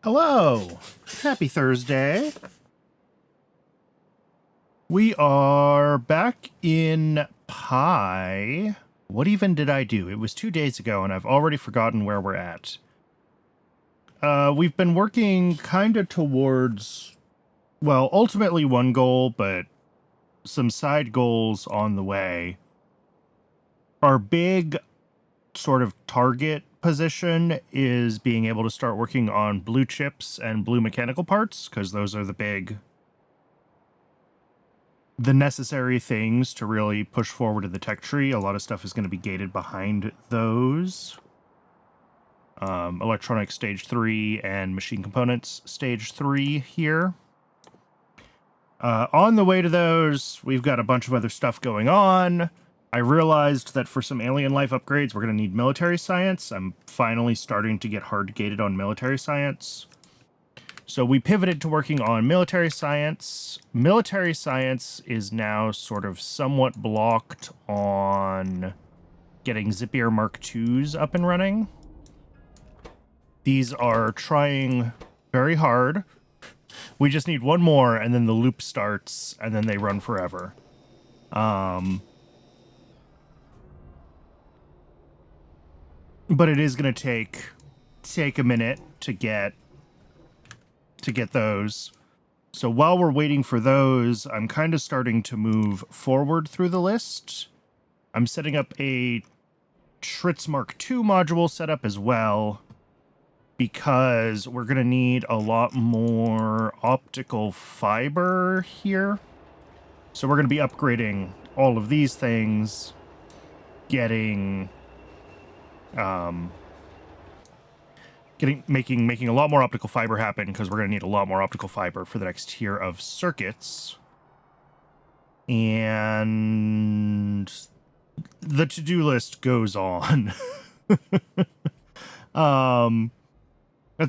Hello! Happy Thursday. We are back in Pi. What even did I do? It was 2 days ago and I've already forgotten where we're at. We've been working kind of towards, well, ultimately one goal, but some side goals on the way. Our big sort of target position is being able to start working on blue chips and blue mechanical parts, because those are the necessary things to really push forward in the tech tree. A lot of stuff is going to be gated behind those. Electronics stage 3 and machine components stage 3 here. On the way to those, we've got a bunch of other stuff going on. I realized that for some alien life upgrades, we're going to need military science. I'm finally starting to get hard gated on military science. So we pivoted to working on military science. Military science is now sort of somewhat blocked on getting Zipier Mark IIs up and running. These are trying very hard. We just need one more, and then the loop starts, and then they run forever. But it is going to take a minute to get those. So while we're waiting for those, I'm kind of starting to move forward through the list. I'm setting up a Tritz Mark II module setup as well, because we're going to need a lot more optical fiber here. So we're going to be upgrading all of these things, making a lot more optical fiber happen, because we're going to need a lot more optical fiber for the next tier of circuits. And the to-do list goes on. At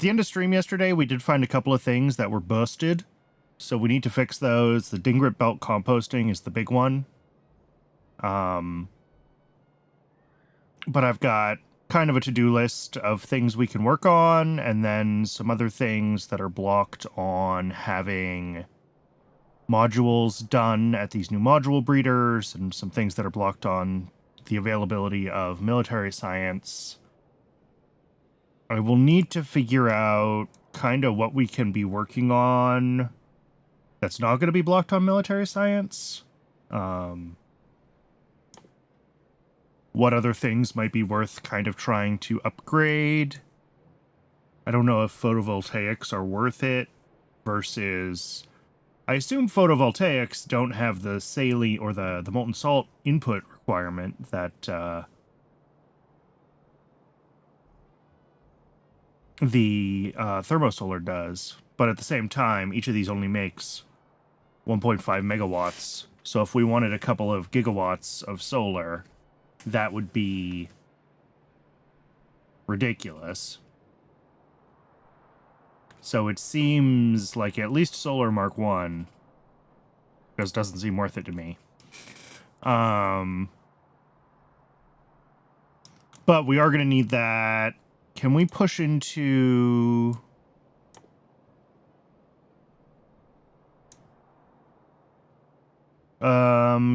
the end of stream yesterday, we did find a couple of things that were busted, so we need to fix those. The Dingrit belt composting is the big one. But I've got kind of a to-do list of things we can work on, and then some other things that are blocked on having modules done at these new module breeders, and some things that are blocked on the availability of military science. I will need to figure out kind of what we can be working on that's not going to be blocked on military science. What other things might be worth kind of trying to upgrade. I don't know if photovoltaics are worth it versus... I assume photovoltaics don't have the saline or the molten salt input requirement that the thermosolar does. But at the same time, each of these only makes 1.5 megawatts. So if we wanted a couple of gigawatts of solar, that would be ridiculous. So it seems like at least Solar Mark 1 just doesn't seem worth it to me. But we are going to need that. Can we push into...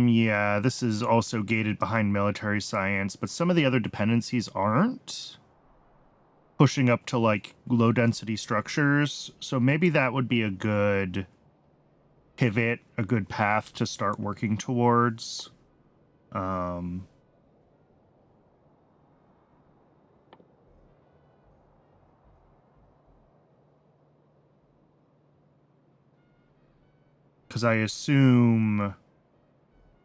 yeah, this is also gated behind military science, but some of the other dependencies aren't. Pushing up to, like, low-density structures, so maybe that would be a good pivot, a good path to start working towards. Because I assume...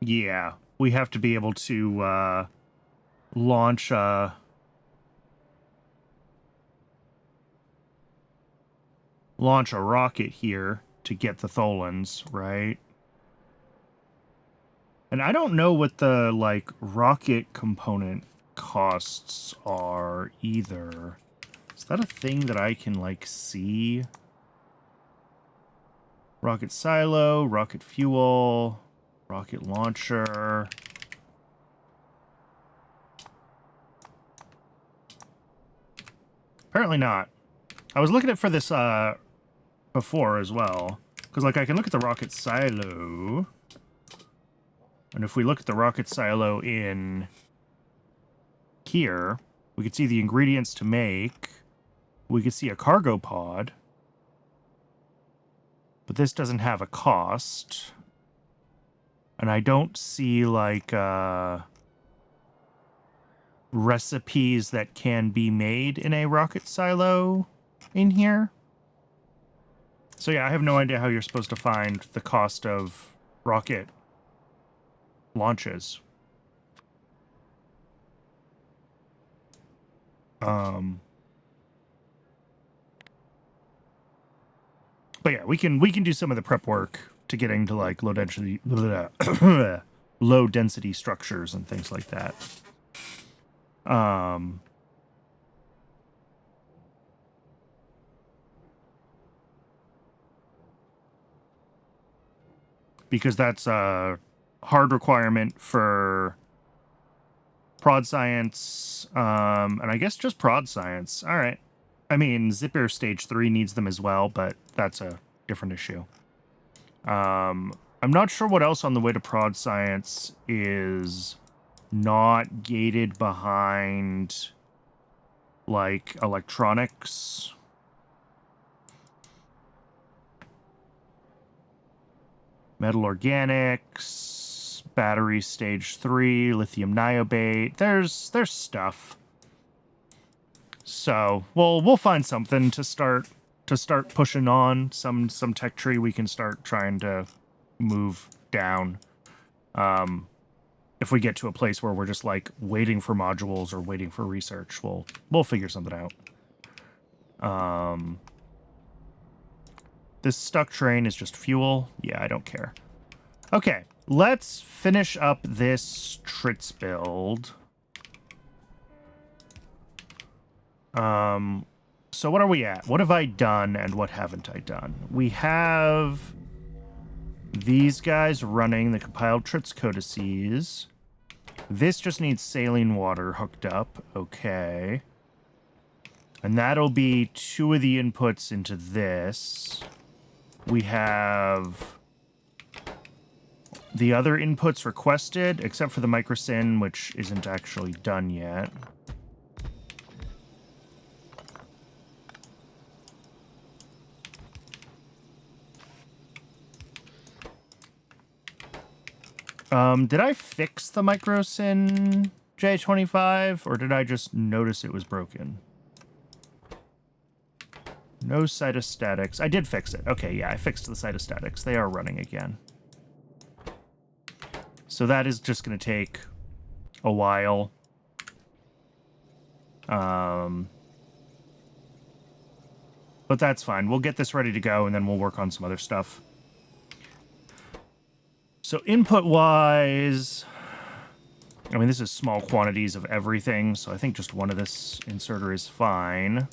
yeah, we have to be able to launch a rocket here to get the Tholins, right? And I don't know what the, like, rocket component costs are either. Is that a thing that I can, like, see? Rocket silo, rocket fuel, rocket launcher. Apparently not. I was looking at for this before as well. Because, like, I can look at the rocket silo. And if we look at the rocket silo in here, we can see the ingredients to make. We can see a cargo pod. But this doesn't have a cost. And I don't see, like, recipes that can be made in a rocket silo in here. So yeah, I have no idea how you're supposed to find the cost of rocket launches. But yeah, we can do some of the prep work to getting to like low density low density structures and things like that. Because that's a hard requirement for prod science, and I guess just prod science. All right. I mean, Zipper Stage 3 needs them as well, but that's a different issue. I'm not sure what else on the way to prod science is not gated behind, like, electronics. Metal organics, battery stage 3, lithium niobate. There's stuff. So we'll find something to start pushing on, some tech tree we can start trying to move down. If we get to a place where we're just like waiting for modules or waiting for research, we'll figure something out. This stuck train is just fuel. Yeah, I don't care. Okay, let's finish up this Tritz build. So what are we at? What have I done and what haven't I done? We have these guys running the compiled Tritz codices. This just needs saline water hooked up. Okay. And that'll be 2 of the inputs into this. We have the other inputs requested, except for the microsyn, which isn't actually done yet. Did I fix the microsyn J25, or did I just notice it was broken? No cytostatics. I did fix it. Okay, yeah, I fixed the cytostatics. They are running again. So that is just going to take a while. But that's fine. We'll get this ready to go, and then we'll work on some other stuff. So input-wise, I mean, this is small quantities of everything, so I think just one of this inserter is fine.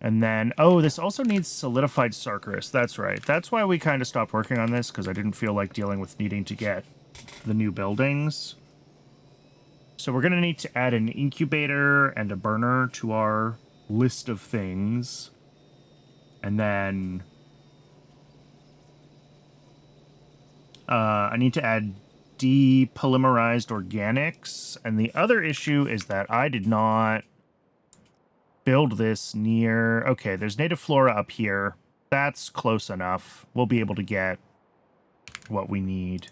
And then, oh, this also needs solidified Sarkarus. That's right. That's why we kind of stopped working on this, because I didn't feel like dealing with needing to get the new buildings. So we're going to need to add an incubator and a burner to our list of things. And then I need to add depolymerized organics. And the other issue is that I did not build this near... Okay, there's native flora up here. That's close enough. We'll be able to get what we need.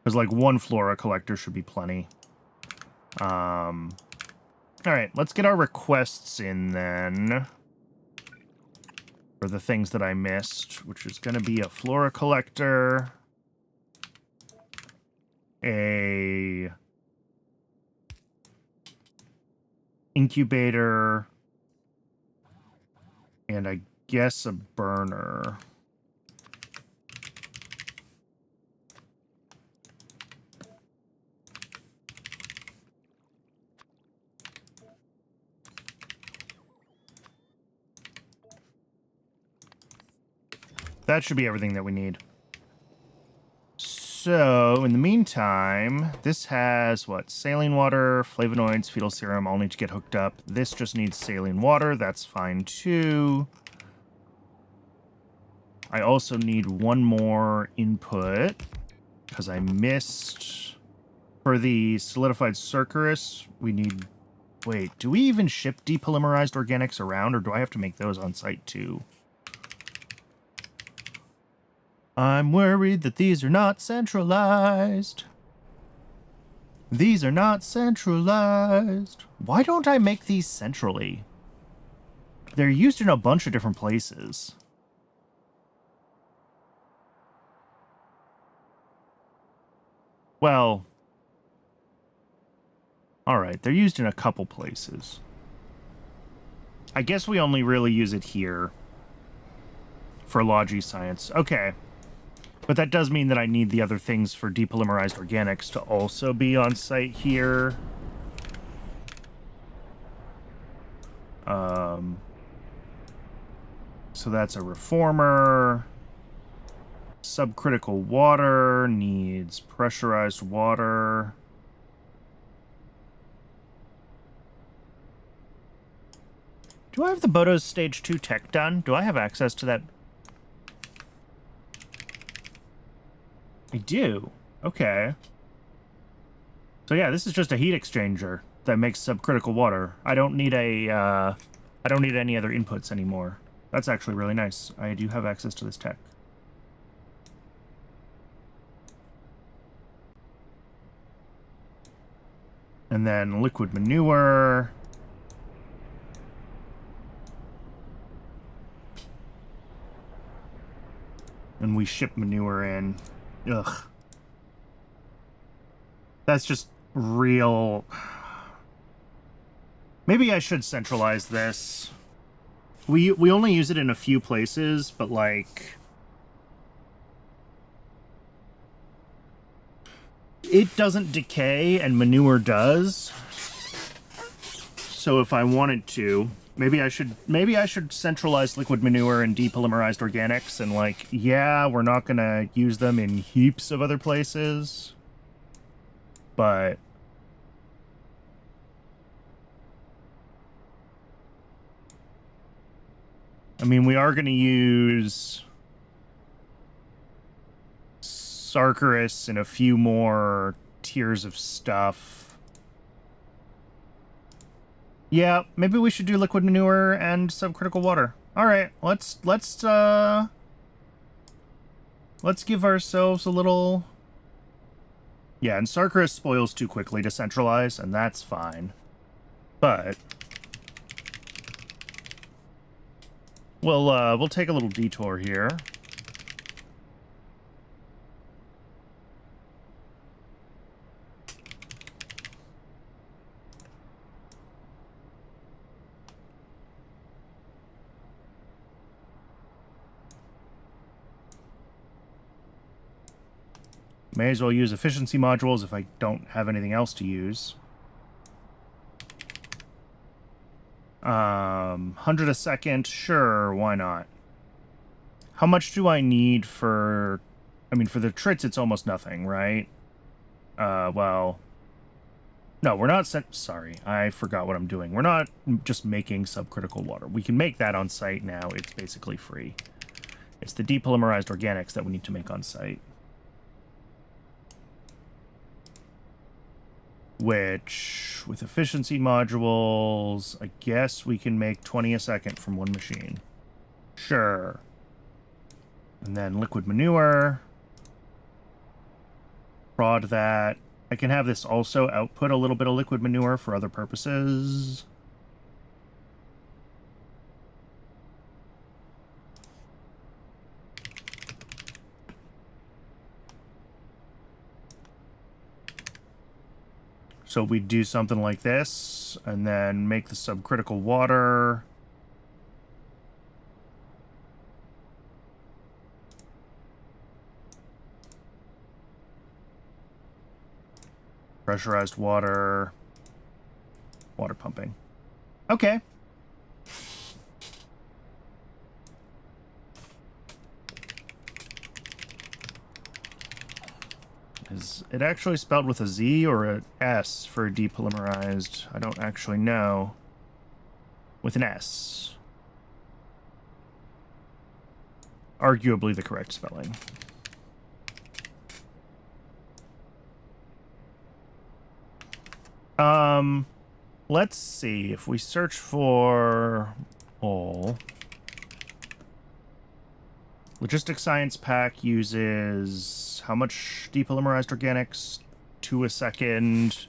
Because, like, 1 flora collector should be plenty. Alright, let's get our requests in, then. For the things that I missed, which is going to be a flora collector... a incubator, and I guess a burner. That should be everything that we need. So, in the meantime, this has, what, saline water, flavonoids, fetal serum, all need to get hooked up. This just needs saline water, that's fine too. I also need one more input, because I missed... For the solidified Cercarus, we need... Wait, do we even ship depolymerized organics around, or do I have to make those on site too? I'm worried that these are not centralized. These are not centralized. Why don't I make these centrally? They're used in a bunch of different places. Well... Alright, they're used in a couple places. I guess we only really use it here. For Logi Science. Okay. But that does mean that I need the other things for depolymerized organics to also be on site here. So that's a reformer. Subcritical water needs pressurized water. Do I have the Bodo's Stage 2 tech done? Do I have access to that? I do. Okay. So yeah, this is just a heat exchanger that makes subcritical water. I don't need a, I don't need any other inputs anymore. That's actually really nice. I do have access to this tech. And then liquid manure. And we ship manure in. Ugh. That's just real... Maybe I should centralize this. We only use it in a few places, but like... It doesn't decay, and manure does. So if I wanted to... Maybe I should centralize liquid manure and depolymerized organics, and like, yeah, we're not gonna use them in heaps of other places, but I mean, we are gonna use Sarkarus and a few more tiers of stuff. Yeah, maybe we should do liquid manure and subcritical water. All right, let's give ourselves a little... Yeah, and Sarkarus spoils too quickly to centralize, and that's fine. But we'll take a little detour here. May as well use efficiency modules if I don't have anything else to use. 100 a second, sure, why not? How much do I need for... I mean, for the trits, it's almost nothing, right? Well... No, we're not... Sorry, I forgot what I'm doing. We're not just making subcritical water. We can make that on site now. It's basically free. It's the depolymerized organics that we need to make on site. Which, with efficiency modules, I guess we can make 20 a second from one machine. Sure. And then liquid manure. Prod that. I can have this also output a little bit of liquid manure for other purposes. So we do something like this, and then make the subcritical water. Pressurized water. Water pumping. Okay. Is it actually spelled with a Z or a S for depolymerized? I don't actually know. With an S. Arguably the correct spelling. Let's see. If we search for all... Logistics Science Pack uses how much depolymerized organics? 2 a second.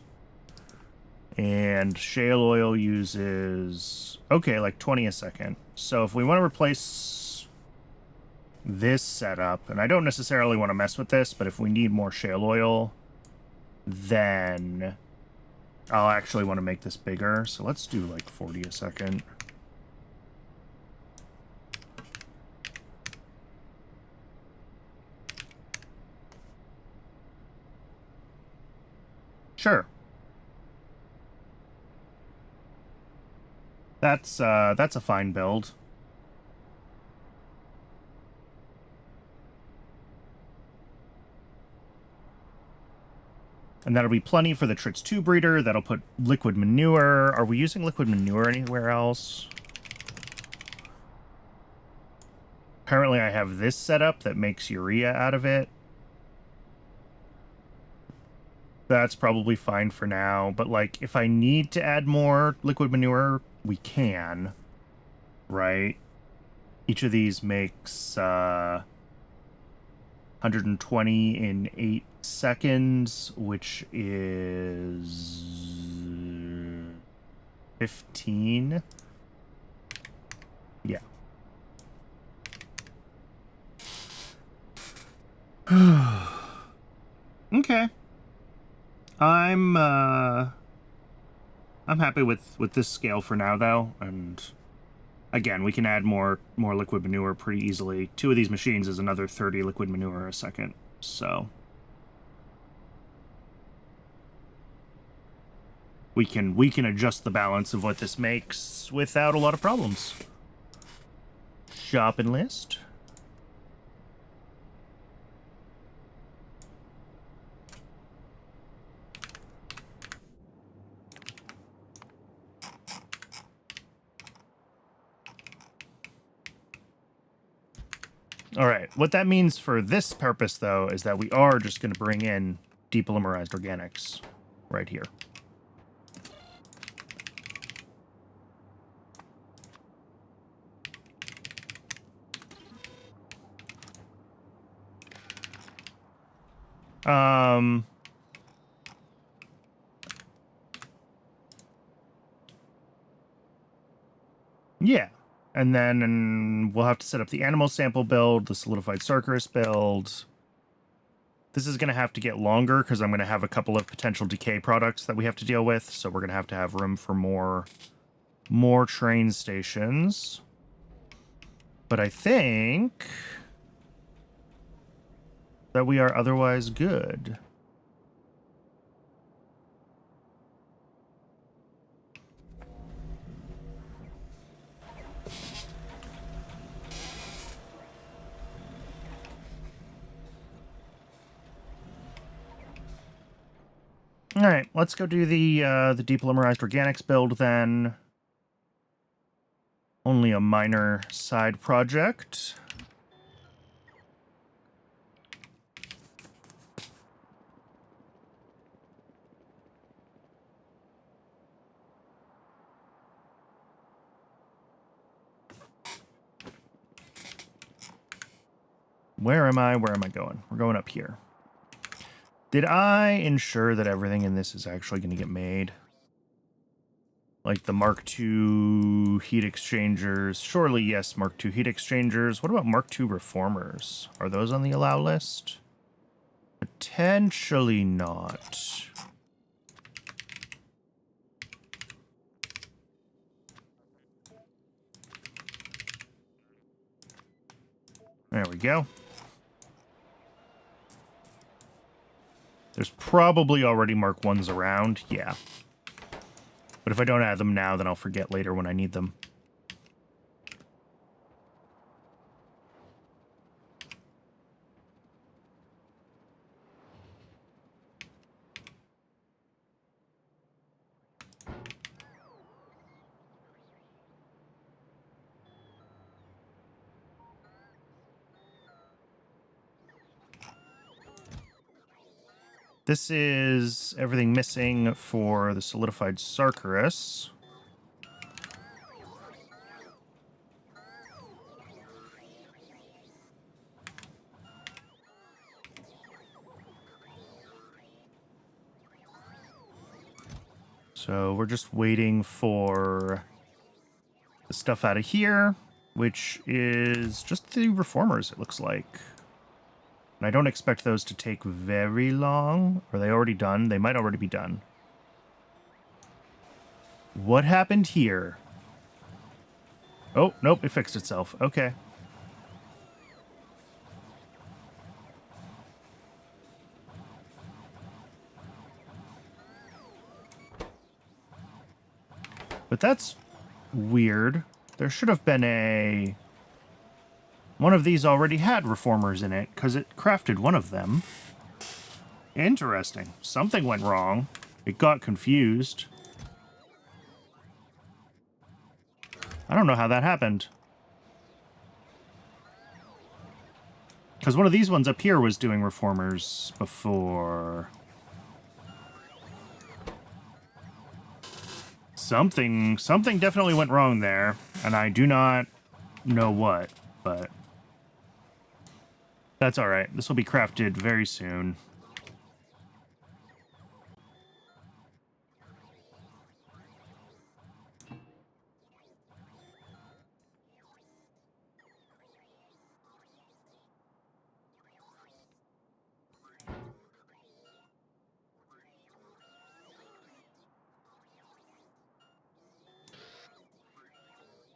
And shale oil uses... Okay, like 20 a second. So if we want to replace this setup, and I don't necessarily want to mess with this, but if we need more shale oil, then I'll actually want to make this bigger. So let's do like 40 a second. Sure. That's a fine build. And that'll be plenty for the Trits 2 breeder. That'll put liquid manure. Are we using liquid manure anywhere else? Apparently I have this setup that makes urea out of it. That's probably fine for now. But, like, if I need to add more liquid manure, we can. Right? Each of these makes 120 in 8 seconds, which is 15. Yeah. Okay. I'm happy with this scale for now, though, and again, we can add more liquid manure pretty easily. 2 of these machines is another 30 liquid manure a second, so we can adjust the balance of what this makes without a lot of problems. Shop and list. All right, what that means for this purpose, though, is that we are just going to bring in depolymerized organics right here. Yeah. And then we'll have to set up the animal sample build, the solidified Sarkerus build. This is going to have to get longer because I'm going to have a couple of potential decay products that we have to deal with. So we're going to have room for more train stations. But I think that we are otherwise good. All right, let's go do the depolymerized organics build then. Only a minor side project. Where am I? Where am I going? We're going up here. Did I ensure that everything in this is actually going to get made? Like the Mark II heat exchangers. Surely, yes, Mark II heat exchangers. What about Mark II reformers? Are those on the allow list? Potentially not. There we go. There's probably already Mark 1s around. Yeah. But if I don't add them now, then I'll forget later when I need them. This is everything missing for the solidified Sarkarus. So we're just waiting for the stuff out of here, which is just the reformers, it looks like. And I don't expect those to take very long. Are they already done? They might already be done. What happened here? Oh, nope, it fixed itself. Okay. But that's weird. There should have been a... One of these already had reformers in it, because it crafted one of them. Interesting. Something went wrong. It got confused. I don't know how that happened. Because one of these ones up here was doing reformers before. Something definitely went wrong there, and I do not know what, but that's all right. This will be crafted very soon.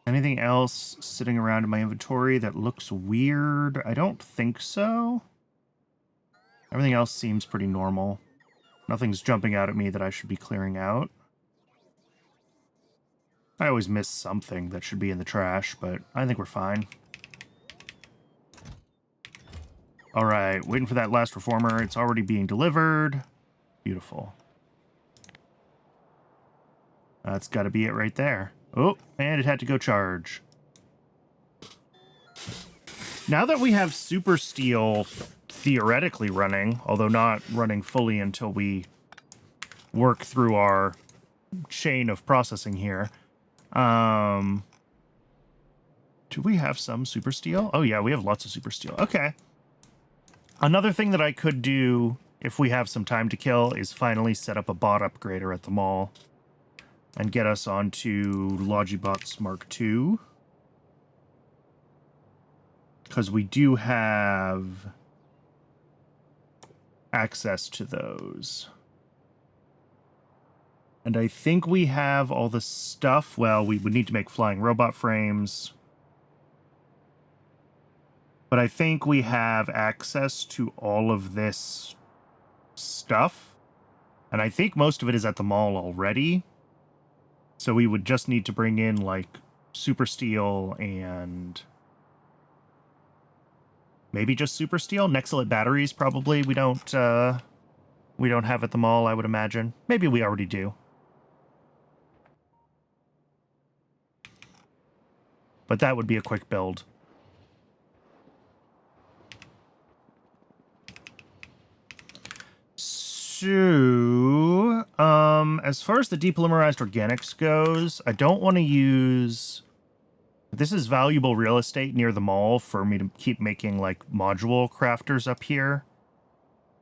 Anything else sitting around in my inventory that looks weird? I don't think so. Everything else seems pretty normal. Nothing's jumping out at me that I should be clearing out. I always miss something that should be in the trash, but I think we're fine. All right, waiting for that last reformer. It's already being delivered. Beautiful. That's got to be it right there. Oh, and it had to go charge. Now that we have Super Steel theoretically running, although not running fully until we work through our chain of processing here, do we have some Super Steel? Oh yeah, we have lots of Super Steel. Okay. Another thing that I could do, if we have some time to kill, is finally set up a bot upgrader at the mall and get us onto Logibots Mark II. Because we do have access to those. And I think we have all the stuff. Well, we would need to make flying robot frames. But I think we have access to all of this stuff. And I think most of it is at the mall already. So we would just need to bring in, like, Super Steel and maybe just Super Steel. Nexilite batteries, probably, we don't have at the mall, I would imagine. Maybe we already do. But that would be a quick build. So, as far as the depolymerized organics goes, I don't want to use... This is valuable real estate near the mall for me to keep making, like, module crafters up here.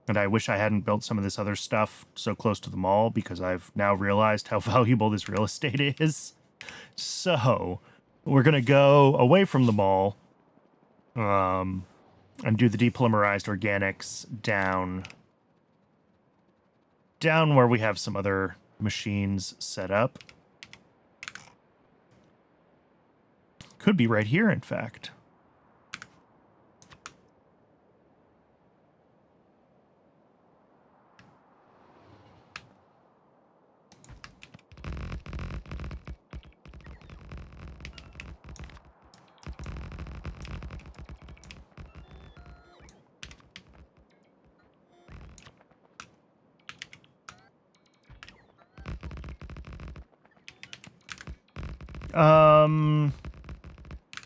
And I wish I hadn't built some of this other stuff so close to the mall, because I've now realized how valuable this real estate is. So, we're going to go away from the mall, and do the depolymerized organics down where we have some other machines set up. Could be right here, in fact.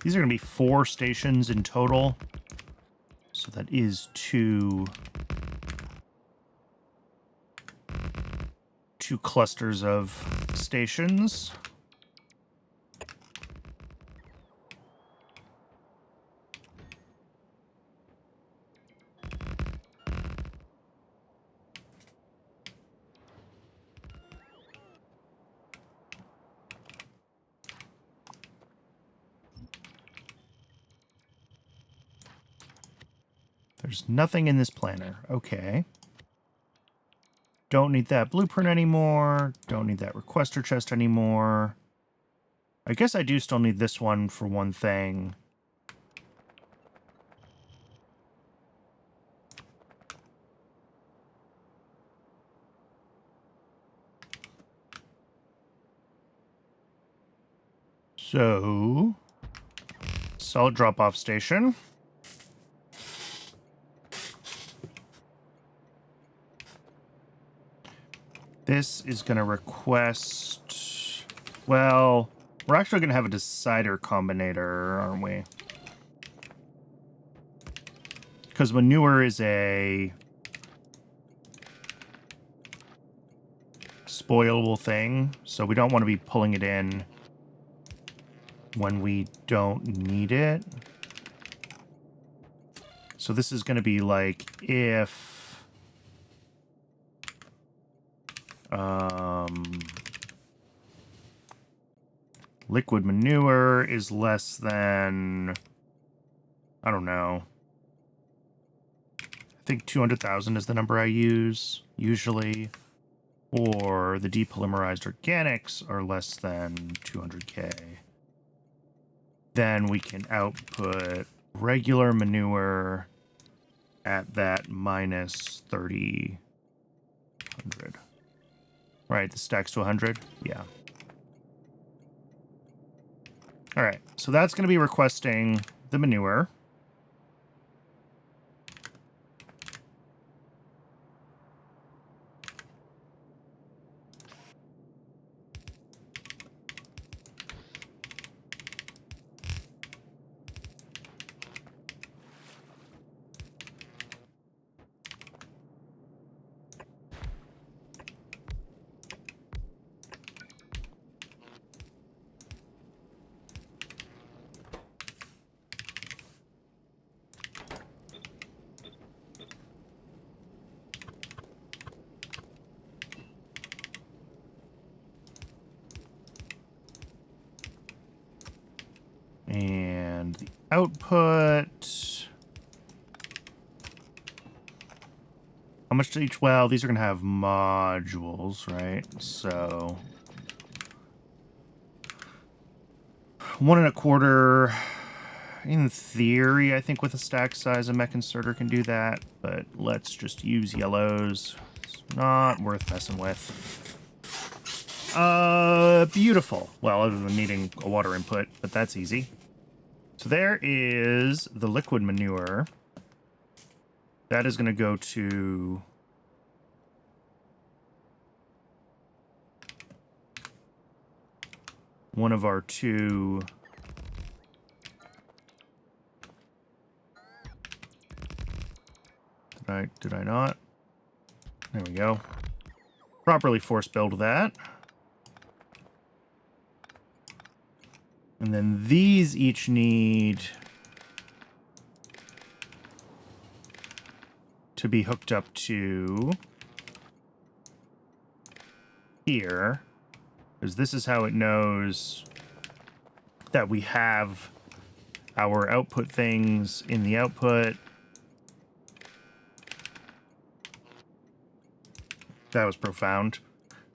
These are going to be 4 stations in total. So that is 2. 2 clusters of stations. There's nothing in this planner. Okay. Don't need that blueprint anymore. Don't need that requester chest anymore. I guess I do still need this one for one thing. So, solid drop-off station. This is going to request... Well, we're actually going to have a decider combinator, aren't we? Because manure is a spoilable thing, so we don't want to be pulling it in when we don't need it. So this is going to be like if... liquid manure is less than, I don't know. I think 200,000 is the number I use, usually. Or the depolymerized organics are less than 200K. Then we can output regular manure at that minus 300. Right, this stacks to 100? Yeah. All right, so that's going to be requesting the manure. And the output. How much to each? Well, these are going to have modules, right? So 1.25. In theory, I think with a stack size, a mech inserter can do that, but let's just use yellows. It's not worth messing with. Beautiful. Well, other than needing a water input, but that's easy. So there is the liquid manure. That is going to go to one of our 2 Did I not? There we go. Properly force build that. And then these each need to be hooked up to here, because this is how it knows that we have our output things in the output. That was profound.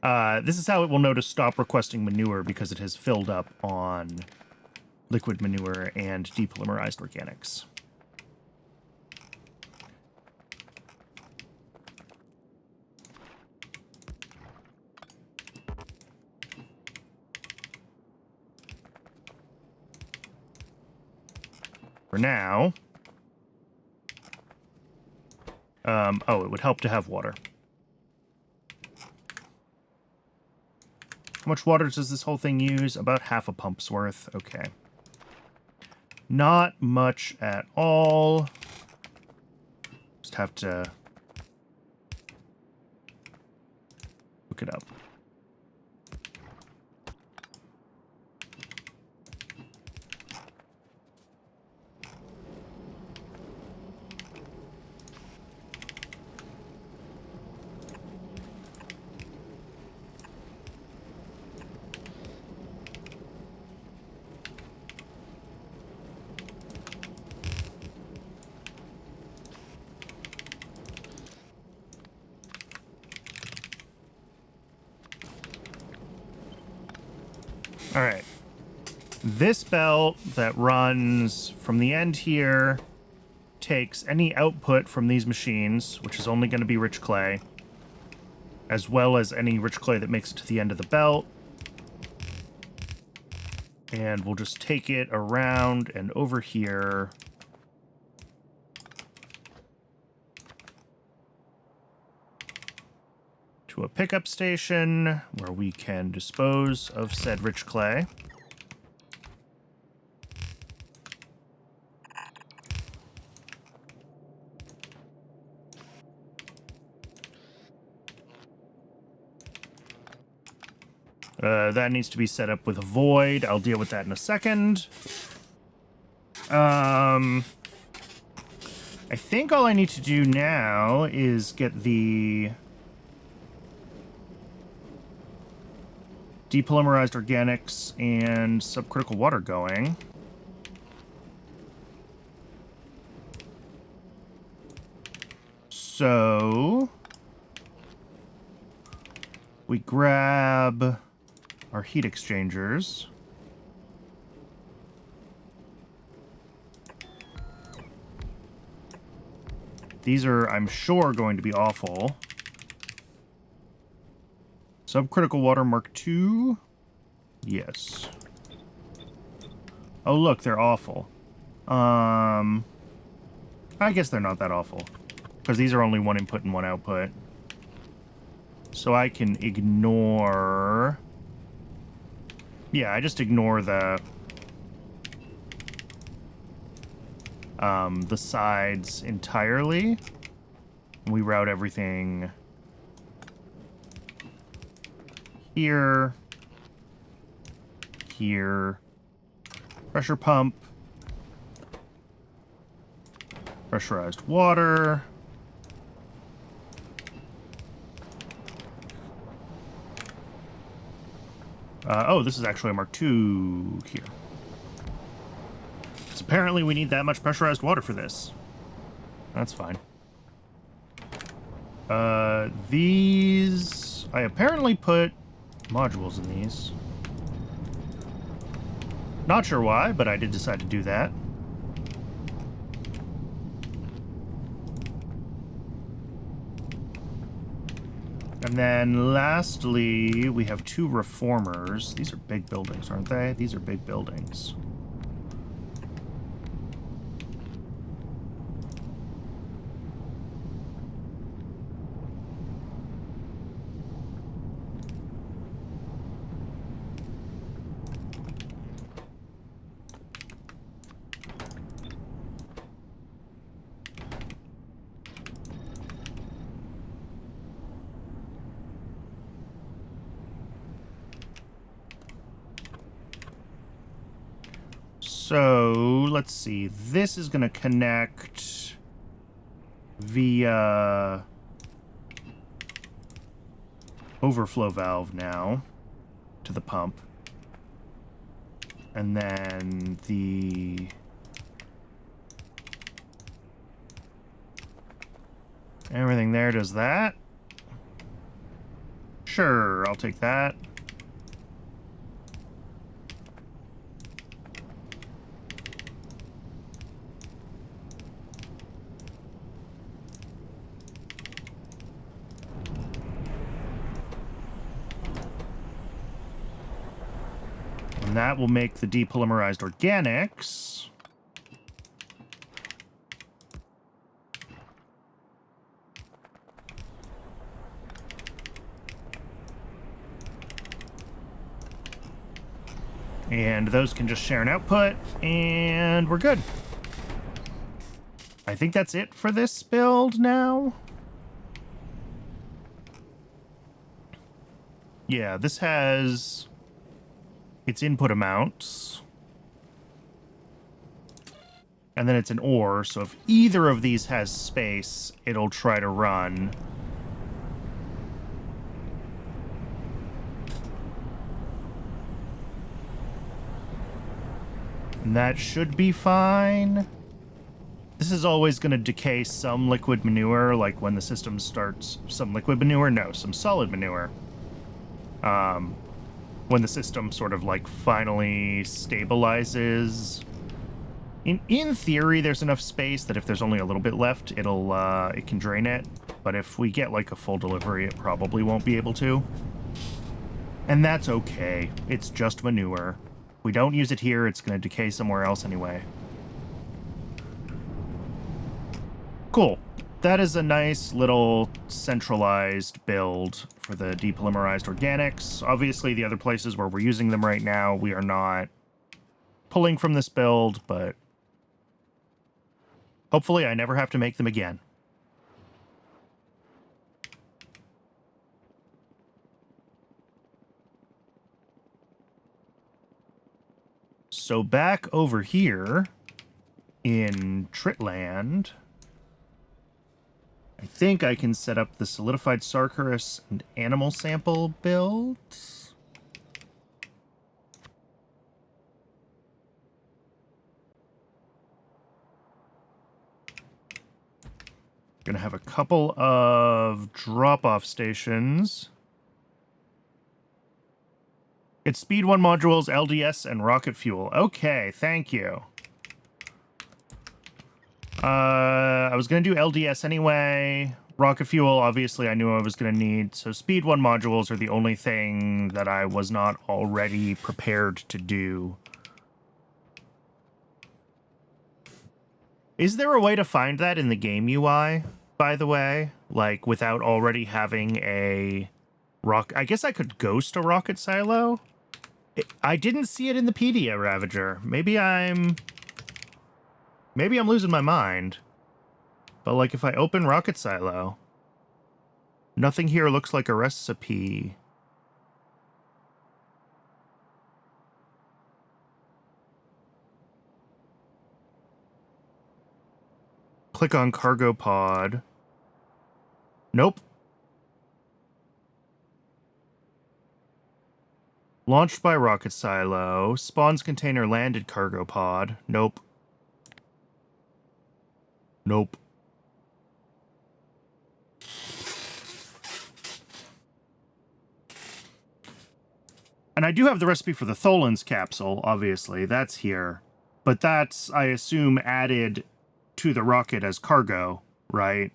This is how it will know to stop requesting manure, because it has filled up on liquid manure and depolymerized organics. For now... oh, it would help to have water. How much water does this whole thing use? About half a pump's worth. Okay. Not much at all. Just have to hook it up. All right. This belt that runs from the end here takes any output from these machines, which is only going to be rich clay, as well as any rich clay that makes it to the end of the belt. And we'll just take it around and over here. To a pickup station where we can dispose of said rich clay. That needs to be set up with a void. I'll deal with that in a second. I think all I need to do now is get the depolymerized organics and subcritical water going. So we grab our heat exchangers. These are, I'm sure, going to be awful. Subcritical water Mark II? Yes. Oh, look, they're awful. I guess they're not that awful, because these are only one input and one output. So I can ignore... Yeah, I just ignore the sides entirely. We route everything here, here, pressure pump, pressurized water. Oh, this is actually a Mark II here. So apparently we need that much pressurized water for this. That's fine. These... I apparently put modules in these. Not sure why, but I did decide to do that. And then lastly, we have two reformers. These are big buildings, aren't they? These are big buildings. So, let's see. This is going to connect via overflow valve now to the pump. And then the... everything there does that. Sure, I'll take that. And that will make the depolymerized organics. And those can just share an output, and we're good. I think that's it for this build now. Yeah, this has its input amounts. And then it's an OR, so if either of these has space, it'll try to run. And that should be fine. This is always going to decay some liquid manure, like when the system starts... some liquid manure? No, some solid manure. when the system sort of like finally stabilizes. In theory, there's enough space that if there's only a little bit left, it can drain it. But if we get like a full delivery, it probably won't be able to. And that's okay. It's just manure. If we don't use it here, it's going to decay somewhere else anyway. Cool. That is a nice little centralized build for the depolymerized organics. Obviously, the other places where we're using them right now, we are not pulling from this build, but hopefully I never have to make them again. So back over here in Tritland, I think I can set up the solidified Sarkarus and animal sample builds. Gonna have a couple of drop-off stations. It's Speed 1 modules, LDS, and rocket fuel. Okay, thank you. I was going to do LDS anyway. Rocket fuel, obviously, I knew I was going to need. So Speed 1 modules are the only thing that I was not already prepared to do. Is there a way to find that in the game UI, by the way? Like, without already having a I guess I could ghost a rocket silo? I didn't see it in the Pedia, Ravager. Maybe I'm losing my mind. But, like, if I open rocket silo, nothing here looks like a recipe. Click on cargo pod. Nope. Launched by rocket silo. Spawns container landed cargo pod. Nope. Nope. And I do have the recipe for the Tholins capsule, obviously. That's here. But that's, I assume, added to the rocket as cargo, right?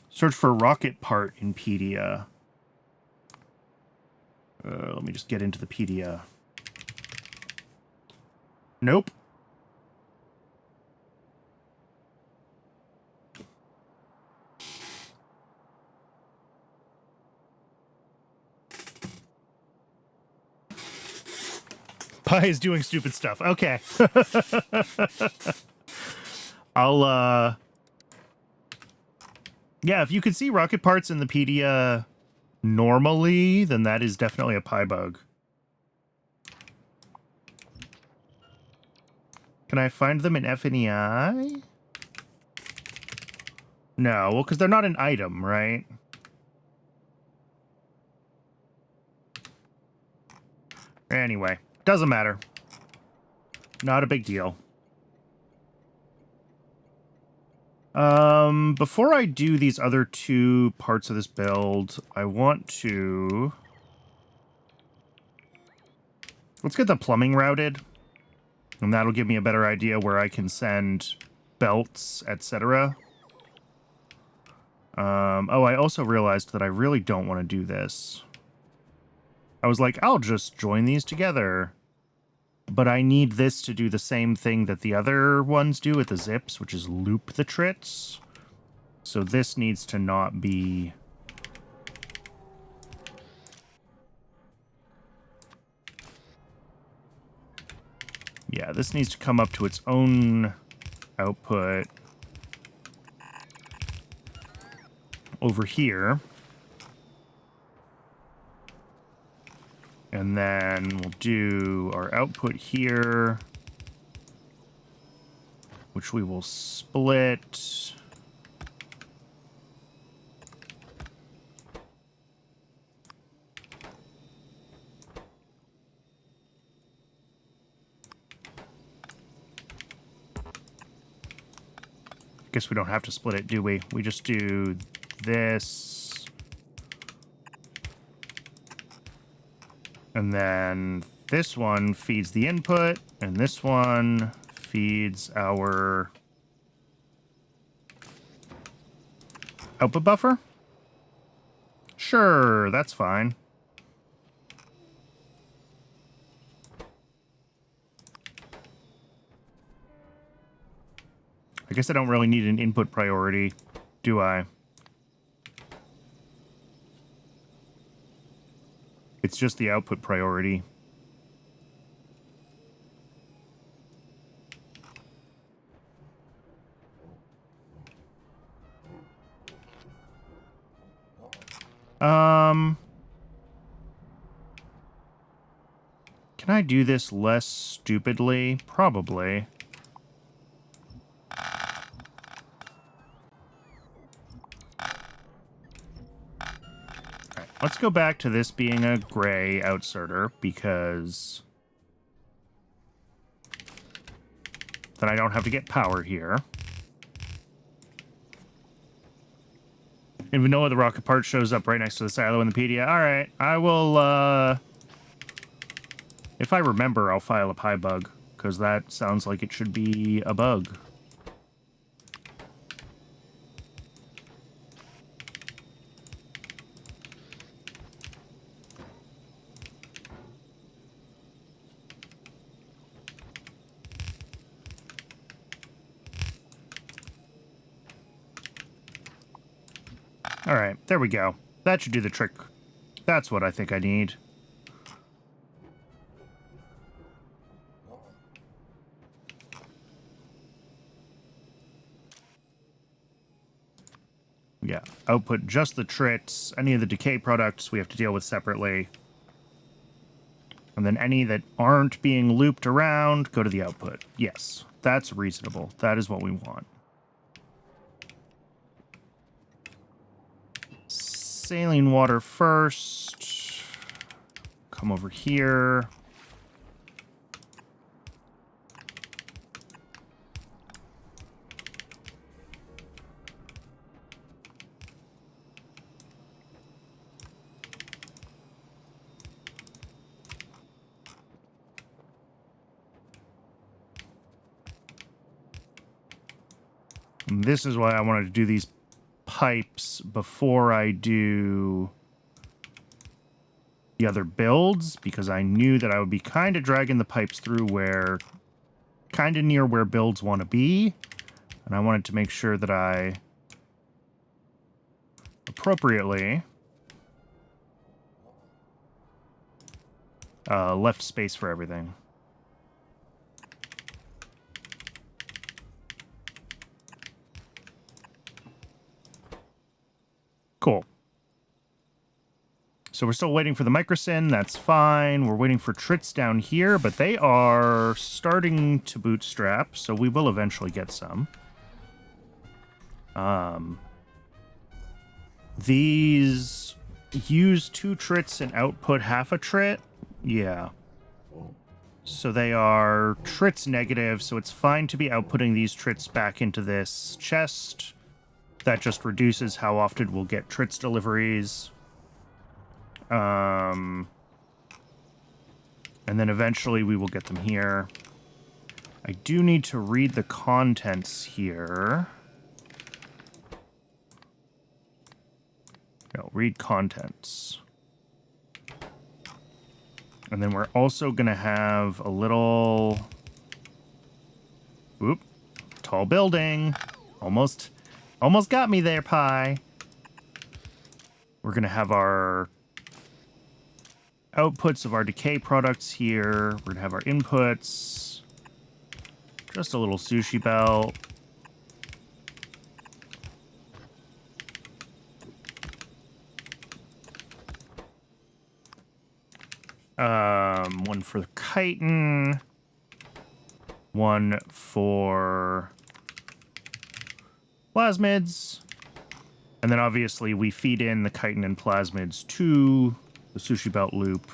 Search for rocket part in Pedia. Let me just get into the Pedia. Nope. Pi is doing stupid stuff. Okay. I'll, yeah, if you could see rocket parts in the Pedia normally, then that is definitely a Pi bug. Can I find them in FNEI? No, well, because they're not an item, right? Anyway, doesn't matter. Not a big deal. Before I do these other two parts of this build, I want to... Let's get the plumbing routed. And that'll give me a better idea where I can send belts, etc. Oh, I also realized that I really don't want to do this. I was like, I'll just join these together. But I need this to do the same thing that the other ones do with the zips, which is loop the trits. So this needs to not be... Yeah, this needs to come up to its own output over here. And then we'll do our output here, which we will split. guess we don't have to split it, do we? We just do this. And then this one feeds the input, and this one feeds our output buffer? Sure, that's fine. I guess I don't really need an input priority, do I? It's just the output priority. Can I do this less stupidly? Probably. Alright, let's go back to this being a gray outserter, because then I don't have to get power here. In vanilla, the rocket part shows up right next to the silo in the PDA. Alright, I will, if I remember, I'll file a PyBug, because that sounds like it should be a bug. Alright, there we go. That should do the trick. That's what I think I need. Yeah, output just the trits. Any of the decay products we have to deal with separately. And then any that aren't being looped around, go to the output. Yes, that's reasonable. That is what we want. Saline water first. Come over here. And this is why I wanted to do these pipes before I do the other builds, because I knew that I would be kind of dragging the pipes through where, kind of near where builds want to be, and I wanted to make sure that I appropriately left space for everything. Cool. So we're still waiting for the microsyn. That's fine. We're waiting for trits down here, but they are starting to bootstrap, so we will eventually get some. These use 2 trits and output half a trit. Yeah. So they are trits negative, so it's fine to be outputting these trits back into this chest. That just reduces how often we'll get trits deliveries. And then eventually we will get them here. I do need to read the contents here. No, read contents. And then we're also going to have a little... Oop. Tall building. Almost got me there, Pi. We're going to have our outputs of our decay products here. We're going to have our inputs. Just a little sushi belt. One for the chitin. One for plasmids. And then obviously we feed in the chitin and plasmids to the sushi belt loop.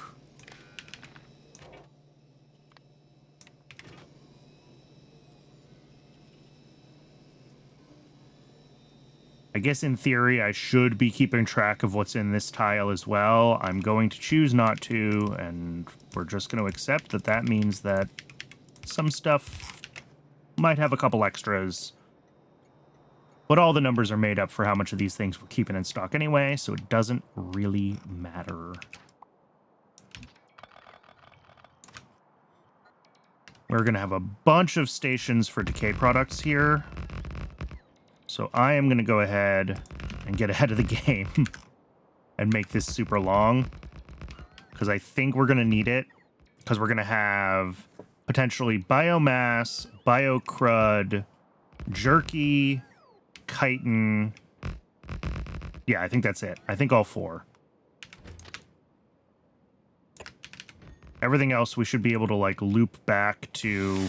I guess in theory I should be keeping track of what's in this tile as well. I'm going to choose not to, and we're just going to accept that that means that some stuff might have a couple extras. But all the numbers are made up for how much of these things we're keeping in stock anyway, so it doesn't really matter. We're going to have a bunch of stations for decay products here. So I am going to go ahead and get ahead of the game and make this super long, because I think we're going to need it, because we're going to have potentially biomass, biocrud, jerky, chitin. Yeah, I think that's it. I think all 4. Everything else we should be able to, like, loop back to...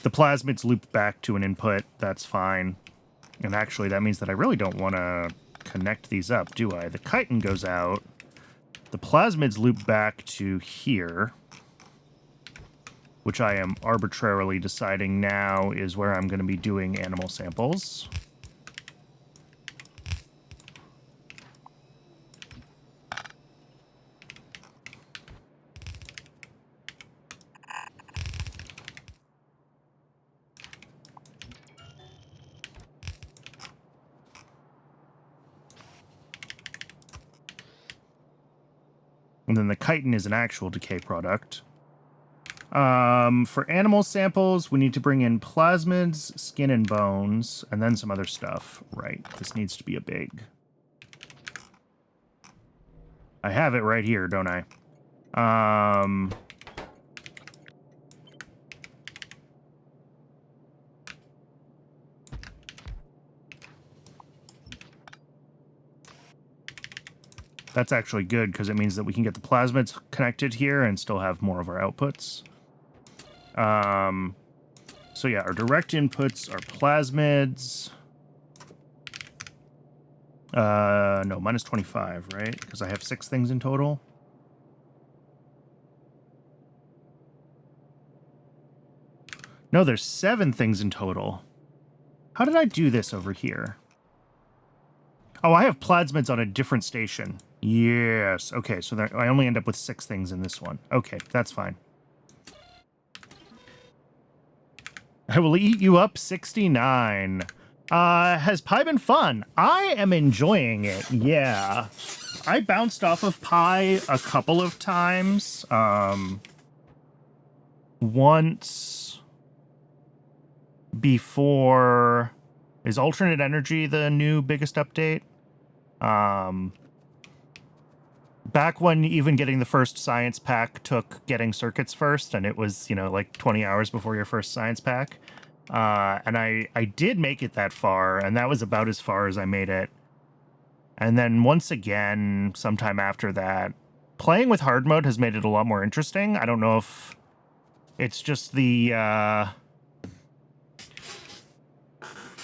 The plasmids loop back to an input. That's fine. And actually, that means that I really don't want to connect these up, do I? The chitin goes out. The plasmids loop back to here, which I am arbitrarily deciding now is where I'm going to be doing animal samples. And then the chitin is an actual decay product. For animal samples, we need to bring in plasmids, skin and bones, and then some other stuff. Right, this needs to be a big. I have it right here, don't I? That's actually good, because it means that we can get the plasmids connected here and still have more of our outputs. So yeah, our direct inputs are plasmids. No, minus 25, right? Because I have 6 things in total. No, there's 7 things in total. How did I do this over here? Oh, I have plasmids on a different station. Yes. Okay, so I only end up with 6 things in this one. Okay, that's fine. I will eat you up 69. Has Pi been fun? I am enjoying it, yeah. I bounced off of Pi a couple of times. Once before... Is alternate energy the new biggest update? Back when even getting the first science pack took getting circuits first, and it was, you know, like 20 hours before your first science pack. And I did make it that far, and that was about as far as I made it. And then once again, sometime after that, playing with hard mode has made it a lot more interesting. I don't know if it's just the...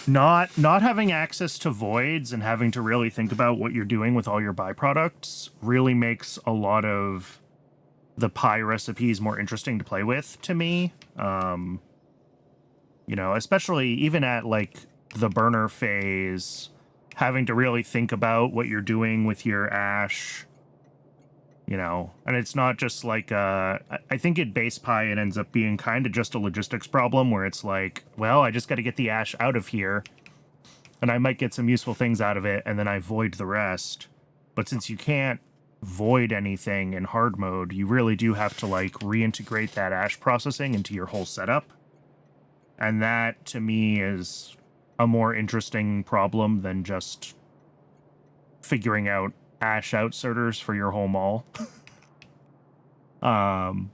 Not having access to voids and having to really think about what you're doing with all your byproducts really makes a lot of the Pi recipes more interesting to play with to me. You know, especially even at like the burner phase, having to really think about what you're doing with your ash, you know, and it's not just like, I think at base Pi, it ends up being kind of just a logistics problem where it's like, well, I just got to get the ash out of here and I might get some useful things out of it and then I void the rest. But since you can't void anything in hard mode, you really do have to like reintegrate that ash processing into your whole setup. And that to me is a more interesting problem than just figuring out ash outserters for your whole mall. And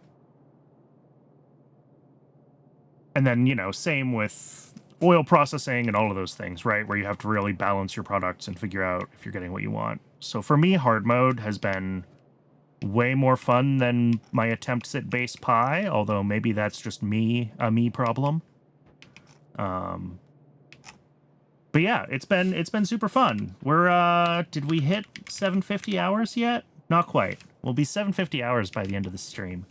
then, you know, same with oil processing and all of those things, right? Where you have to really balance your products and figure out if you're getting what you want. So for me, hard mode has been way more fun than my attempts at base Pi, although maybe that's just a me problem. But yeah, it's been super fun. We're did we hit 750 hours yet? Not quite. We'll be 750 hours by the end of the stream.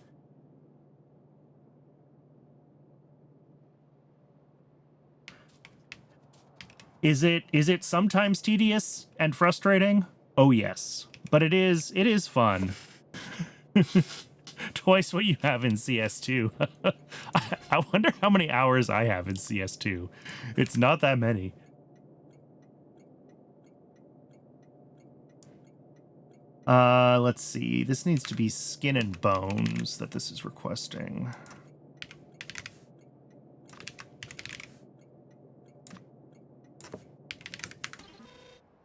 Is it sometimes tedious and frustrating? Oh yes, but it is fun. Twice what you have in CS2. I wonder how many hours I have in CS2. It's not that many. Let's see. This needs to be skin and bones that this is requesting.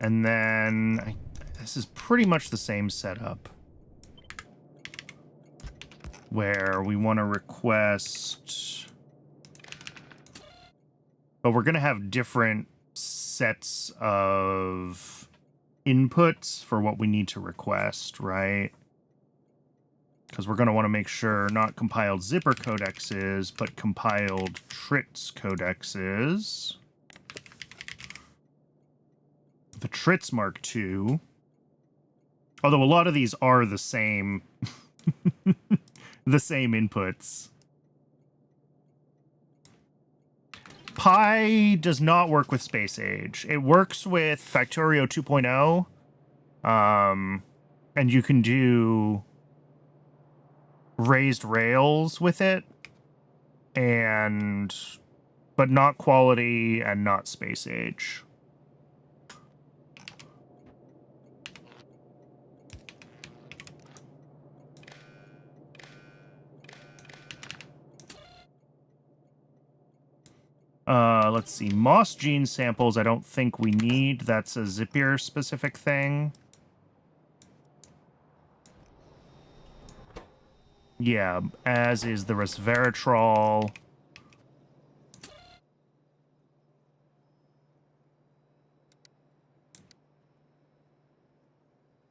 And then this is pretty much the same setup, where we want to request, but we're going to have different sets of inputs for what we need to request, right? Because we're going to want to make sure not compiled zipper codexes, but compiled TRITS codexes. The TRITS Mark II. Although a lot of these are the same, the same inputs. Pi does not work with Space Age. It works with Factorio 2.0. And you can do raised rails with it, but not quality and not Space Age. Let's see. Moss gene samples, I don't think we need. That's a Zapier specific thing. Yeah, as is the resveratrol.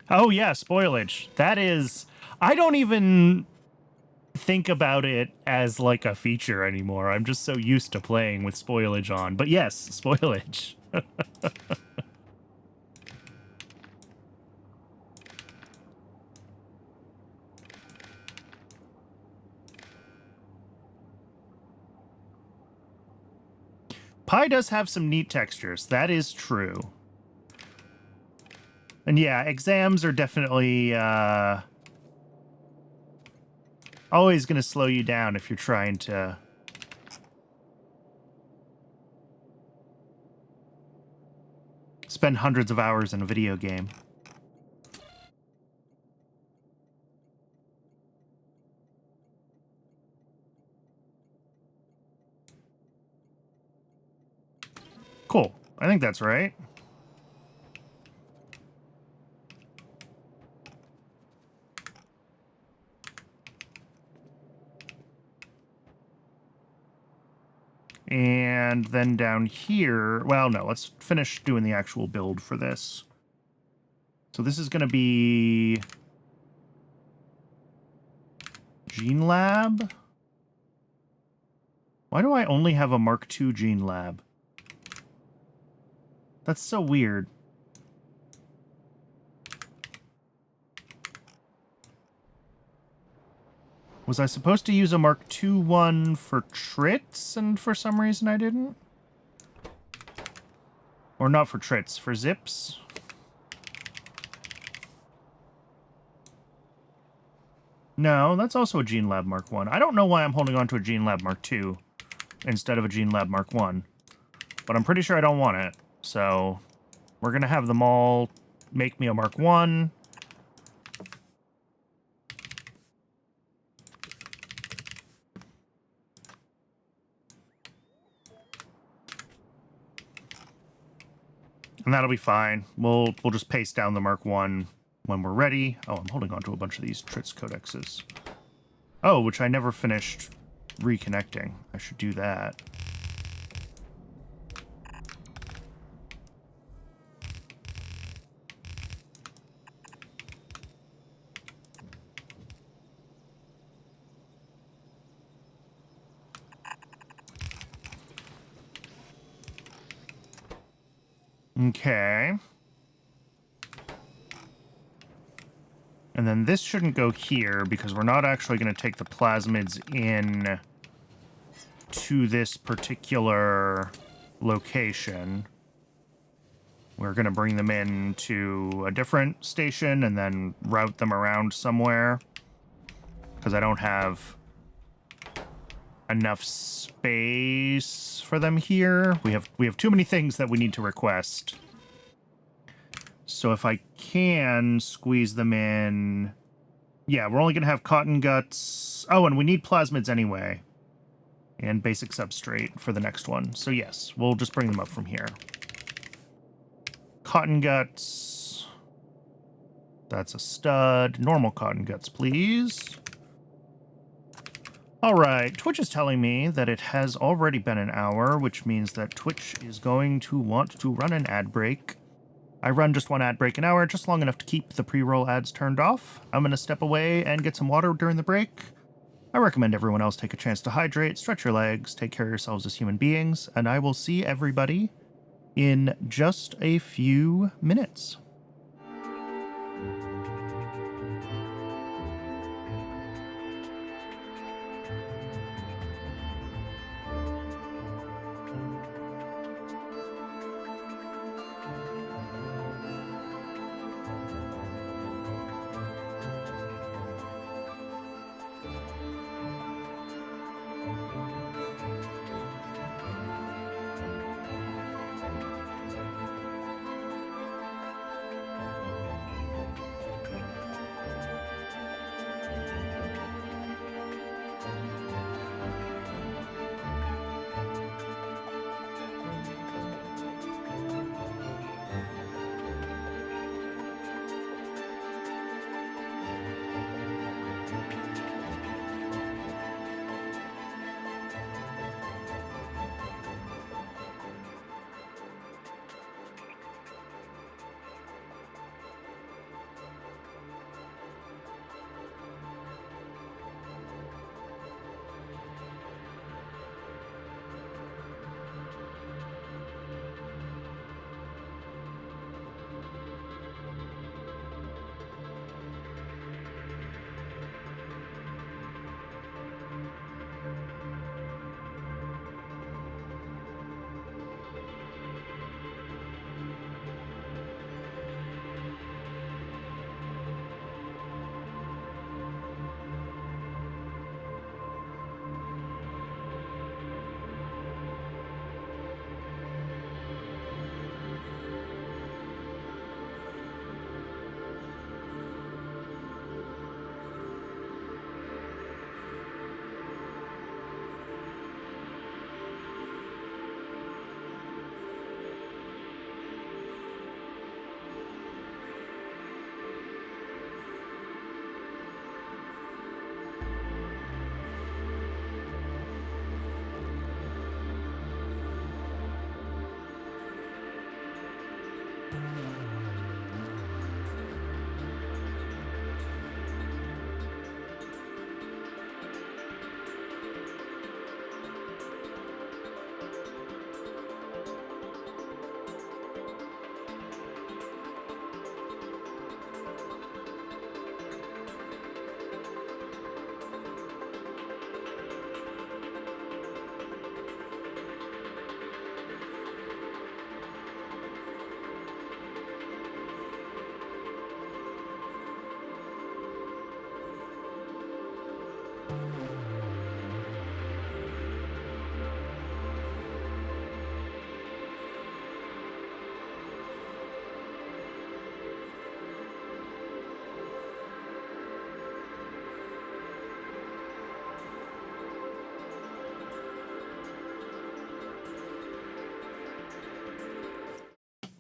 Oh yeah, spoilage. That is... I don't even think about it as like a feature anymore. I'm just so used to playing with spoilage on. But yes, spoilage. Pi does have some neat textures. That is true. And yeah, exams are definitely always going to slow you down if you're trying to spend hundreds of hours in a video game. Cool. I think that's right. And then down here, well, no, let's finish doing the actual build for this. So this is going to be Gene Lab. Why do I only have a Mark II Gene Lab? That's so weird. Was I supposed to use a Mark II one for TRITS, and for some reason I didn't? Or not for TRITS, for zips? No, that's also a Gene Lab Mark 1. I don't know why I'm holding on to a Gene Lab Mark 2 instead of a Gene Lab Mark 1. But I'm pretty sure I don't want it. So we're going to have them all make me a Mark 1. And that'll be fine. We'll just paste down the Mark 1 when we're ready. Oh, I'm holding on to a bunch of these TRITS codexes. Oh, which I never finished reconnecting. I should do that. Okay. And then this shouldn't go here because we're not actually going to take the plasmids in to this particular location. We're going to bring them in to a different station and then route them around somewhere. Because I don't have enough space for them here. We have too many things that we need to request. So if I can squeeze them in... Yeah, we're only going to have cotton guts. Oh, and we need plasmids anyway. And basic substrate for the next one. So yes, we'll just bring them up from here. Cotton guts. That's a stud. Normal cotton guts, please. All right, Twitch is telling me that it has already been an hour, which means that Twitch is going to want to run an ad break. I run just one ad break an hour, just long enough to keep the pre-roll ads turned off. I'm going to step away and get some water during the break. I recommend everyone else take a chance to hydrate, stretch your legs, take care of yourselves as human beings, and I will see everybody in just a few minutes.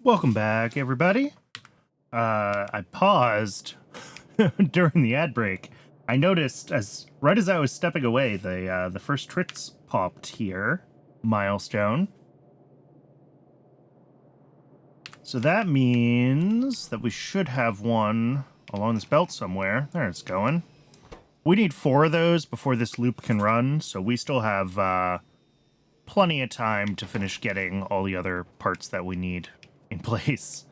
Welcome back, everybody. I paused during the ad break. I noticed right as I was stepping away, the first trits popped here. Milestone. So that means that we should have one along this belt somewhere. There it's going. We need 4 of those before this loop can run, so we still have plenty of time to finish getting all the other parts that we need in place.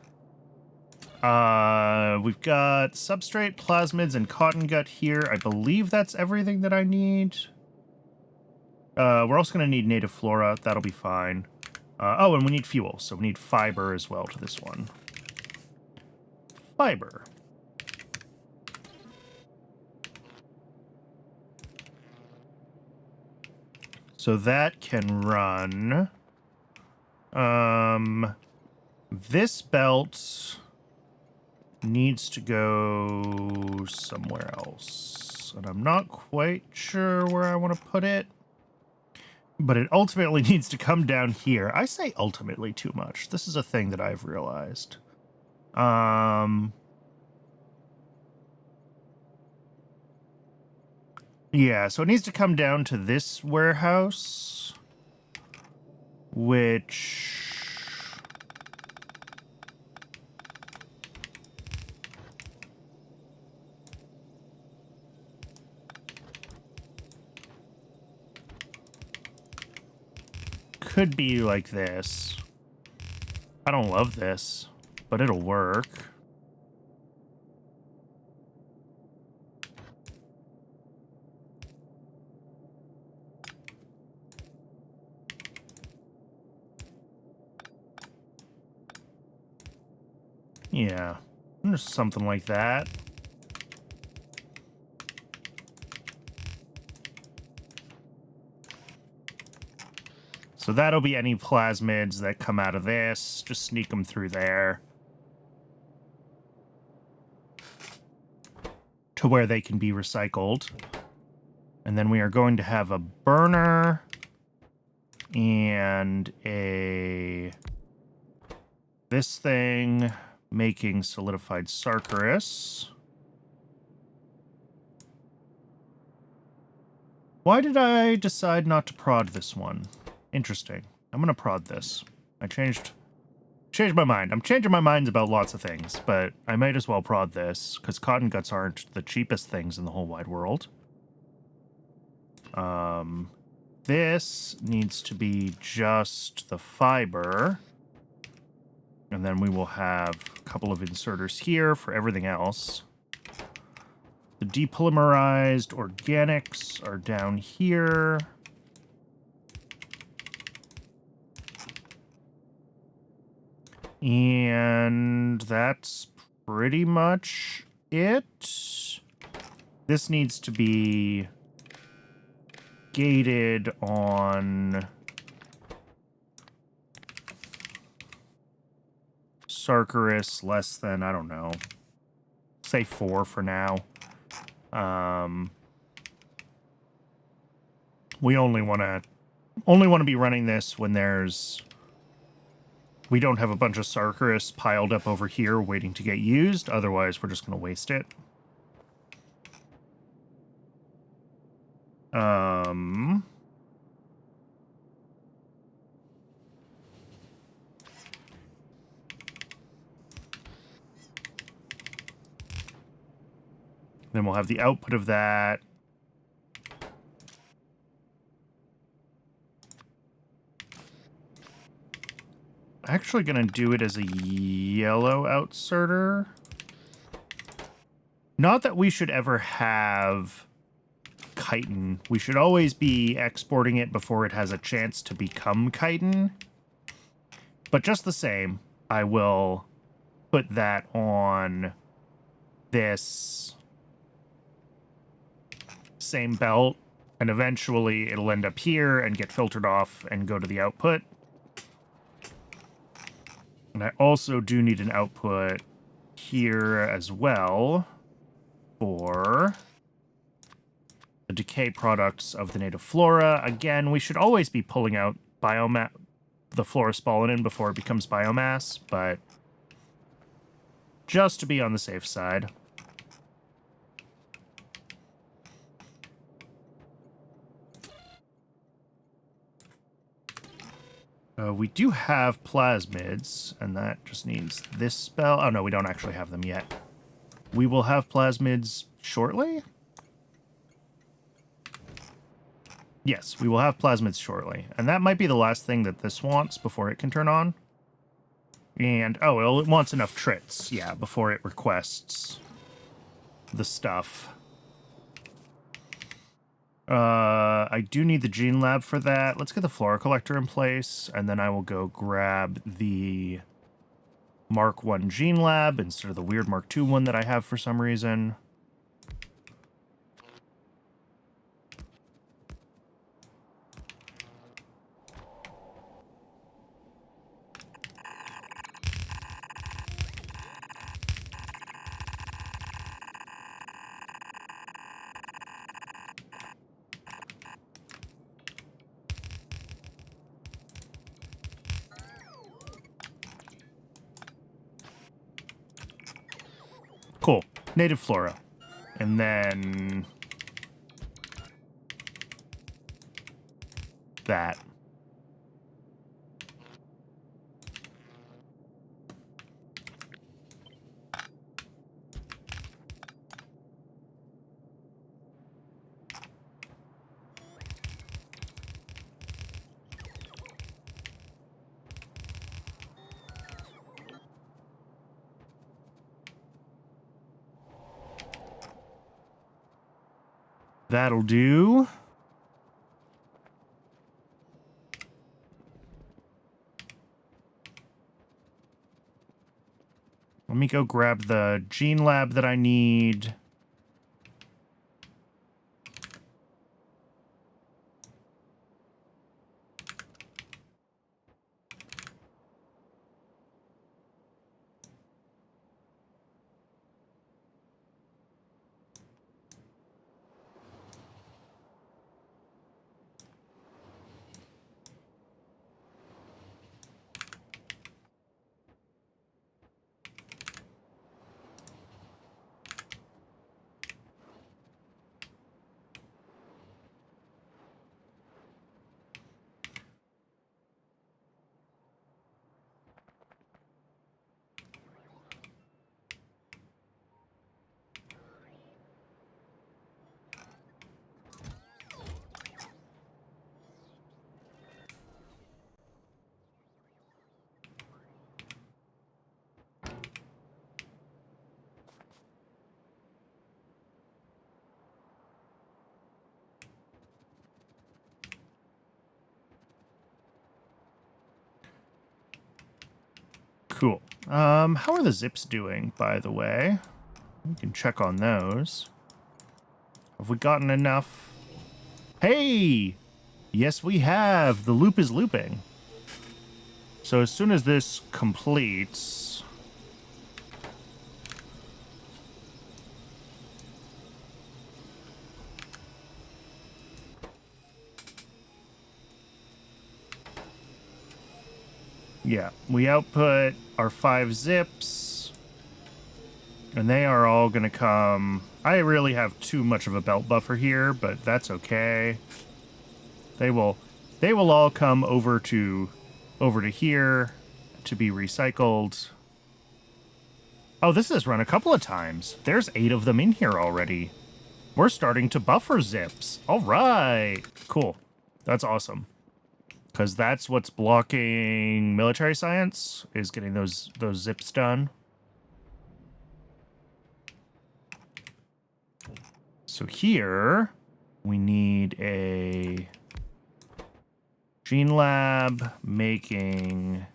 We've got substrate, plasmids, and cotton gut here. I believe that's everything that I need. We're also going to need native flora. That'll be fine. Oh, and we need fuel, so we need fiber as well to this one. Fiber. So that can run. This belt needs to go somewhere else. And I'm not quite sure where I want to put it. But it ultimately needs to come down here. I say ultimately too much. This is a thing that I've realized. Yeah, so it needs to come down to this warehouse, which could be like this. I don't love this, but it'll work. Yeah, just something like that. So that'll be any plasmids that come out of this. Just sneak them through there. To where they can be recycled. And then we are going to have a burner and this thing making solidified sarcarus. Why did I decide not to prod this one? Interesting. I'm gonna prod this. I changed my mind. I'm changing my minds about lots of things, but I might as well prod this, because cotton guts aren't the cheapest things in the whole wide world. This needs to be just the fiber. And then we will have a couple of inserters here for everything else. The depolymerized organics are down here. And that's pretty much it. This needs to be gated on sarcarus less than, I don't know, say 4 for now. We only want to be running this when we don't have a bunch of sarcarus piled up over here waiting to get used. Otherwise, we're just going to waste it. Then we'll have the output of that. Actually going to do it as a yellow outserter. Not that we should ever have chitin. We should always be exporting it before it has a chance to become chitin. But just the same, I will put that on this same belt, and eventually it'll end up here and get filtered off and go to the output. And I also do need an output here as well for the decay products of the native flora. Again, we should always be pulling out the fluorospollenin before it becomes biomass, but just to be on the safe side. We do have plasmids, and that just needs this spell. Oh, no, we don't actually have them yet. We will have plasmids shortly? Yes, we will have plasmids shortly. And that might be the last thing that this wants before it can turn on. And, oh, well, it wants enough trits, yeah, before it requests the stuff. I do need the gene lab for that. Let's get the flora collector in place, and then I will go grab the Mark 1 gene lab instead of the weird Mark 2 one that I have for some reason. Cool. Native flora. And then that. That'll do. Let me go grab the gene lab that I need. Cool. How are the zips doing, by the way? We can check on those. Have we gotten enough? Hey! Yes, we have. The loop is looping. So as soon as this completes... Yeah, we output our 5 zips, and they are all going to come... I really have too much of a belt buffer here, but that's okay. They will all come over to here to be recycled. Oh, this has run a couple of times. There's 8 of them in here already. We're starting to buffer zips. All right, cool. That's awesome. Because that's what's blocking military science, is getting those zips done. So here, we need a gene lab making...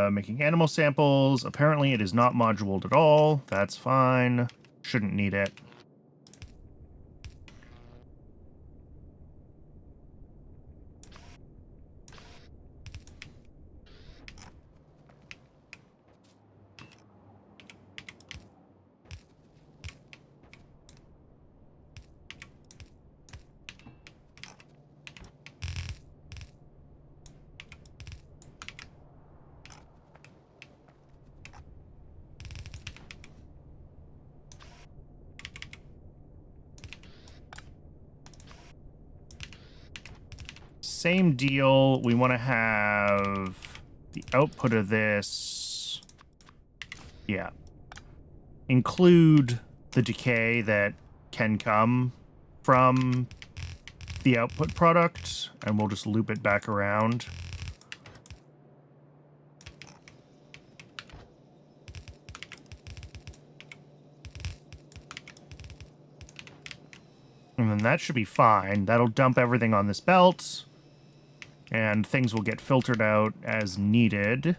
making animal samples. Apparently it is not moduled at all. That's fine. Shouldn't need it. Same deal. We want to have the output of this. Yeah. Include the decay that can come from the output product, and we'll just loop it back around. And then that should be fine. That'll dump everything on this belt, and things will get filtered out as needed.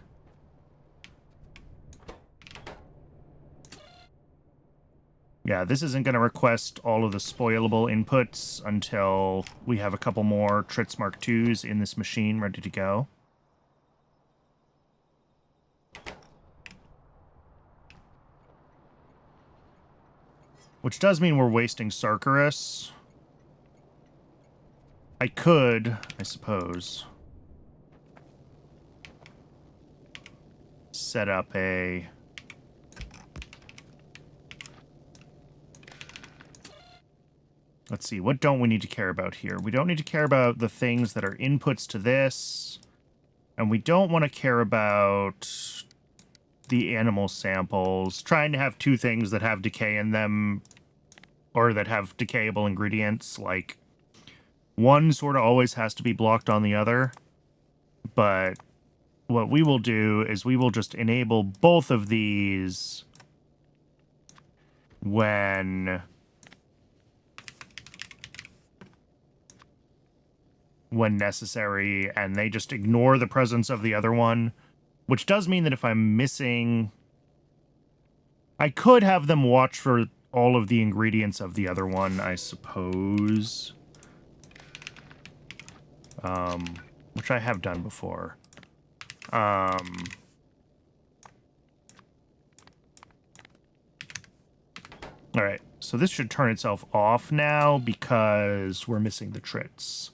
Yeah, this isn't going to request all of the spoilable inputs until we have a couple more Trits Mark IIs in this machine ready to go. Which does mean we're wasting Sarkarus. I could, I suppose, set up a... Let's see, what don't we need to care about here? We don't need to care about the things that are inputs to this. And we don't want to care about the animal samples. Trying to have two things that have decay in them, or that have decayable ingredients, like, one sort of always has to be blocked on the other. But what we will do is we will just enable both of these when necessary, and they just ignore the presence of the other one, which does mean that if I'm missing... I could have them watch for all of the ingredients of the other one, I suppose. Which I have done before. Alright, so this should turn itself off now because we're missing the trits.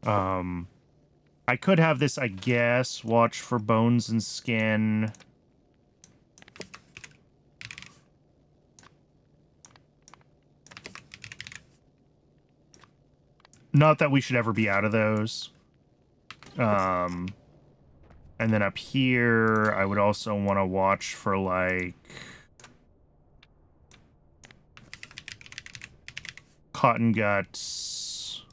I could have this, I guess, watch for bones and skin. Not that we should ever be out of those. And then up here, I would also want to watch for, like, cotton guts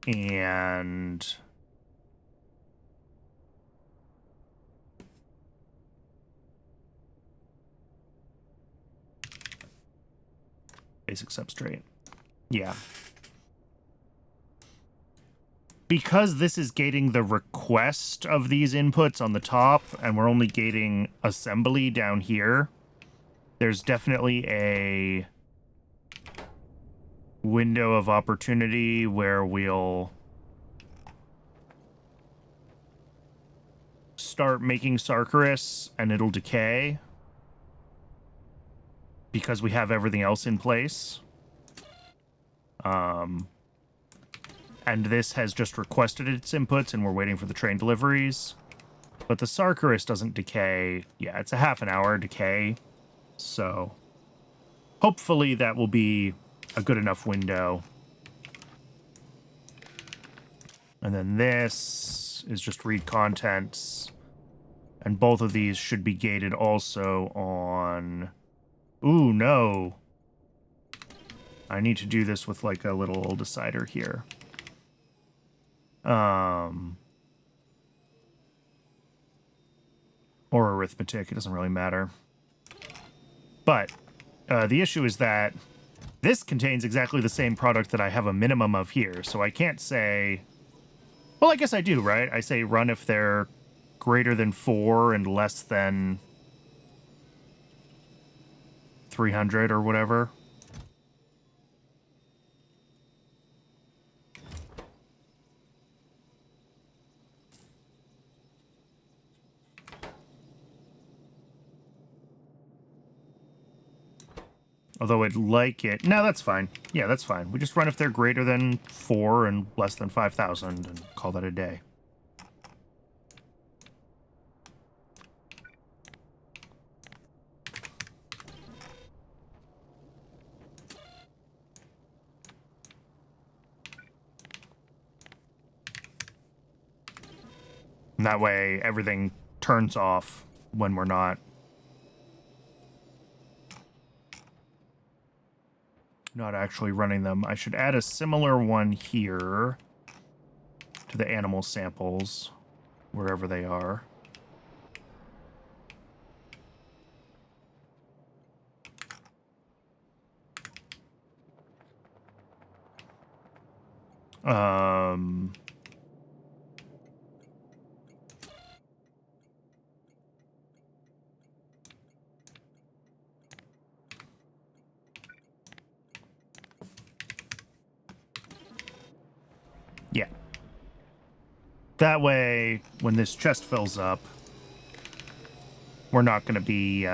and basic substrate. Yeah. Because this is gating the request of these inputs on the top, and we're only gating assembly down here, there's definitely a window of opportunity where we'll start making Sarkarus and it'll decay because we have everything else in place. And this has just requested its inputs, and we're waiting for the train deliveries. But the Sarkarus doesn't decay. Yeah, it's a half an hour decay. So hopefully that will be a good enough window. And then this is just read contents. And both of these should be gated also on... Ooh, no. I need to do this with like a little decider here. Or arithmetic, it doesn't really matter. But the issue is that this contains exactly the same product that I have a minimum of here, so I can't say... Well, I guess I do, right? I say run if they're greater than 4 and less than 300 or whatever. Although I'd like it... No, that's fine. Yeah, that's fine. We just run if they're greater than 4 and less than 5,000 and call that a day. And that way, everything turns off when we're not not actually running them. I should add a similar one here to the animal samples, wherever they are. Yeah. That way, when this chest fills up, we're not going to be,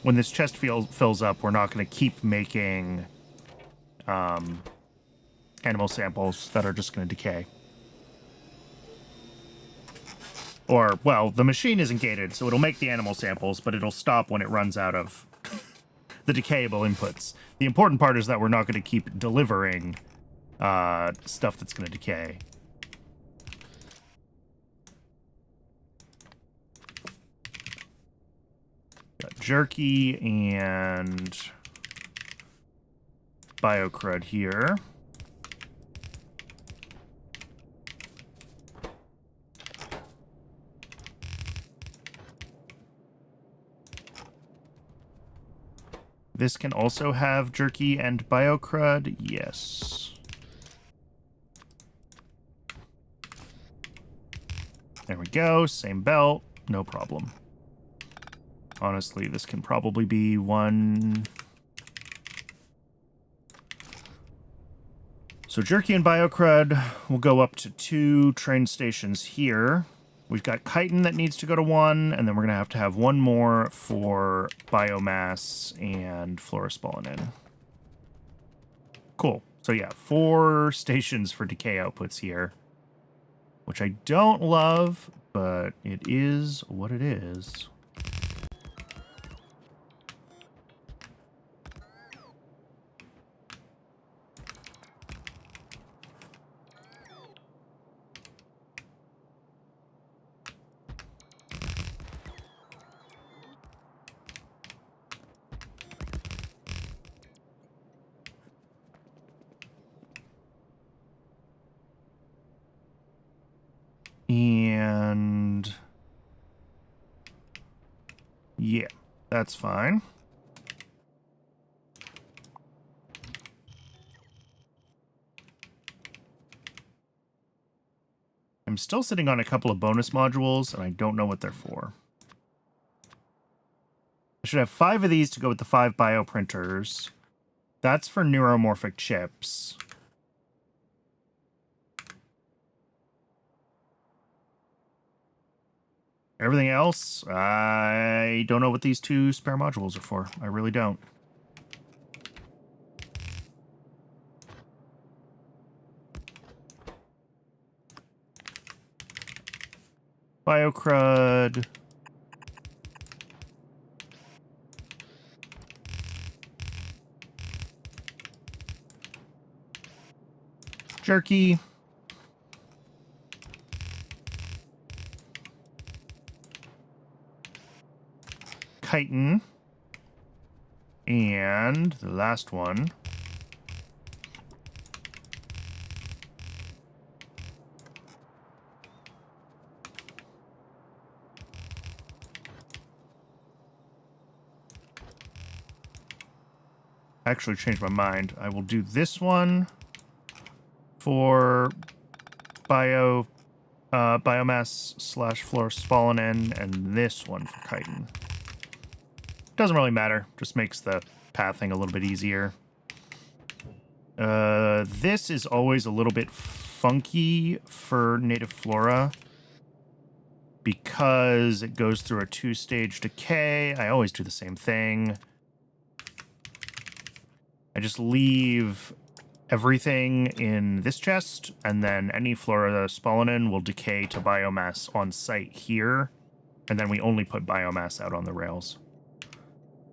when this chest fills up, we're not going to keep making animal samples that are just going to decay. Or, well, the machine isn't gated, so it'll make the animal samples, but it'll stop when it runs out of the decayable inputs. The important part is that we're not going to keep delivering stuff that's going to decay. Got jerky and biocrud here. This can also have jerky and biocrud. Yes. There we go. Same belt. No problem. Honestly, this can probably be one. So jerky and biocrud will go up to 2 train stations here. We've got chitin that needs to go to 1, and then we're going to have one more for biomass and fluorospalanin. Cool. So yeah, 4 stations for decay outputs here, which I don't love, but it is what it is. And yeah, that's fine. I'm still sitting on a couple of bonus modules, and I don't know what they're for. I should have 5 of these to go with the 5 bioprinters. That's for neuromorphic chips. Everything else, I don't know what these 2 spare modules are for. I really don't. Biocrud. Jerky. Chitin. And the last one. I actually changed my mind. I will do this one for biomass / fluorospalanin, and this one for chitin. Doesn't really matter. Just makes the pathing a little bit easier. This is always a little bit funky for native flora because it goes through a 2-stage decay. I always do the same thing. I just leave everything in this chest, and then any fluorospalanin will decay to biomass on site here, and then we only put biomass out on the rails.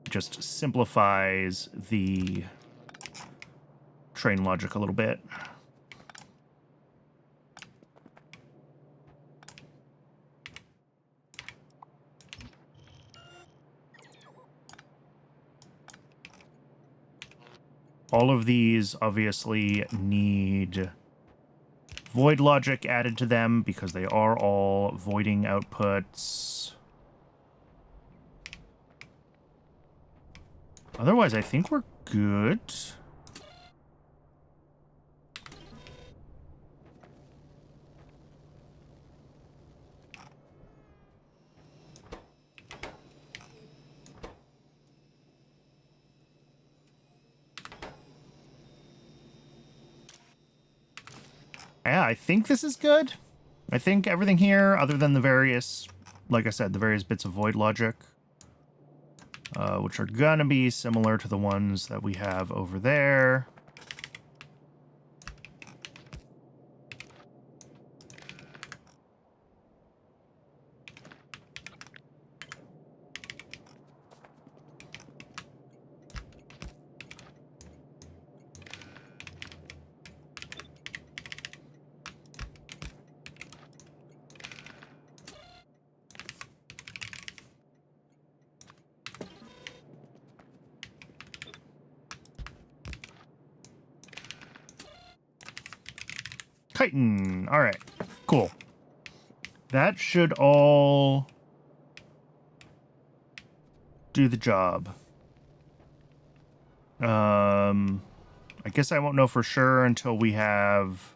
It just simplifies the train logic a little bit. All of these obviously need void logic added to them because they are all voiding outputs. Otherwise, I think we're good. Yeah, I think this is good. I think everything here, other than the various, like I said, the various bits of void logic, which are gonna be similar to the ones that we have over there. Chitin. All right, cool. That should all do the job. I guess I won't know for sure until we have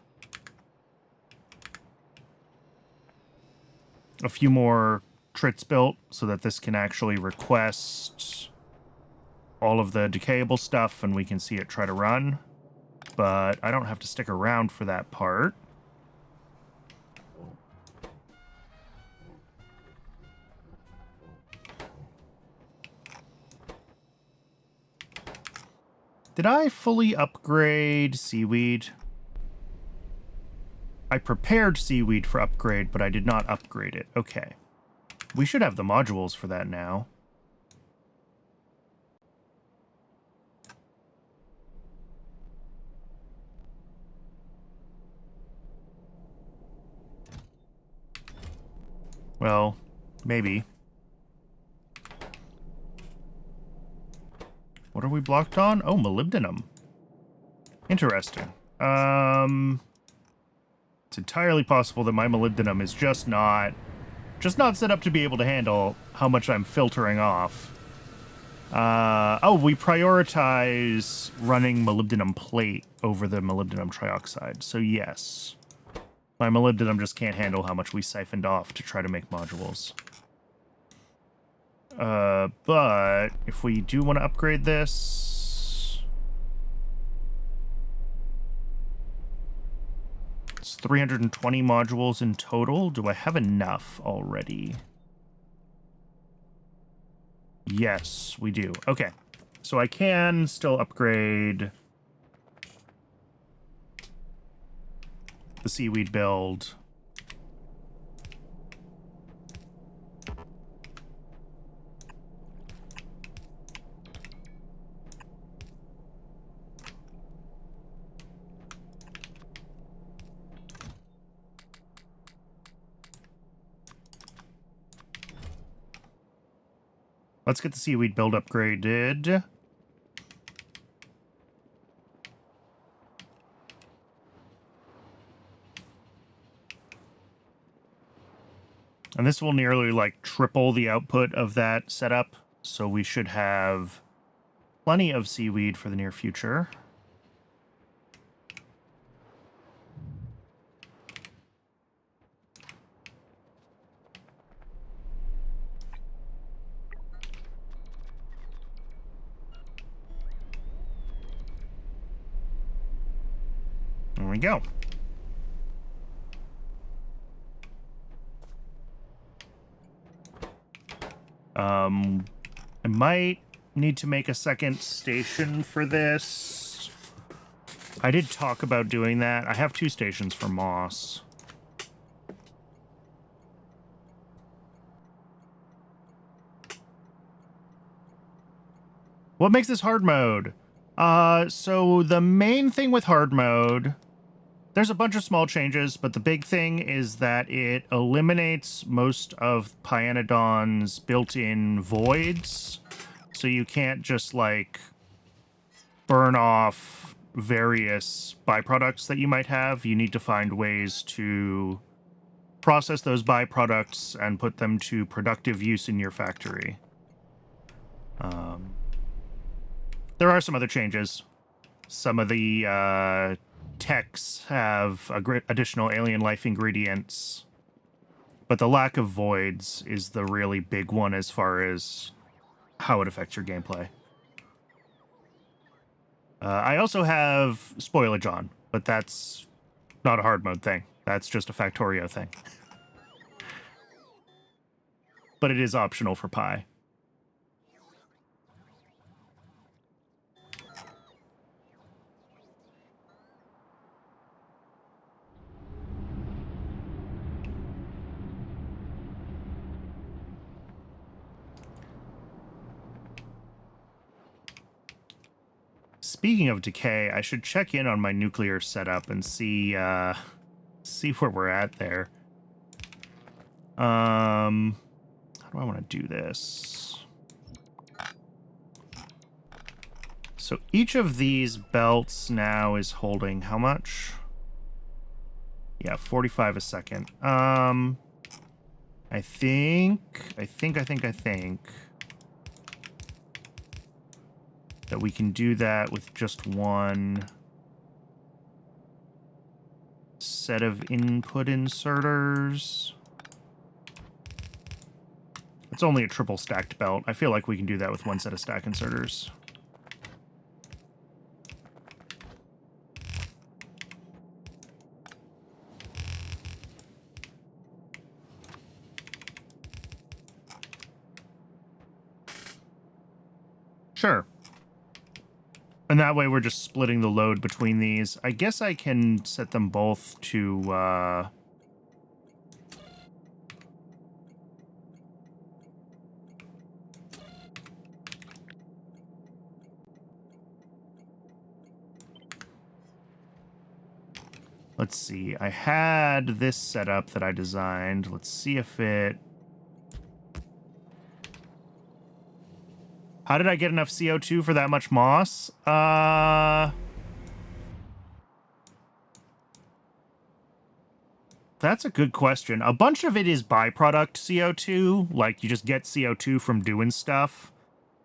a few more trits built so that this can actually request all of the decayable stuff and we can see it try to run. But I don't have to stick around for that part. Did I fully upgrade seaweed? I prepared seaweed for upgrade, but I did not upgrade it. Okay. We should have the modules for that now. Well, maybe. What are we blocked on? Oh, molybdenum. Interesting. It's entirely possible that my molybdenum is just not set up to be able to handle how much I'm filtering off. Oh, we prioritize running molybdenum plate over the molybdenum trioxide. So yes. My molybdenum just can't handle how much we siphoned off to try to make modules. But if we do want to upgrade this, it's 320 modules in total. Do I have enough already? Yes, we do. Okay. So I can still upgrade the seaweed build. Let's get the seaweed build upgraded. And this will nearly like triple the output of that setup. So we should have plenty of seaweed for the near future. There we go. I might need to make a second station for this. I did talk about doing that. I have 2 stations for moss. What makes this hard mode? So the main thing with hard mode, there's a bunch of small changes, but the big thing is that it eliminates most of Pyanodon's built-in voids. So you can't just, like, burn off various byproducts that you might have. You need to find ways to process those byproducts and put them to productive use in your factory. There are some other changes. Some of the techs have additional alien life ingredients, but the lack of voids is the really big one as far as how it affects your gameplay. I also have spoilage on, but that's not a hard mode thing. That's just a Factorio thing. But it is optional for Pi. Speaking of decay, I should check in on my nuclear setup and see where we're at there. How do I want to do this? So each of these belts now is holding how much? Yeah, 45 a second. I think that we can do that with just one set of input inserters. It's only a triple stacked belt. I feel like we can do that with one set of stack inserters. Sure. And that way we're just splitting the load between these. I guess I can set them both to, let's see. I had this setup that I designed. Let's see if it... How did I get enough CO2 for that much moss? That's a good question. A bunch of it is byproduct CO2, like you just get CO2 from doing stuff.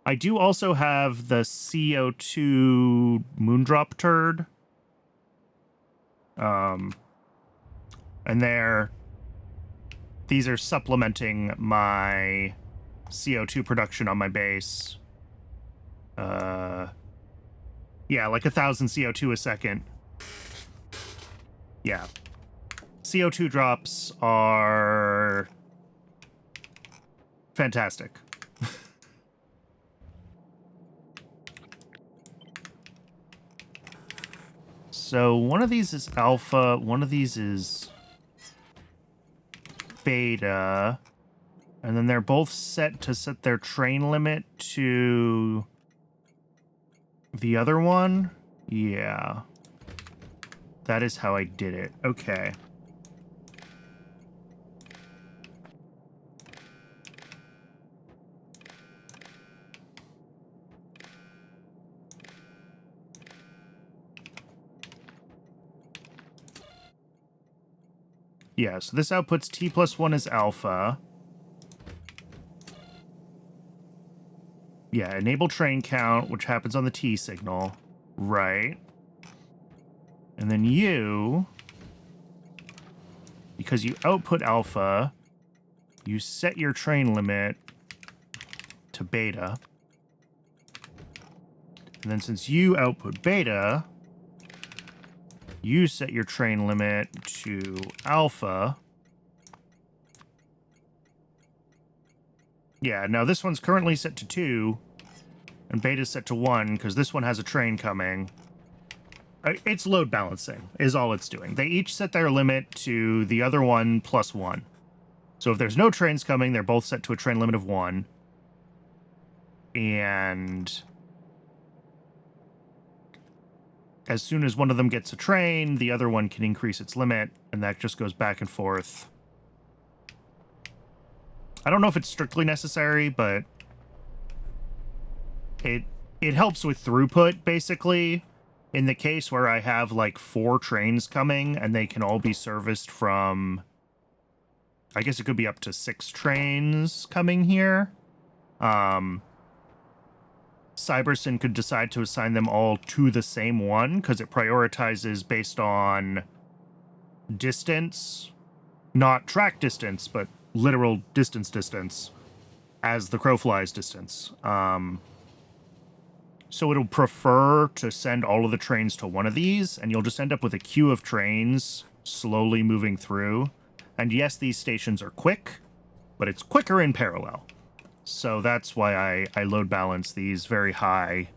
I do also have the CO2 moondrop turd. And these are supplementing my CO2 production on my base. Yeah, like 1,000 CO2 a second. Yeah. CO2 drops are fantastic. So one of these is alpha, one of these is beta, and then they're both set to set their train limit to the other one. Yeah. That is how I did it. Okay. Yeah, so this outputs T+1 as alpha. Yeah, enable train count, which happens on the T signal. Right. And then you, because you output alpha, you set your train limit to beta. And then since you output beta, you set your train limit to alpha. Yeah, now this one's currently set to 2, and beta's set to 1, because this one has a train coming. It's load balancing, is all it's doing. They each set their limit to the other one plus 1. So if there's no trains coming, they're both set to a train limit of 1. And as soon as one of them gets a train, the other one can increase its limit, and that just goes back and forth. I don't know if it's strictly necessary, but it helps with throughput, basically. In the case where I have, like, 4 trains coming, and they can all be serviced from... I guess it could be up to 6 trains coming here. Cybersyn could decide to assign them all to the same one, because it prioritizes based on distance. Not track distance, but literal distance, as the crow flies distance. So it'll prefer to send all of the trains to one of these, and you'll just end up with a queue of trains slowly moving through. And yes, these stations are quick, but it's quicker in parallel. So that's why I load balance these very high.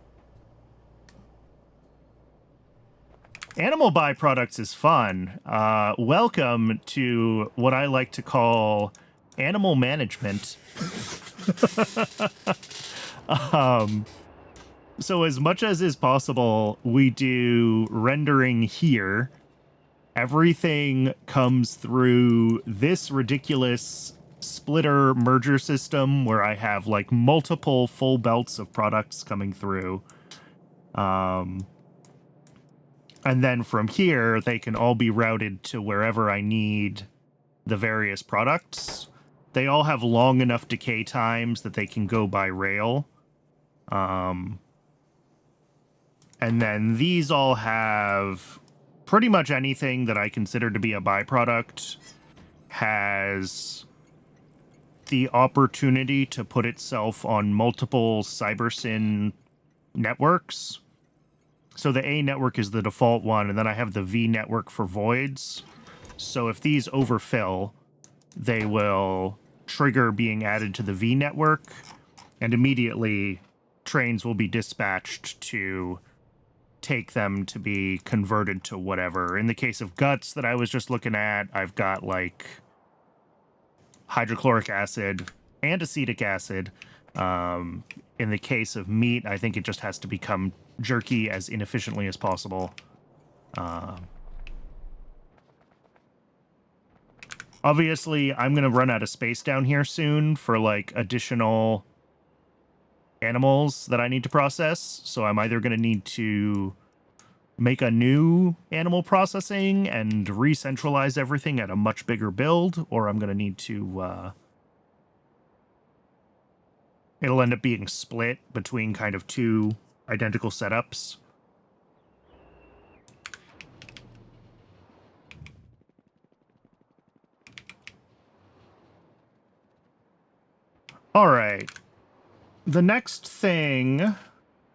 Animal byproducts is fun. Welcome to what I like to call animal management. So as much as is possible, we do rendering here. Everything comes through this ridiculous splitter merger system where I have like multiple full belts of products coming through. And then from here, they can all be routed to wherever I need the various products. They all have long enough decay times that they can go by rail. And then these all have pretty much anything that I consider to be a byproduct has the opportunity to put itself on multiple cybersyn networks. So the A network is the default one, and then I have the V network for voids. So if these overfill, they will trigger being added to the V network, and immediately trains will be dispatched to take them to be converted to whatever. In the case of guts that I was just looking at, I've got like hydrochloric acid and acetic acid. In the case of meat, I think it just has to become jerky as inefficiently as possible. Obviously, I'm going to run out of space down here soon for like additional animals that I need to process, so I'm either going to need to make a new animal processing and re-centralize everything at a much bigger build, or I'm going to need to it'll end up being split between kind of 2 identical setups. All right. The next thing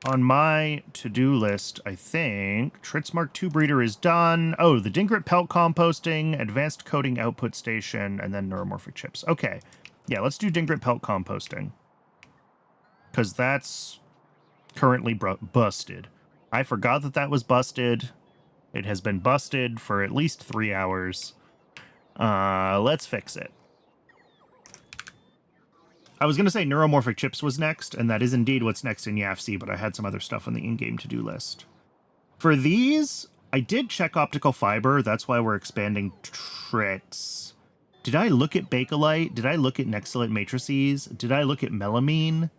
on my to-do list, I think, Tritz Mark II breeder is done. Oh, the Dingret pelt composting, advanced coating output station, and then neuromorphic chips. Okay. Yeah, let's do Dingret pelt composting. Because that's currently busted. I forgot that that was busted. It has been busted for at least 3 hours. Let's fix it. I was going to say neuromorphic chips was next, and that is indeed what's next in YAFC, but I had some other stuff on the in-game to-do list. For these, I did check optical fiber. That's why we're expanding Tritz. Did I look at Bakelite? Did I look at Nexilite matrices? Did I look at melamine?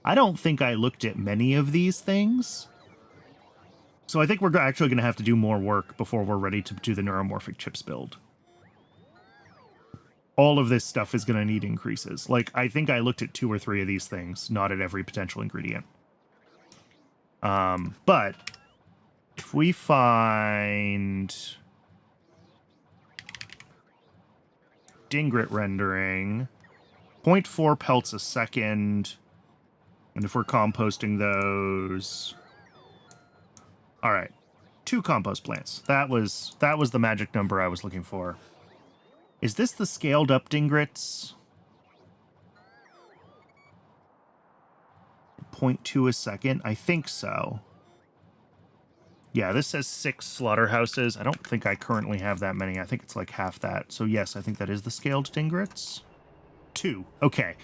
I don't think I looked at many of these things. So I think we're actually going to have to do more work before we're ready to do the neuromorphic chips build. All of this stuff is going to need increases. Like, I think I looked at 2 or 3 of these things, not at every potential ingredient. But if we find Dingret rendering, 0.4 pelts a second, and if we're composting those, all right, 2 compost plants. That was the magic number I was looking for. Is this the scaled up Dingrets? 0.2 a second? I think so. Yeah, this says 6 slaughterhouses. I don't think I currently have that many. I think it's like half that. So yes, I think that is the scaled Dingrets. 2. Okay.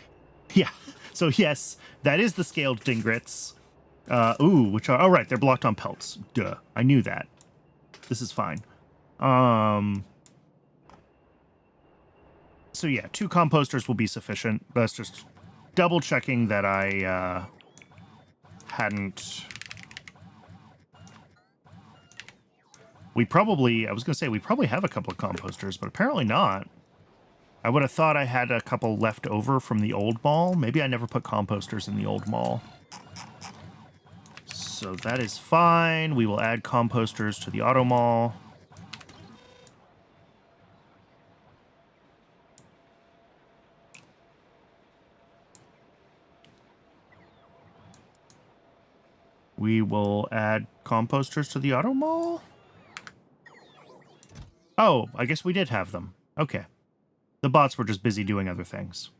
Yeah. So yes, that is the scaled Dingrets. Which are... Oh, right. They're blocked on pelts. Duh. I knew that. This is fine. So yeah, 2 composters will be sufficient. That's just double checking that I hadn't... I was going to say, we probably have a couple of composters, but apparently not. I would have thought I had a couple left over from the old mall. Maybe I never put composters in the old mall. So that is fine. We will add composters to the auto mall. We will add composters to the auto mall? Oh, I guess we did have them. Okay. The bots were just busy doing other things.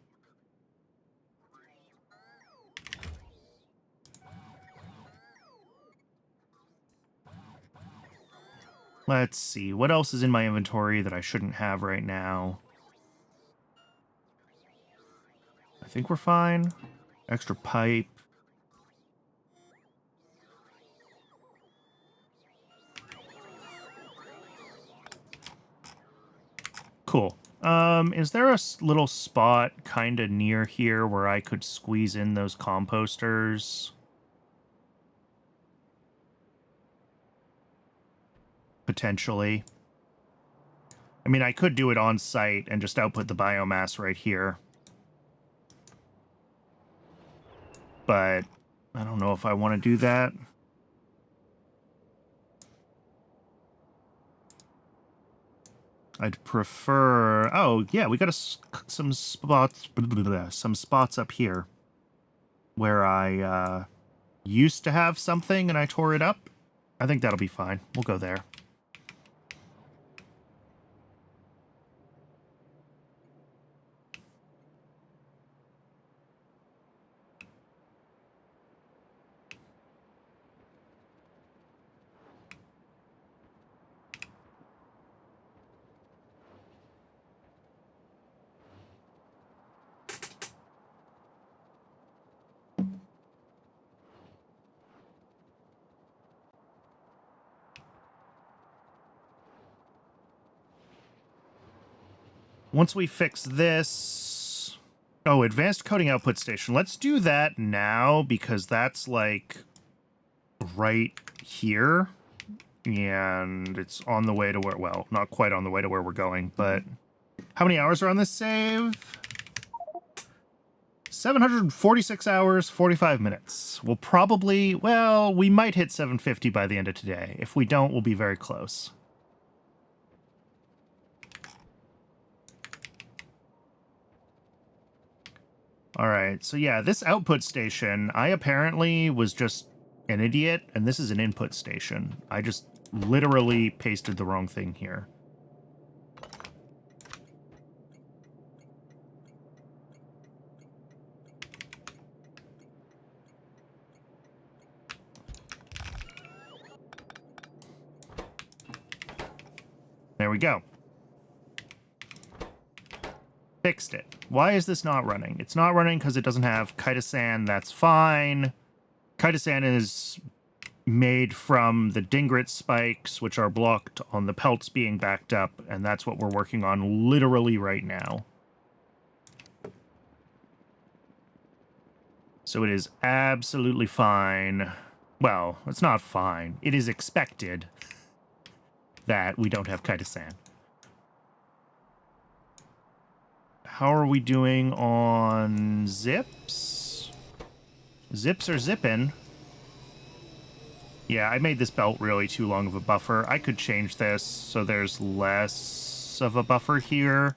Let's see. What else is in my inventory that I shouldn't have right now? I think we're fine. Extra pipe. Cool. Is there a little spot kind of near here where I could squeeze in those composters? Potentially. I mean, I could do it on site and just output the biomass right here. But I don't know if I want to do that. I'd prefer... Oh, yeah, we got some spots up here where I used to have something and I tore it up. I think that'll be fine. We'll go there. Once we fix this... Oh, advanced coding output station. Let's do that now because that's like right here. And it's on the way to where... Well, not quite on the way to where we're going, but... How many hours are on this save? 746 hours, 45 minutes. We'll probably... Well, we might hit 750 by the end of today. If we don't, we'll be very close. All right, so yeah, this output station, I apparently was just an idiot, and this is an input station. I just literally pasted the wrong thing here. There we go. Fixed it. Why is this not running? It's not running because it doesn't have chitosan. That's fine. Chitosan is made from the dingrit spikes, which are blocked on the pelts being backed up, and that's what we're working on literally right now. So it is absolutely fine. Well, it's not fine. It is expected that we don't have chitosan. How are we doing on zips? Zips are zipping. Yeah, I made this belt really too long of a buffer. I could change this so there's less of a buffer here.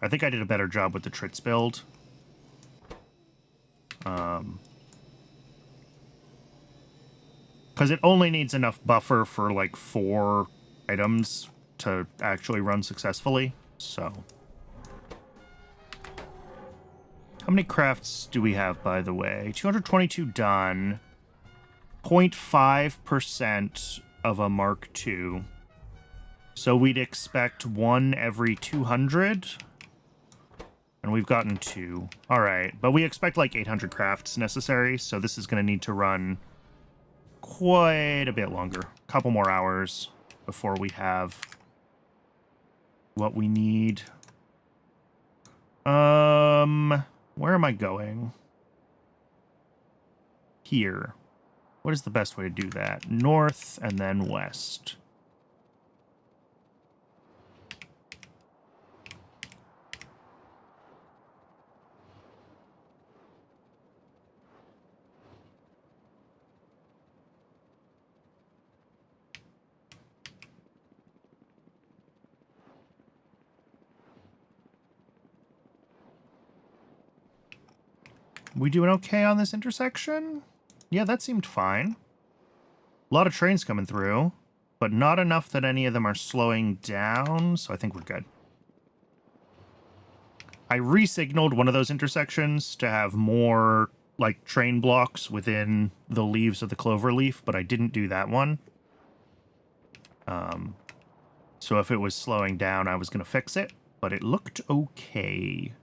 I think I did a better job with the Trits build. Because it only needs enough buffer for like 4 items to actually run successfully, so... How many crafts do we have, by the way? 222 done. 0.5% of a Mark II. So we'd expect 1 every 200. And we've gotten 2. Alright, but we expect like 800 crafts necessary, so this is going to need to run quite a bit longer. A couple more hours before we have what we need. Where am I going? Here. What is the best way to do that? North and then west. We doing okay on this intersection? Yeah, that seemed fine. A lot of trains coming through, but not enough that any of them are slowing down, so I think we're good. I re-signaled one of those intersections to have more, like, train blocks within the leaves of the clover leaf, but I didn't do that one. So if it was slowing down, I was going to fix it, but it looked okay.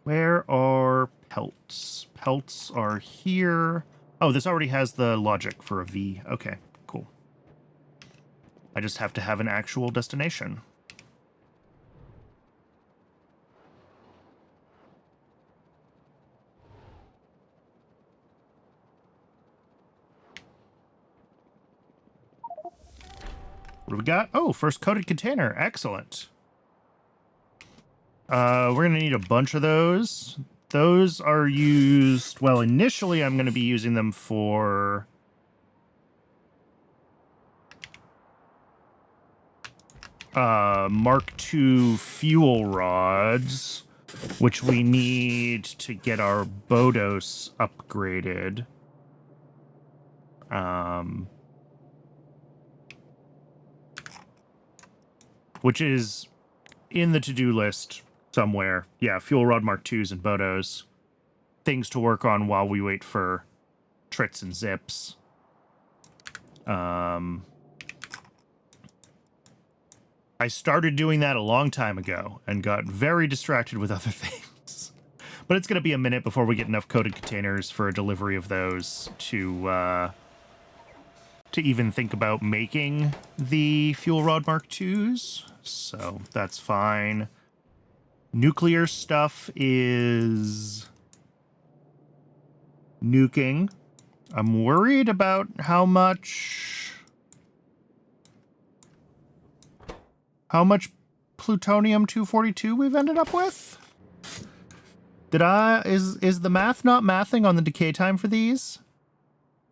Where are pelts? Pelts are here. Oh, this already has the logic for a V. Okay, cool. I just have to have an actual destination. What do we got? Oh, first coated container. Excellent. We're going to need a bunch of those. Those are used... Well, initially I'm going to be using them for... Mark II fuel rods, which we need to get our Bodos upgraded. Which is in the to-do list somewhere. Yeah, fuel rod Mark IIs and Bodos. Things to work on while we wait for Trits and Zips. I started doing that a long time ago and got very distracted with other things. But it's going to be a minute before we get enough coated containers for a delivery of those to even think about making the fuel rod Mark IIs. So that's fine. Nuclear stuff is nuking. I'm worried about how much plutonium-242 we've ended up with. Is the math not mathing on the decay time for these?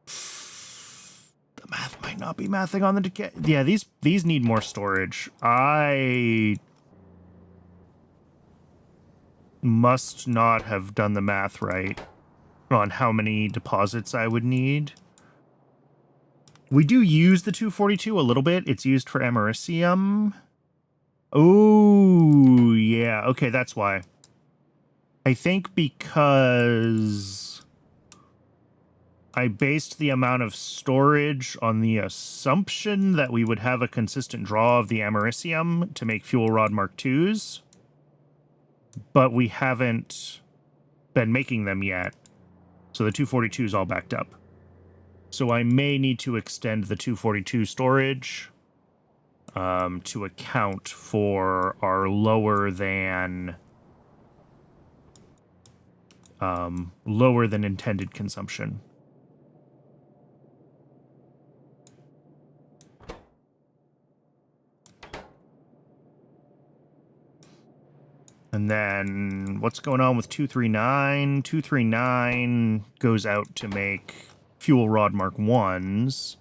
The math might not be mathing on the decay. Yeah, these need more storage. I must not have done the math right on how many deposits I would need. We do use the 242 a little bit. It's used for americium. Oh, yeah. Okay, that's why. I think because I based the amount of storage on the assumption that we would have a consistent draw of the americium to make fuel rod Mark IIs, but we haven't been making them yet, so the 242 is all backed up. So I may need to extend the 242 storage to account for our lower than intended consumption. And then what's going on with 239? 239 goes out to make fuel rod Mark Is.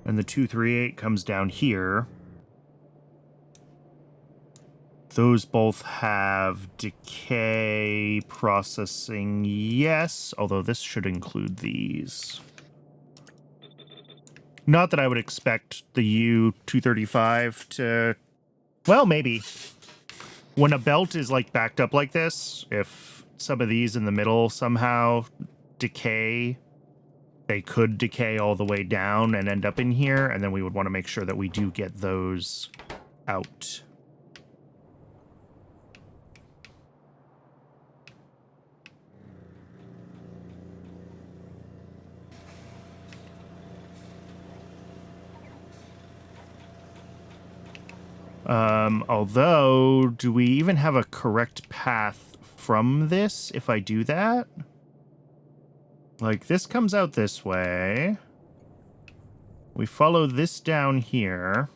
And the 238 comes down here. Those both have decay processing, yes, although this should include these. Not that I would expect the U-235 to... Well, maybe. When a belt is, like, backed up like this, if some of these in the middle somehow decay, they could decay all the way down and end up in here, and then we would want to make sure that we do get those out. Although, do we even have a correct path from this if I do that? Like, this comes out this way. We follow this down here.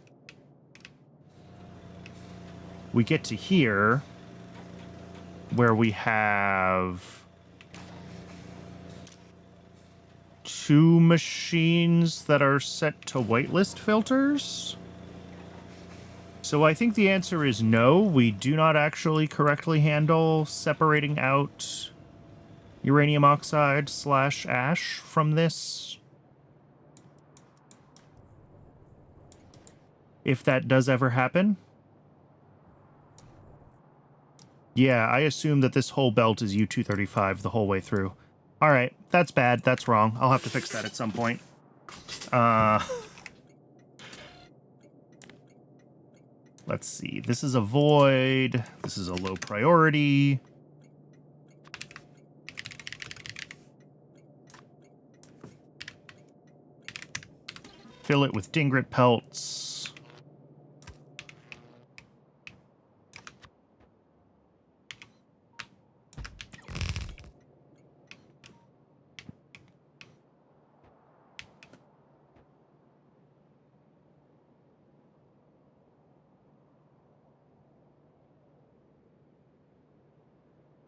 We get to here, where we have 2 machines that are set to whitelist filters. So I think the answer is no, we do not actually correctly handle separating out uranium oxide / ash from this. If that does ever happen. Yeah, I assume that this whole belt is U-235 the whole way through. All right, that's bad. That's wrong. I'll have to fix that at some point. Let's see. This is a void. This is a low priority. Fill it with dingrit pelts.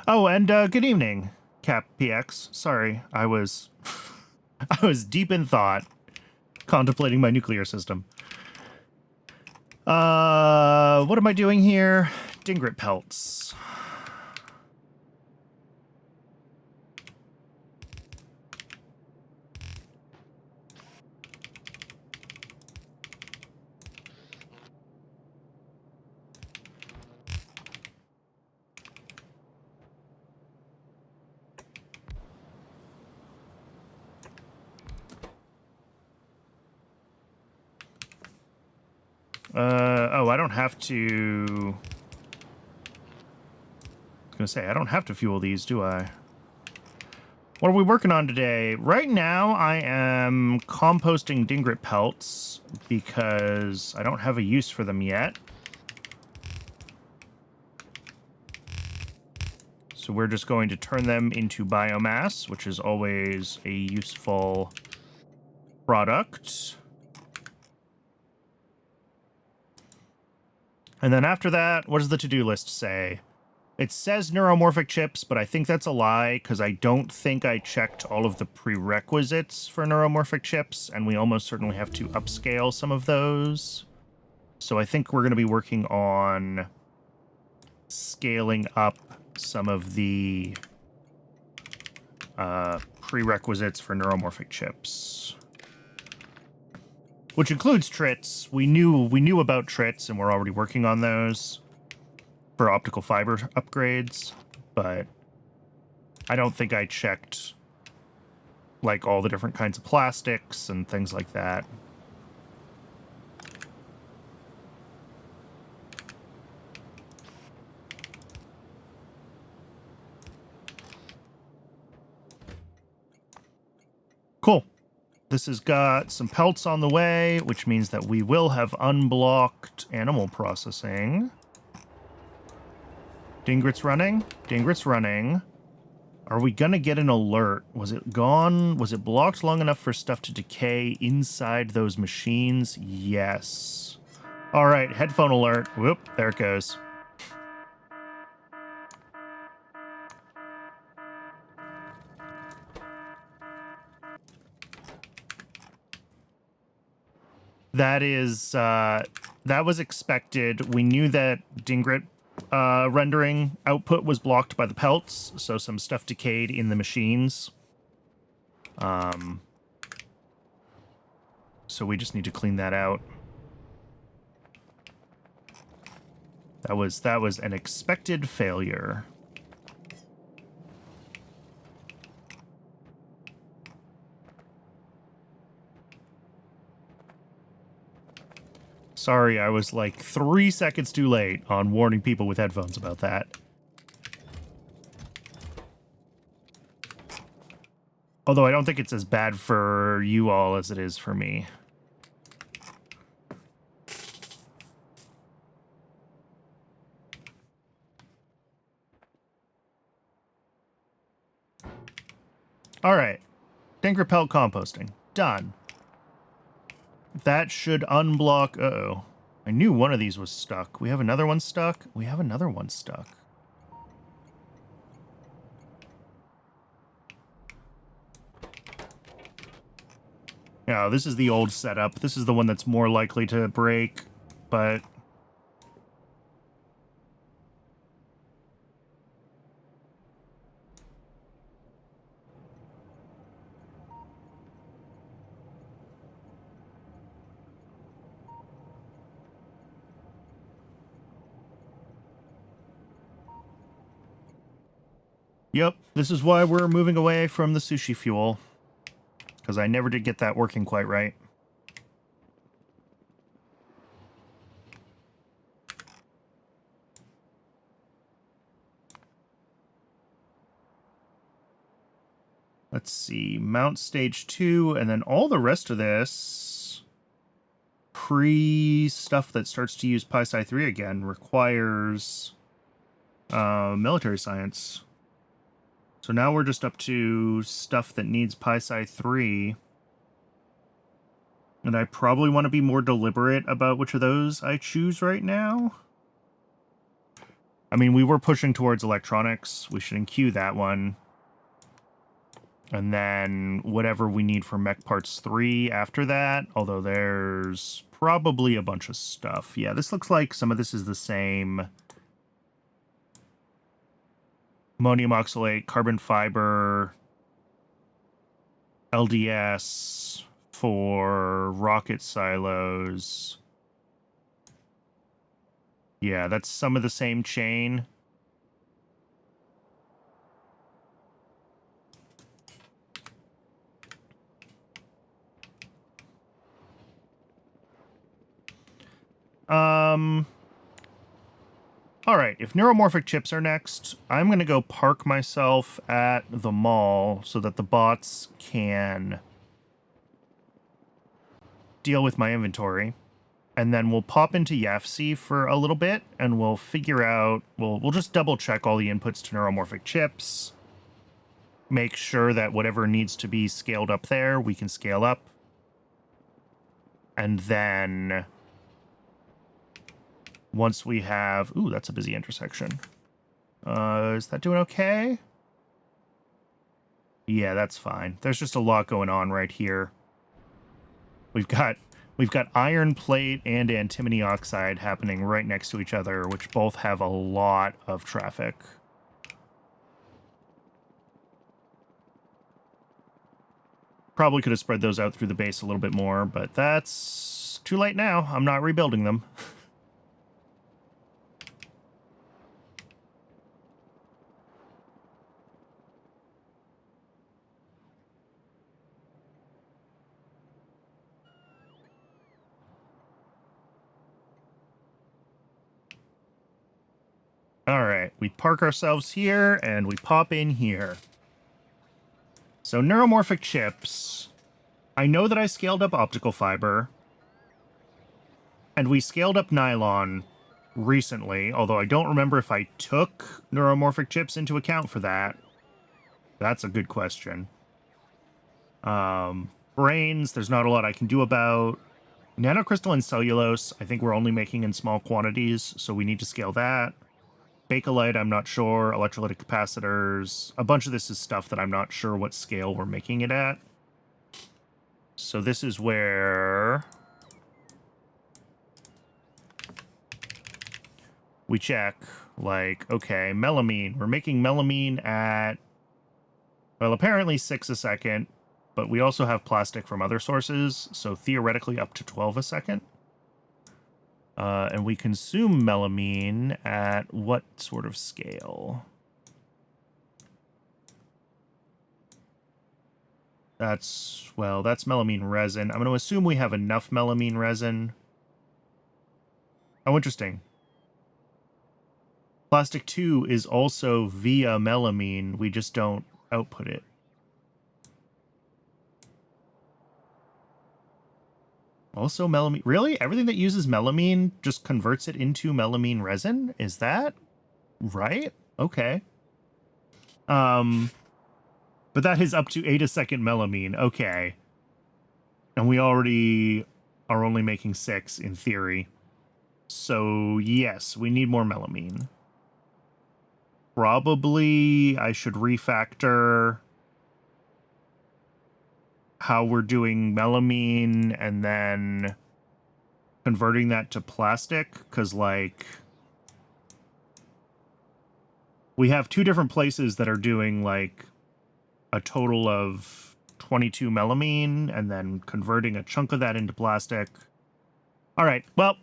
Oh, and good evening, Cap PX. Sorry, I was I was deep in thought, contemplating my nuclear system. What am I doing here? Dingrit pelts. Oh, I don't have to... I was gonna say, I don't have to fuel these, do I? What are we working on today? Right now, I am composting dingrit pelts because I don't have a use for them yet. So we're just going to turn them into biomass, which is always a useful product. And then after that, what does the to-do list say? It says neuromorphic chips, but I think that's a lie because I don't think I checked all of the prerequisites for neuromorphic chips, and we almost certainly have to upscale some of those. So I think we're going to be working on scaling up some of the prerequisites for neuromorphic chips. Which includes trits. We knew about trits, and we're already working on those for optical fiber upgrades, but I don't think I checked like all the different kinds of plastics and things like that. Cool. This has got some pelts on the way, which means that we will have unblocked animal processing. Dingrit's running. Dingrit's running. Are we gonna get an alert? Was it gone? Was it blocked long enough for stuff to decay inside those machines? Yes. All right, headphone alert. Whoop, there it goes. That is, that was expected. We knew that dingrit rendering output was blocked by the pelts, so some stuff decayed in the machines. So we just need to clean that out. That was an expected failure. Sorry, I was like 3 seconds too late on warning people with headphones about that. Although I don't think it's as bad for you all as it is for me. All right. Dank repel composting. Done. That should unblock... Uh-oh. I knew one of these was stuck. We have another one stuck. We have another one stuck. Yeah, this is the old setup. This is the one that's more likely to break, but... Yep, this is why we're moving away from the sushi fuel. Because I never did get that working quite right. Let's see, mount stage 2, and then all the rest of this pre-stuff that starts to use Pi-Sci 3 again requires military science. So now we're just up to stuff that needs Pi-Sci 3. And I probably want to be more deliberate about which of those I choose right now. I mean, we were pushing towards electronics. We should enqueue that one. And then whatever we need for Mech Parts 3 after that, although there's probably a bunch of stuff. Yeah, this looks like some of this is the same. Ammonium oxalate, carbon fiber, LDS for rocket silos. Yeah, that's some of the same chain. All right, if neuromorphic chips are next, I'm going to go park myself at the mall so that the bots can deal with my inventory. And then we'll pop into YAFC for a little bit, and we'll figure out... We'll just double-check all the inputs to neuromorphic chips. Make sure that whatever needs to be scaled up there, we can scale up. And then... once we have... Ooh, that's a busy intersection. Is that doing okay? Yeah, that's fine. There's just a lot going on right here. We've got iron plate and antimony oxide happening right next to each other, which both have a lot of traffic. Probably could have spread those out through the base a little bit more, but that's too late now. I'm not rebuilding them. All right, we park ourselves here, and we pop in here. So neuromorphic chips. I know that I scaled up optical fiber, and we scaled up nylon recently, although I don't remember if I took neuromorphic chips into account for that. That's a good question. Brains, there's not a lot I can do about. Nanocrystalline cellulose, I think we're only making in small quantities, so we need to scale that. Bakelite, I'm not sure. Electrolytic capacitors. A bunch of this is stuff that I'm not sure what scale we're making it at. So this is where we check, like, okay, melamine. We're making melamine at, well, apparently 6 a second, but we also have plastic from other sources, so theoretically up to 12 a second. And we consume melamine at what sort of scale? That's melamine resin. I'm going to assume we have enough melamine resin. Oh, interesting. Plastic 2 is also via melamine. We just don't output it. Also melamine. Really? Everything that uses melamine just converts it into melamine resin? Is that right? Okay. But that is up to 8 a second melamine. Okay. And we already are only making 6 in theory. So, yes, we need more melamine. Probably I should refactor how we're doing melamine and then converting that to plastic, because, like, we have 2 different places that are doing, like, a total of 22 melamine and then converting a chunk of that into plastic. All right, well,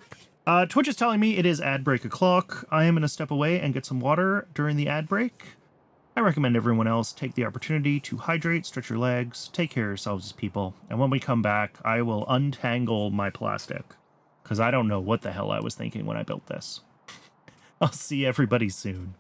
Twitch is telling me it is ad break o'clock. I am going to step away and get some water during the ad break. I recommend everyone else take the opportunity to hydrate, stretch your legs, take care of yourselves as people, and when we come back, I will untangle my plastic, because I don't know what the hell I was thinking when I built this. I'll see everybody soon.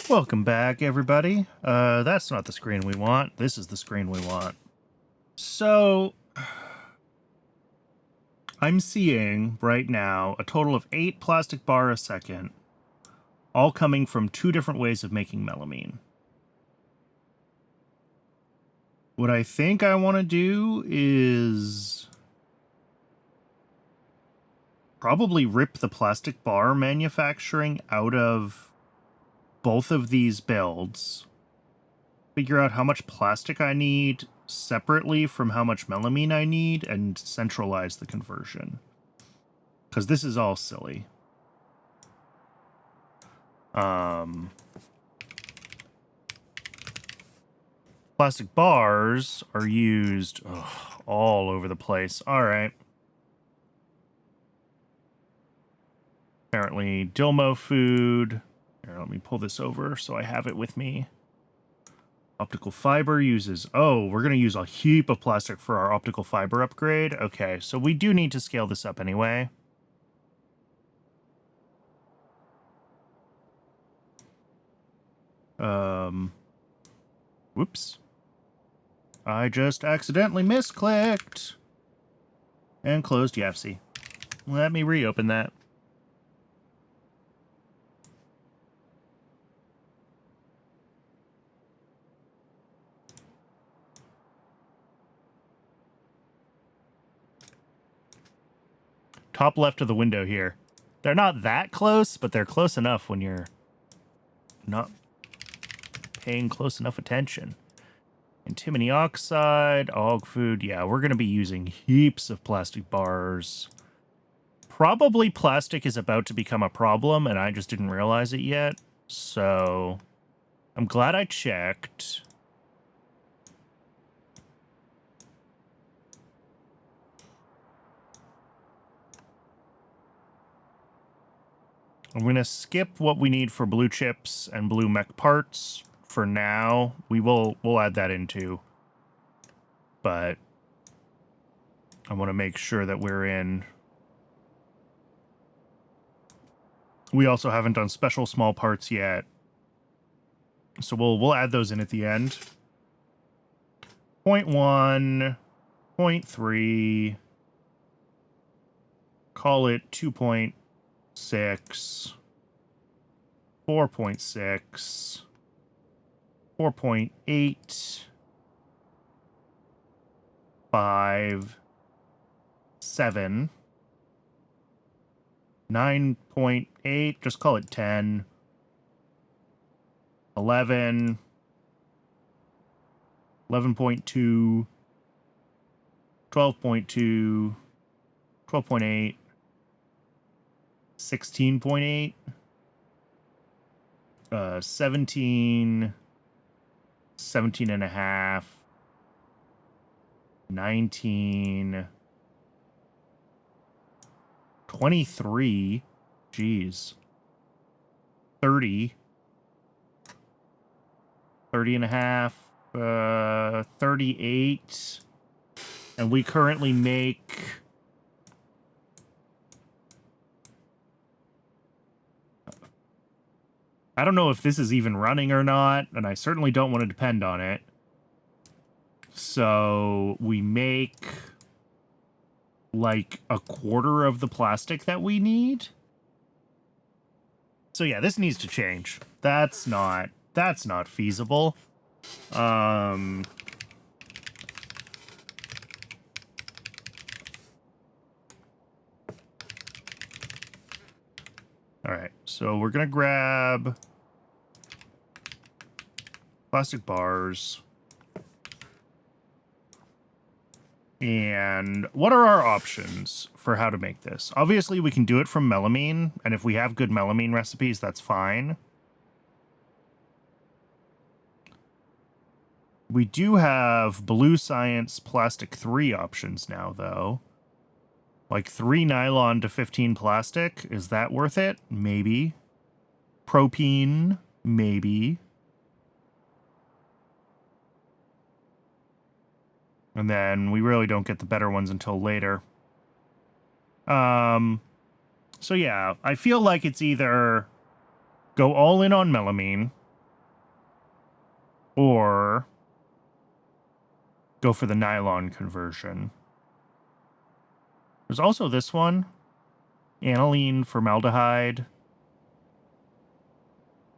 Welcome back, everybody. That's not the screen we want. This is the screen we want. So, I'm seeing right now a total of 8 plastic bar a second, all coming from 2 different ways of making melamine. What I think I want to do is probably rip the plastic bar manufacturing out of both of these builds, figure out how much plastic I need separately from how much melamine I need, and centralize the conversion. Because this is all silly. Plastic bars are used all over the place. All right. Apparently, Dilmo food. Here, let me pull this over so I have it with me. Optical fiber uses... Oh, we're going to use a heap of plastic for our optical fiber upgrade. Okay, so we do need to scale this up anyway. Whoops. I just accidentally misclicked. And closed YAFC. Let me reopen that. Top left of the window here. They're not that close, but they're close enough when you're not paying close enough attention. Antimony oxide, og food. Yeah, we're going to be using heaps of plastic bars. Probably plastic is about to become a problem, and I just didn't realize it yet. So, I'm glad I checked. I'm going to skip what we need for blue chips and blue mech parts for now. We'll add that in too. But I want to make sure that we're in. We also haven't done special small parts yet. So we'll add those in at the end. 0.1, 0.3. Call it 2.6. 4.6, 4.8, 5, 7, 9.8, just call it 10, 11, 11.2, 12.2, 12.8, 16.8, 17, 17 and a half, 19, 23, geez, 30, 30 and a half, 38, and we currently make... I don't know if this is even running or not, and I certainly don't want to depend on it. So we make like a quarter of the plastic that we need. So yeah, this needs to change. That's not feasible. All right, so we're gonna grab plastic bars. And what are our options for how to make this? Obviously, we can do it from melamine, and if we have good melamine recipes, that's fine. We do have Blue Science Plastic 3 options now, though. Like 3 nylon to 15 plastic. Is that worth it? Maybe. Propene? Maybe. And then we really don't get the better ones until later. So yeah, I feel like it's either go all in on melamine or go for the nylon conversion. There's also this one, aniline formaldehyde.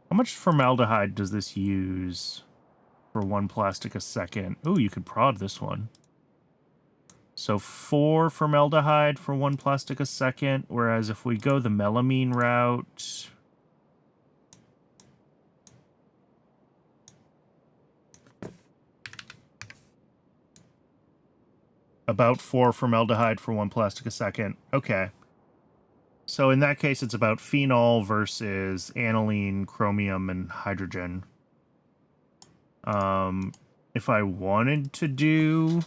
How much formaldehyde does this use for 1 plastic a second? Oh, you could prod this one. So 4 formaldehyde for 1 plastic a second, whereas if we go the melamine route... about 4 formaldehyde for 1 plastic a second. Okay. So in that case, it's about phenol versus aniline, chromium, and hydrogen. If I wanted to do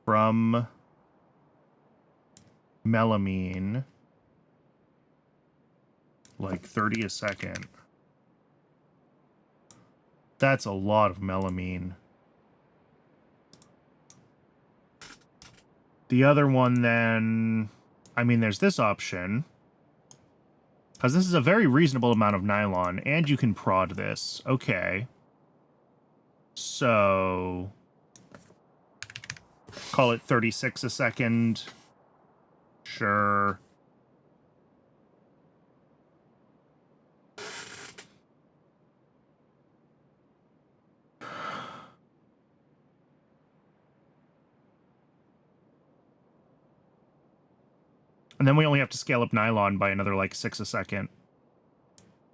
from melamine, like 30 a second, that's a lot of melamine. The other one then, I mean, there's this option, because this is a very reasonable amount of nylon, and you can prod this. Okay. So, call it 36 a second. Sure. And then we only have to scale up nylon by another, like, 6 a second.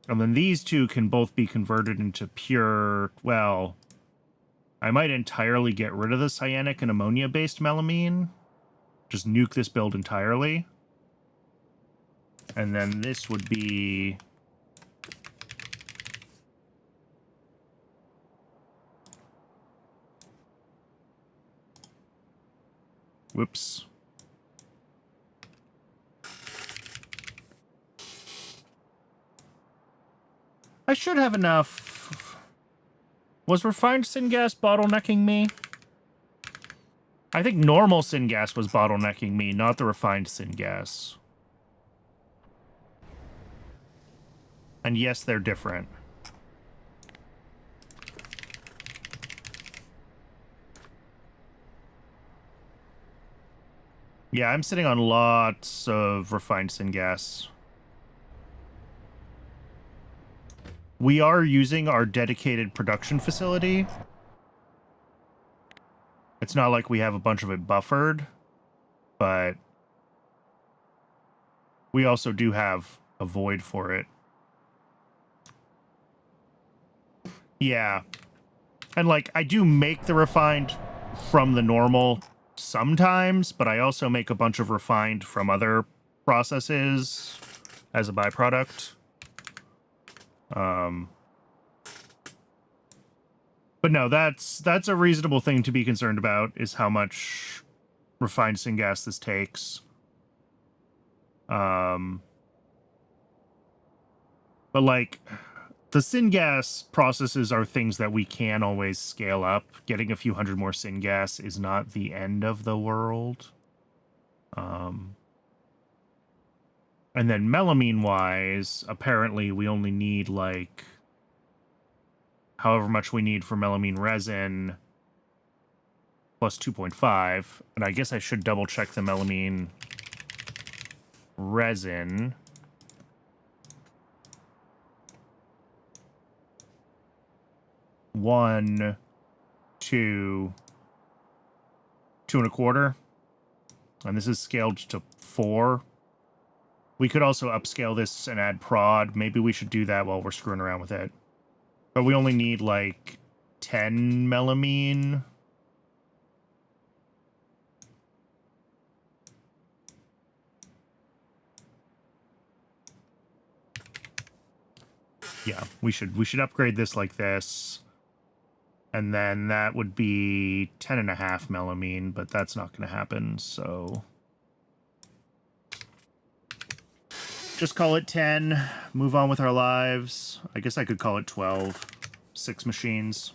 And then these two can both be converted into pure, well, I might entirely get rid of the cyanic and ammonia-based melamine. Just nuke this build entirely. And then this would be... Whoops. I should have enough. Was refined syngas bottlenecking me? I think normal syngas was bottlenecking me, not the refined syngas. And yes, they're different. Yeah, I'm sitting on lots of refined syngas. We are using our dedicated production facility. It's not like we have a bunch of it buffered, but we also do have a void for it. Yeah. And, like, I do make the refined from the normal sometimes, but I also make a bunch of refined from other processes as a byproduct. But no, that's a reasonable thing to be concerned about, is how much refined syngas this takes. But, like, the syngas processes are things that we can always scale up. Getting a few hundred more syngas is not the end of the world. And then melamine-wise, apparently we only need, like, however much we need for melamine resin plus 2.5. And I guess I should double-check the melamine resin. One, 2, 2.25. And this is scaled to 4. We could also upscale this and add prod. Maybe we should do that while we're screwing around with it. But we only need, like, 10 melamine. Yeah, we should upgrade this like this. And then that would be 10.5 melamine, but that's not going to happen, so... Just call it 10, move on with our lives. I guess I could call it 12. 6 machines.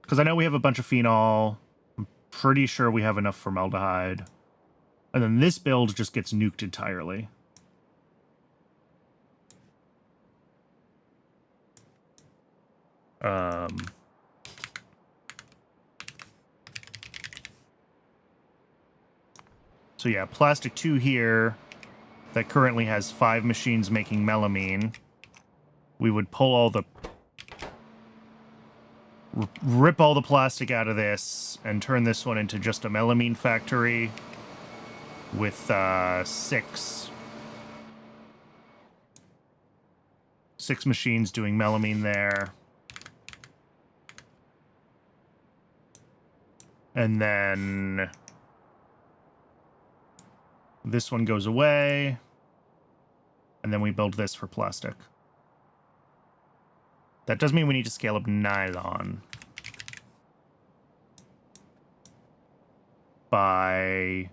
Because I know we have a bunch of phenol. I'm pretty sure we have enough formaldehyde. And then this build just gets nuked entirely. So yeah, plastic 2 here that currently has 5 machines making melamine. We would pull all the... rip all the plastic out of this and turn this one into just a melamine factory with 6 machines doing melamine there. And then This one goes away. And then we build this for plastic. That does mean we need to scale up nylon. By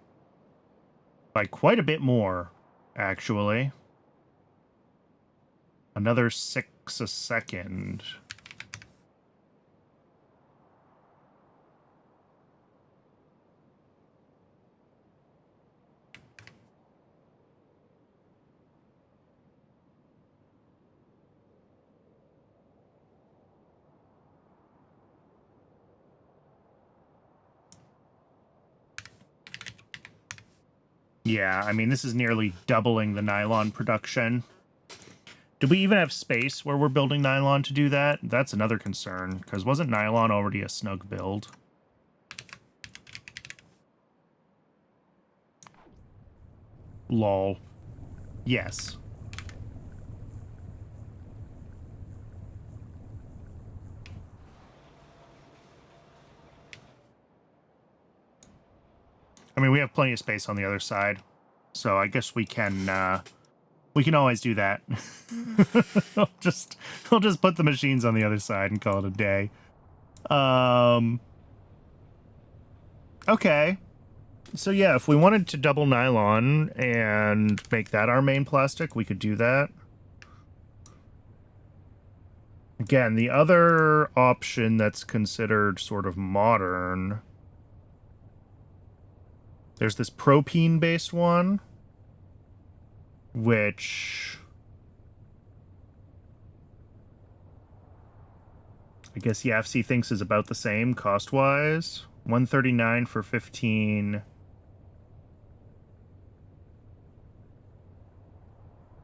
quite a bit more, actually. Another 6 a second. Yeah, I mean, this is nearly doubling the nylon production. Do we even have space where we're building nylon to do that? That's another concern, because wasn't nylon already a snug build? Lol. Yes. I mean, we have plenty of space on the other side, so I guess we can always do that. I'll just put the machines on the other side and call it a day. Okay. So yeah, if we wanted to double nylon and make that our main plastic, we could do that. Again, the other option that's considered sort of modern, there's this propene-based one, which I guess YAFC thinks is about the same cost-wise. $139 for 15.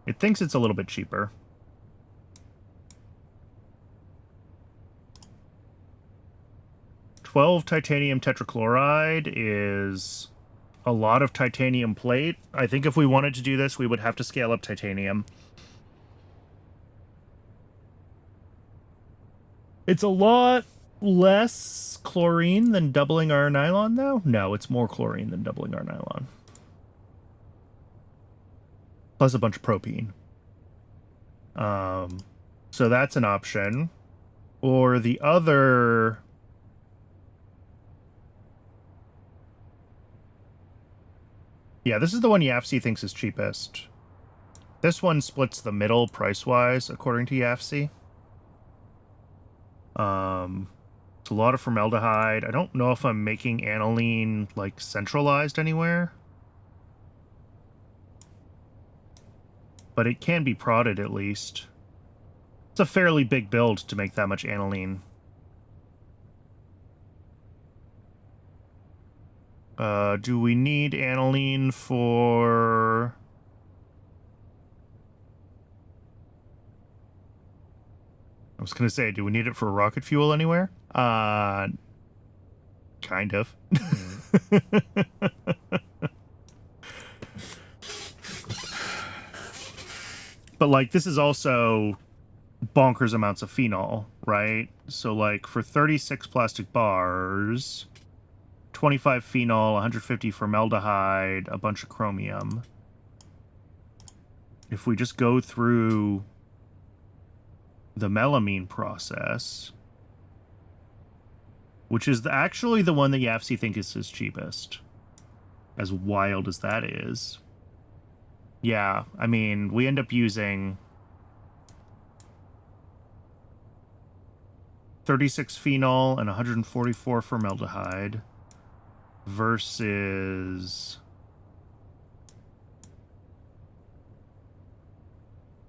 It thinks it's a little bit cheaper. $12 titanium tetrachloride is a lot of titanium plate. I think if we wanted to do this, we would have to scale up titanium. It's a lot less chlorine than doubling our nylon, though. No, it's more chlorine than doubling our nylon. Plus a bunch of propene. So that's an option. Or the other... Yeah, this is the one YAFC thinks is cheapest. This one splits the middle price-wise, according to YAFC. It's a lot of formaldehyde. I don't know if I'm making aniline, like, centralized anywhere. But it can be prodded, at least. It's a fairly big build to make that much aniline. Do we need aniline for... I was going to say, do we need it for rocket fuel anywhere? Kind of. But, like, this is also bonkers amounts of phenol, right? So, like, for 36 plastic bars... 25 phenol, 150 formaldehyde, a bunch of chromium. If we just go through the melamine process, which is actually the one that YAFC think is his cheapest, as wild as that is. Yeah, I mean, we end up using 36 phenol and 144 formaldehyde. Versus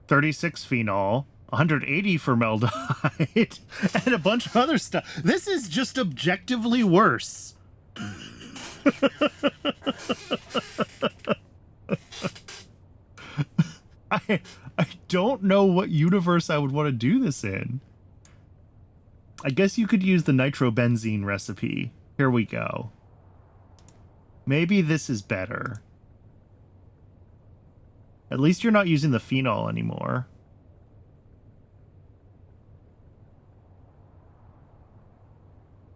36 phenol, 180 formaldehyde, and a bunch of other stuff. This is just objectively worse. I don't know what universe I would want to do this in. I guess you could use the nitrobenzene recipe. Here we go. Maybe this is better. At least you're not using the phenol anymore.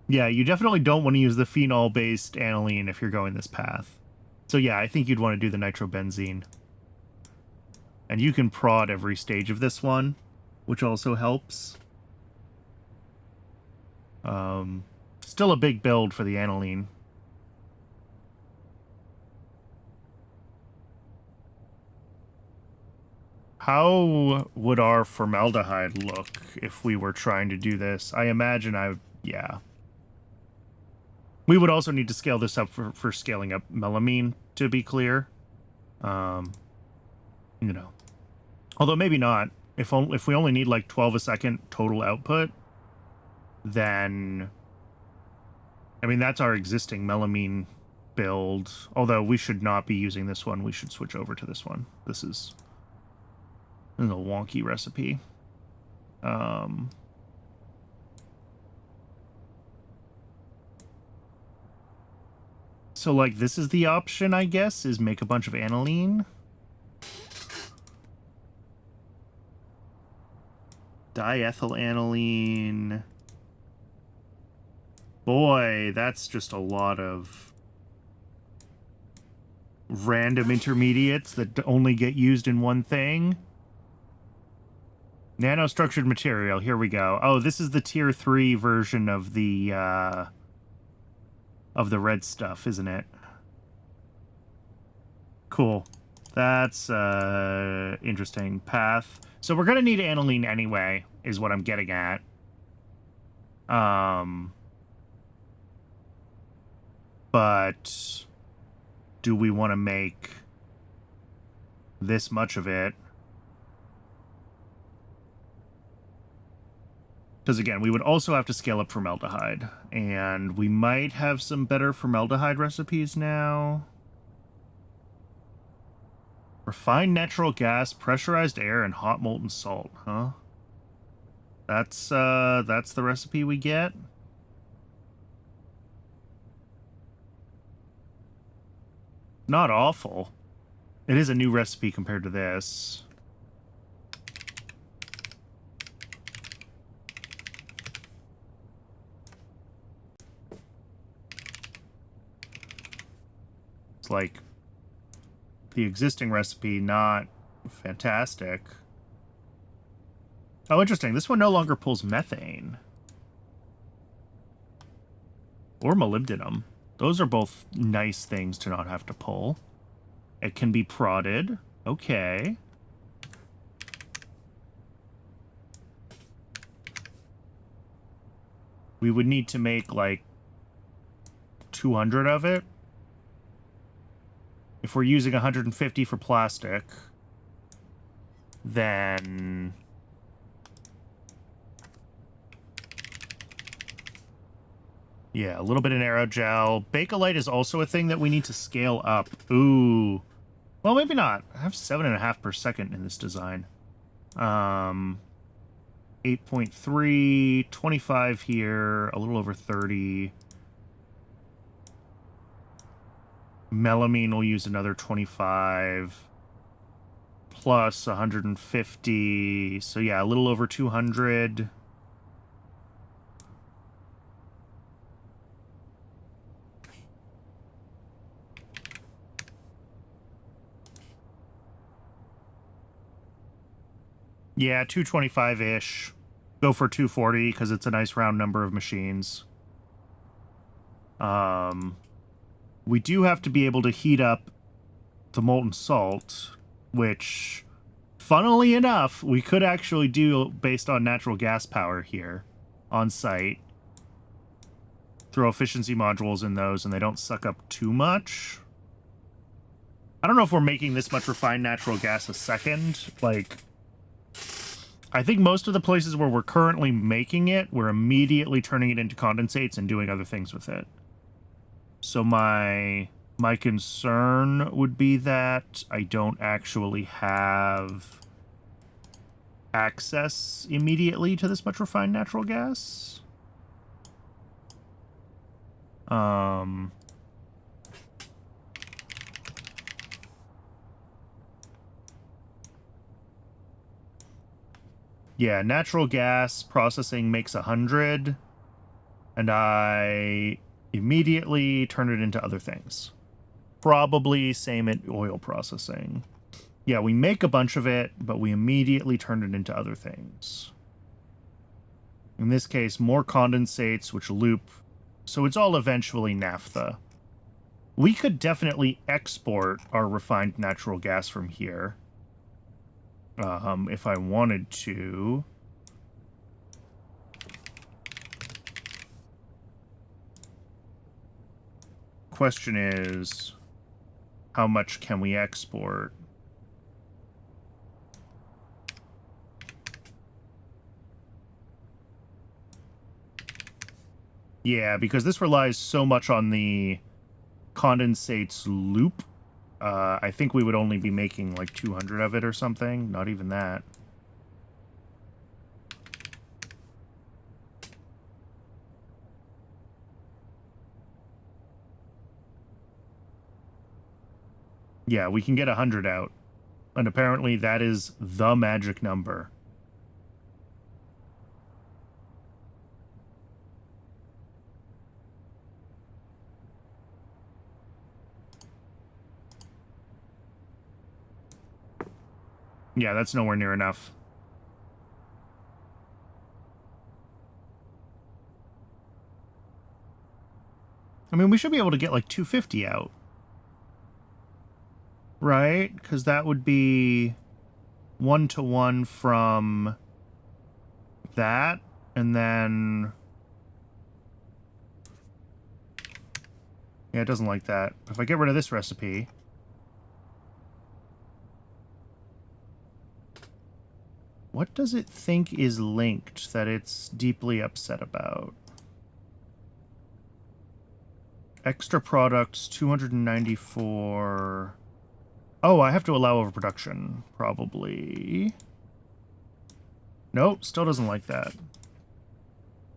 Yeah, you definitely don't want to use the phenol-based aniline if you're going this path. So yeah, I think you'd want to do the nitrobenzene. And you can prod every stage of this one, which also helps. Still a big build for the aniline. How would our formaldehyde look if we were trying to do this? I imagine yeah. We would also need to scale this up for scaling up melamine, to be clear. You know. Although maybe not. If we only need like 12 a second total output, then... I mean, that's our existing melamine build. Although we should not be using this one. We should switch over to this one. This is a wonky recipe. So, like, this is the option, I guess, is make a bunch of aniline. Diethyl Boy, that's just a lot of random intermediates that only get used in one thing. Nanostructured material, here we go. Oh, this is the tier 3 version of the red stuff, isn't it? Cool. That's interesting path. So we're gonna need aniline anyway, is what I'm getting at. But do we want to make this much of it? Because again, we would also have to scale up formaldehyde, and we might have some better formaldehyde recipes now. Refined natural gas, pressurized air, and hot molten salt, huh? That's the recipe we get. Not awful. It is a new recipe compared to this. It's like the existing recipe, not fantastic. Oh, interesting. This one no longer pulls methane. Or molybdenum. Those are both nice things to not have to pull. It can be prodded. Okay. We would need to make, like, 200 of it. If we're using 150 for plastic, then... yeah, a little bit in aerogel. Bakelite is also a thing that we need to scale up. Ooh. Well, maybe not. I have 7.5 per second in this design. 8.3, 25 here, a little over 30. Melamine will use another 25. Plus 150. So yeah, a little over 200. Yeah, 225-ish. Go for 240 because it's a nice round number of machines. We do have to be able to heat up the molten salt, which, funnily enough, we could actually do based on natural gas power here on site. Throw efficiency modules in those, and they don't suck up too much. I don't know if we're making this much refined natural gas a second. Like, I think most of the places where we're currently making it, we're immediately turning it into condensates and doing other things with it. So my concern would be that I don't actually have access immediately to this much refined natural gas. Yeah, natural gas processing makes 100, and I immediately turn it into other things. Probably same at oil processing. Yeah, we make a bunch of it, but we immediately turn it into other things. In this case, more condensates, which loop. So it's all eventually naphtha. We could definitely export our refined natural gas from here. If I wanted to. Question is, how much can we export? Yeah, because this relies so much on the condensates loop. I think we would only be making like 200 of it or something. Not even that. Yeah, we can get 100 out. And apparently that is the magic number. Yeah, that's nowhere near enough. I mean, we should be able to get like 250 out. Right? Because that would be 1-to-1 from that. And then... yeah, it doesn't like that. If I get rid of this recipe... what does it think is linked that it's deeply upset about? Extra products, 294... oh, I have to allow overproduction, probably. Nope, still doesn't like that.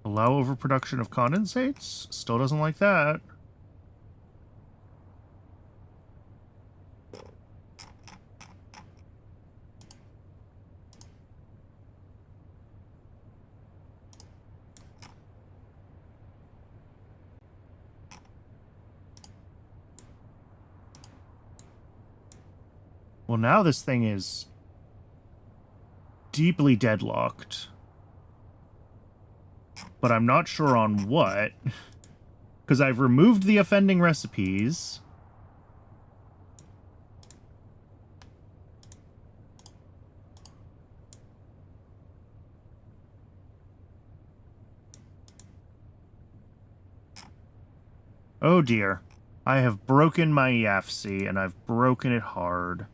Allow overproduction of condensates? Still doesn't like that. Well, now this thing is deeply deadlocked. But I'm not sure on what. Because I've removed the offending recipes. Oh dear. I have broken my EFC, and I've broken it hard.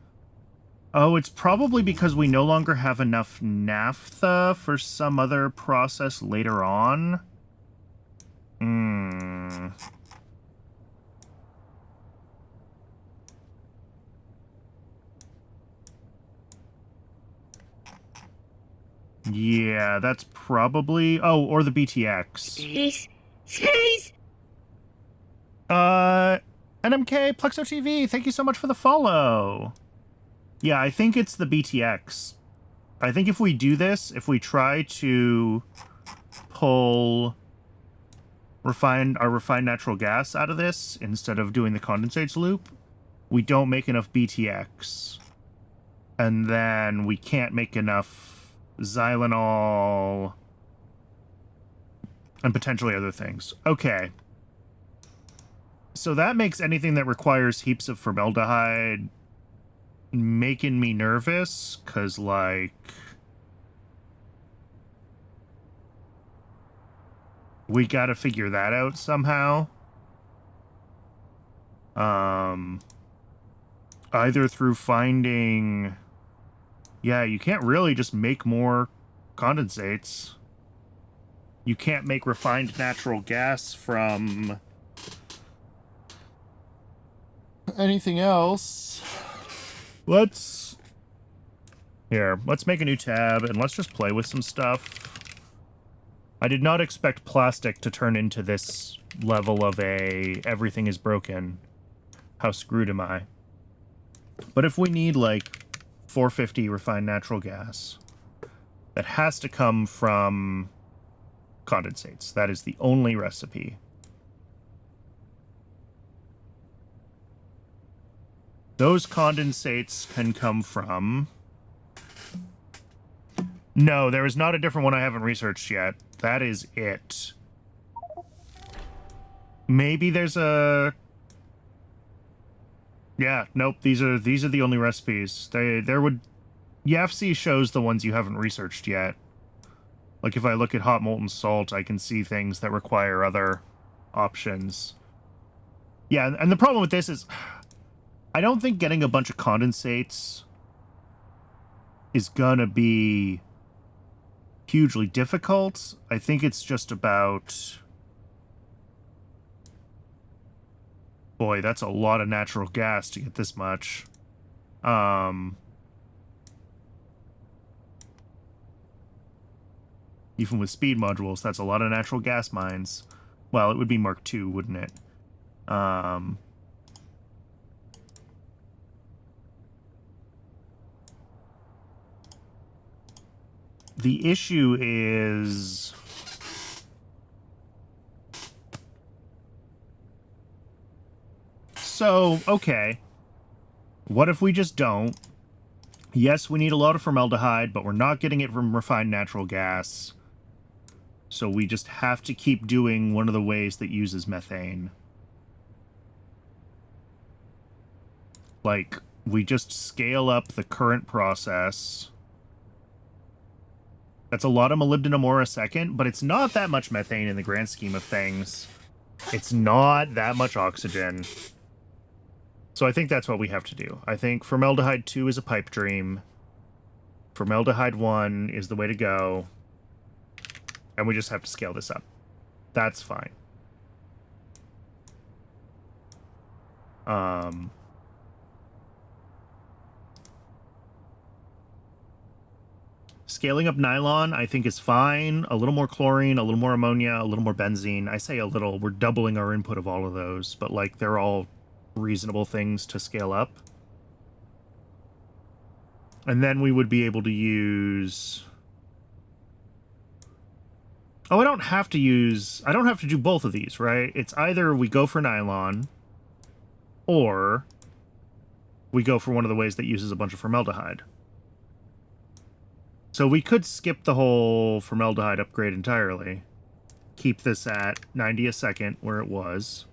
Oh, it's probably because we no longer have enough naphtha for some other process later on. Yeah, that's probably... oh, or the BTX. Space! NMK, Plexo TV, thank you so much for the follow. Yeah, I think it's the BTX. I think if we do this, if we try to pull our refined natural gas out of this instead of doing the condensates loop, we don't make enough BTX. And then we can't make enough xylenol and potentially other things. Okay. So that makes anything that requires heaps of formaldehyde making me nervous, because, like... we gotta figure that out somehow. Either through finding... yeah, you can't really just make more condensates. You can't make refined natural gas from anything else. Let's make a new tab, and let's just play with some stuff. I did not expect plastic to turn into this level of everything is broken. How screwed am I? But if we need, like, 450 refined natural gas, that has to come from condensates. That is the only recipe. Those condensates can come from... No, there is not a different one I haven't researched yet. That is it. Maybe there's a... Yeah, nope, these are the only recipes. There would... YAFC shows the ones you haven't researched yet. Like, if I look at hot molten salt, I can see things that require other options. Yeah, and the problem with this is... I don't think getting a bunch of condensates is gonna be hugely difficult. I think it's just about... Boy, that's a lot of natural gas to get this much. Even with speed modules, that's a lot of natural gas mines. Well, it would be Mark II, wouldn't it? The issue is... So, okay. What if we just don't? Yes, we need a lot of formaldehyde, but we're not getting it from refined natural gas. So we just have to keep doing one of the ways that uses methane. Like, we just scale up the current process. That's a lot of molybdenum ore a second, but it's not that much methane in the grand scheme of things. It's not that much oxygen. So I think that's what we have to do. I think formaldehyde 2 is a pipe dream. Formaldehyde 1 is the way to go. And we just have to scale this up. That's fine. Scaling up nylon, I think, is fine. A little more chlorine, a little more ammonia, a little more benzene. I say a little. We're doubling our input of all of those. But, like, they're all reasonable things to scale up. And then we would be able to use... Oh, I don't have to do both of these, right? It's either we go for nylon, or we go for one of the ways that uses a bunch of formaldehyde. So we could skip the whole formaldehyde upgrade entirely. Keep this at 90 a second, where it was.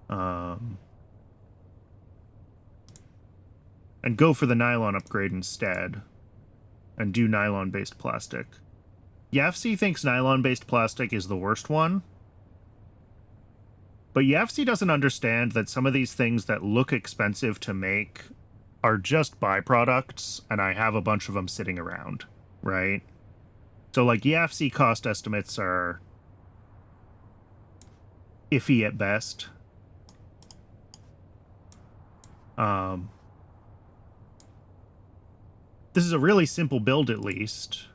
And go for the nylon upgrade instead. And do nylon-based plastic. YAFC thinks nylon-based plastic is the worst one. But YAFC doesn't understand that some of these things that look expensive to make are just byproducts, and I have a bunch of them sitting around, right? So, like, YAFC cost estimates are iffy at best. This is a really simple build, at least.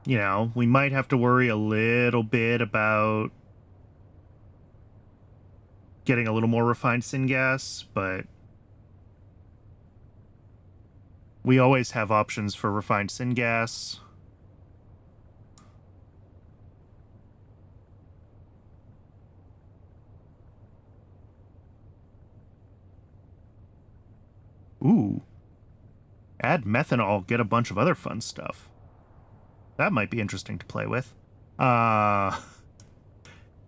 You know, we might have to worry a little bit about getting a little more refined syngas, but we always have options for refined syngas. Ooh. Add methanol, get a bunch of other fun stuff. That might be interesting to play with.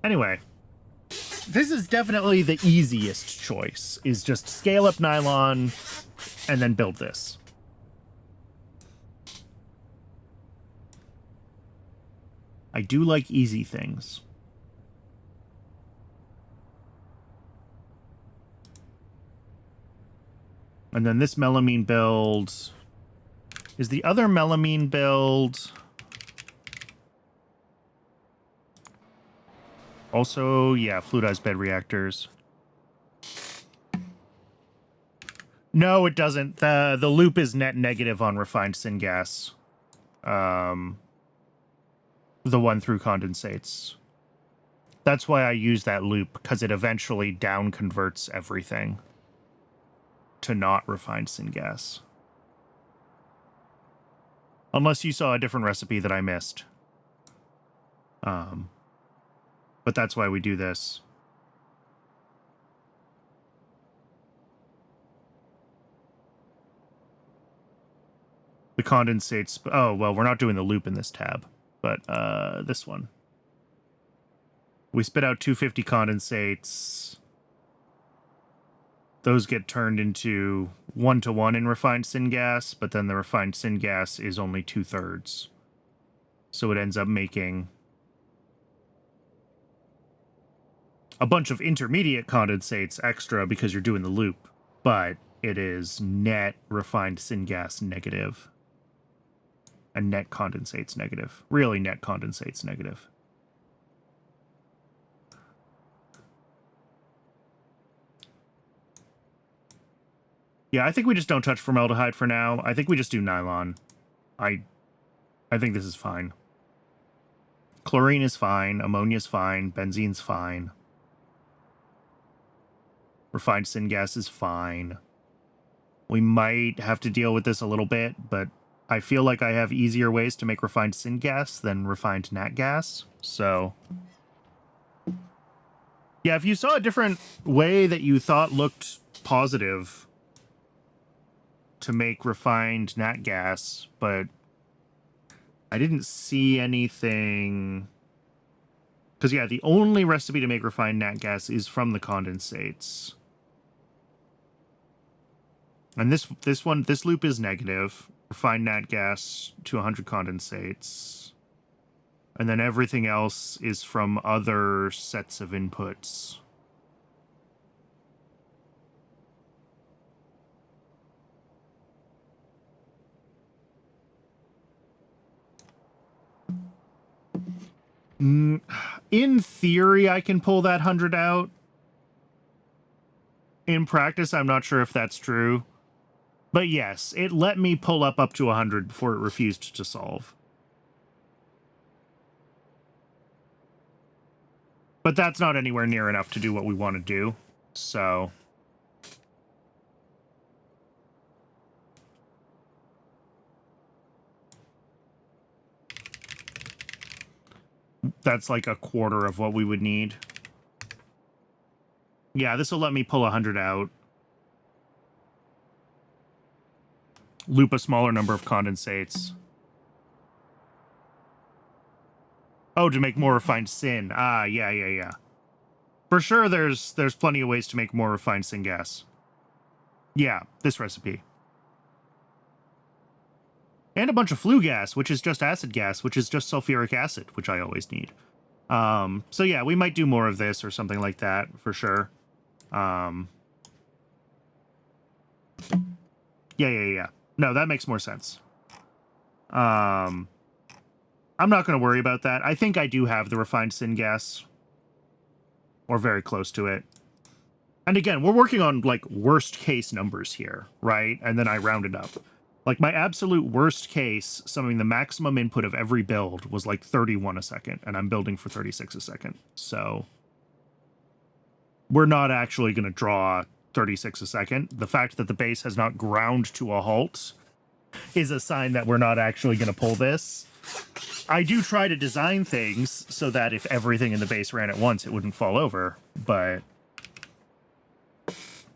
Anyway. This is definitely the easiest choice, is just scale up nylon and then build this. I do like easy things. And then this melamine build... Is the other melamine build... Also, yeah, fluidized bed reactors. No, it doesn't. The loop is net negative on refined syngas. The one through condensates. That's why I use that loop, because it eventually down converts everything to not refined syngas. Unless you saw a different recipe that I missed. But that's why we do this. The condensates. Oh, well, we're not doing the loop in this tab, but this one. We spit out 250 condensates. Those get turned into 1-to-1 in refined syngas, but then the refined syngas is only 2/3. So it ends up making a bunch of intermediate condensates extra because you're doing the loop, but it is net refined syngas negative. And net condensates negative. Really, net condensates negative. Yeah, I think we just don't touch formaldehyde for now. I think we just do nylon. I think this is fine. Chlorine is fine. Ammonia is fine. Benzene's fine. Refined syngas is fine. We might have to deal with this a little bit, but I feel like I have easier ways to make refined syngas than refined nat gas. So, yeah, if you saw a different way that you thought looked positive to make refined nat gas, but I didn't see anything. Because, yeah, the only recipe to make refined nat gas is from the condensates. And this loop is negative. Refined nat gas to 100 condensates. And then everything else is from other sets of inputs. In theory, I can pull that 100 out. In practice, I'm not sure if that's true. But yes, it let me pull up to 100 before it refused to solve. But that's not anywhere near enough to do what we want to do. So that's like a quarter of what we would need. Yeah, this will let me pull 100 out. Loop a smaller number of condensates. Oh, to make more refined syn. Ah, yeah. For sure, there's plenty of ways to make more refined syngas. Yeah, this recipe. And a bunch of flue gas, which is just acid gas, which is just sulfuric acid, which I always need. So yeah, we might do more of this or something like that, for sure. Yeah. No, that makes more sense. I'm not going to worry about that. I think I do have the refined syngas. Or very close to it. And again, we're working on, like, worst case numbers here, right? And then I rounded up. Like, my absolute worst case, summing the maximum input of every build, was like 31 a second, and I'm building for 36 a second. So we're not actually going to draw 36 a second. The fact that the base has not ground to a halt is a sign that we're not actually going to pull this. I do try to design things so that if everything in the base ran at once, it wouldn't fall over, but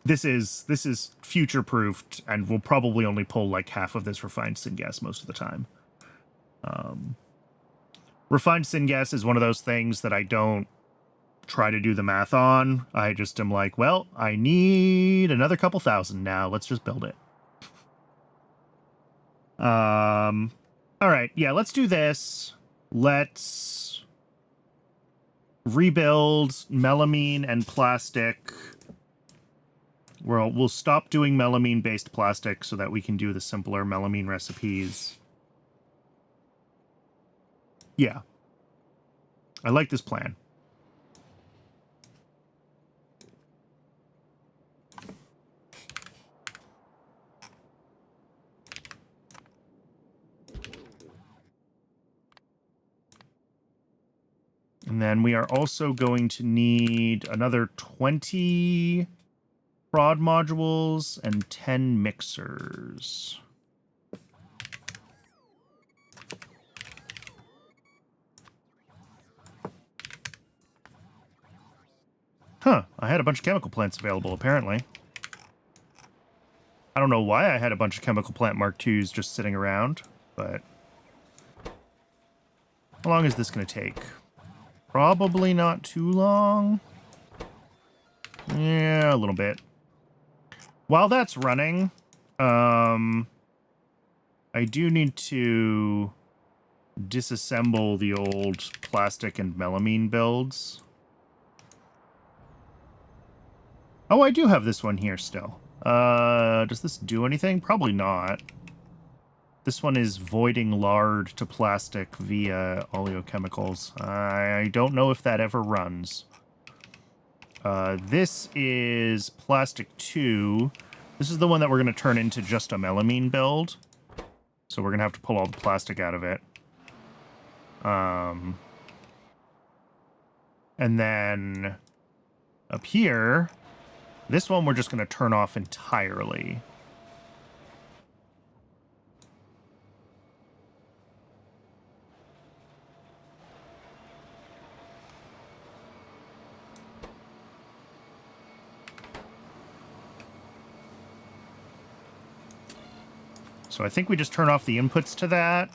this is future-proofed, and we'll probably only pull like half of this refined syngas most of the time. Refined syngas is one of those things that I don't try to do the math on. I just am like, well, I need another couple thousand now. Let's just build it. All right, yeah, let's do this. Let's rebuild melamine and plastic. We'll stop doing melamine-based plastic so that we can do the simpler melamine recipes. Yeah. I like this plan. And then we are also going to need another 20 prod modules and 10 mixers. Huh, I had a bunch of chemical plants available, apparently. I don't know why I had a bunch of chemical plant Mark IIs just sitting around, but how long is this going to take? Probably not too long. Yeah, a little bit. While that's running, I do need to disassemble the old plastic and melamine builds. Oh, I do have this one here still. Does this do anything? Probably not. This one is voiding lard to plastic via oleochemicals. I don't know if that ever runs. This is plastic 2. This is the one that we're going to turn into just a melamine build. So we're going to have to pull all the plastic out of it. And then up here, this one we're just going to turn off entirely. So I think we just turn off the inputs to that.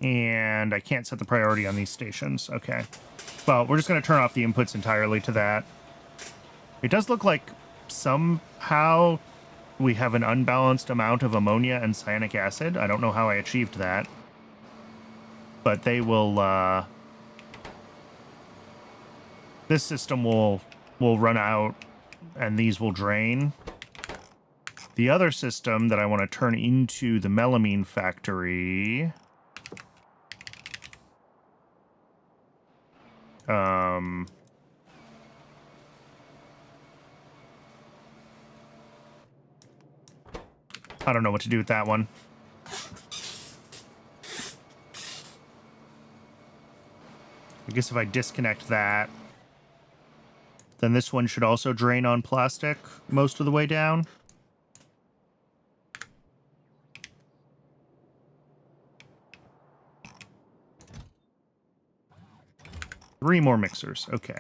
And I can't set the priority on these stations. Okay. Well, we're just going to turn off the inputs entirely to that. It does look like somehow we have an unbalanced amount of ammonia and cyanic acid. I don't know how I achieved that. But they will, this system will run out and these will drain. The other system that I want to turn into the melamine factory... I don't know what to do with that one. I guess if I disconnect that, then this one should also drain on plastic most of the way down. Three more mixers. Okay.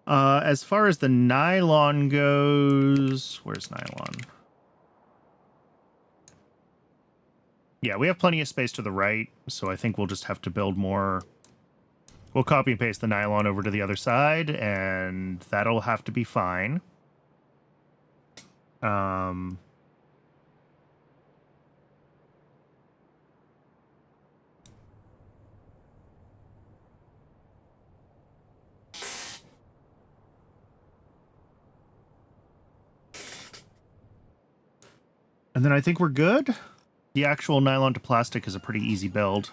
As far as the nylon goes, where's nylon? Yeah, we have plenty of space to the right, so I think we'll just have to build more. We'll copy and paste the nylon over to the other side, and that'll have to be fine. And then I think we're good. The actual nylon to plastic is a pretty easy build.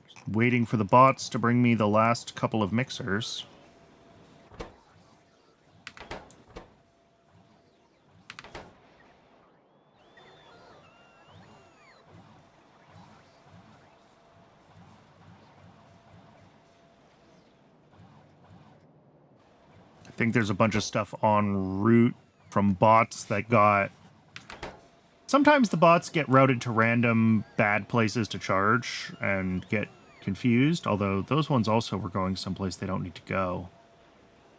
Just waiting for the bots to bring me the last couple of mixers. I think there's a bunch of stuff en route from bots that got... Sometimes the bots get routed to random bad places to charge and get confused, although those ones also were going someplace they don't need to go.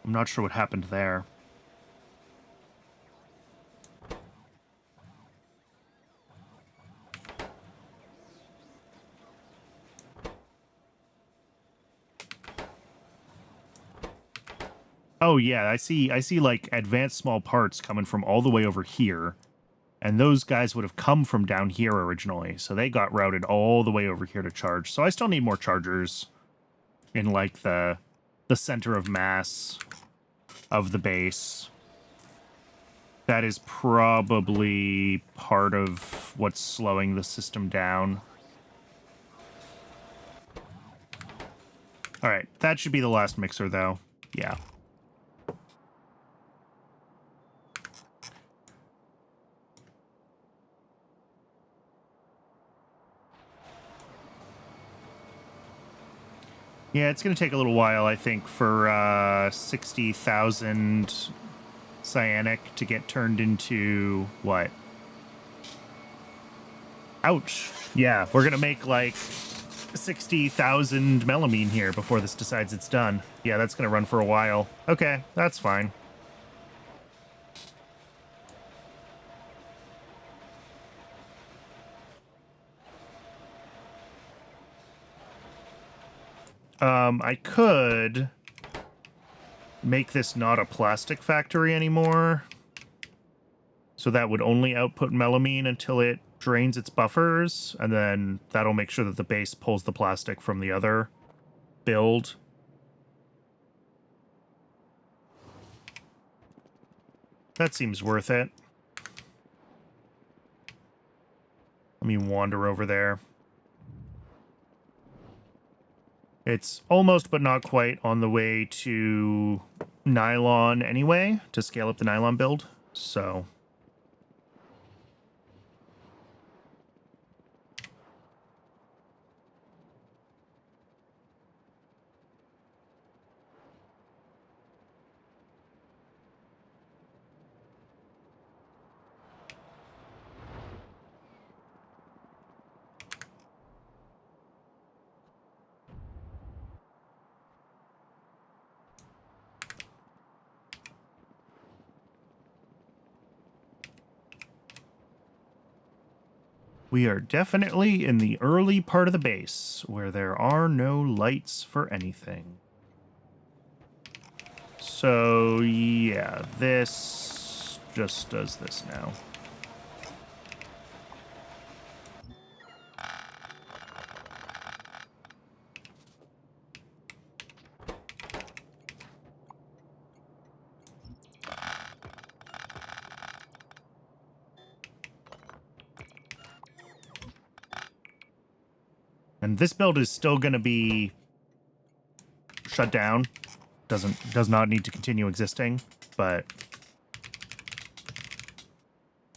I'm not sure what happened there. Oh yeah, I see like advanced small parts coming from all the way over here. And those guys would have come from down here originally, so they got routed all the way over here to charge. So I still need more chargers in like the center of mass of the base. That is probably part of what's slowing the system down. All right, that should be the last mixer though. Yeah. Yeah, it's going to take a little while, I think, for 60,000 cyanic to get turned into what? Ouch. Yeah, we're going to make like 60,000 melamine here before this decides it's done. Yeah, that's going to run for a while. Okay, that's fine. I could make this not a plastic factory anymore. So that would only output melamine until it drains its buffers, and then that'll make sure that the base pulls the plastic from the other build. That seems worth it. Let me wander over there. It's almost but not quite on the way to nylon anyway, to scale up the nylon build, so... We are definitely in the early part of the base, where there are no lights for anything. So, yeah, this just does this now. And this build is still going to be shut down. Does not need to continue existing, but...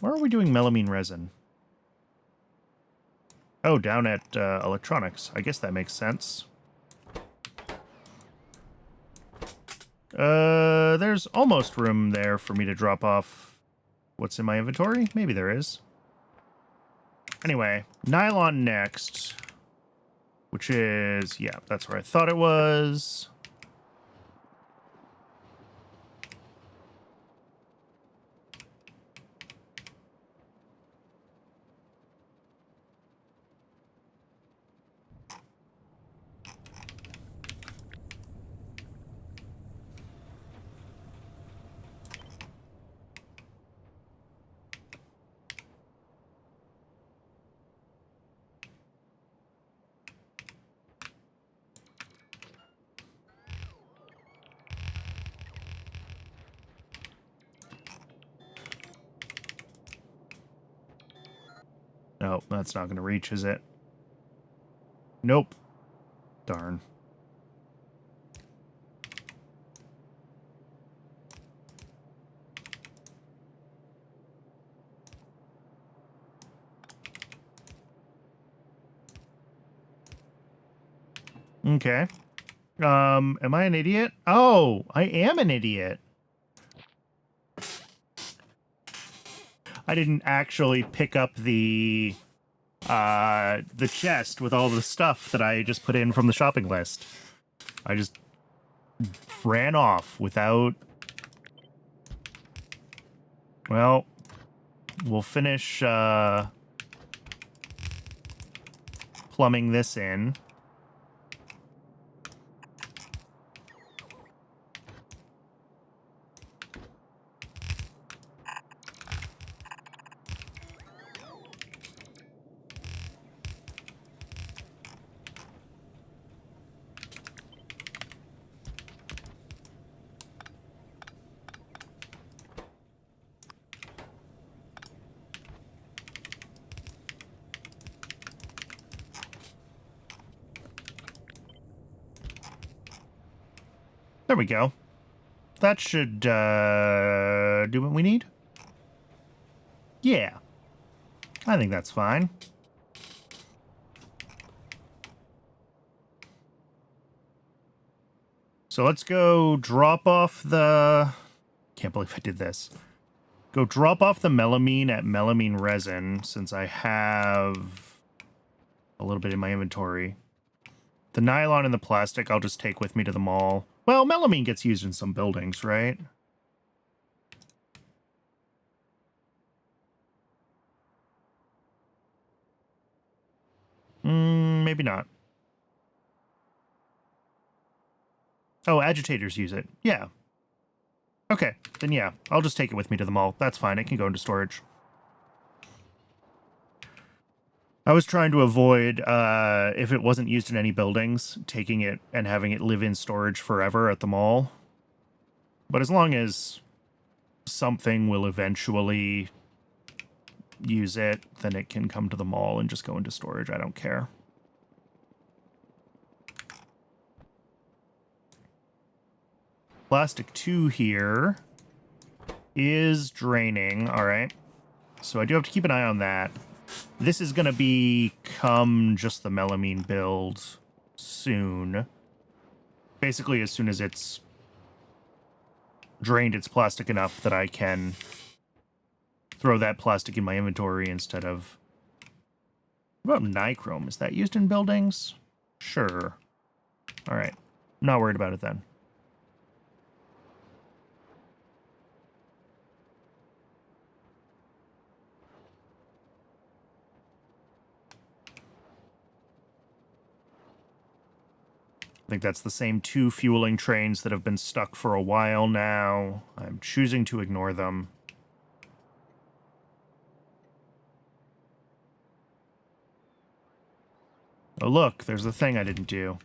Where are we doing melamine resin? Oh, down at electronics. I guess that makes sense. There's almost room there for me to drop off what's in my inventory. Maybe there is. Anyway, nylon next. Which is, yeah, that's where I thought it was. No, that's not going to reach, is it? Nope. Darn. Okay. Am I an idiot? Oh, I am an idiot. I didn't actually pick up the chest with all the stuff that I just put in from the shopping list. I just ran off without... Well, we'll finish plumbing this in. There we go. That should do what we need. Yeah. I think that's fine. So let's go drop off the... Can't believe I did this. Go drop off the melamine at melamine resin, since I have a little bit in my inventory. The nylon and the plastic I'll just take with me to the mall. Well, melamine gets used in some buildings, right? Maybe not. Oh, agitators use it. Yeah. Okay, then yeah, I'll just take it with me to the mall. That's fine, it can go into storage. I was trying to avoid, if it wasn't used in any buildings, taking it and having it live in storage forever at the mall. But as long as something will eventually use it, then it can come to the mall and just go into storage. I don't care. Plastic 2 here is draining. All right. So I do have to keep an eye on that. This is going to become just the melamine build soon. Basically, as soon as it's drained its plastic enough that I can throw that plastic in my inventory instead of... What about nichrome? Is that used in buildings? Sure. All right. Not worried about it then. I think that's the same 2 fueling trains that have been stuck for a while now. I'm choosing to ignore them. Oh, look, there's the thing I didn't do.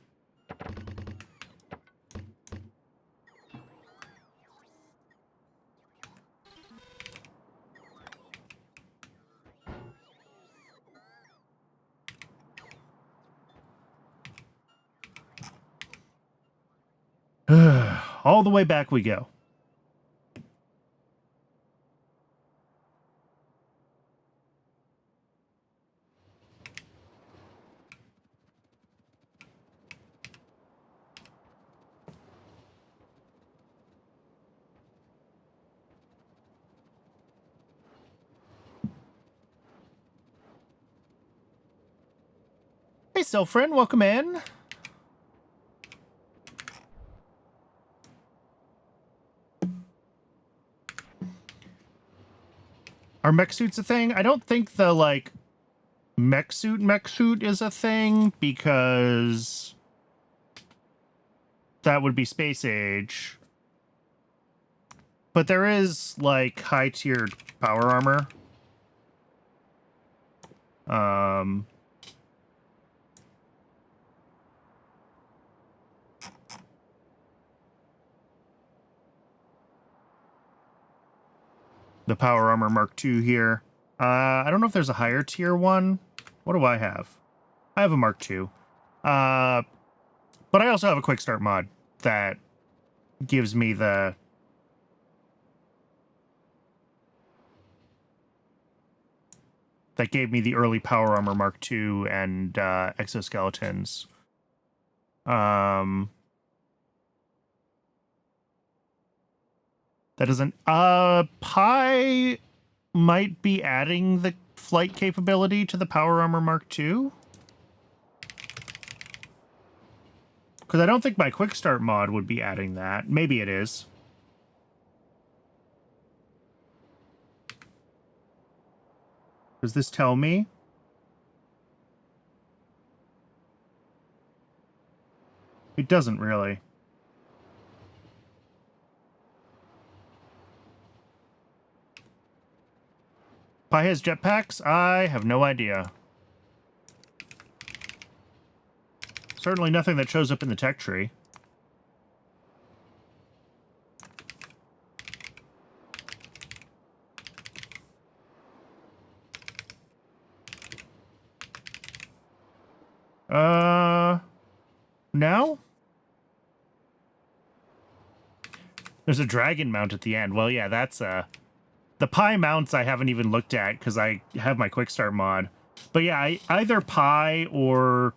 All the way back we go. Hey, Selfrin, welcome in. Are mech suits a thing? I don't think the, like, mech suit is a thing, because that would be space age. But there is, like, high-tiered power armor. The Power Armor Mark II here. I don't know if there's a higher tier one. What do I have? I have a Mark II. But I also have a quick start mod that gives me the... That gave me the early Power Armor Mark II and exoskeletons. That doesn't... Pi might be adding the flight capability to the Power Armor Mark II? Because I don't think my quick start mod would be adding that. Maybe it is. Does this tell me? It doesn't really. Pi has jetpacks? I have no idea. Certainly nothing that shows up in the tech tree. No? There's a dragon mount at the end. Well, yeah, that's, the Pi mounts I haven't even looked at because I have my quick start mod. But yeah, either Pi or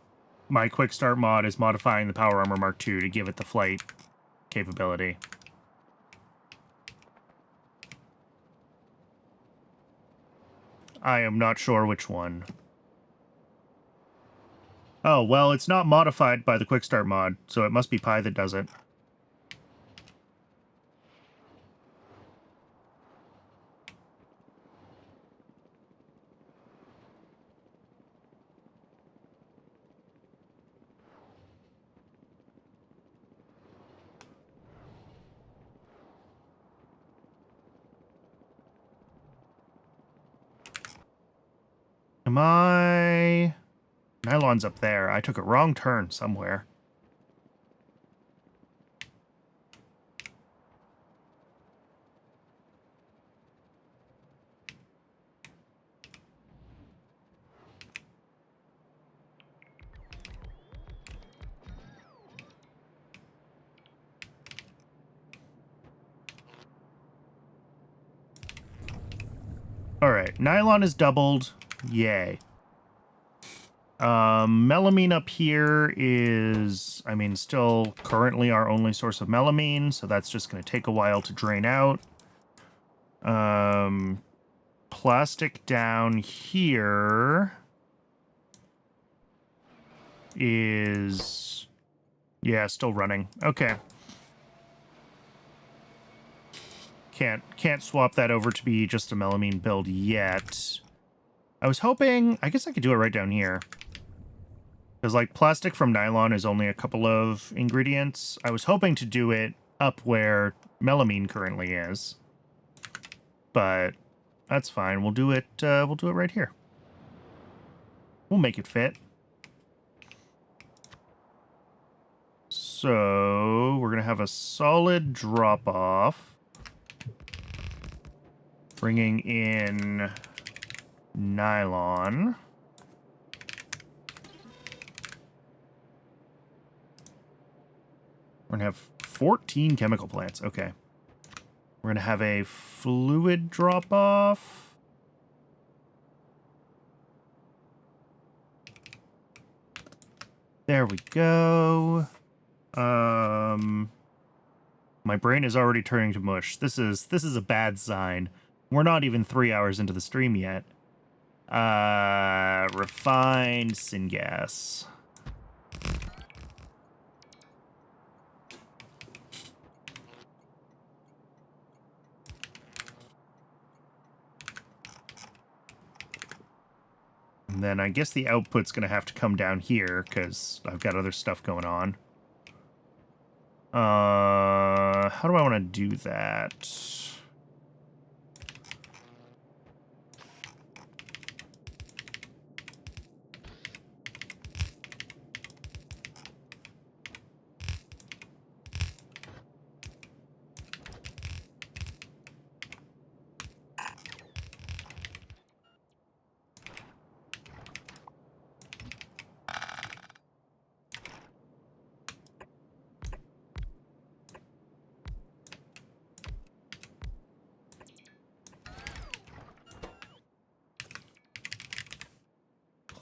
my quick start mod is modifying the Power Armor Mark II to give it the flight capability. I am not sure which one. Oh, well, it's not modified by the Quick Start mod, so it must be Pi that does it. Am I... Nylon's up there. I took a wrong turn somewhere. Alright, nylon is doubled. Yay. Melamine up here is, I mean, still currently our only source of melamine, so that's just going to take a while to drain out. Plastic down here is, yeah, still running. Okay. Can't swap that over to be just a melamine build yet. I was hoping, I guess I could do it right down here. Because, like, plastic from nylon is only a couple of ingredients. I was hoping to do it up where melamine currently is. But that's fine. We'll do it right here. We'll make it fit. So, we're going to have a solid drop-off. Bringing in nylon. We're going to have 14 chemical plants. Okay. We're going to have a fluid drop-off. There we go. My brain is already turning to mush. This is a bad sign. We're not even 3 hours into the stream yet. Refined syngas. And then I guess the output's going to have to come down here because I've got other stuff going on. How do I want to do that?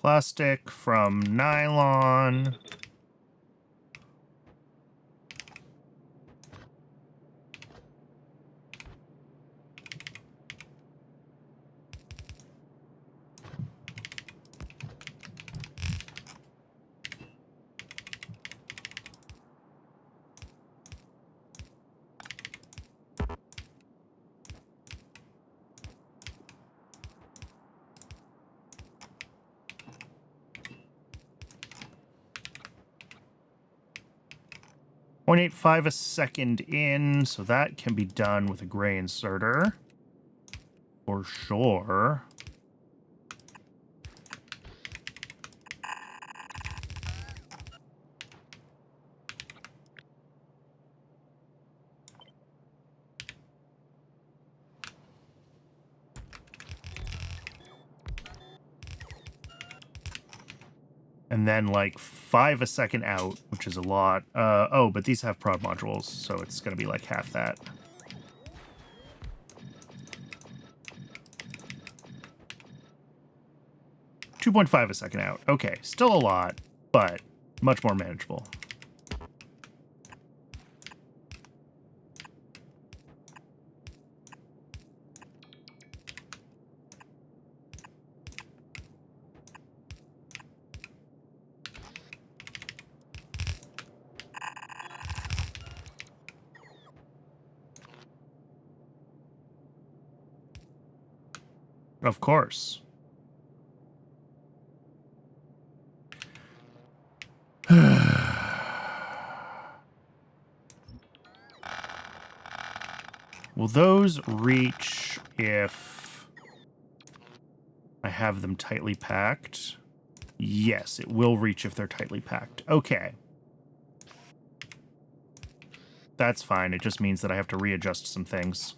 'Plastic from nylon. .85 a second in, so that can be done with a gray inserter. For sure. And then, like, 5 a second out, which is a lot. Oh, but these have prod modules, so it's going to be, like, half that. .5 a second out. Okay, still a lot, but much more manageable. Of course. Will those reach if I have them tightly packed? Yes, it will reach if they're tightly packed. Okay. That's fine. It just means that I have to readjust some things,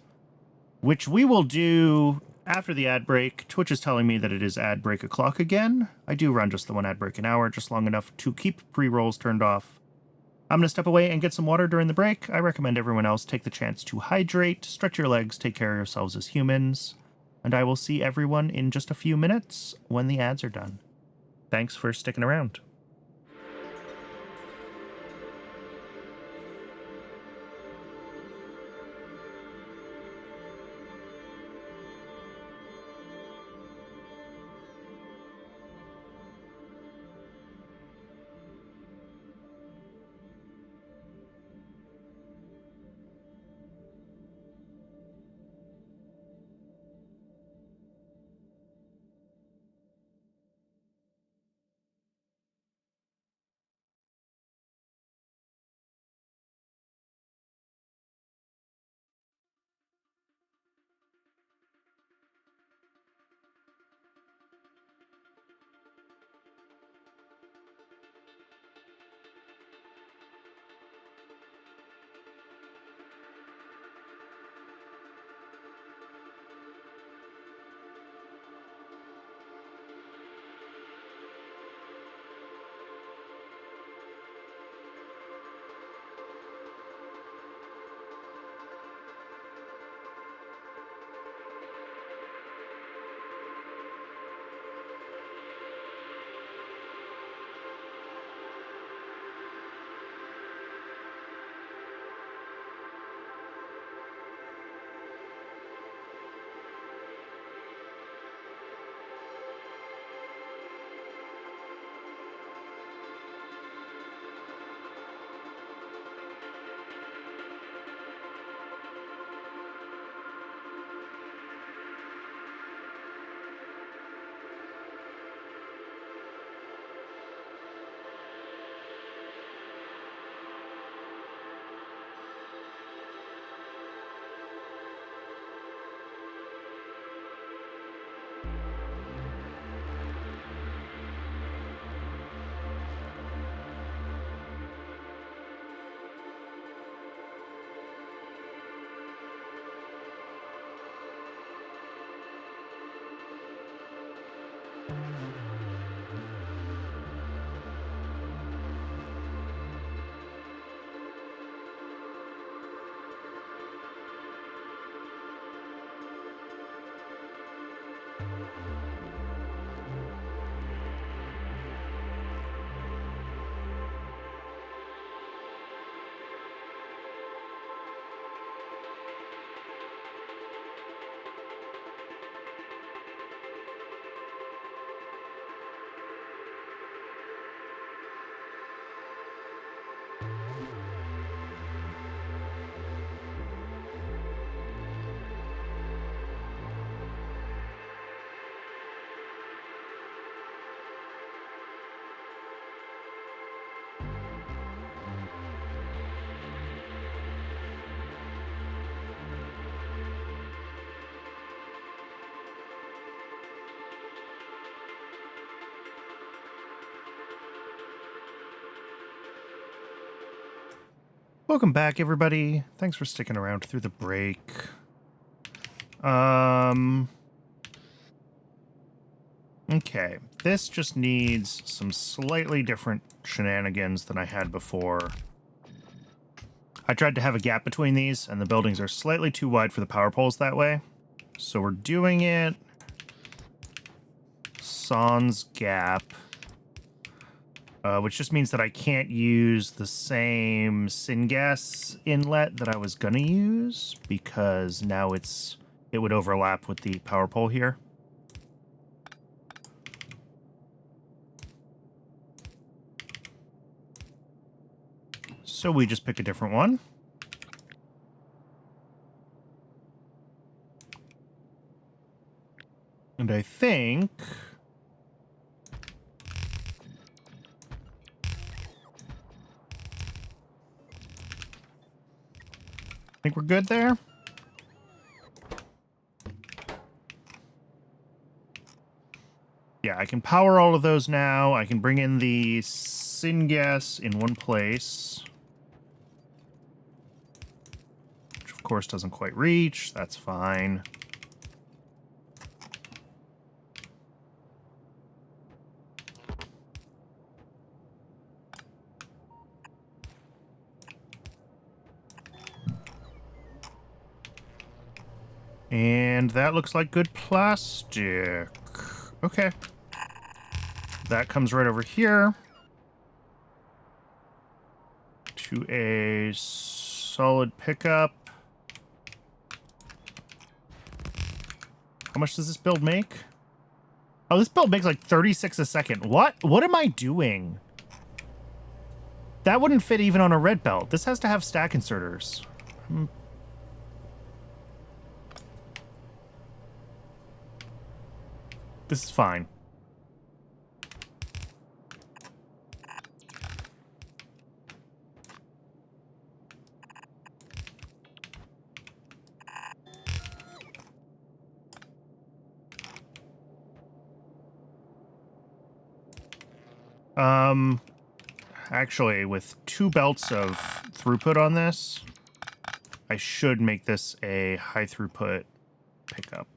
which we will do after the ad break. Twitch is telling me that it is ad break o'clock again. I do run just the one ad break an hour, just long enough to keep pre-rolls turned off. I'm going to step away and get some water during the break. I recommend everyone else take the chance to hydrate, stretch your legs, take care of yourselves as humans, and I will see everyone in just a few minutes when the ads are done. Thanks for sticking around. Welcome back, everybody. Thanks for sticking around through the break. Okay, this just needs some slightly different shenanigans than I had before. I tried to have a gap between these, and the buildings are slightly too wide for the power poles that way. So we're doing it sans gap, which just means that I can't use the same syngas inlet that I was gonna use, because now it would overlap with the power pole here. So we just pick a different one. And I think... we're good there. Yeah, I can power all of those now. I can bring in the syngas in one place. Which, of course, doesn't quite reach. That's fine. And that looks like good plastic. Okay. That comes right over here to a solid pickup. How much does this build make? Oh, this build makes like 36 a second. What? What am I doing? That wouldn't fit even on a red belt. This has to have stack inserters. This is fine. Actually, with 2 belts of throughput on this, I should make this a high throughput pickup.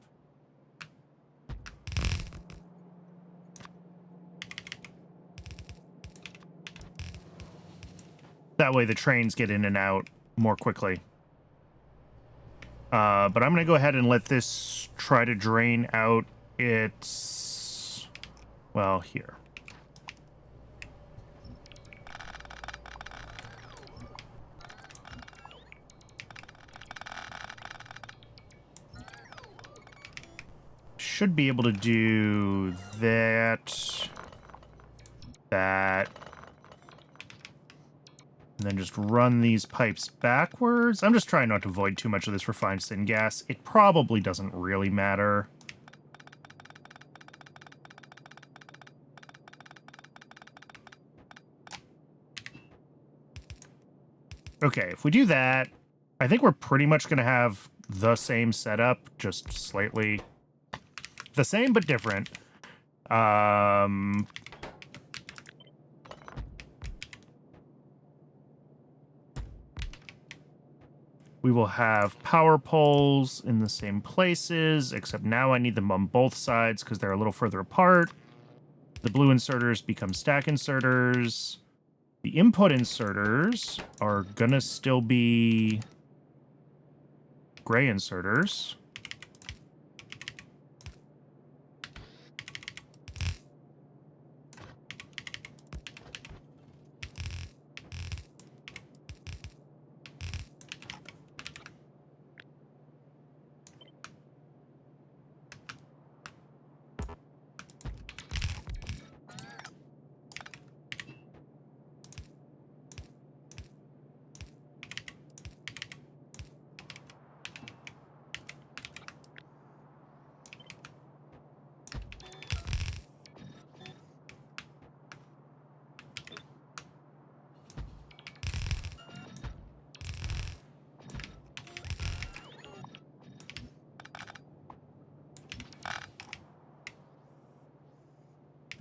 That way the trains get in and out more quickly. But I'm going to go ahead and let this try to drain out its... well, here. Should be able to do that, and then just run these pipes backwards. I'm just trying not to void too much of this refined syngas. It probably doesn't really matter. Okay, if we do that, I think we're pretty much going to have the same setup, just slightly the same but different. We will have power poles in the same places, except now I need them on both sides because they're a little further apart. The blue inserters become stack inserters. The input inserters are gonna still be gray inserters.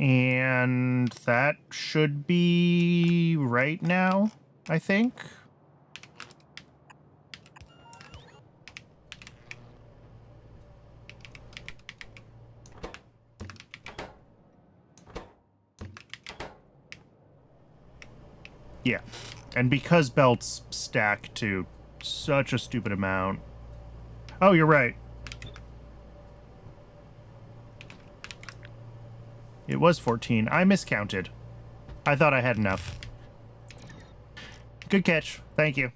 And that should be right now, I think. Yeah. And because belts stack to such a stupid amount... oh, you're right. It was 14. I miscounted. I thought I had enough. Good catch. Thank you.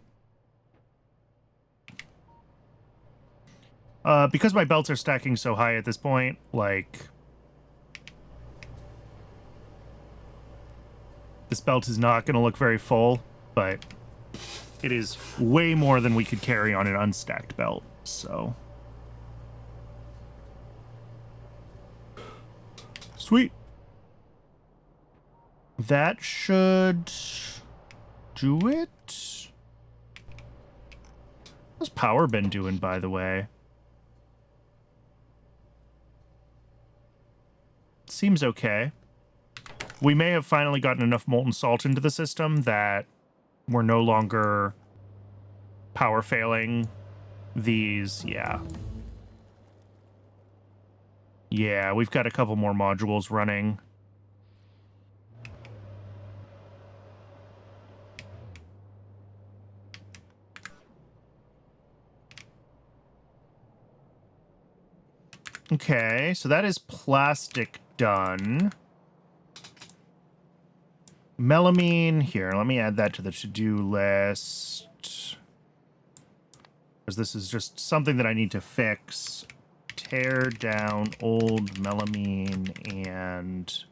Because my belts are stacking so high at this point, like... this belt is not going to look very full, but it is way more than we could carry on an unstacked belt, so... Sweet. That should do it. How's power been doing, by the way? Seems okay. We may have finally gotten enough molten salt into the system that we're no longer power failing these. Yeah. Yeah, we've got a couple more modules running. Okay, so that is plastic done. Melamine, here, let me add that to the to-do list. Because this is just something that I need to fix. Tear down old melamine and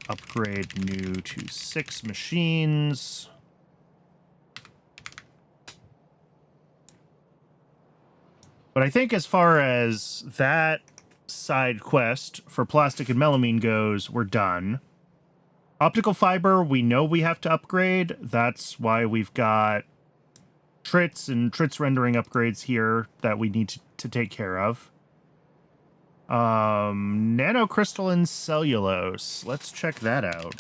upgrade new to 6 machines. But I think as far as that side quest for plastic and melamine goes, we're done. Optical fiber, we know we have to upgrade. That's why we've got trits and trits rendering upgrades here that we need to take care of. Nanocrystalline cellulose. Let's check that out.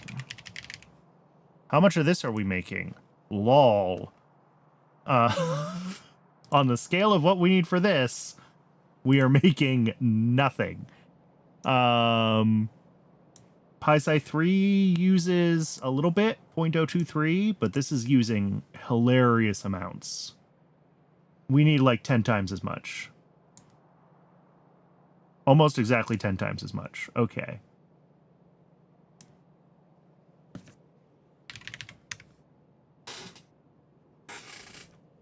How much of this are we making? Lol. On the scale of what we need for this, we are making nothing. PySci 3 uses a little bit, 0.023, but this is using hilarious amounts. We need like 10 times as much. Almost exactly 10 times as much. Okay.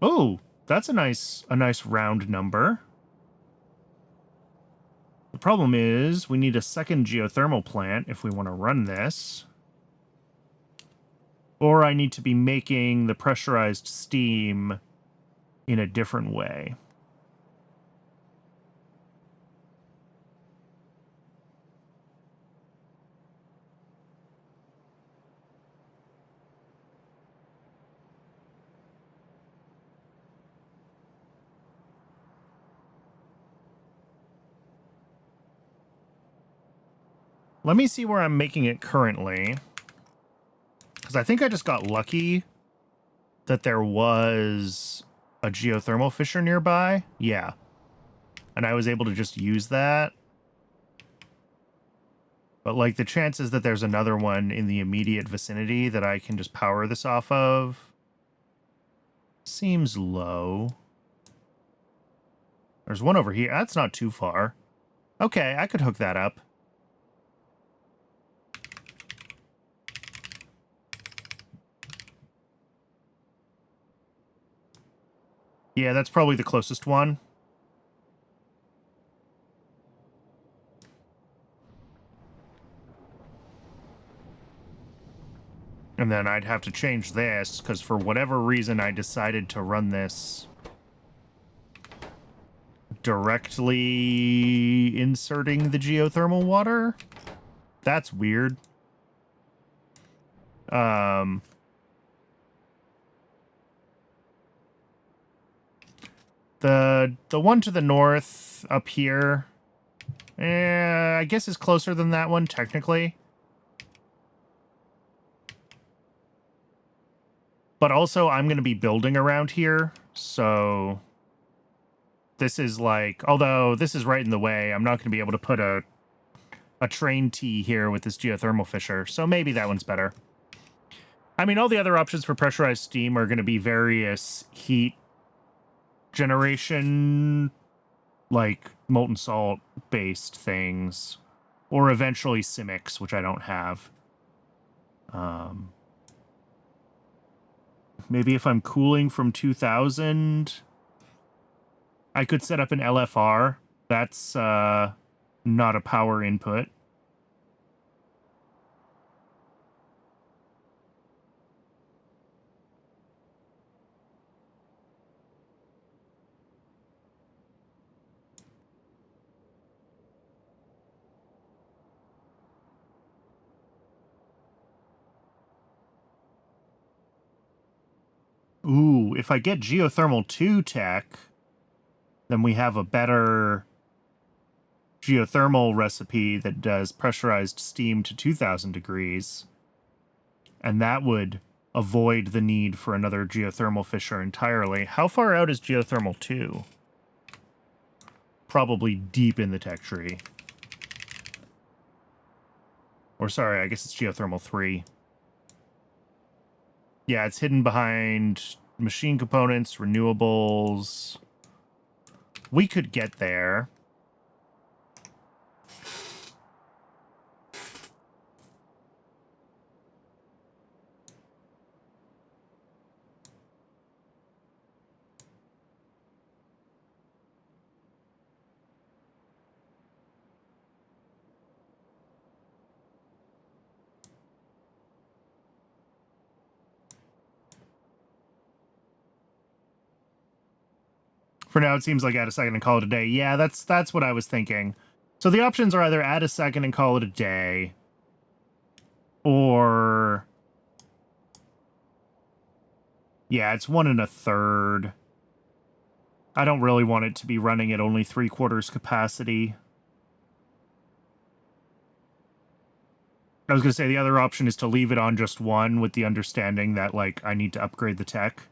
Oh, that's a nice round number. The problem is we need a second geothermal plant if we want to run this. Or I need to be making the pressurized steam in a different way. Let me see where I'm making it currently. Because I think I just got lucky that there was a geothermal fissure nearby. Yeah. And I was able to just use that. But, like, the chances that there's another one in the immediate vicinity that I can just power this off of seems low. There's one over here. That's not too far. Okay, I could hook that up. Yeah, that's probably the closest one. And then I'd have to change this, because for whatever reason I decided to run this directly inserting the geothermal water. That's weird. The one to the north up here, I guess is closer than that one, technically. But also, I'm going to be building around here, so this is like, although this is right in the way, I'm not going to be able to put a train T here with this geothermal fissure, so maybe that one's better. I mean, all the other options for pressurized steam are going to be various heat generation, like molten salt based things, or eventually Simics, which I don't have. Maybe if I'm cooling from 2000, I could set up an LFR. That's not a power input. Ooh, if I get geothermal 2 tech, then we have a better geothermal recipe that does pressurized steam to 2000 degrees. And that would avoid the need for another geothermal fissure entirely. How far out is geothermal 2? Probably deep in the tech tree. Or sorry, I guess it's geothermal 3. Yeah, it's hidden behind machine components, renewables. We could get there. For now, it seems like add a second and call it a day. Yeah, that's what I was thinking. So the options are either add a second and call it a day, or... yeah, it's 1 1/3. I don't really want it to be running at only 3/4 capacity. I was going to say the other option is to leave it on just 1 with the understanding that, like, I need to upgrade the tech.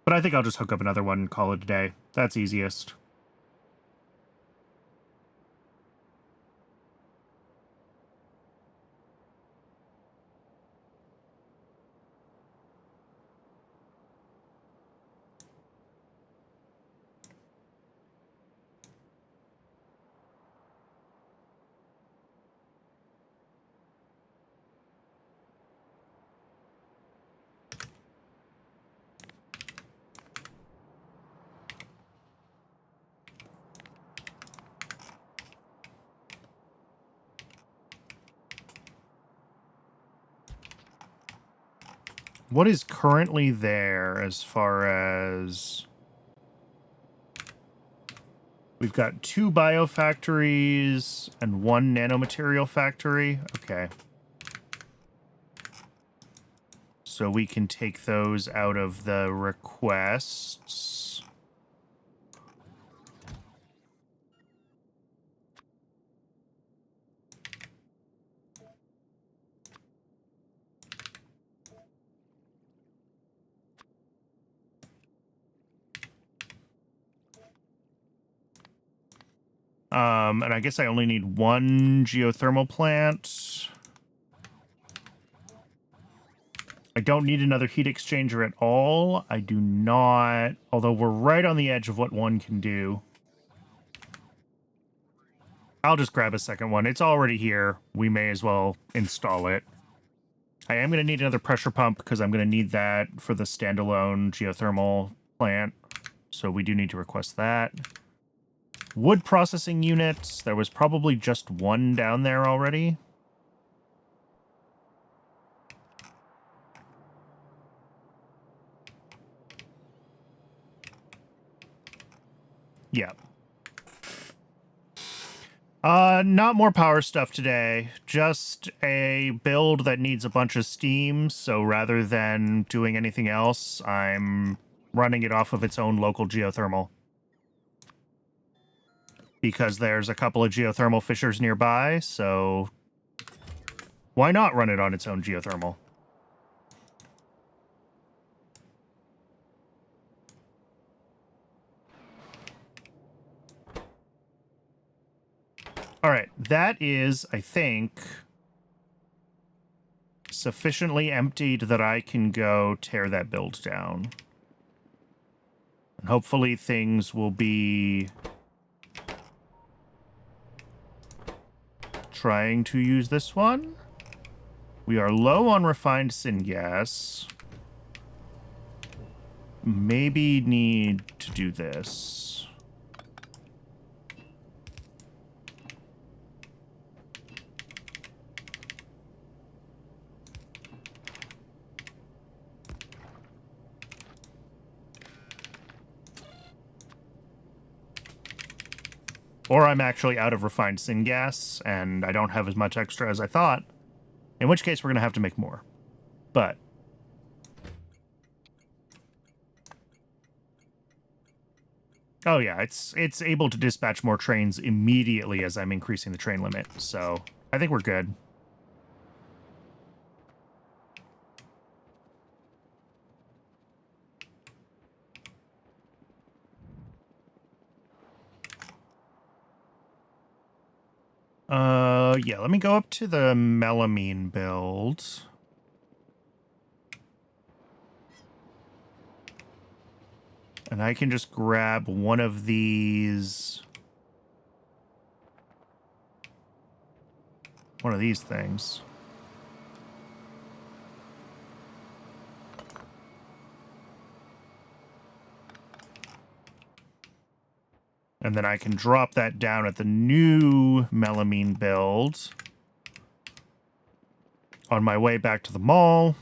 But I think I'll just hook up another one and call it a day. That's easiest. What is currently there as far as... we've got 2 biofactories and 1 nanomaterial factory. Okay. So we can take those out of the requests. And I guess I only need 1 geothermal plant. I don't need another heat exchanger at all. I do not, although we're right on the edge of what 1 can do. I'll just grab a second one. It's already here. We may as well install it. I am going to need another pressure pump because I'm going to need that for the standalone geothermal plant. So we do need to request that. Wood processing units. There was probably just 1 down there already. Yeah. Not more power stuff today. Just a build that needs a bunch of steam, so rather than doing anything else, I'm running it off of its own local geothermal. Because there's a couple of geothermal fissures nearby, so why not run it on its own geothermal? All right, that is, I think, sufficiently emptied that I can go tear that build down. And hopefully things will be trying to use this one. We are low on refined syngas. Maybe need to do this. Or I'm actually out of refined syngas, and I don't have as much extra as I thought. In which case, we're going to have to make more. But Oh yeah, it's able to dispatch more trains immediately as I'm increasing the train limit. So I think we're good. Yeah, let me go up to the melamine build. And I can just grab one of these. One of these things. And then I can drop that down at the new melamine build on my way back to the mall.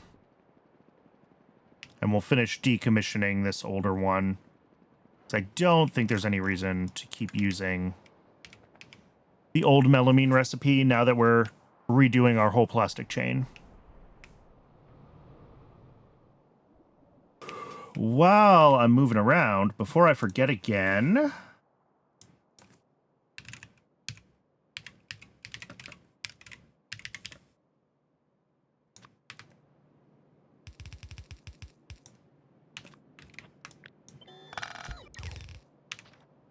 And we'll finish decommissioning this older one. So I don't think there's any reason to keep using the old melamine recipe now that we're redoing our whole plastic chain. While I'm moving around, before I forget again,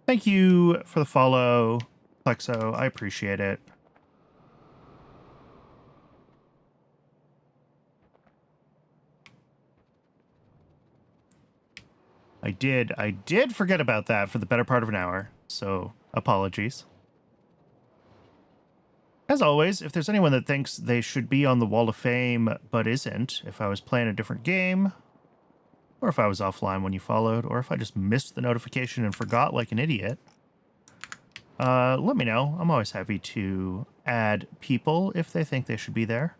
thank you for the follow, Plexo. I appreciate it. I did forget about that for the better part of an hour, so apologies. As always, if there's anyone that thinks they should be on the Wall of Fame but isn't, if I was playing a different game, or if I was offline when you followed, or if I just missed the notification and forgot like an idiot, let me know. I'm always happy to add people if they think they should be there.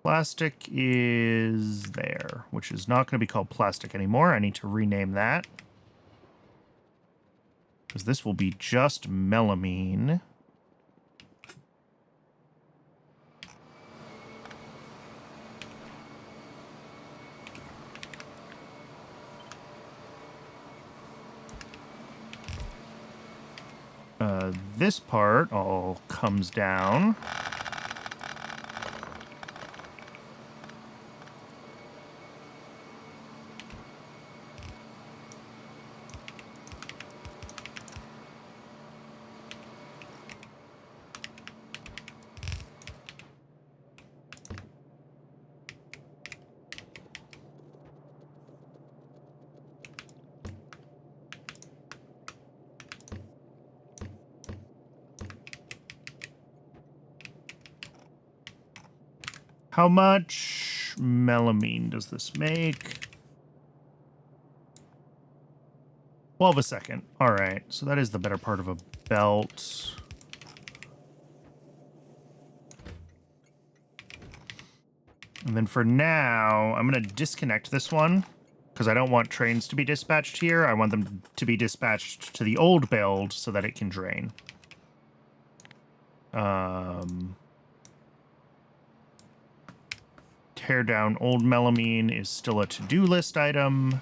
Plastic is there, which is not going to be called plastic anymore. I need to rename that. Because this will be just melamine. This part all comes down. How much melamine does this make? 12 a second. All right, so that is the better part of a belt. And then for now, I'm going to disconnect this one because I don't want trains to be dispatched here. I want them to be dispatched to the old build so that it can drain. Tear down old melamine is still a to-do list item.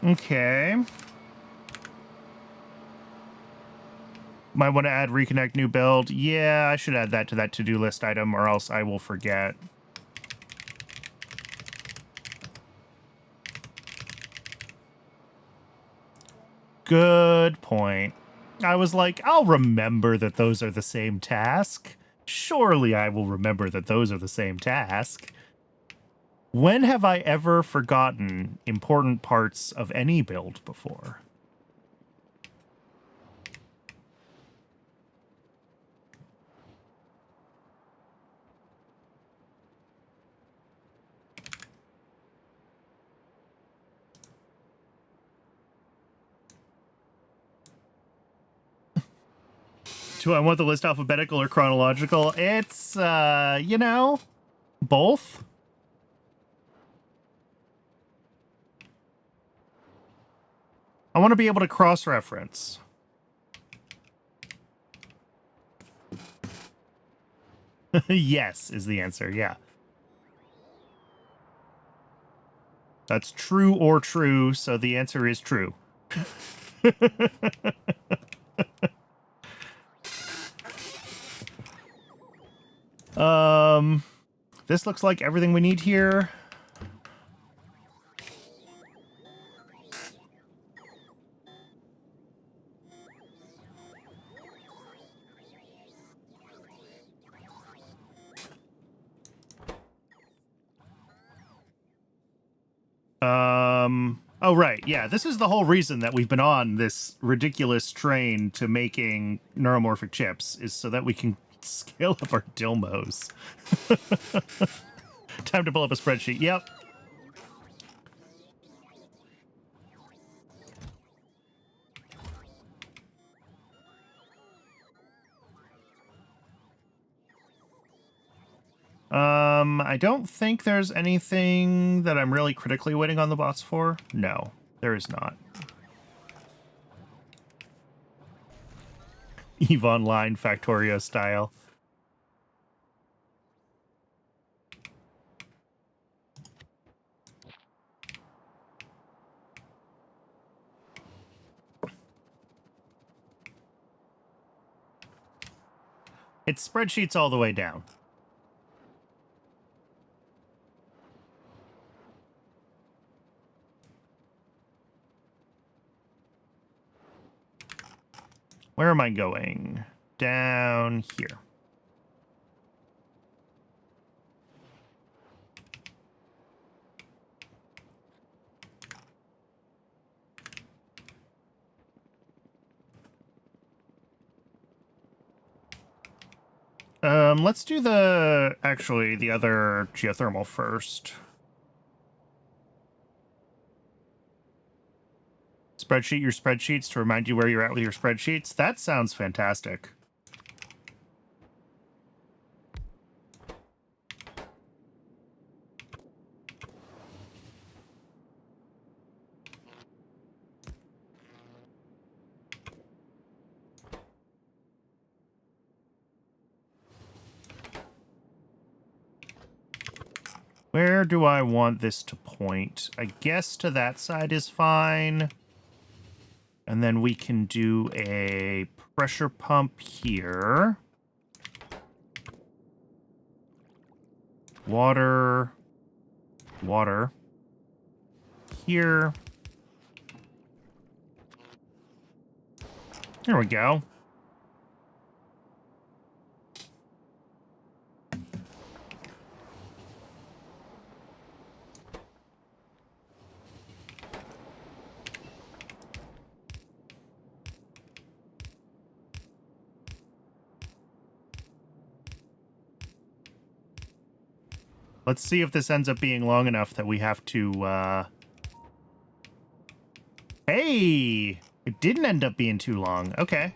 Okay. Might want to add reconnect new build. Yeah, I should add that to that to-do list item or else I will forget. Good point. I was like, I'll remember that those are the same task. Surely I will remember that those are the same task. When have I ever forgotten important parts of any build before? Do I want the list alphabetical or chronological? It's, you know, both. I want to be able to cross-reference. Yes, is the answer, yeah. That's true or true, so the answer is true. This looks like everything we need here. Oh, right. Yeah, this is the whole reason that we've been on this ridiculous train to making neuromorphic chips, is so that we can scale up our Dilmos. Time to pull up a spreadsheet. Yep. I don't think there's anything that I'm really critically waiting on the bots for. No, there is not. EVE Online Factorio style. It's spreadsheets all the way down. Where am I going? Down here. Let's do the other geothermal first. Spreadsheet your spreadsheets to remind you where you're at with your spreadsheets. That sounds fantastic. Where do I want this to point? I guess to that side is fine. And then we can do a pressure pump here. Water. Water. Here. There we go. Let's see if this ends up being long enough that we have to, Hey! It didn't end up being too long. Okay.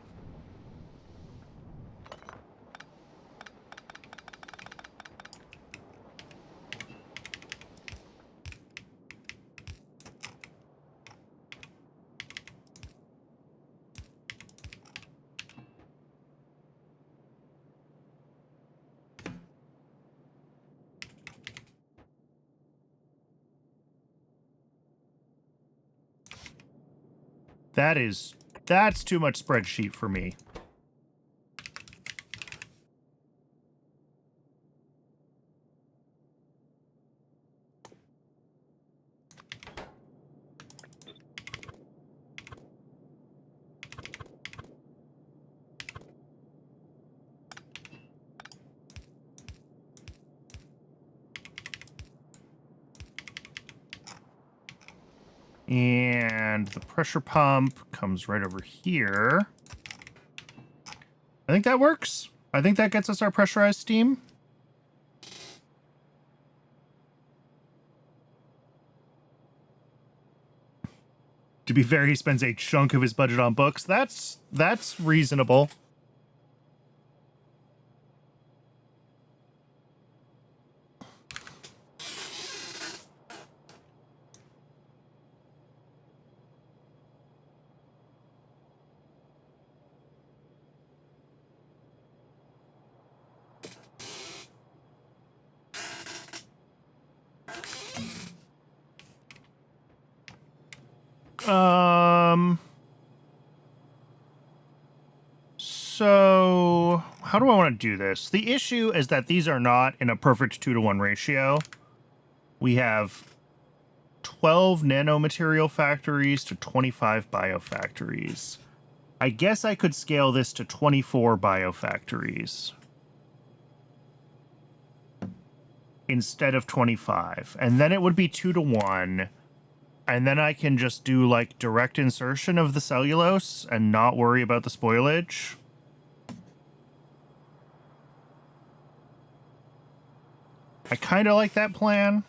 That's too much spreadsheet for me. And the pressure pump comes right over here. I think that works. I think that gets us our pressurized steam. To be fair, he spends a chunk of his budget on books. That's reasonable. So, how do I want to do this? The issue is that these are not in a perfect 2-to-1 ratio. We have 12 nanomaterial factories to 25 biofactories. I guess I could scale this to 24 biofactories instead of 25. And then it would be 2-to-1. And then I can just do, like, direct insertion of the cellulose and not worry about the spoilage. I kind of like that plan.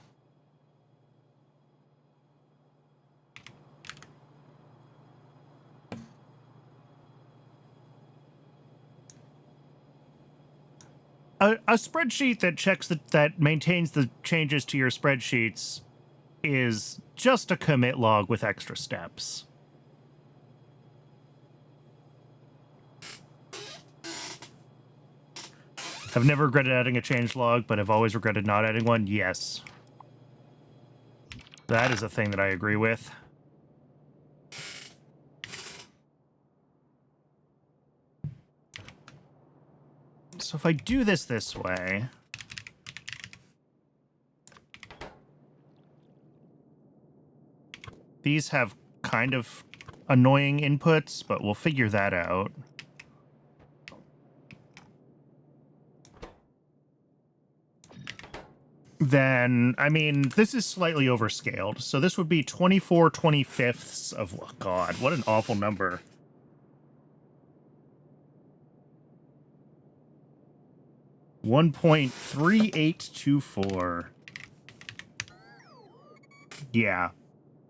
A spreadsheet that checks that maintains the changes to your spreadsheets is just a commit log with extra steps. I've never regretted adding a change log, but I've always regretted not adding one. Yes. That is a thing that I agree with. So if I do this way... These have kind of annoying inputs, but we'll figure that out. Then, I mean, this is slightly overscaled. So this would be 24 25ths of... Oh God, what an awful number. .3824. Yeah.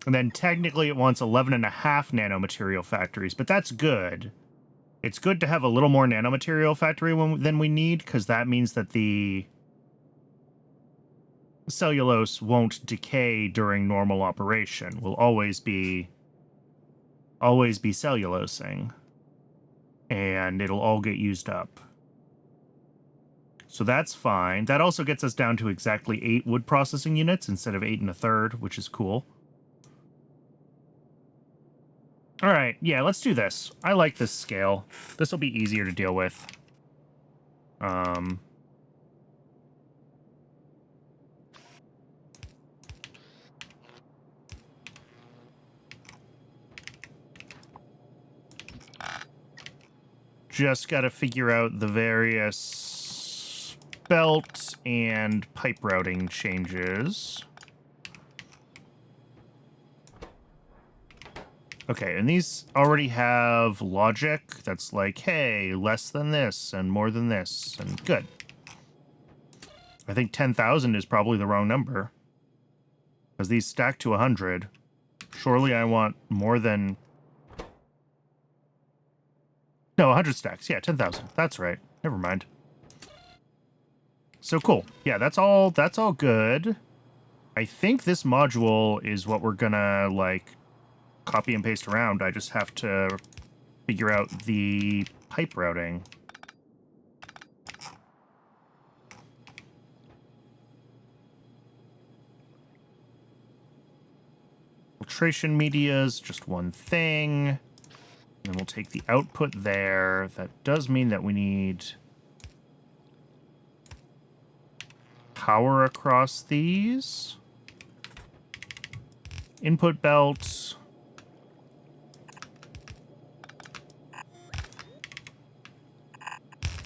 And then technically it wants 11.5 nanomaterial factories, but that's good. It's good to have a little more nanomaterial factory than we need, because that means that the cellulose won't decay during normal operation. We'll always be cellulosing. And it'll all get used up. So that's fine. That also gets us down to exactly 8 wood processing units instead of 8 1/3, which is cool. All right, yeah, let's do this. I like this scale. This will be easier to deal with. Just got to figure out the various belt and pipe routing changes. Okay, and these already have logic that's like, hey, less than this and more than this, and good. I think 10,000 is probably the wrong number, because these stack to 100. Surely I want more than... No, 100 stacks. Yeah, 10,000. That's right. Never mind. So cool. Yeah, that's all good. I think this module is what we're gonna, like, copy and paste around. I just have to figure out the pipe routing. Filtration media is just one thing. And then we'll take the output there. That does mean that we need power across these. Input belts.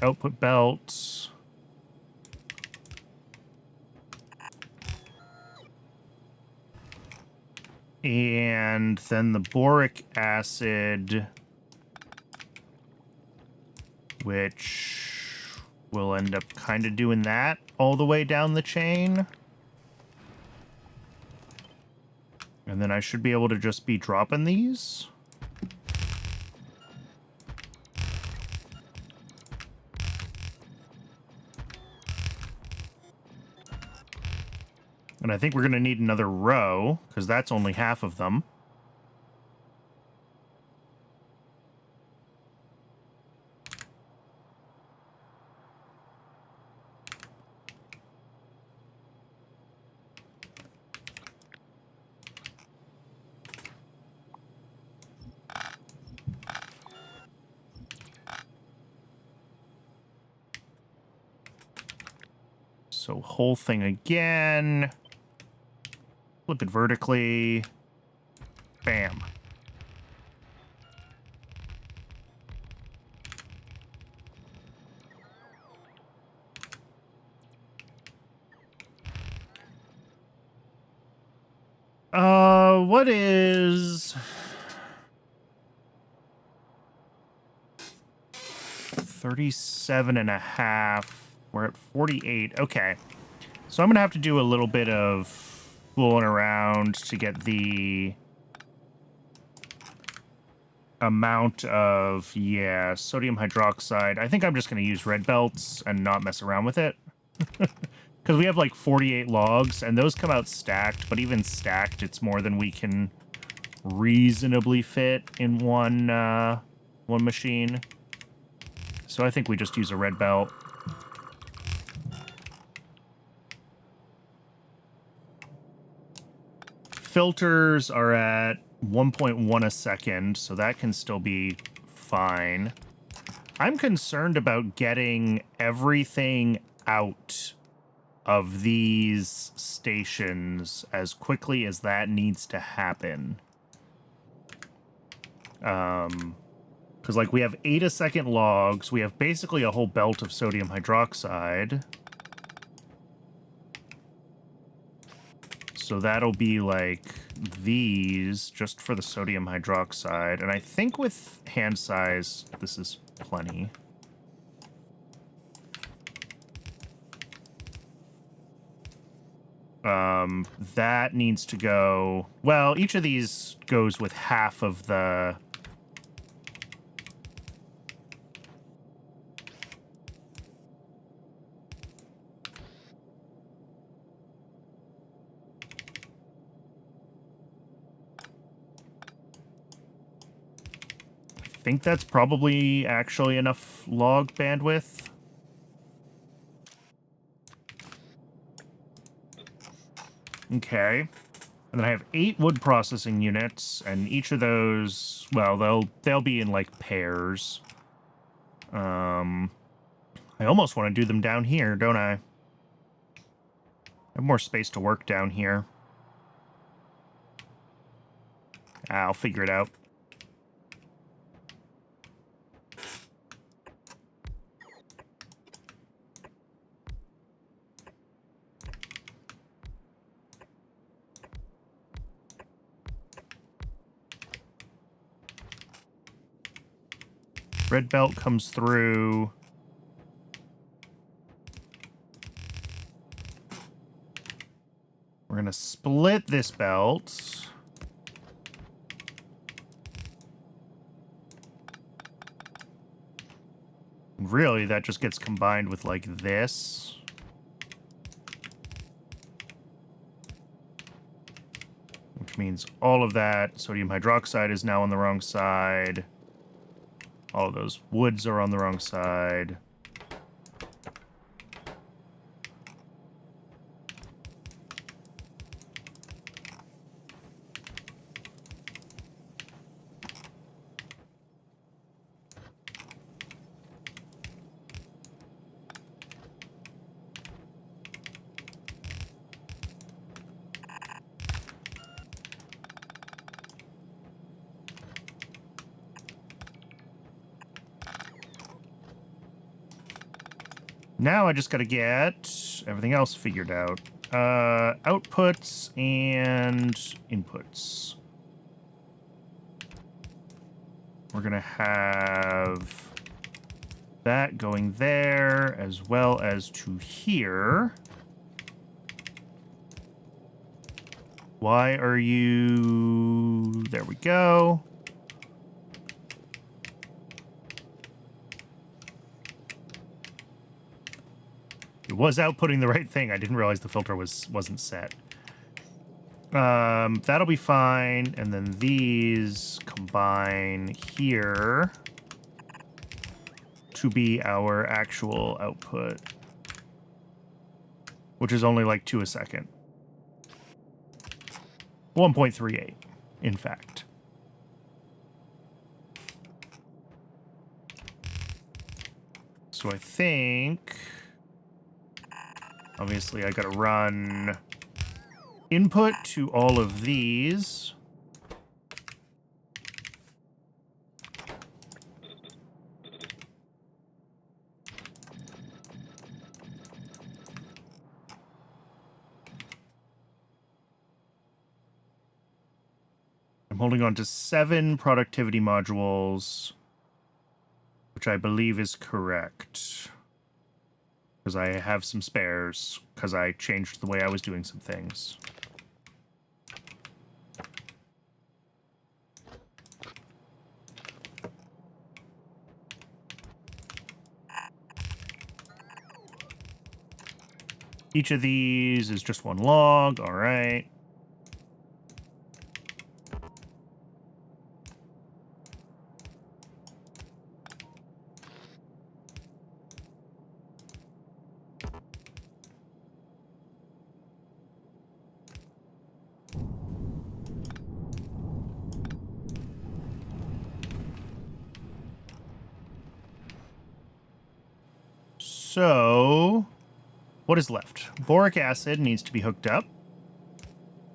Output belts. And then the boric acid, which will end up kind of doing that all the way down the chain. And then I should be able to just be dropping these. And I think we're going to need another row, because that's only half of them. So whole thing again. Flip it vertically. Bam. What is 37.5? We're at 48. Okay. So I'm gonna have to do a little bit of fooling around to get the amount of, yeah, sodium hydroxide. I think I'm just gonna use red belts and not mess around with it. Because we have like 48 logs, and those come out stacked, but even stacked, it's more than we can reasonably fit in one machine. So I think we just use a red belt. Filters are at 1.1 a second, so that can still be fine. I'm concerned about getting everything out of these stations as quickly as that needs to happen. Because, like, we have 8 a second logs. We have basically a whole belt of sodium hydroxide. So that'll be, like, these, just for the sodium hydroxide. And I think with hand size, this is plenty. That needs to go... Well, each of these goes with half of the... I think that's probably actually enough log bandwidth. Okay. And then I have 8 wood processing units, and each of those, well, they'll be in like pairs. I almost want to do them down here, don't I? I have more space to work down here. I'll figure it out. Red belt comes through. We're going to split this belt. Really, that just gets combined with, like, this. Which means all of that sodium hydroxide is now on the wrong side. All of those woods are on the wrong side. Now I just gotta get everything else figured out. Outputs and inputs. We're gonna have that going there as well as to here. Why are you... There we go. It was outputting the right thing. I didn't realize the filter wasn't set. That'll be fine. And then these combine here to be our actual output, which is only like 2 a second. 1.38, in fact. So I think Obviously, I gotta run input to all of these. I'm holding on to 7 productivity modules, which I believe is correct. Because I have some spares, because I changed the way I was doing some things. Each of these is just 1 log, all right. So, what is left? Boric acid needs to be hooked up.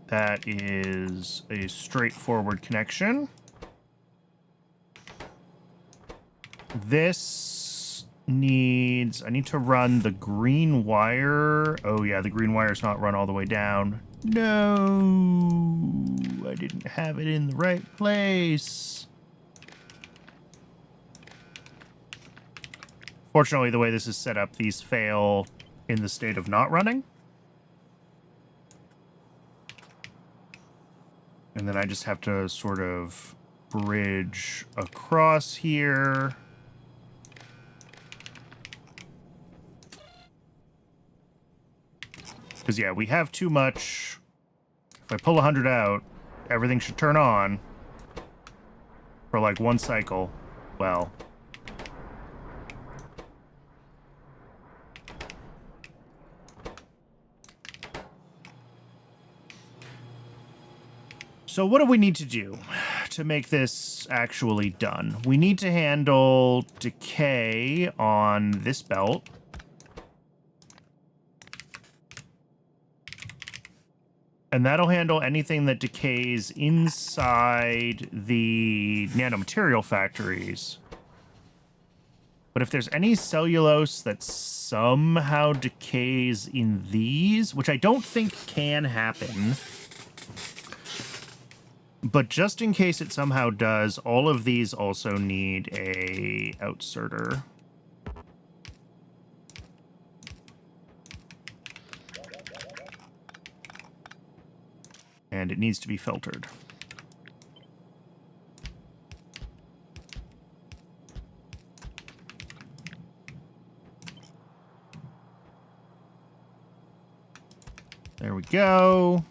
That is a straightforward connection. This needs... I need to run the green wire. Oh, yeah, the green wire's not run all the way down. No! I didn't have it in the right place. Fortunately, the way this is set up, these fail in the state of not running. And then I just have to sort of bridge across here. Because, yeah, we have too much. If I pull 100 out, everything should turn on for, like, 1 cycle. Well... So what do we need to do to make this actually done? We need to handle decay on this belt. And that'll handle anything that decays inside the nanomaterial factories. But if there's any cellulose that somehow decays in these, which I don't think can happen... But just in case it somehow does, all of these also need a outserter. And it needs to be filtered. There we go.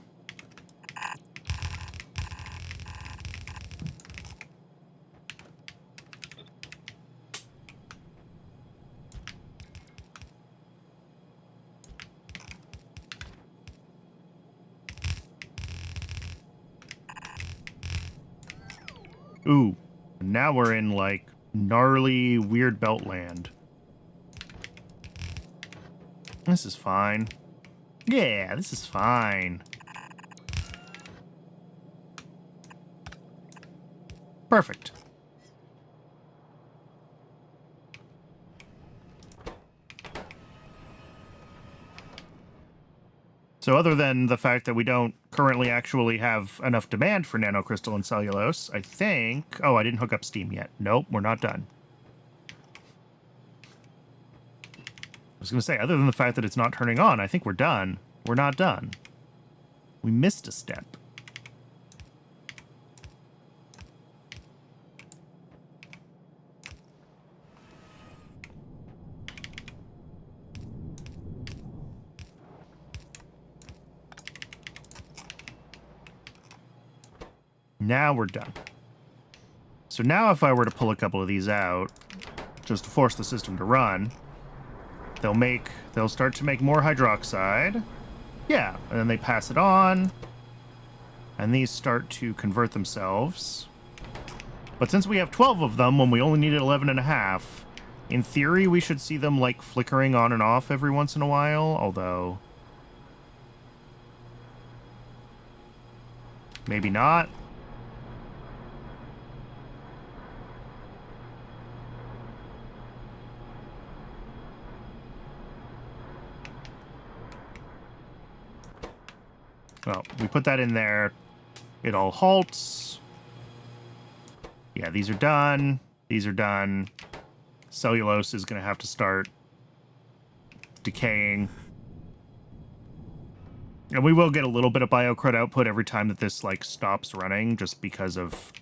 Ooh, now we're in, like, gnarly, weird belt land. This is fine. Yeah, this is fine. Perfect. So other than the fact that we don't currently actually have enough demand for nanocrystalline cellulose, I think... Oh, I didn't hook up steam yet. Nope, we're not done. I was going to say, other than the fact that it's not turning on, I think we're done. We're not done. We missed a step. Now we're done. So now if I were to pull a couple of these out, just to force the system to run, they'll start to make more hydroxide. Yeah, and then they pass it on, and these start to convert themselves. But since we have 12 of them when we only needed 11 and a half, In theory, we should see them, like, flickering on and off every once in a while, although... maybe not. Well, we put that in there. It all halts. Yeah, these are done. These are done. Cellulose is going to have to start decaying. And we will get a little bit of biocrud output every time that this, like, stops running, just because of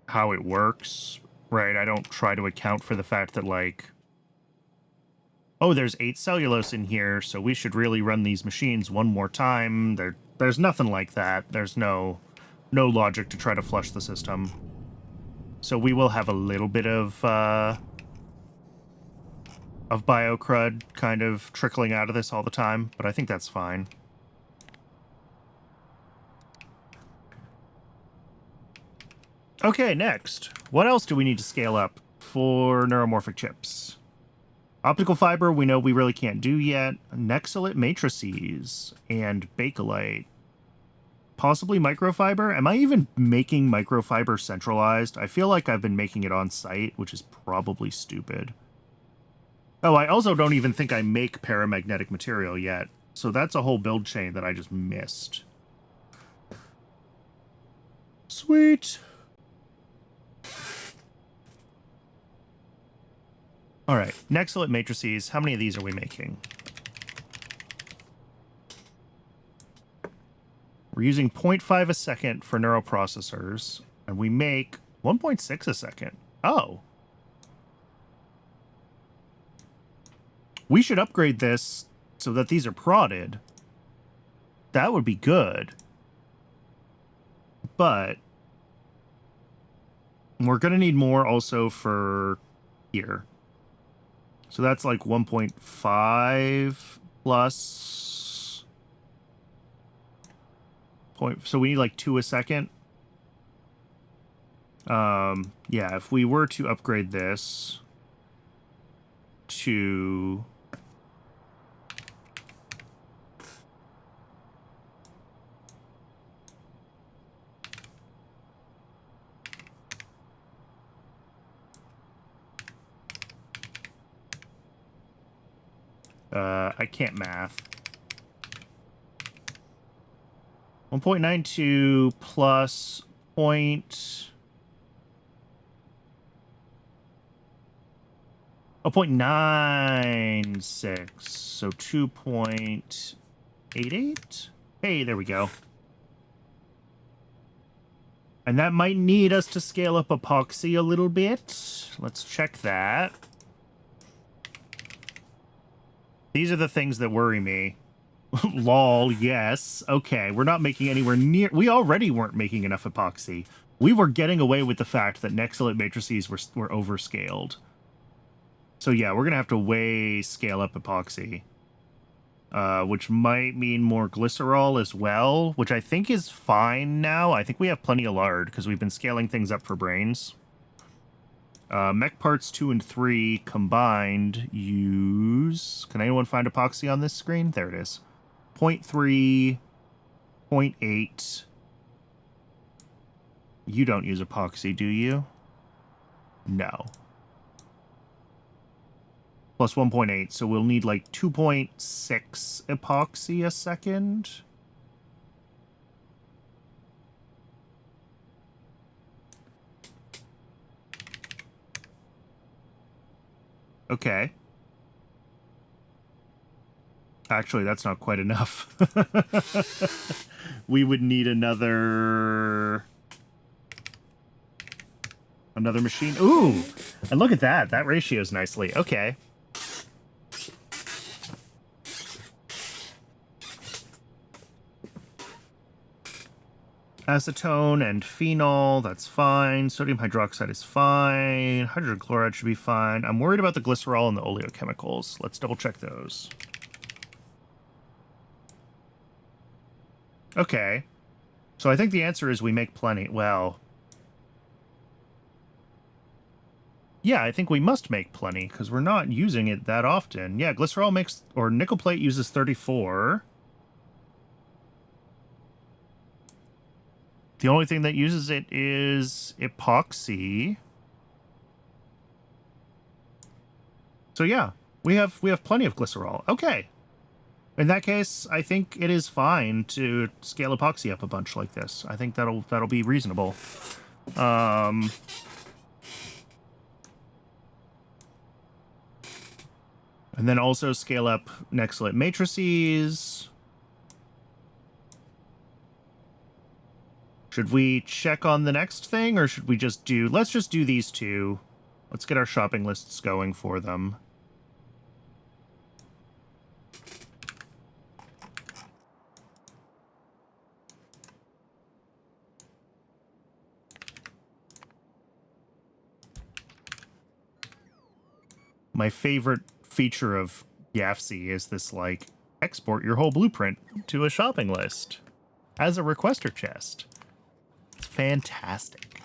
how it works, right? I don't try to account for the fact that, like, oh, there's 8 cellulose in here, so we should really run these machines one more time. There's nothing like that. There's no logic to try to flush the system. So we will have a little bit of biocrud kind of trickling out of this all the time, but I think that's fine. Okay, next. What else do we need to scale up for neuromorphic chips? Optical fiber, we know we really can't do yet. Nexalate matrices and Bakelite. Possibly microfiber? Am I even making microfiber centralized? I feel like I've been making it on site, which is probably stupid. Oh, I also don't even think I make paramagnetic material yet. So that's a whole build chain that I just missed. Sweet. All right, Nexalate matrices. How many of these are we making? We're using 0.5 a second for neuroprocessors, and we make 1.6 a second. Oh. We should upgrade this so that these are prodded. That would be good. But we're going to need more also for here. So that's like 1.5 plus... So we need like 2 a second. Yeah, if we were to upgrade this to... I can't math. 1.92 plus point... Oh, 0.96. So 2.88? Hey, there we go. And that might need us to scale up epoxy a little bit. Let's check that. These are the things that worry me. Lol, yes. Okay, we're not making anywhere near... We already weren't making enough epoxy. We were getting away with the fact that Nexalate matrices were overscaled. So yeah, we're going to have to way scale up epoxy. Which might mean more glycerol as well, which I think is fine now. I think we have plenty of lard because we've been scaling things up for brains. Mech parts 2 and 3 combined use... Can anyone find epoxy on this screen? There it is. 0.3, 0.8. You don't use epoxy, do you? No. Plus 1.8, so we'll need like 2.6 epoxy a second. Okay. Actually, that's not quite enough. We would need another machine. Ooh! And look at that. That ratio's nicely. Okay. Acetone and phenol, that's fine. Sodium hydroxide is fine. Hydrogen chloride should be fine. I'm worried about the glycerol and the oleochemicals. Let's double check those. Okay. So I think the answer is we make plenty. Well... Yeah, I think we must make plenty, because we're not using it that often. Yeah, glycerol makes... Or nickel plate uses 34. The only thing that uses it is epoxy. So yeah, we have plenty of glycerol. Okay. In that case, I think it is fine to scale epoxy up a bunch like this. I think that'll be reasonable. And then also scale up Nextlit matrices. Should we check on the next thing, or should we just do... Let's just do these two. Let's get our shopping lists going for them. My favorite feature of YAFC is this, like, export your whole blueprint to a shopping list as a requester chest. It's fantastic.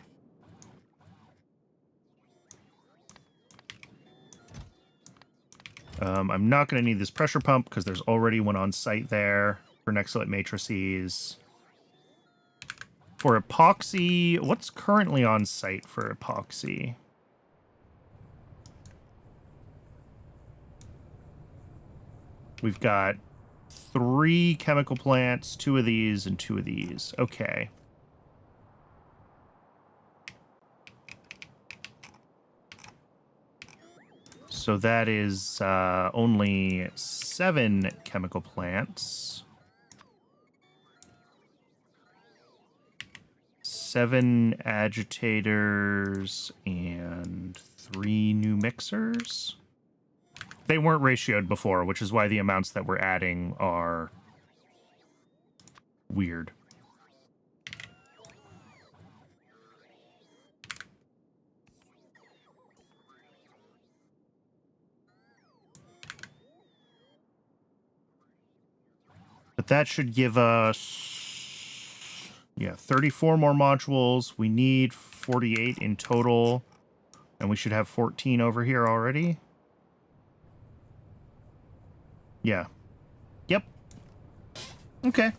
I'm not going to need this pressure pump because there's already one on site there for Nextlit matrices. For epoxy, what's currently on site for epoxy? We've got 3 chemical plants, 2 of these, and 2 of these. Okay. So that is only 7 chemical plants. 7 agitators and 3 new mixers. They weren't ratioed before, which is why the amounts that we're adding are weird. But that should give us, yeah, 34 more modules. We need 48 in total, and we should have 14 over here already. Yeah. Yep. Okay.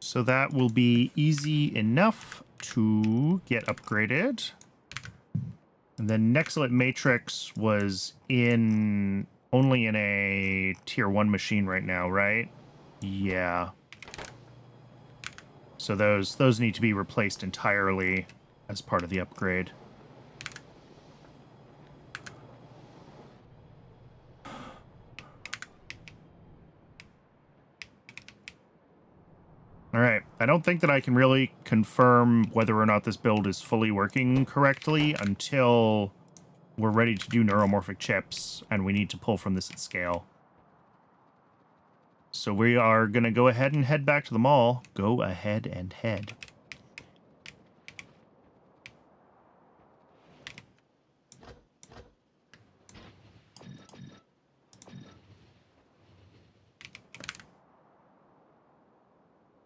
So that will be easy enough to get upgraded. And then Nextlit Matrix was only in a tier 1 machine right now, right? Yeah. So those need to be replaced entirely as part of the upgrade. All right. I don't think that I can really confirm whether or not this build is fully working correctly until we're ready to do neuromorphic chips, and we need to pull from this at scale. So we are going to go ahead and head back to the mall. Go ahead and head.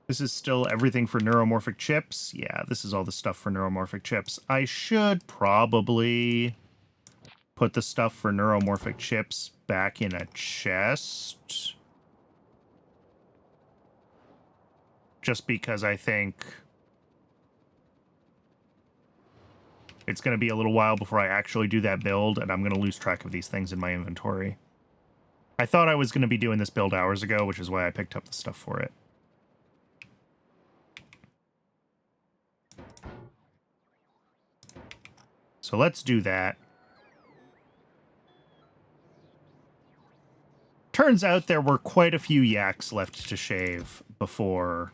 This is still everything for neuromorphic chips. Yeah, this is all the stuff for neuromorphic chips. I should probably put the stuff for neuromorphic chips back in a chest. Just because I think it's going to be a little while before I actually do that build, and I'm going to lose track of these things in my inventory. I thought I was going to be doing this build hours ago, which is why I picked up the stuff for it. So let's do that. Turns out there were quite a few yaks left to shave before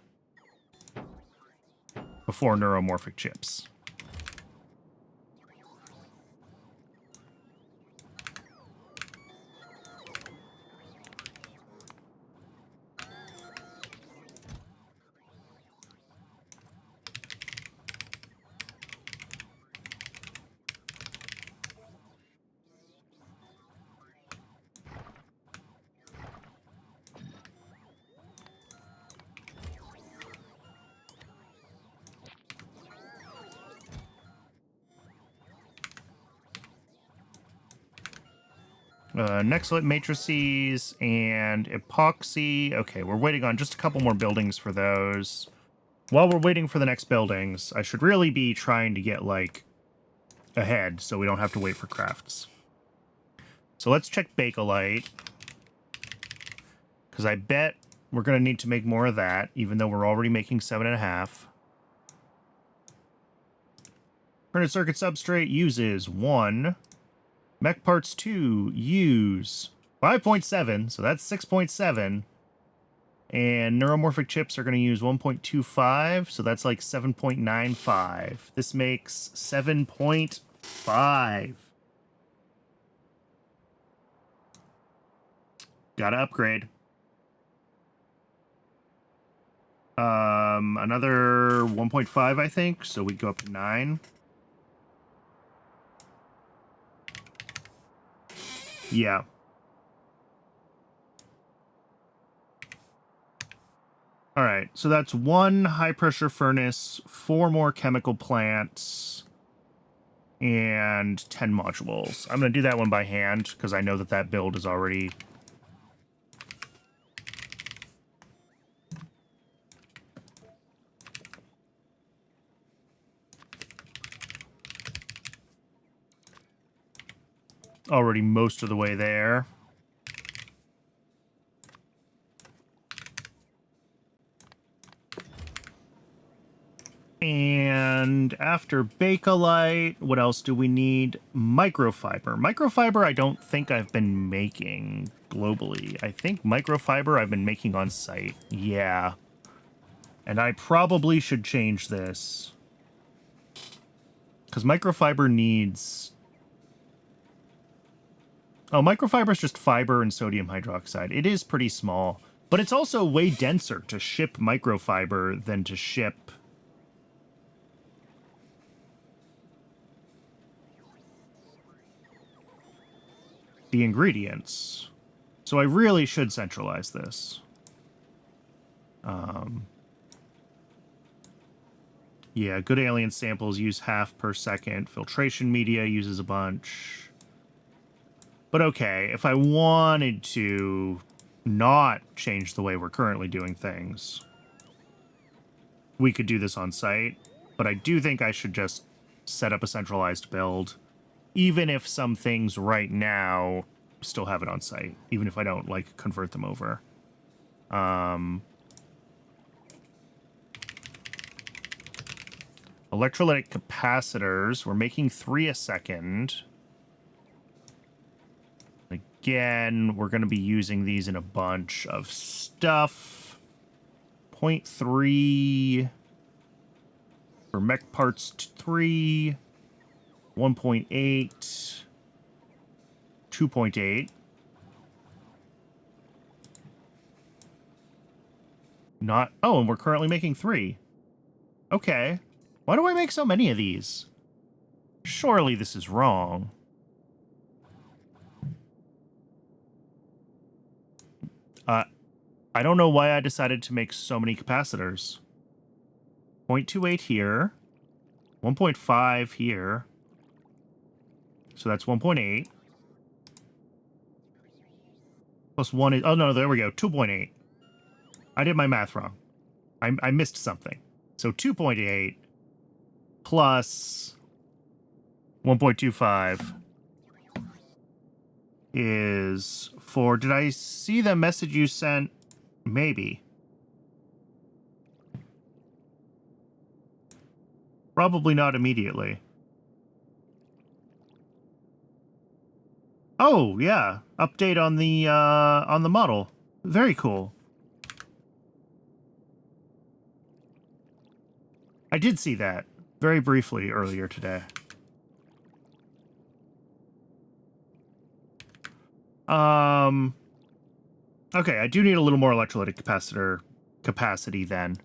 neuromorphic chips. Nexlet matrices and epoxy. Okay, we're waiting on just a couple more buildings for those. While we're waiting for the next buildings, I should really be trying to get, like, ahead so we don't have to wait for crafts. So let's check Bakelite. Because I bet we're going to need to make more of that, even though we're already making 7.5. Printed circuit substrate uses 1. Mech parts 2 use 5.7, so that's 6.7. And neuromorphic chips are going to use 1.25, so that's like 7.95. This makes 7.5. Gotta upgrade. Another 1.5, I think, so we go up to 9. Yeah. All right, so that's 1 high-pressure furnace, 4 more chemical plants, and 10 modules. I'm going to do that one by hand, because I know that that build is already... already most of the way there. And after Bakelite, what else do we need? Microfiber. Microfiber I don't think I've been making globally. I think microfiber I've been making on site. Yeah. And I probably should change this. Because microfiber needs... Oh, microfiber is just fiber and sodium hydroxide. It is pretty small. But it's also way denser to ship microfiber than to ship... the ingredients. So I really should centralize this. Yeah, good alien samples use half per second. Filtration media uses a bunch. But okay, if I wanted to not change the way we're currently doing things, we could do this on site. But I do think I should just set up a centralized build, even if some things right now still have it on site, even if I don't, like, convert them over. Electrolytic capacitors, we're making 3 a second. Again, we're going to be using these in a bunch of stuff. 0.3 for mech parts 3. 1.8. 2.8. Not... Oh, and we're currently making 3. Okay. Why do I make so many of these? Surely this is wrong. I don't know why I decided to make so many capacitors. 0.28 here. 1.5 here. So that's 1.8. Plus 1 is... Oh, no, there we go. 2.8. I did my math wrong. I missed something. So 2.8 plus 1.25 is 4. Did I see the message you sent? Maybe. Probably not immediately. Oh, yeah. Update on the model. Very cool. I did see that very briefly earlier today. Okay, I do need a little more electrolytic capacitor capacity then.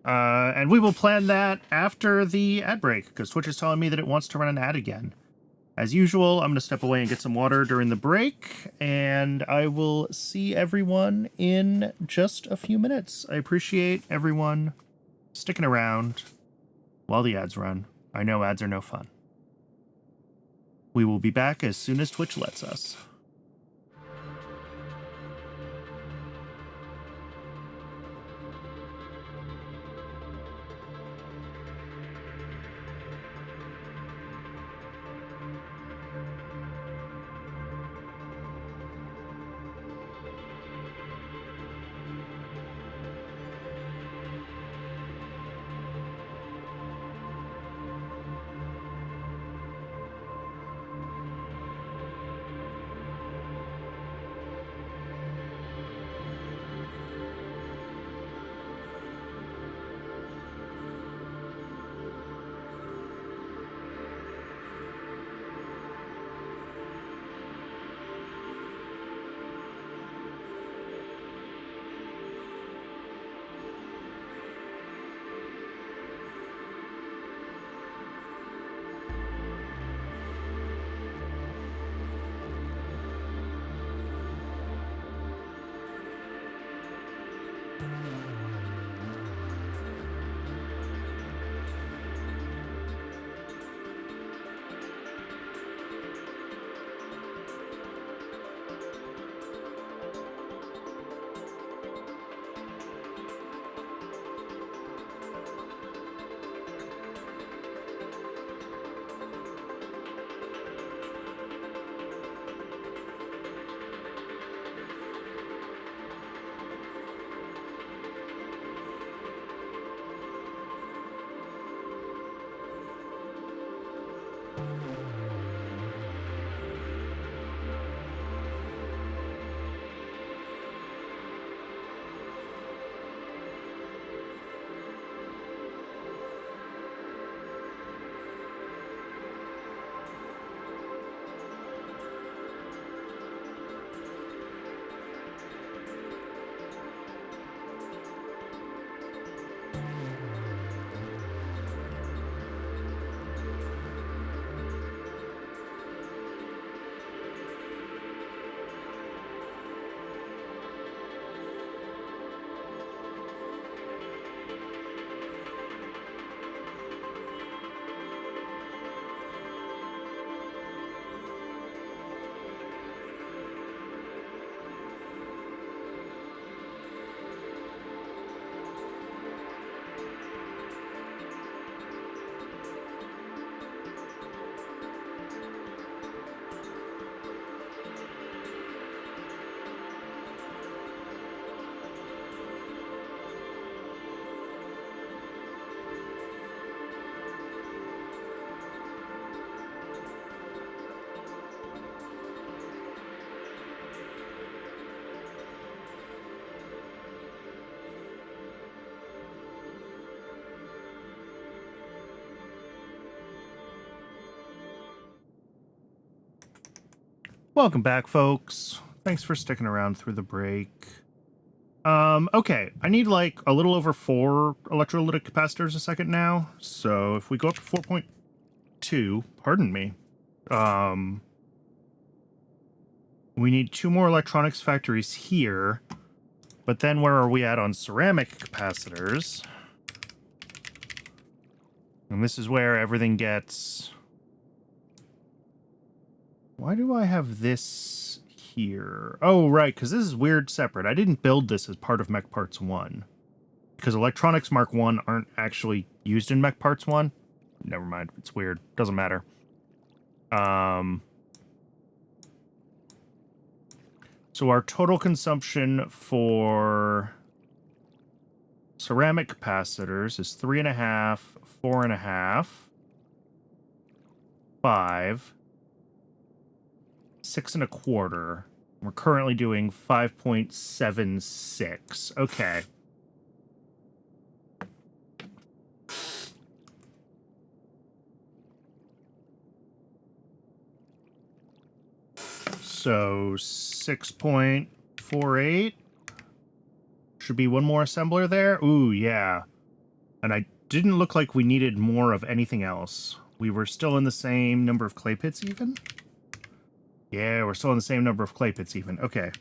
And we will plan that after the ad break, because Twitch is telling me that it wants to run an ad again. As usual, I'm going to step away and get some water during the break, and I will see everyone in just a few minutes. I appreciate everyone sticking around while the ads run. I know ads are no fun. We will be back as soon as Twitch lets us. Welcome back, folks. Thanks for sticking around through the break. Okay, I need like a little over 4 electrolytic capacitors a second now. So if we go up to 4.2, pardon me, we need 2 more electronics factories here. But then where are we at on ceramic capacitors? And this is where everything gets... Why do I have this here? Oh, right, because this is weird separate. I didn't build this as part of Mech Parts 1. Because Electronics Mark 1 aren't actually used in Mech Parts 1. Never mind, it's weird. Doesn't matter. So our total consumption for ceramic capacitors is 3.5, 4.5, 5, 6.25. We're currently doing 5.76. Okay. So 6.48. Should be one more assembler there. Ooh, yeah. And I didn't look like we needed more of anything else. We were still in the same number of clay pits even? Yeah, we're still in the same number of clay pits even. Okay.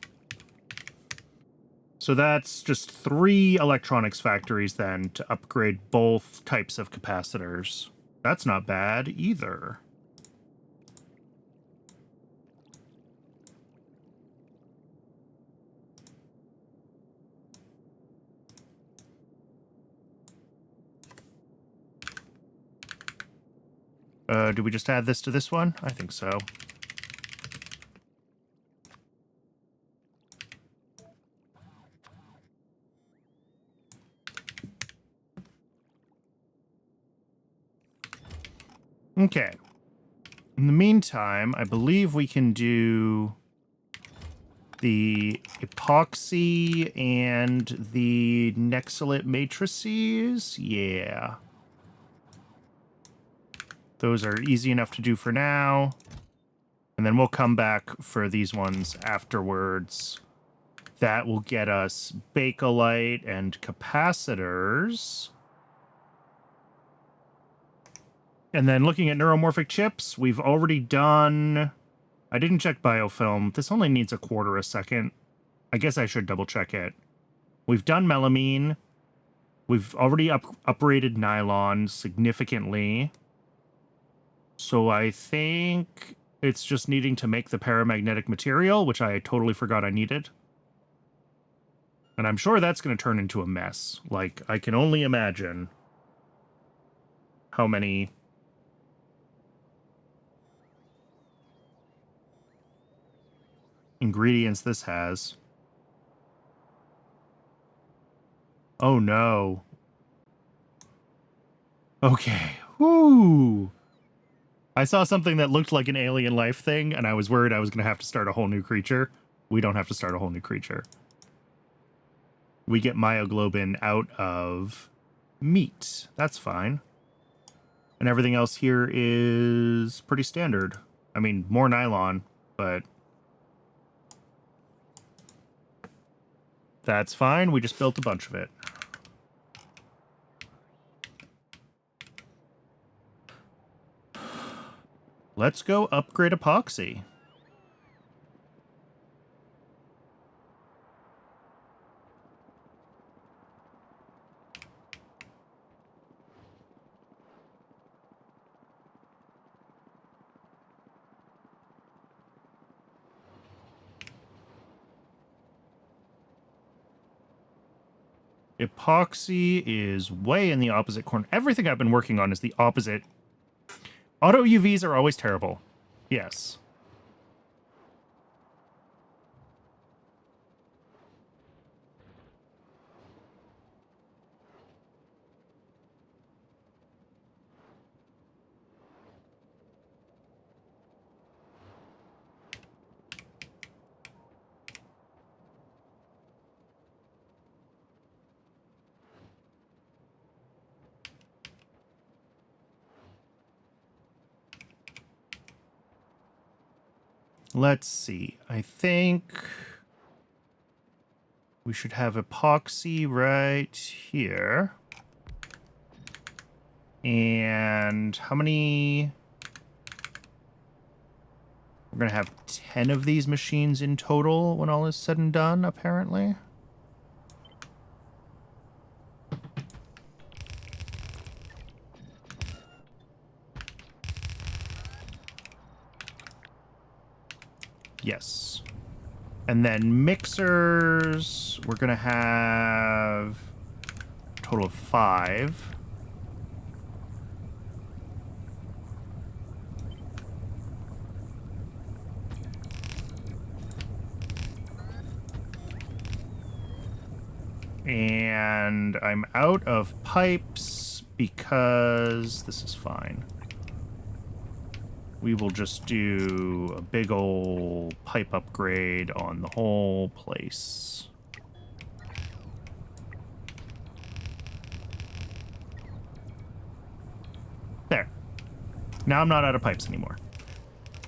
So that's just 3 electronics factories then to upgrade both types of capacitors. That's not bad either. Do we just add this to this one? I think so. Okay. In the meantime, I believe we can do the epoxy and the Nexilite matrices. Yeah. Those are easy enough to do for now. And then we'll come back for these ones afterwards. That will get us Bakelite and capacitors. And then looking at neuromorphic chips, we've already done... I didn't check biofilm. This only needs 1/4 a second. I guess I should double check it. We've done melamine. We've already uprated nylon significantly. So I think it's just needing to make the paramagnetic material, which I totally forgot I needed. And I'm sure that's going to turn into a mess. Like, I can only imagine how many ingredients this has. Oh no. Okay. Whoo! I saw something that looked like an alien life thing, and I was worried I was going to have to start a whole new creature. We don't have to start a whole new creature. We get myoglobin out of meat. That's fine. And everything else here is pretty standard. I mean, more nylon, but that's fine. We just built a bunch of it. Let's go upgrade epoxy. Epoxy is way in the opposite corner. Everything I've been working on is the opposite. Auto UVs are always terrible. Yes. Let's see. I think we should have epoxy right here. And how many? We're going to have 10 of these machines in total when all is said and done, apparently. Yes. And then mixers, we're going to have a total of 5. And I'm out of pipes because this is fine. We will just do a big ol' pipe upgrade on the whole place. There. Now I'm not out of pipes anymore.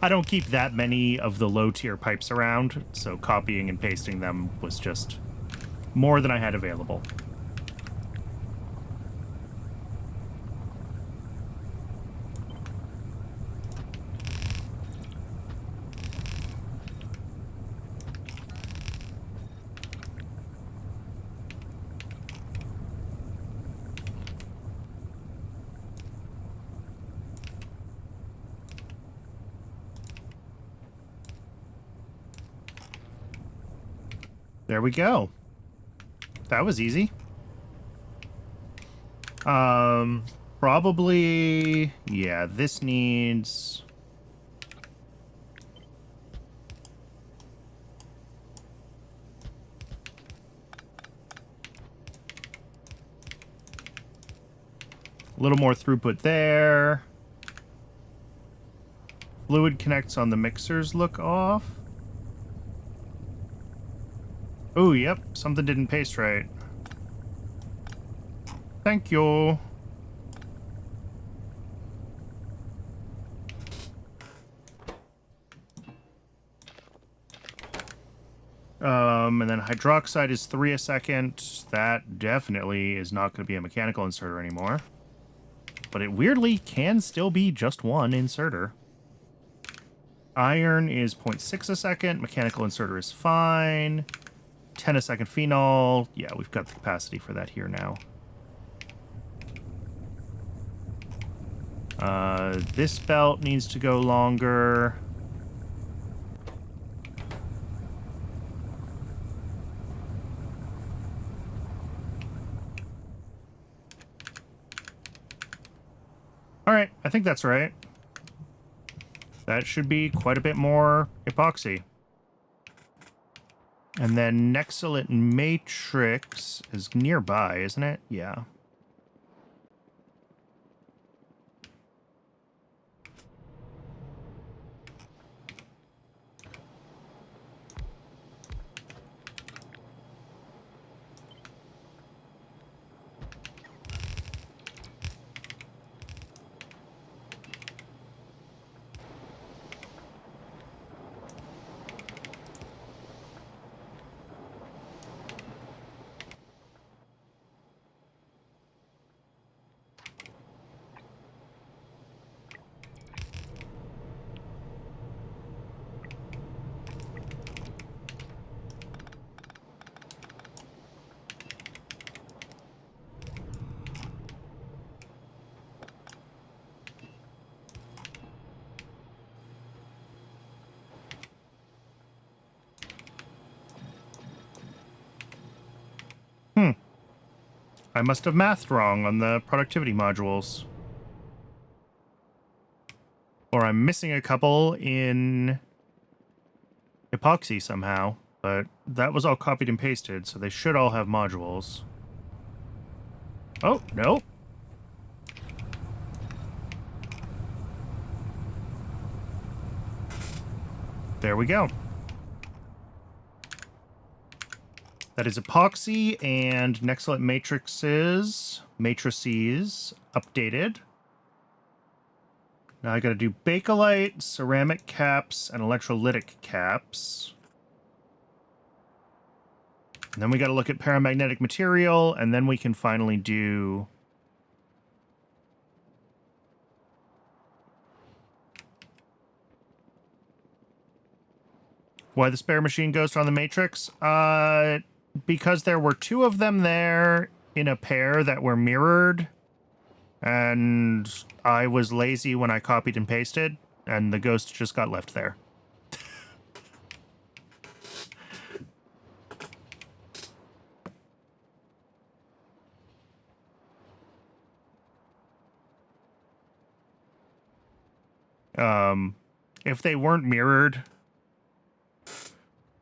I don't keep that many of the low-tier pipes around, so copying and pasting them was just more than I had available. There we go. That was easy. Probably, yeah, this needs... a little more throughput there. Fluid connects on the mixers look off. Oh, yep, something didn't paste right. Thank you. And then hydroxide is 3 a second. That definitely is not going to be a mechanical inserter anymore. But it weirdly can still be just one inserter. Iron is 0.6 a second. Mechanical inserter is fine. 10 a second phenol. Yeah, we've got the capacity for that here now. This belt needs to go longer. All right, I think that's right. That should be quite a bit more epoxy. And then Nexilate Matrix is nearby, isn't it? Yeah. I must have mathed wrong on the productivity modules. Or I'm missing a couple in epoxy somehow, but that was all copied and pasted, so they should all have modules. Oh, no. There we go. That is epoxy and Nexilate matrices updated. Now I gotta do Bakelite, ceramic caps, and electrolytic caps. And then we gotta look at paramagnetic material, and then we can finally do... Why the spare machine ghost on the matrix? Because there were two of them there in a pair that were mirrored, and I was lazy when I copied and pasted, and the ghost just got left there. If they weren't mirrored...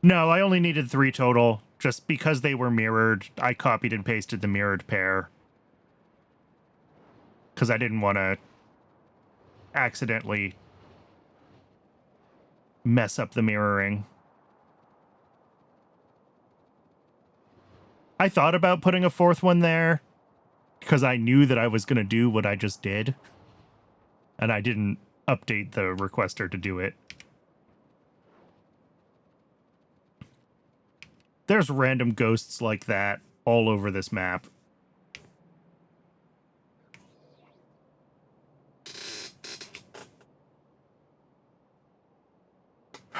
No, I only needed 3 total. Just because they were mirrored, I copied and pasted the mirrored pair. Because I didn't want to accidentally mess up the mirroring. I thought about putting a 4th one there, because I knew that I was going to do what I just did. And I didn't update the requester to do it. There's random ghosts like that all over this map.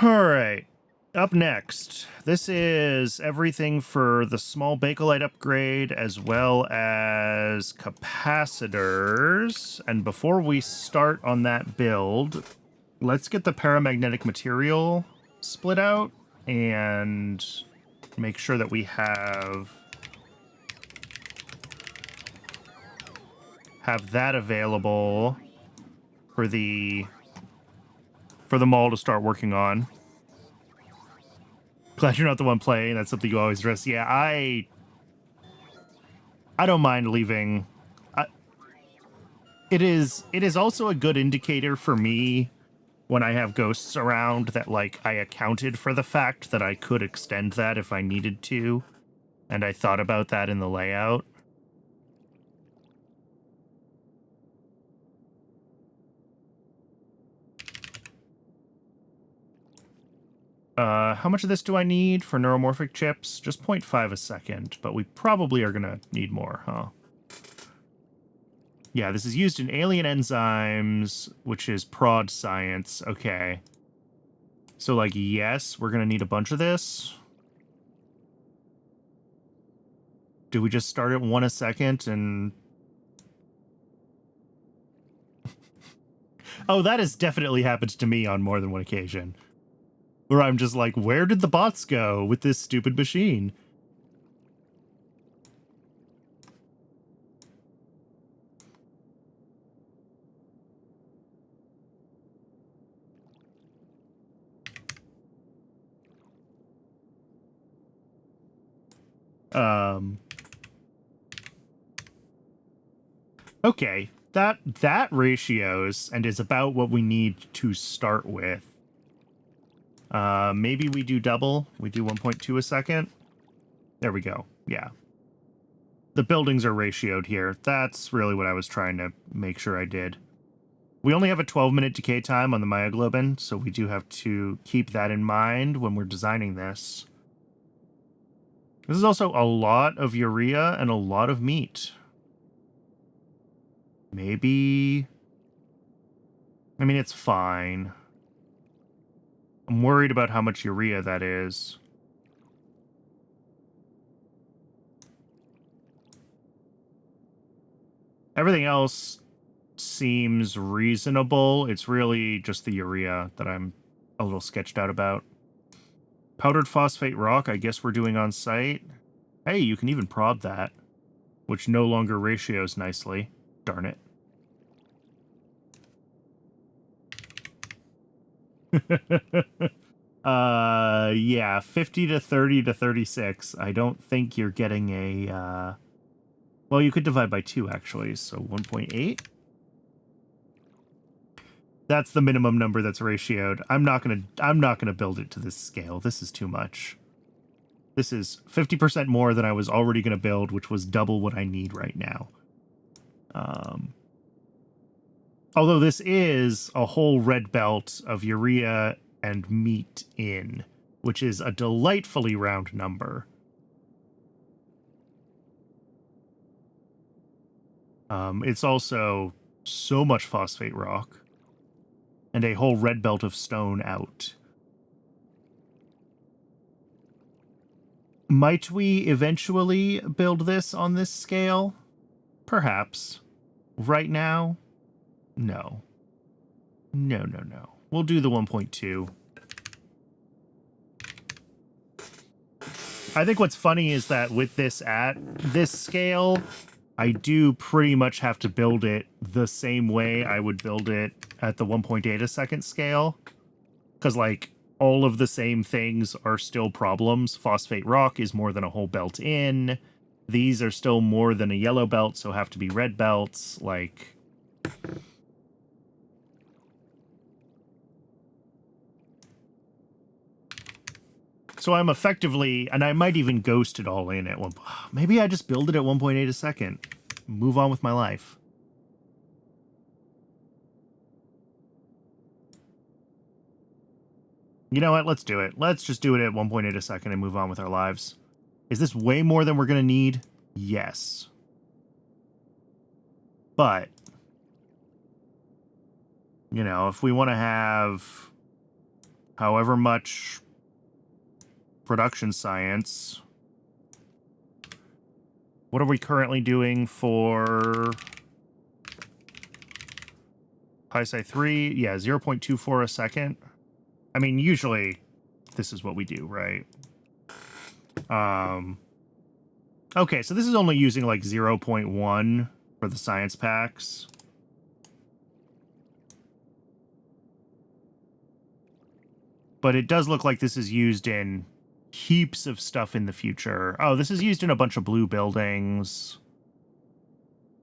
All right. Up next, this is everything for the small Bakelite upgrade as well as capacitors. And before we start on that build, let's get the paramagnetic material split out and make sure that we have that available for the mall to start working on. Glad you're not the one playing. That's something you always address. Yeah, I don't mind leaving. It is also a good indicator for me when I have ghosts around that, like, I accounted for the fact that I could extend that if I needed to, and I thought about that in the layout. How much of this do I need for neuromorphic chips? Just 0.5 a second, but we probably are gonna need more, huh? Yeah, this is used in alien enzymes, which is prod science. Okay. So, like, yes, we're gonna need a bunch of this. Do we just start at 1 a second and... Oh, that has definitely happened to me on more than one occasion. Where I'm just like, where did the bots go with this stupid machine? Okay, that ratios and is about what we need to start with. Maybe we do double. We do 1.2 a second. There we go. Yeah. The buildings are ratioed here. That's really what I was trying to make sure I did. We only have a 12-minute decay time on the myoglobin, so we do have to keep that in mind when we're designing this. This is also a lot of urea and a lot of meat. Maybe... I mean, it's fine. I'm worried about how much urea that is. Everything else seems reasonable. It's really just the urea that I'm a little sketched out about. Powdered phosphate rock, I guess we're doing on site. Hey, you can even prod that, which no longer ratios nicely. Darn it. Yeah, 50 to 30 to 36. I don't think you're getting a, well, you could divide by 2, actually, so 1.8. That's the minimum number that's ratioed. I'm not gonna build it to this scale. This is too much. This is 50% more than I was already gonna build, which was double what I need right now. Although this is a whole red belt of urea and meat in, which is a delightfully round number. It's also so much phosphate rock and a whole red belt of stone out. Might we eventually build this on this scale? Perhaps. Right now? No. No. We'll do the 1.2. I think what's funny is that with this at this scale, I do pretty much have to build it the same way I would build it at the 1.8 a second scale. Because, like, all of the same things are still problems. Phosphate rock is more than a whole belt in. These are still more than a yellow belt, so have to be red belts. Like... So I'm effectively, and I might even ghost it all in at one. Maybe I just build it at 1.8 a second. Move on with my life. You know what? Let's do it. Let's just do it at 1.8 a second and move on with our lives. Is this way more than we're going to need? Yes. But, you know, if we want to have however much production science, what are we currently doing for PySci 3? Yeah, 0.24 a second. I mean, usually this is what we do, right? Okay, so this is only using like 0.1 for the science packs. But it does look like this is used in heaps of stuff in the future. Oh, this is used in a bunch of blue buildings.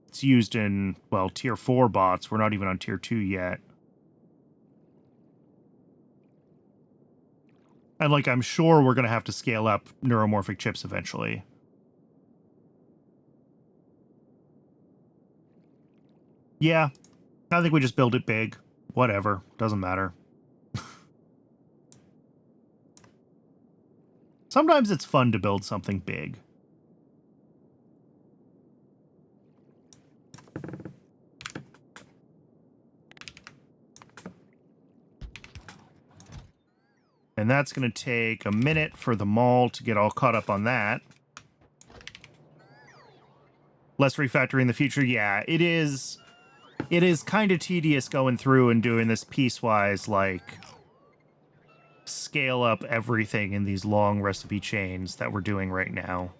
It's used in, well, tier 4 bots. We're not even on tier 2 yet. And, like, I'm sure we're going to have to scale up neuromorphic chips eventually. Yeah, I think we just build it big. Whatever, doesn't matter. Sometimes it's fun to build something big. And that's going to take a minute for the mall to get all caught up on that. less refactoring in the future. Yeah, it is. It is kind of tedious going through and doing this piecewise, like, scale up everything in these long recipe chains that we're doing right now.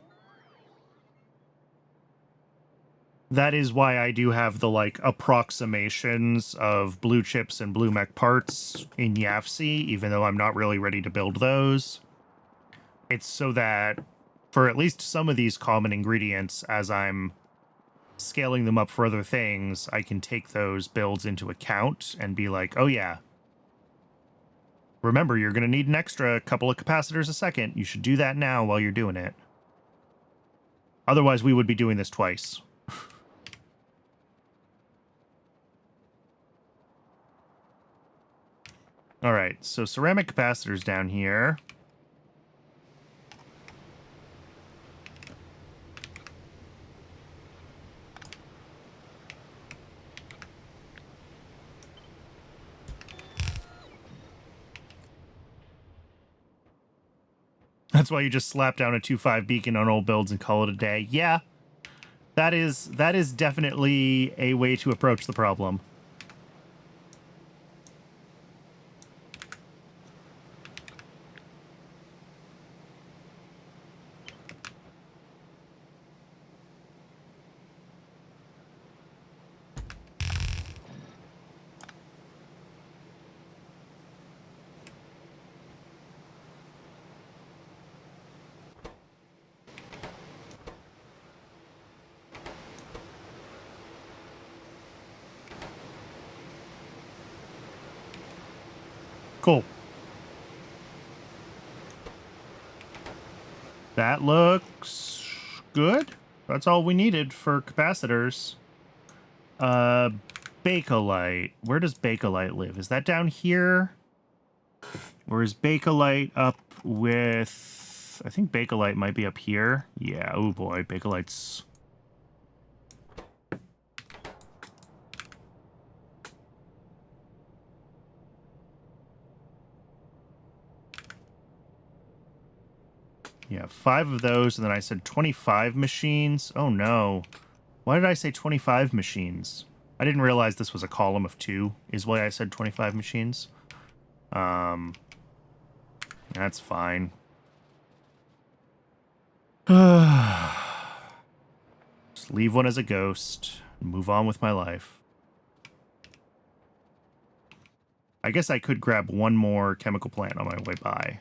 That is why I do have the, like, approximations of blue chips and blue mech parts in YAFC, even though I'm not really ready to build those. It's so that for at least some of these common ingredients, as I'm scaling them up for other things, I can take those builds into account and be like, oh yeah, remember, you're going to need an extra couple of capacitors a second. You should do that now while you're doing it. Otherwise, we would be doing this twice. All right, so ceramic capacitors down here. That's why you just slap down a 2.5 beacon on old builds and call it a day. Yeah, that is definitely a way to approach the problem. Cool. That looks good. That's all we needed for capacitors. Bakelite. Where does Bakelite live? Is that down here? Or is Bakelite up with... I think Bakelite might be up here. Yeah, oh boy, Bakelite's... Yeah, 5 of those, and then I said 25 machines. Oh no. Why did I say 25 machines? I didn't realize this was a column of 2, is why I said 25 machines. That's fine. Just leave one as a ghost and move on with my life. I guess I could grab one more chemical plant on my way by.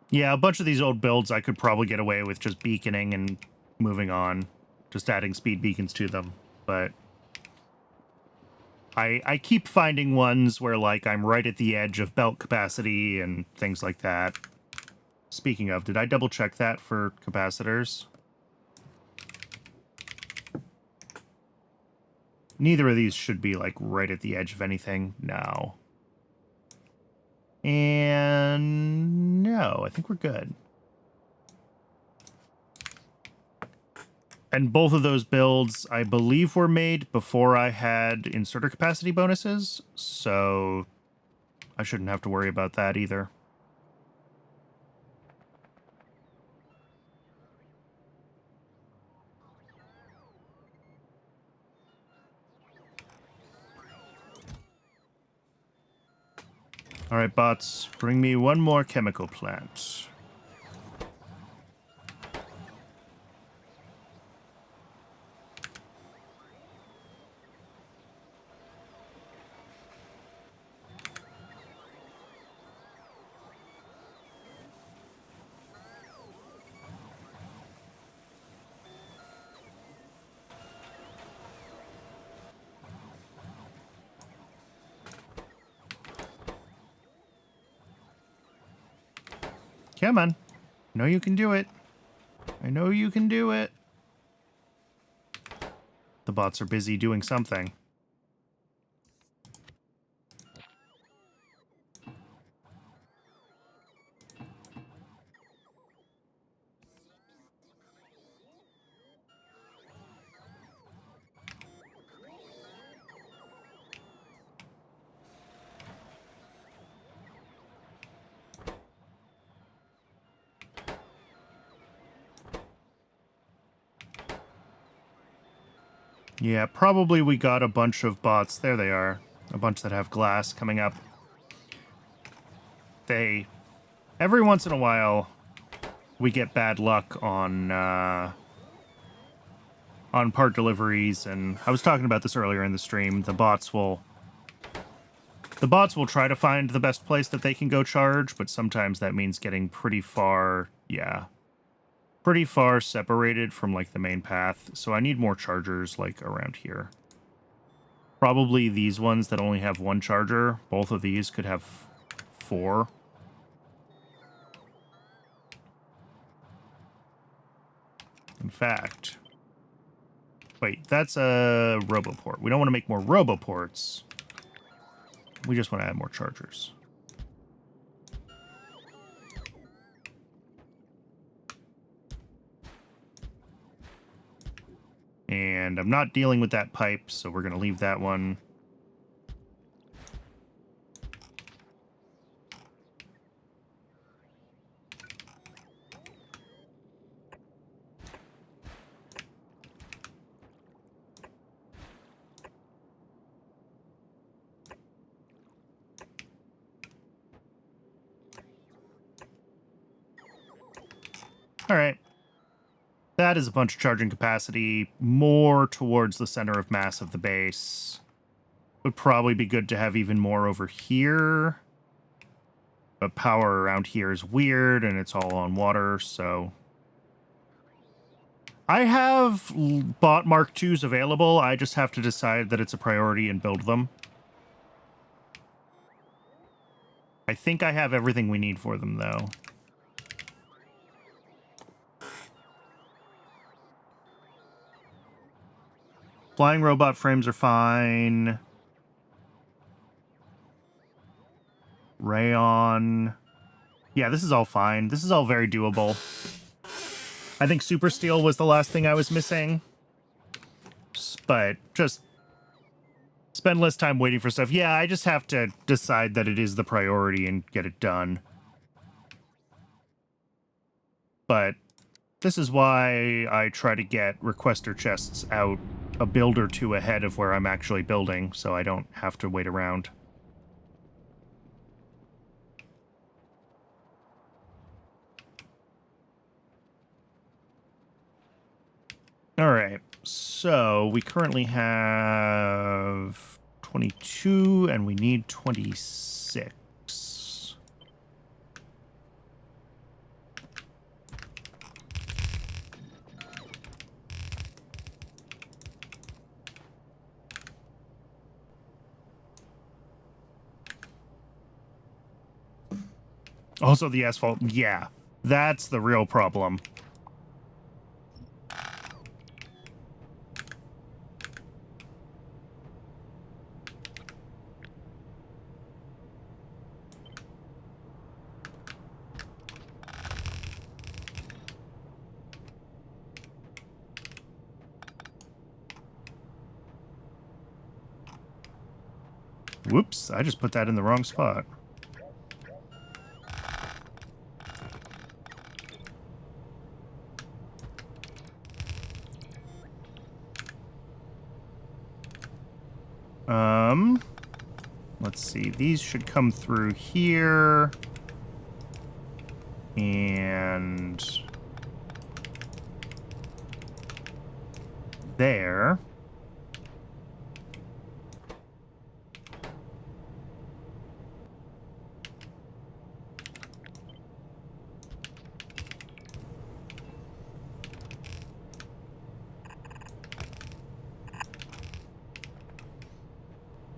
Yeah, a bunch of these old builds I could probably get away with just beaconing and moving on. Just adding speed beacons to them. But I keep finding ones where, like, I'm right at the edge of belt capacity and things like that. Speaking of, did I double check that for capacitors? Neither of these should be, like, right at the edge of anything. No. And no, I think we're good. And both of those builds, I believe, were made before I had inserter capacity bonuses, so I shouldn't have to worry about that either. All right, bots, bring me one more chemical plant. Come on. I know you can do it. I know you can do it. The bots are busy doing something. Yeah, probably we got a bunch of bots. There they are. A bunch that have glass coming up. Every once in a while, we get bad luck on part deliveries, and I was talking about this earlier in the stream. The bots will try to find the best place that they can go charge, but sometimes that means getting pretty far, pretty far separated from, like, the main path. So I need more chargers, like, around here. Probably these ones that only have one charger. Both of these could have 4. In fact... Wait, that's a roboport. We don't want to make more roboports. We just want to add more chargers. And I'm not dealing with that pipe, so we're going to leave that one. All right. That is a bunch of charging capacity, more towards the center of mass of the base. Would probably be good to have even more over here. But power around here is weird, and it's all on water, so... I have bot Mark IIs available. I just have to decide that it's a priority and build them. I think I have everything we need for them, though. Flying robot frames are fine. Rayon. Yeah, this is all fine. This is all very doable. I think Super Steel was the last thing I was missing. But just spend less time waiting for stuff. Yeah, I just have to decide that it is the priority and get it done. But this is why I try to get requester chests out a build or two ahead of where I'm actually building, so I don't have to wait around. All right, so we currently have 22, and we need 26. Also, the asphalt, yeah, that's the real problem. Whoops, I just put that in the wrong spot. Let's see, these should come through here. And there.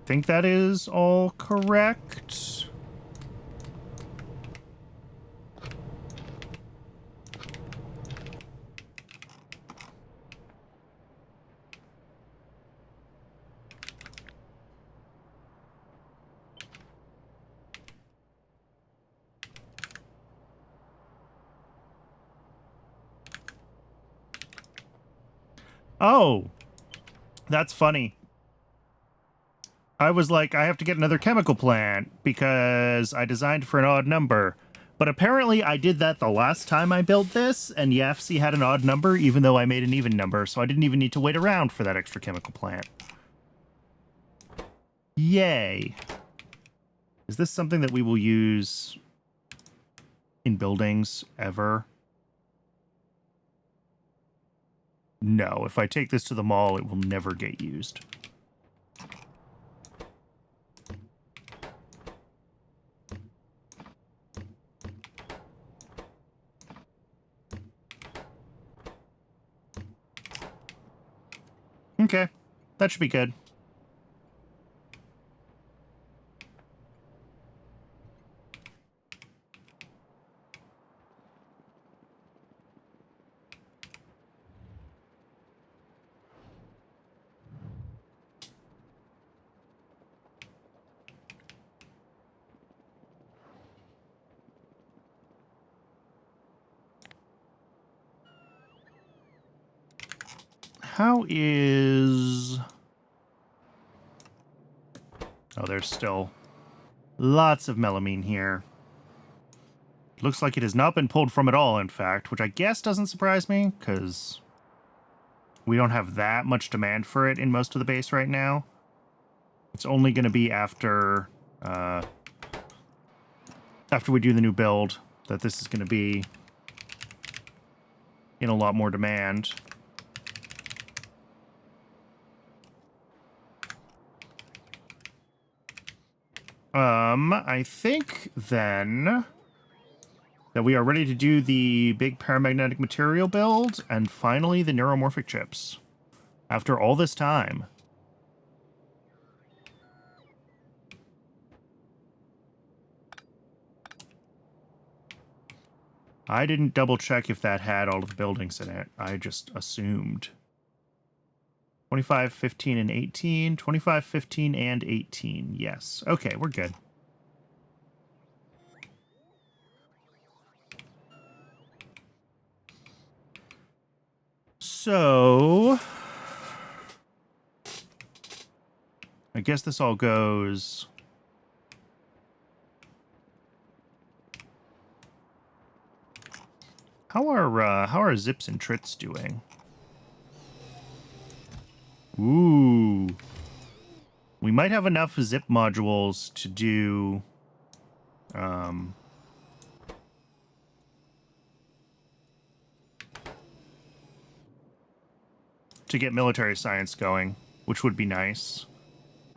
I think that is all correct. Oh, that's funny. I was like, I have to get another chemical plant because I designed for an odd number. But apparently I did that the last time I built this, and YAFC had an odd number, even though I made an even number, so I didn't even need to wait around for that extra chemical plant. Yay. Is this something that we will use in buildings ever? No, if I take this to the mall, it will never get used. Okay, that should be good. How is... Oh, there's still lots of melamine here. Looks like it has not been pulled from at all, in fact, which I guess doesn't surprise me, because we don't have that much demand for it in most of the base right now. It's only going to be after we do the new build that this is going to be in a lot more demand. I think then that we are ready to do the big paramagnetic material build and finally the neuromorphic chips. After all this time. I didn't double check if that had all of the buildings in it. I just assumed. 25, 15, and 18. 25, 15, and 18. Yes. Okay, we're good. So... I guess this all goes... How are Zips and Trits doing? Ooh. We might have enough zip modules to do... to get military science going, which would be nice.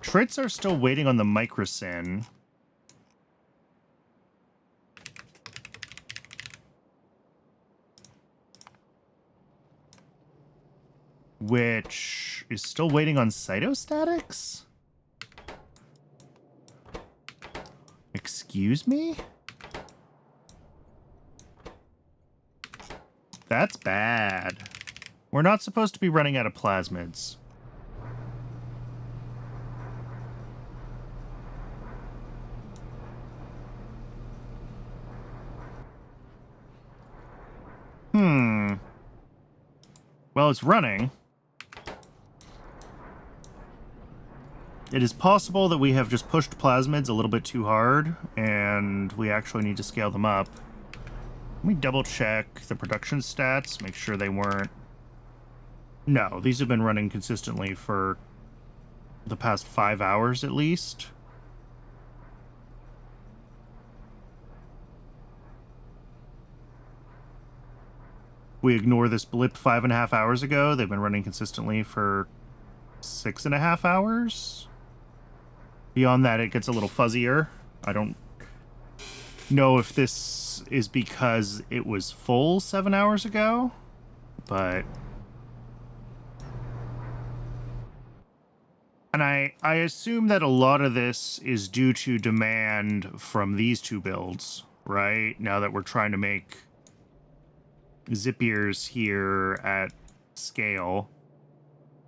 Trits are still waiting on the microsyn. Which is still waiting on cytostatics? Excuse me? That's bad. We're not supposed to be running out of plasmids. Well, it's running. It is possible that we have just pushed plasmids a little bit too hard, and we actually need to scale them up. Let me double check the production stats, make sure they weren't... No, these have been running consistently for the past 5 hours at least. We ignore this blip 5.5 hours ago. They've been running consistently for 6.5 hours. Beyond that, it gets a little fuzzier. I don't know if this is because it was full 7 hours ago, but... And I assume that a lot of this is due to demand from these two builds, right? Now that we're trying to make Zippiers here at scale,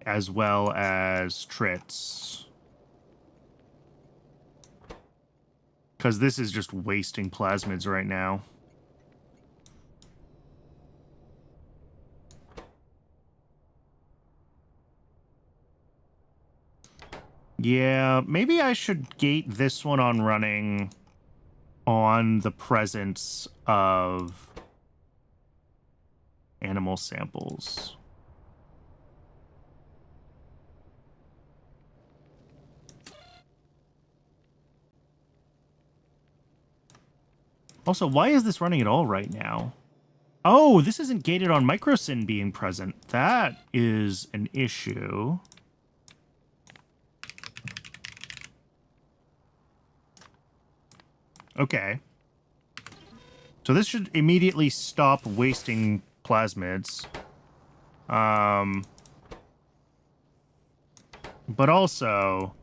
as well as Trits. Because this is just wasting plasmids right now. Yeah, maybe I should gate this one on running on the presence of animal samples. Also, why is this running at all right now? Oh, this isn't gated on microsyn being present. That is an issue. Okay. So this should immediately stop wasting plasmids. But also,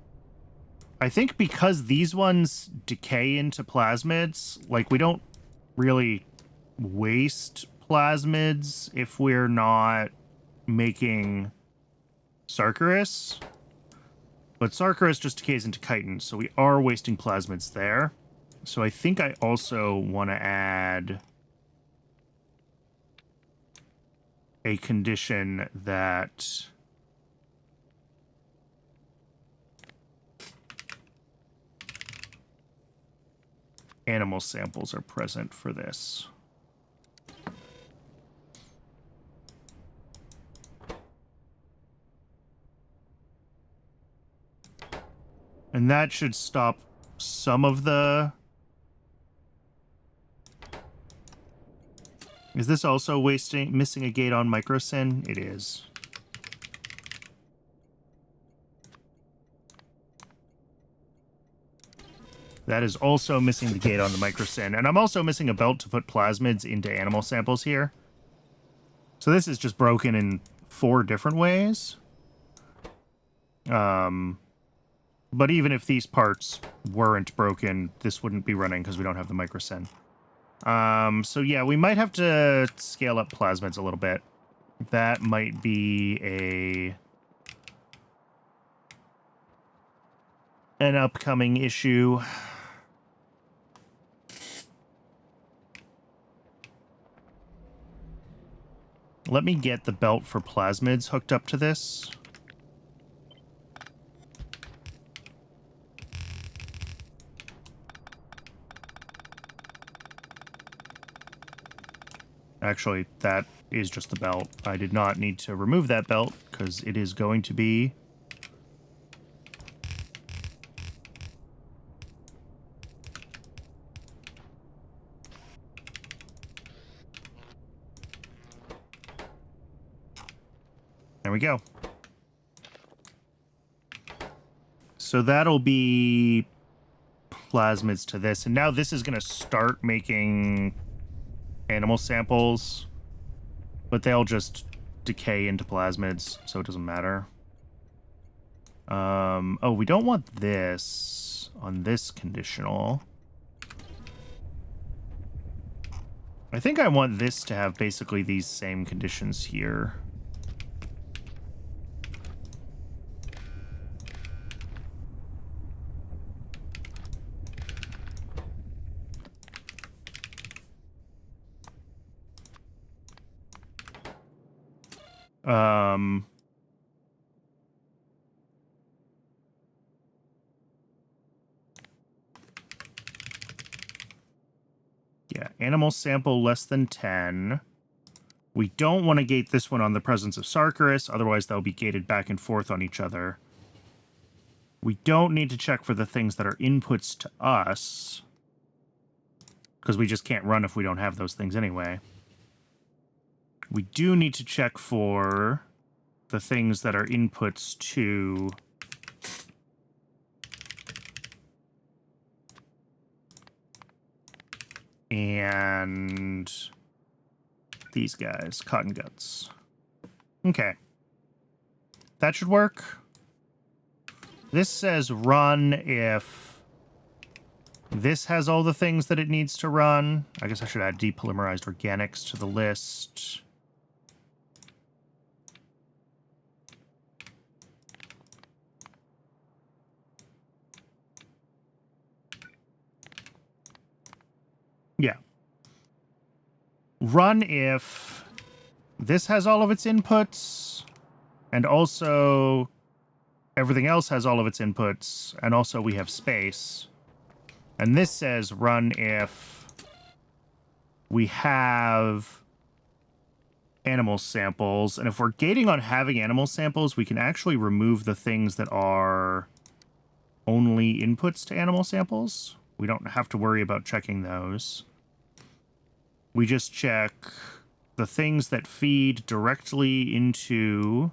I think because these ones decay into plasmids, like, we don't really waste plasmids if we're not making Sarkarus. But Sarkarus just decays into chitin, so we are wasting plasmids there. So I think I also want to add a condition that animal samples are present for this. And that should stop some of the... Is this also missing a gate on microsyn? It is. That is also missing the gate on the microsyn. And I'm also missing a belt to put plasmids into animal samples here. So this is just broken in 4 different ways. But even if these parts weren't broken, this wouldn't be running because we don't have the microsyn. So yeah, we might have to scale up plasmids a little bit. That might be an upcoming issue. Let me get the belt for plasmids hooked up to this. Actually, that is just the belt. I did not need to remove that belt because it is going to be there we go. So that'll be plasmids to this. And now this is going to start making animal samples, but they'll just decay into plasmids, so it doesn't matter. Oh, we don't want this on this conditional. I think I want this to have basically these same conditions here. Yeah, animal sample less than 10. We don't want to gate this one on the presence of Sarkarus, otherwise they'll be gated back and forth on each other. We don't need to check for the things that are inputs to us, because we just can't run if we don't have those things anyway. We do need to check for the things that are inputs to and these guys, cotton guts. Okay. That should work. This says run if this has all the things that it needs to run. I guess I should add depolymerized organics to the list. Yeah. Run if this has all of its inputs, and also Everything else has all of its inputs, and also we have space. And this says run if we have animal samples. And if we're gating on having animal samples, we can actually remove the things that are only inputs to animal samples. We don't have to worry about checking those. We just check the things that feed directly into...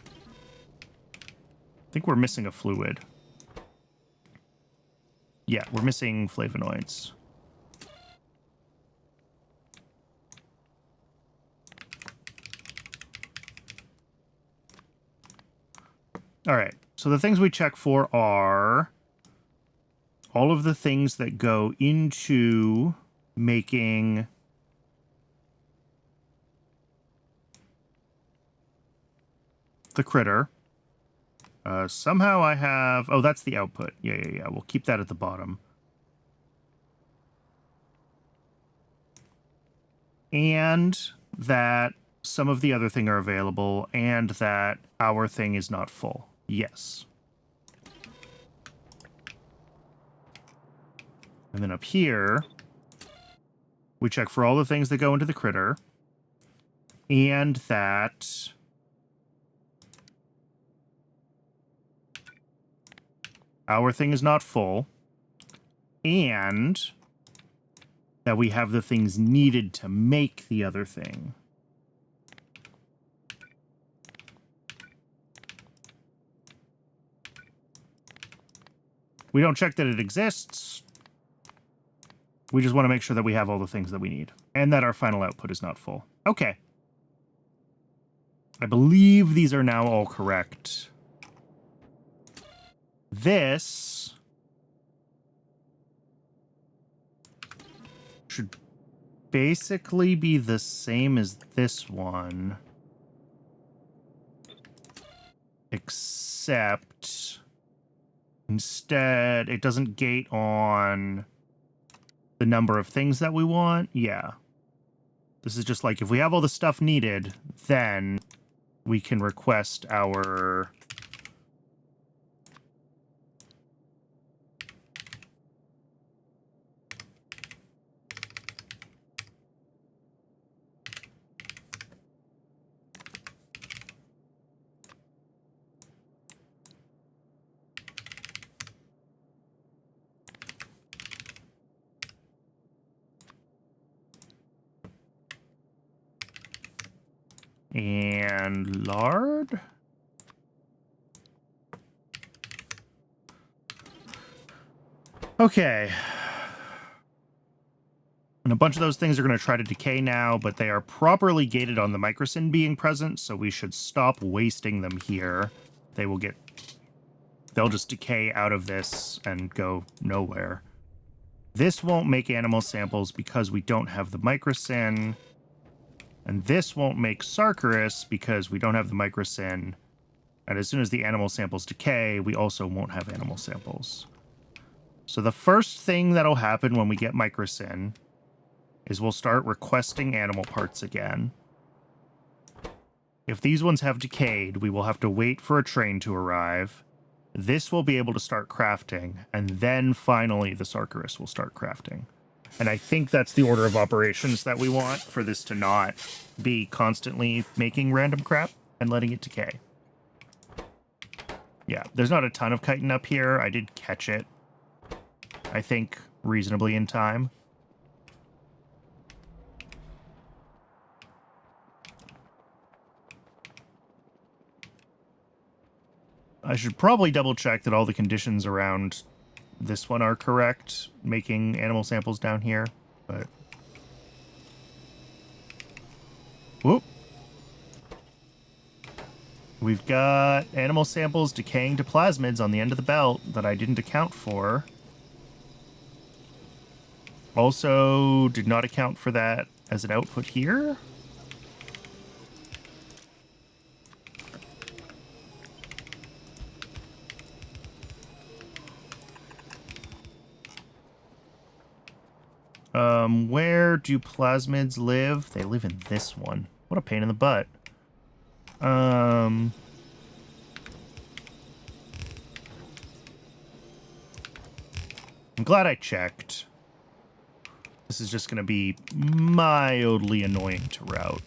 I think we're missing a fluid. Yeah, we're missing flavonoids. All right, so the things we check for are all of the things that go into making the critter. Somehow I have... Oh, that's the output. Yeah. We'll keep that at the bottom. And that some of the other thing are available, and that our thing is not full. Yes. And then up here, we check for all the things that go into the critter, and that... our thing is not full, and that we have the things needed to make the other thing. We don't check that it exists. We just want to make sure that we have all the things that we need, and that our final output is not full. Okay. I believe these are now all correct. This should basically be the same as this one, except instead it doesn't gate on the number of things that we want. Yeah. This is just like if we have all the stuff needed, then we can request our... and lard. Okay. And a bunch of those things are going to try to decay now, but they are properly gated on the microsyn being present, so we should stop wasting them here. They will get... they'll just decay out of this and go nowhere. This won't make animal samples because we don't have the microsyn. And this won't make Sarkarus because we don't have the microsyn. And as soon as the animal samples decay, we also won't have animal samples. So the first thing that'll happen when we get microsyn is we'll start requesting animal parts again. If these ones have decayed, we will have to wait for a train to arrive. This will be able to start crafting, and then finally the Sarkarus will start crafting. And I think that's the order of operations that we want for this to not be constantly making random crap and letting it decay. Yeah, there's not a ton of chitin up here. I did catch it, I think, reasonably in time. I should probably double check that all the conditions around this one are correct, making animal samples down here, but... Whoop. We've got animal samples decaying to plasmids on the end of the belt that I didn't account for. Also, did not account for that as an output here. Where do plasmids live? They live in this one. What a pain in the butt. I'm glad I checked. This is just going to be mildly annoying to route.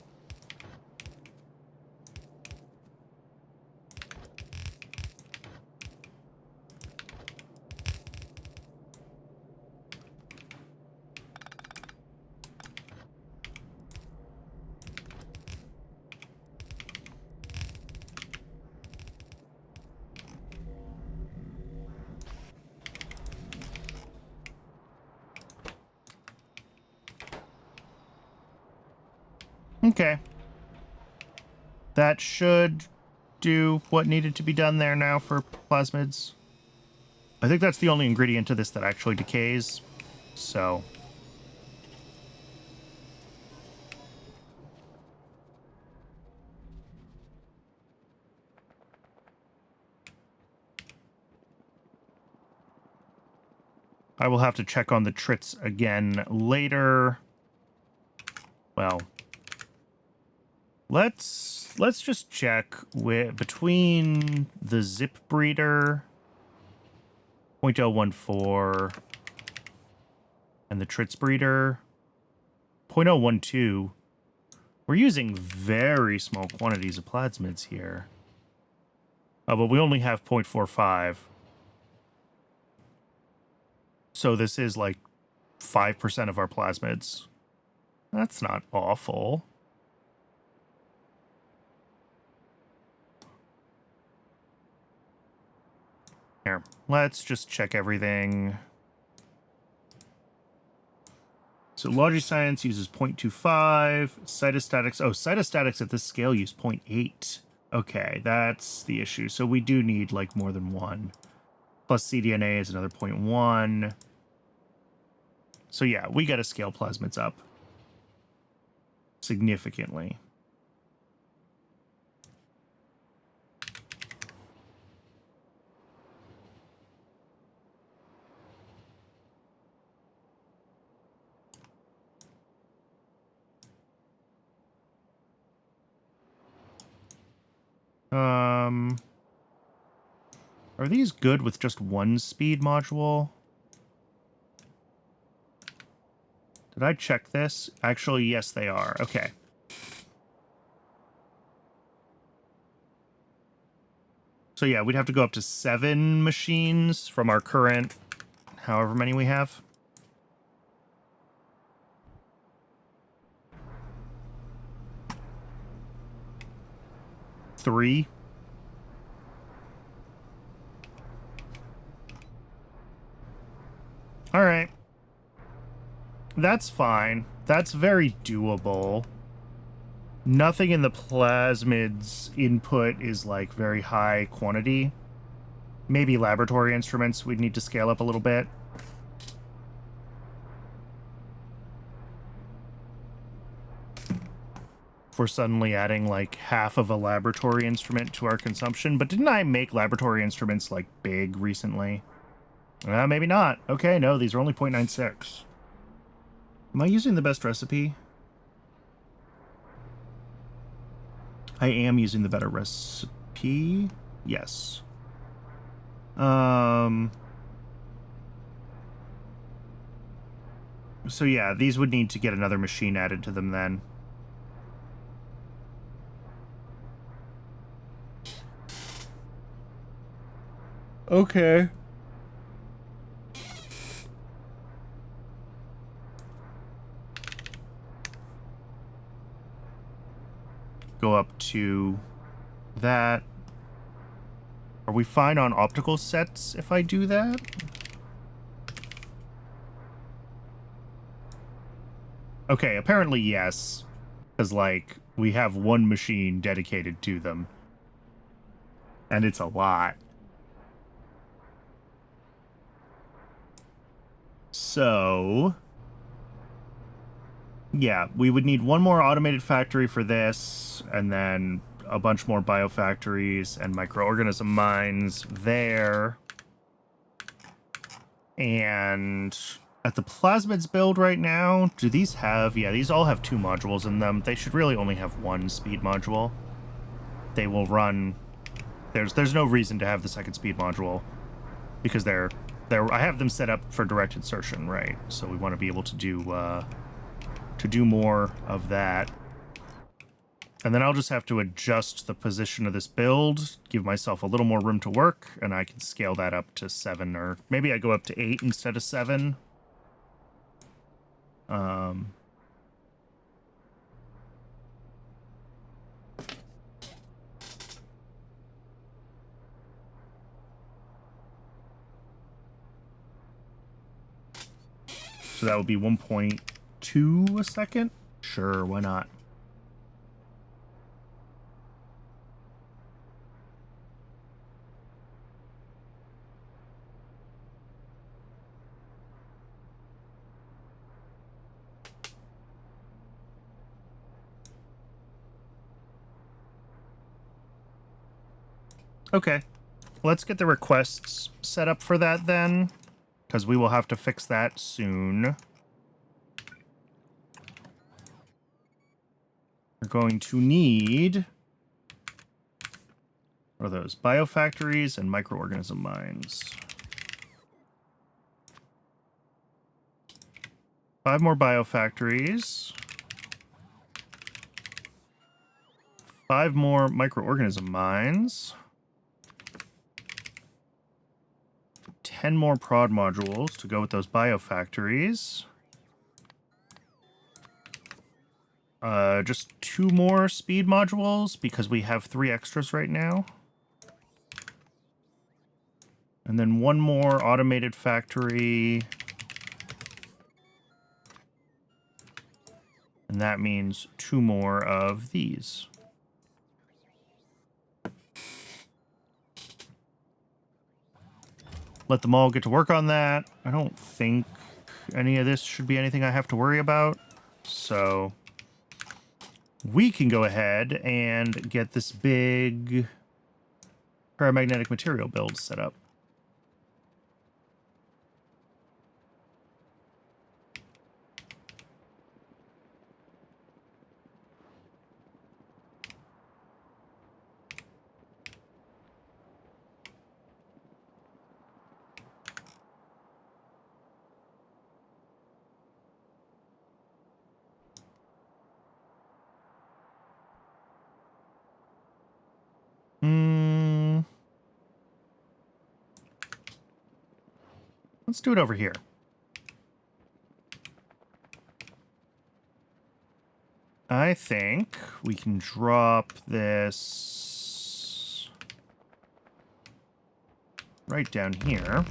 Okay. That should do what needed to be done there now for plasmids. I think that's the only ingredient to this that actually decays, so... I will have to check on the trits again later. Well... Let's just check with between the zip breeder 0.014 and the trits breeder 0.012. We're using very small quantities of plasmids here. Oh, but we only have 0.45. So this is like 5% of our plasmids. That's not awful. Here, let's just check everything. So Logiscience uses 0.25. Cytostatics. Oh, cytostatics at this scale use 0.8. Okay, that's the issue. So we do need like more than one. Plus cDNA is another 0.1. So yeah, we got to scale plasmids up significantly. Are these good with just one speed module? Did I check this? Actually, yes, they are. Okay. So yeah, we'd have to go up to 7 machines from our current, however many we have. Three. All right. That's fine. That's very doable. Nothing in the plasmids input is like very high quantity. Maybe laboratory instruments we'd need to scale up a little bit. If we're suddenly adding like half of a laboratory instrument to our consumption. But didn't I make laboratory instruments like big recently? Maybe not. Okay, no, these are only 0.96. Am I using the best recipe? I am using the better recipe. Yes. So yeah, these would need to get another machine added to them then. Okay. Go up to that. Are we fine on optical sets if I do that? Okay, apparently yes. Because, like, we have one machine dedicated to them. And it's a lot. So... yeah, we would need one more automated factory for this, and then a bunch more biofactories and microorganism mines there. And at the plasmids build right now, do these have... yeah, these all have 2 modules in them. They should really only have 1 speed module. they will run. There's no reason to have the second speed module because they're I have them set up for direct insertion, right? So we want to be able to do more of that. And then I'll just have to adjust the position of this build, give myself a little more room to work, and I can scale that up to 7, or maybe I go up to 8 instead of 7. So that would be 1.2 a second? Sure, why not? Okay, let's get the requests set up for that then, because we will have to fix that soon. We're going to need, what are those? Biofactories and microorganism mines. 5 more biofactories. 5 more microorganism mines. 10 more prod modules to go with those biofactories. Just 2 more speed modules because we have 3 extras right now. And then 1 more automated factory. And that means 2 more of these. Let them all get to work on that. I don't think any of this should be anything I have to worry about. So we can go ahead and get this big paramagnetic material build set up. Let's do it over here. I think we can drop this right down here.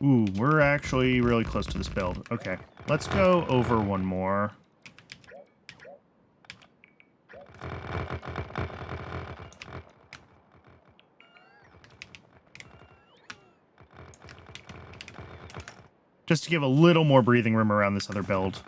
Ooh, we're actually really close to this build. Okay, let's go over 1 more. Just to give a little more breathing room around this other build.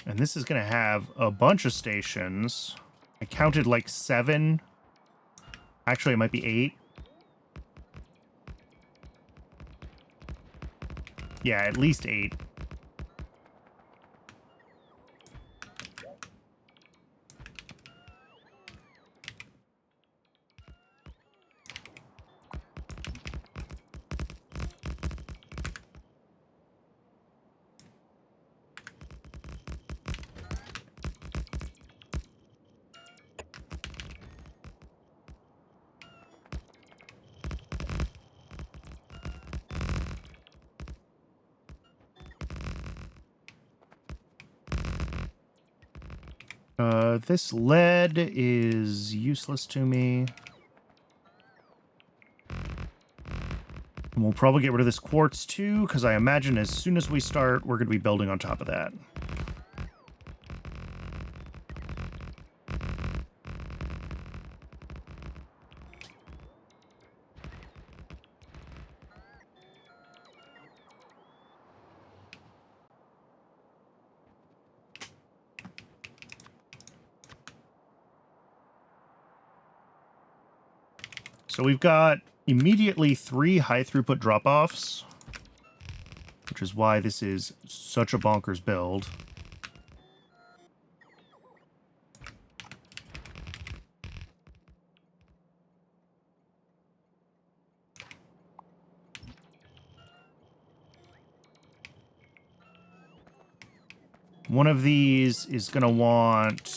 And this is going to have a bunch of stations. I counted like 7. Actually, it might be 8. Yeah, at least 8. This lead is useless to me. And we'll probably get rid of this quartz too, because I imagine as soon as we start, we're going to be building on top of that. So we've got immediately 3 high throughput drop-offs, which is why this is such a bonkers build. One of these is going to want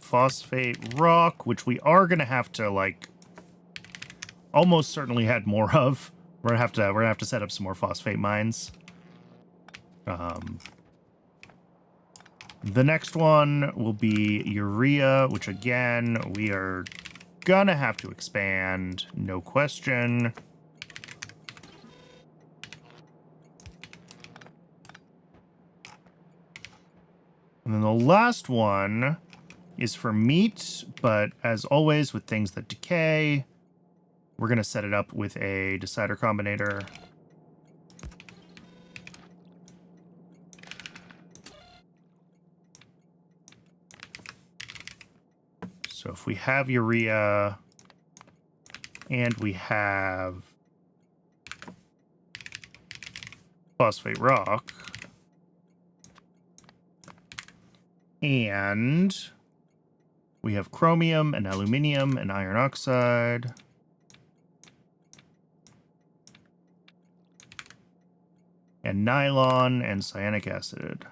phosphate rock, which we are going to have to, like, almost certainly had more of. We're gonna have to set up some more phosphate mines. The next one will be urea, which again we are gonna have to expand, no question. And then the last one is for meat, but as always with things that decay, we're going to set it up with a decider combinator. So if we have urea and we have phosphate rock and we have chromium and aluminium and iron oxide, and nylon and cyanic acid.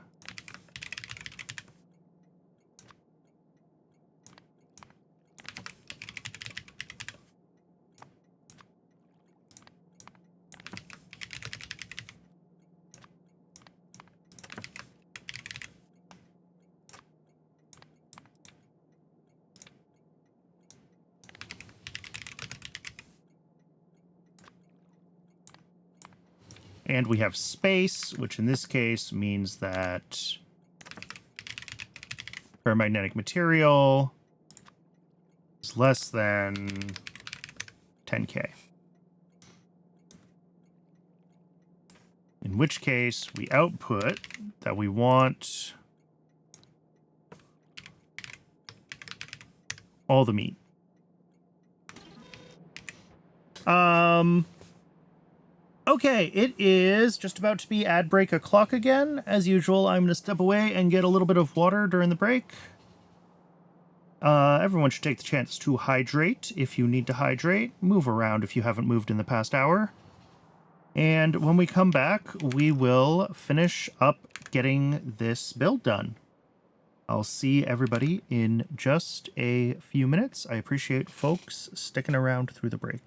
And we have space, which in this case means that paramagnetic material is less than 10K. In which case, we output that we want all the meat. Okay, it is just about to be ad break o'clock again. As usual, I'm going to step away and get a little bit of water during the break. Everyone should take the chance to hydrate if you need to hydrate. Move around if you haven't moved in the past hour. And when we come back, we will finish up getting this build done. I'll see everybody in just a few minutes. I appreciate folks sticking around through the break.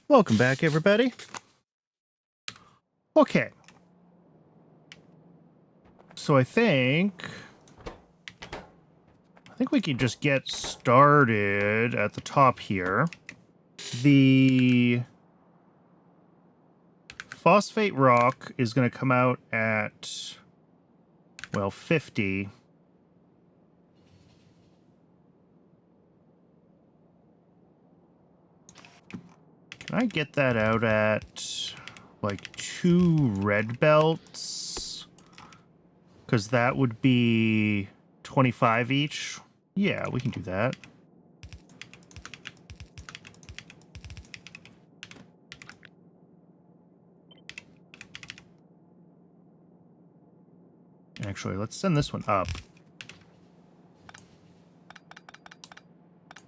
Welcome back, everybody. Okay. So I think we can just get started at the top here. The phosphate rock is going to come out at, well, 50. Can I get that out at, like, 2 red belts? Because that would be 25 each. Yeah, we can do that. Actually, let's send this one up.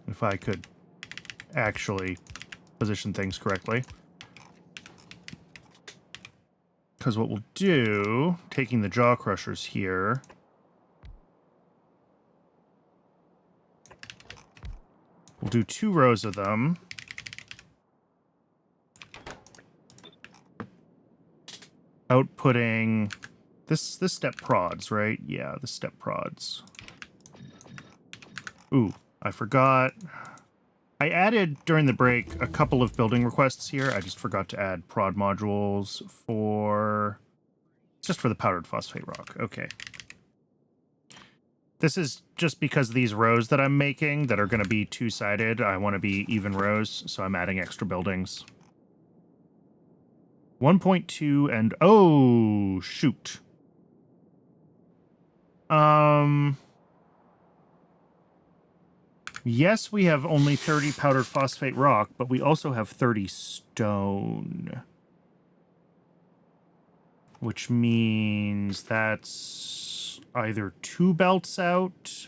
If I could actually position things correctly. Because what we'll do, taking the jaw crushers here, we'll do 2 rows of them. Outputting this step prods, right? Yeah, the step prods. Ooh, I forgot. I added, during the break, a couple of building requests here. I just forgot to add prod modules for... just for the powdered phosphate rock. Okay. This is just because these rows that I'm making that are going to be 2-sided, I want to be even rows, so I'm adding extra buildings. 1.2 and... oh, shoot. Yes, we have only 30 powdered phosphate rock, but we also have 30 stone. Which means that's either 2 belts out.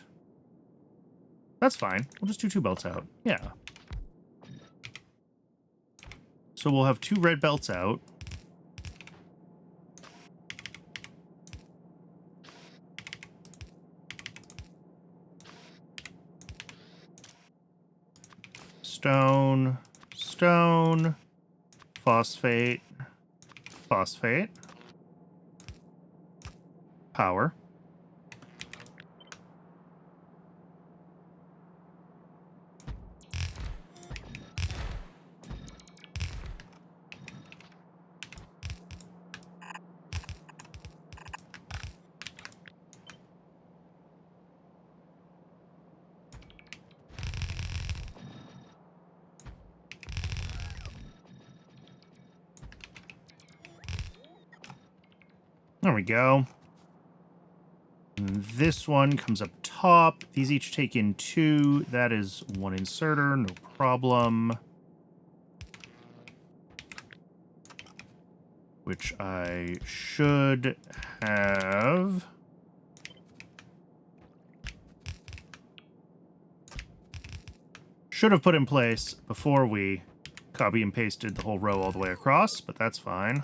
That's fine. We'll just do 2 belts out. Yeah. So we'll have 2 red belts out. Stone, stone, phosphate, phosphate, power. There we go. And this one comes up top. These each take in 2. That is 1 inserter, no problem. Which I should have. Should have put in place before we copy and pasted the whole row all the way across, but that's fine.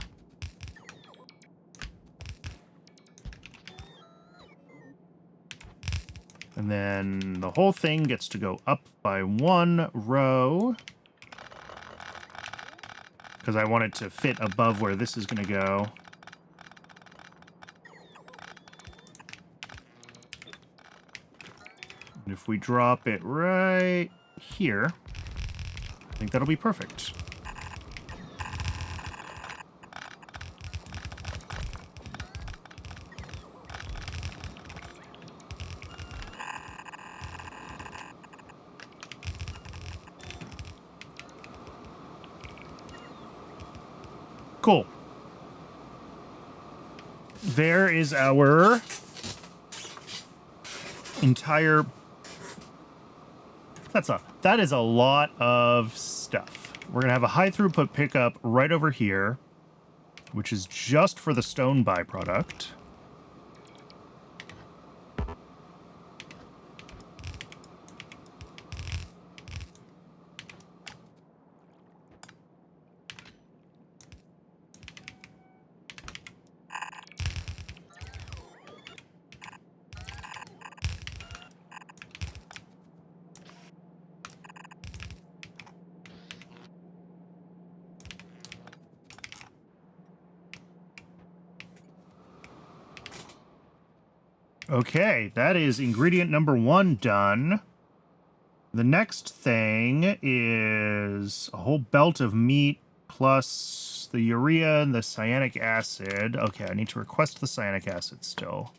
And then the whole thing gets to go up by 1 row. Because I want it to fit above where this is going to go. And if we drop it right here, I think that'll be perfect. Cool. There is our entire... That is a lot of stuff. We're going to have a high throughput pickup right over here, which is just for the stone byproduct. Okay, that is ingredient number 1 done. The next thing is a whole belt of meat plus the urea and the cyanic acid. Okay, I need to request the cyanic acid still.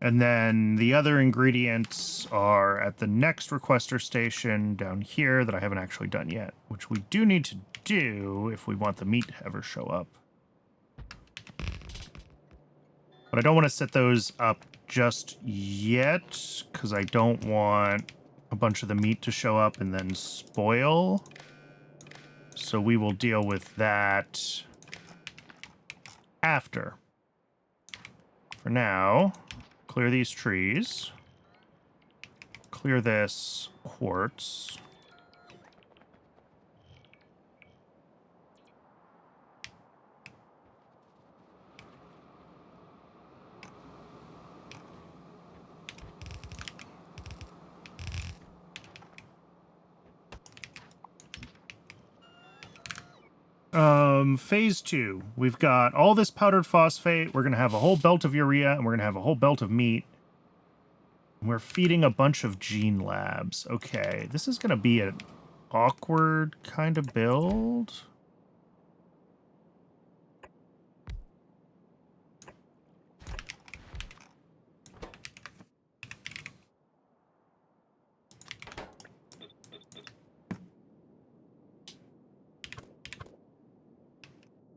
And then the other ingredients are at the next requester station down here that I haven't actually done yet, which we do need to do if we want the meat to ever show up. But I don't want to set those up just yet, because I don't want a bunch of the meat to show up and then spoil. So we will deal with that after. For now... clear these trees. Clear this quartz. Phase 2. We've got all this powdered phosphate. We're going to have a whole belt of urea, and we're going to have a whole belt of meat. We're feeding a bunch of gene labs. Okay, this is going to be an awkward kind of build.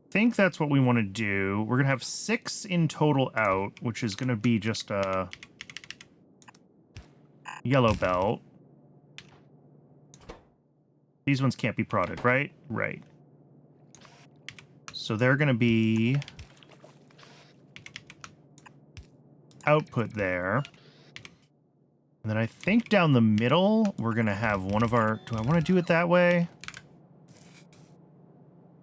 I think that's what we want to do. We're going to have 6 in total out, which is going to be just a yellow belt. These ones can't be prodded, right? Right. So they're going to be output there. And then I think down the middle, we're going to have one of our... do I want to do it that way?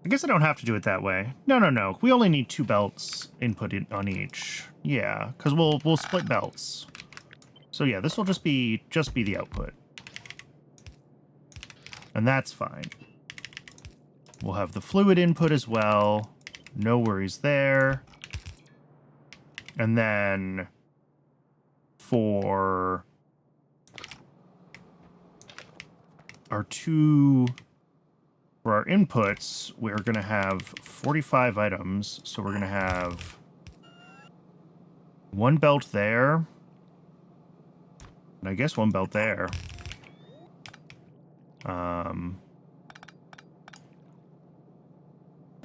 I guess I don't have to do it that way. No. We only need 2 belts input on each. Yeah, because we'll split belts. So yeah, this will just be the output. And that's fine. We'll have the fluid input as well. No worries there. And then for our for our inputs, we're going to have 45 items. So we're going to have 1 belt there. And I guess 1 belt there.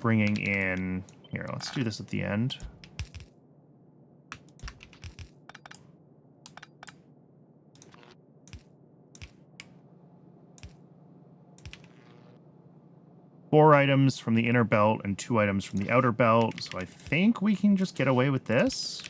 Bringing in... Here, let's do this at the end. Four items from the inner belt and 2 items from the outer belt. So I think we can just get away with this.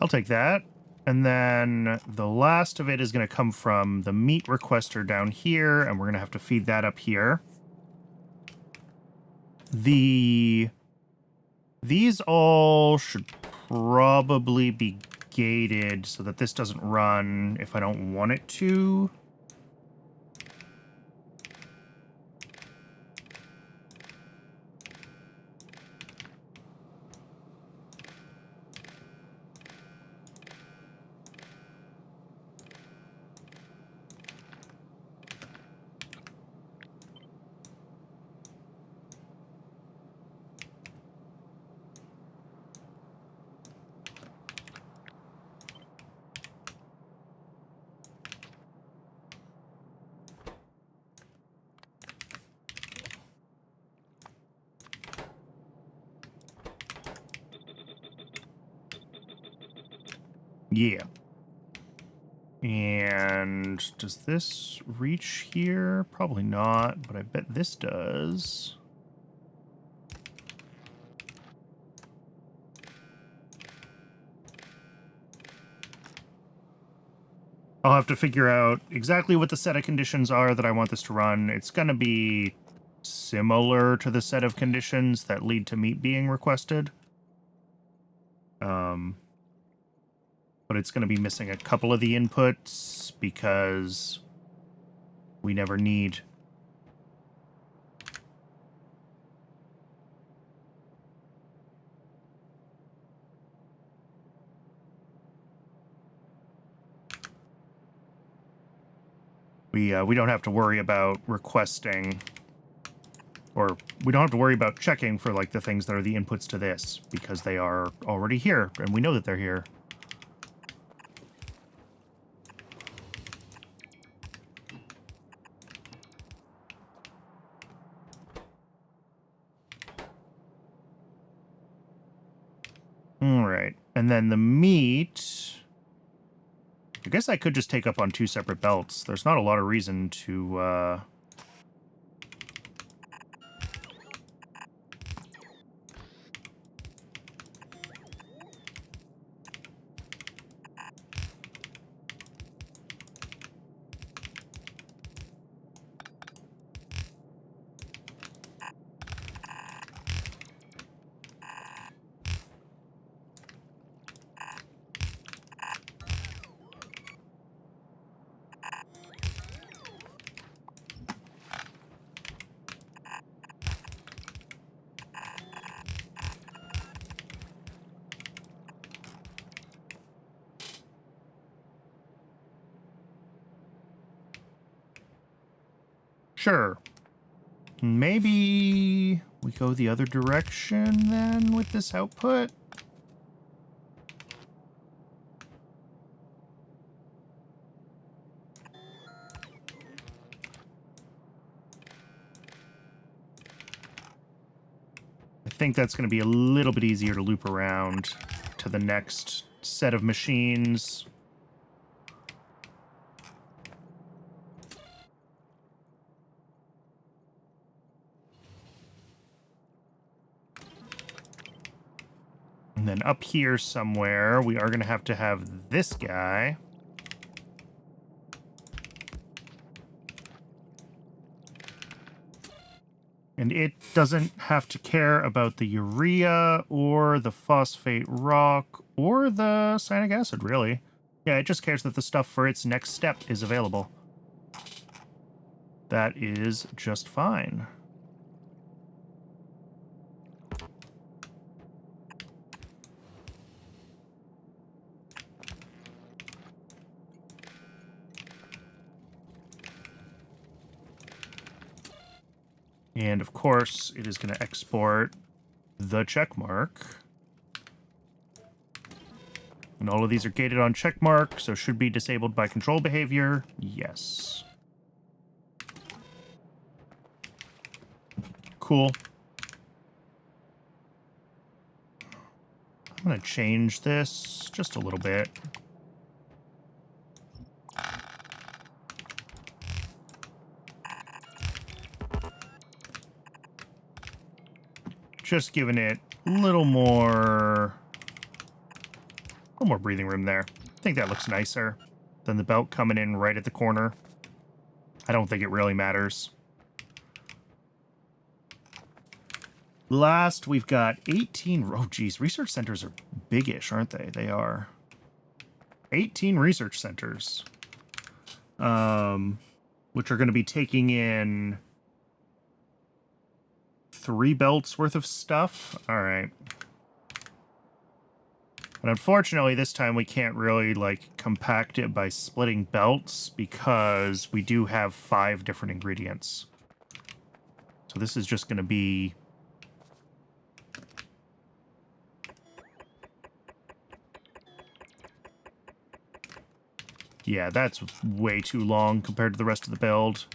I'll take that. And then the last of it is going to come from the meat requester down here, and we're going to have to feed that up here. These all should probably be gated so that this doesn't run if I don't want it to. Yeah. And does this reach here? Probably not, but I bet this does. I'll have to figure out exactly what the set of conditions are that I want this to run. It's going to be similar to the set of conditions that lead to meat being requested. But it's going to be missing a couple of the inputs because we never need... We don't have to worry about requesting, or we don't have to worry about checking for like the things that are the inputs to this because they are already here and we know that they're here. All right, and then the meat, I guess I could just take up on 2 separate belts. There's not a lot of reason to Sure. Maybe we go the other direction then with this output? think that's going to be a little bit easier to loop around to the next set of machines. And then up here somewhere, we are going to have this guy. And it doesn't have to care about the urea or the phosphate rock or the cyanic acid, really. Yeah, it just cares that the stuff for its next step is available. That is just fine. And of course, it is going to export the check mark. And all of these are gated on check mark, so should be disabled by control behavior. Yes. Cool. I'm going to change this just a little bit. Just giving it a little more breathing room there. I think that looks nicer than the belt coming in right at the corner. I don't think it really matters. Last, we've got 18... Oh, geez. Research centers are biggish, aren't they? They are. 18 research centers. Which are going to be taking in 3 belts worth of stuff. All right. But unfortunately, this time we can't really, like, compact it by splitting belts because we do have 5 different ingredients. So this is just going to be... Yeah, that's way too long compared to the rest of the build.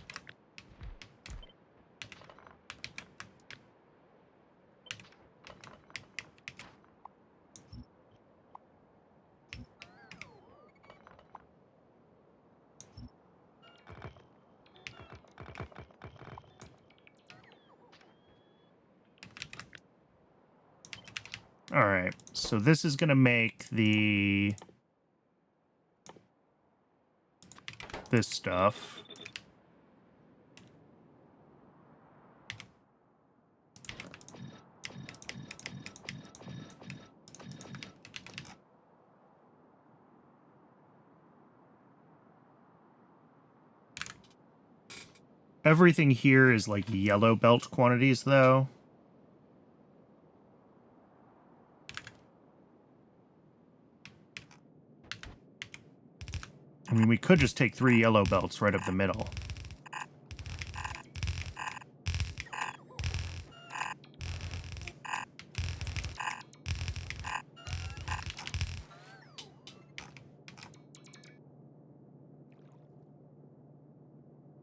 All right, so this is going to make this stuff. Everything here is like yellow belt quantities, though. I mean, we could just take 3 yellow belts right up the middle.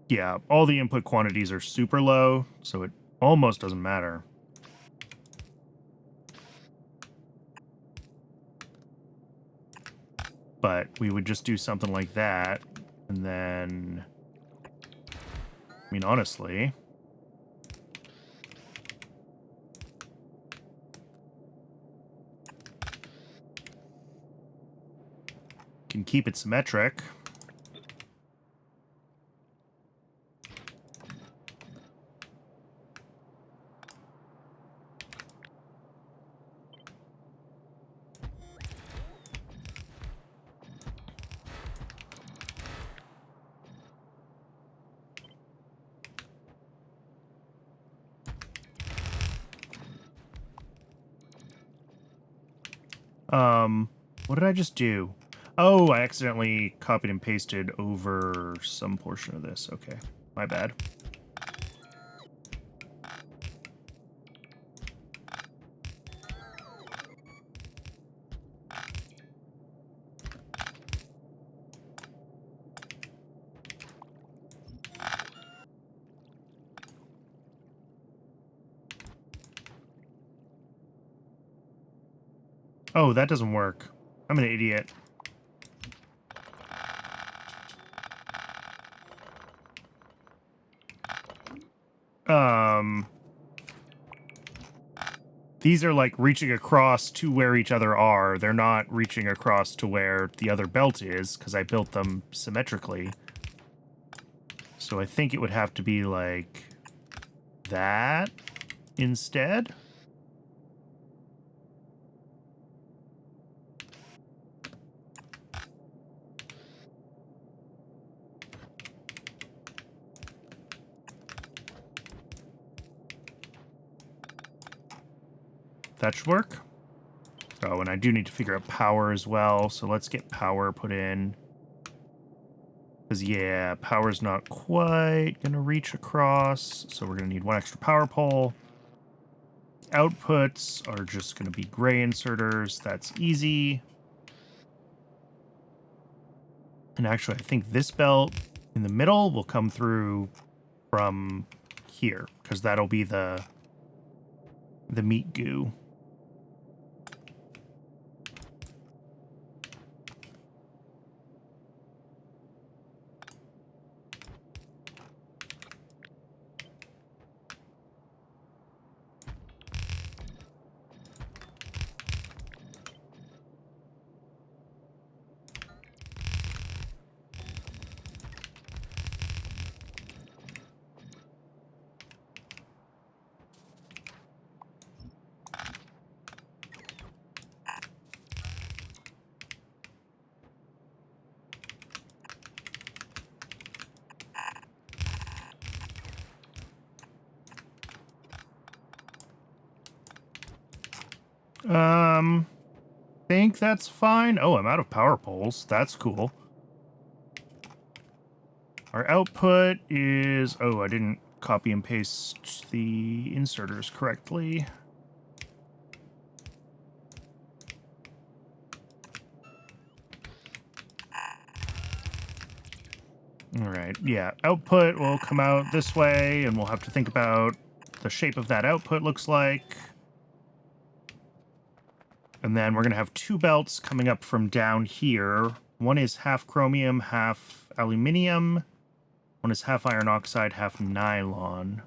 Yeah, all the input quantities are super low, so it almost doesn't matter. But we would just do something like that, and then... I mean, honestly... can keep it symmetric. What did I just do? Oh, I accidentally copied and pasted over some portion of this. Okay, my bad. Oh, that doesn't work. I'm an idiot. These are like reaching across to where each other are. They're not reaching across to where the other belt is, because I built them symmetrically. So I think it would have to be like that instead. That should work. Oh, and I do need to figure out power as well, so let's get power put in. Because, yeah, power's not quite going to reach across, so we're going to need one extra power pole. Outputs are just going to be gray inserters. That's easy. And actually, I think this belt in the middle will come through from here, because that'll be the meat goo. Think that's fine. Oh, I'm out of power poles. That's cool. Our output is... Oh, I didn't copy and paste the inserters correctly. All right, yeah. Output will come out this way, and we'll have to think about the shape of that output looks like. And then we're going to have two belts coming up from down here. One is half chromium, half aluminium. One is half iron oxide, half nylon.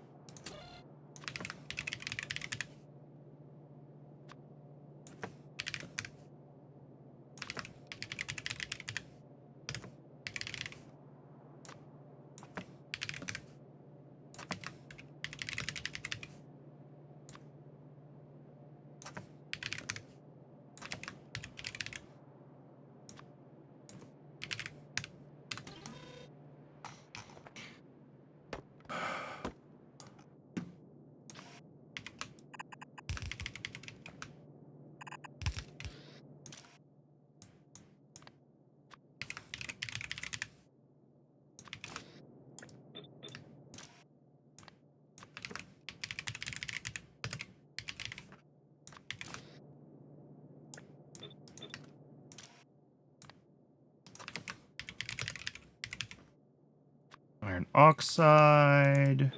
Iron oxide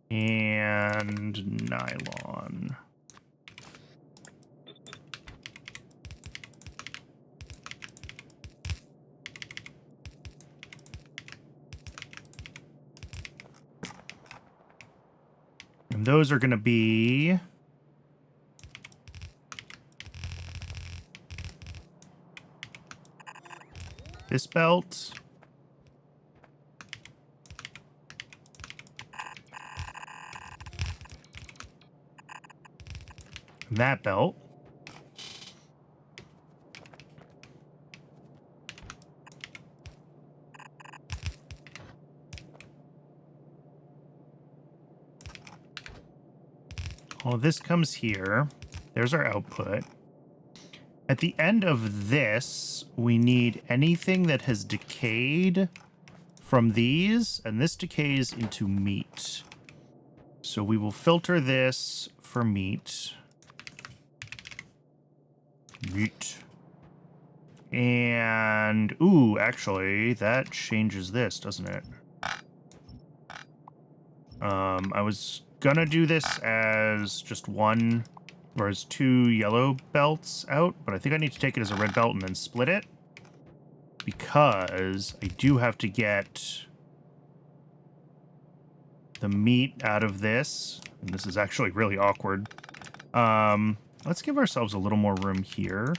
and nylon. And those are going to be... this belt. And that belt. Well, this comes here. There's our output. At the end of this, we need anything that has decayed from these, and this decays into meat. So we will filter this for meat. Meat. And, ooh, actually, that changes this, doesn't it? I was gonna do this as just one or as 2 yellow belts out, but I think I need to take it as a red belt and then split it, because I do have to get the meat out of this, and this is actually really awkward. Let's give ourselves a little more room here.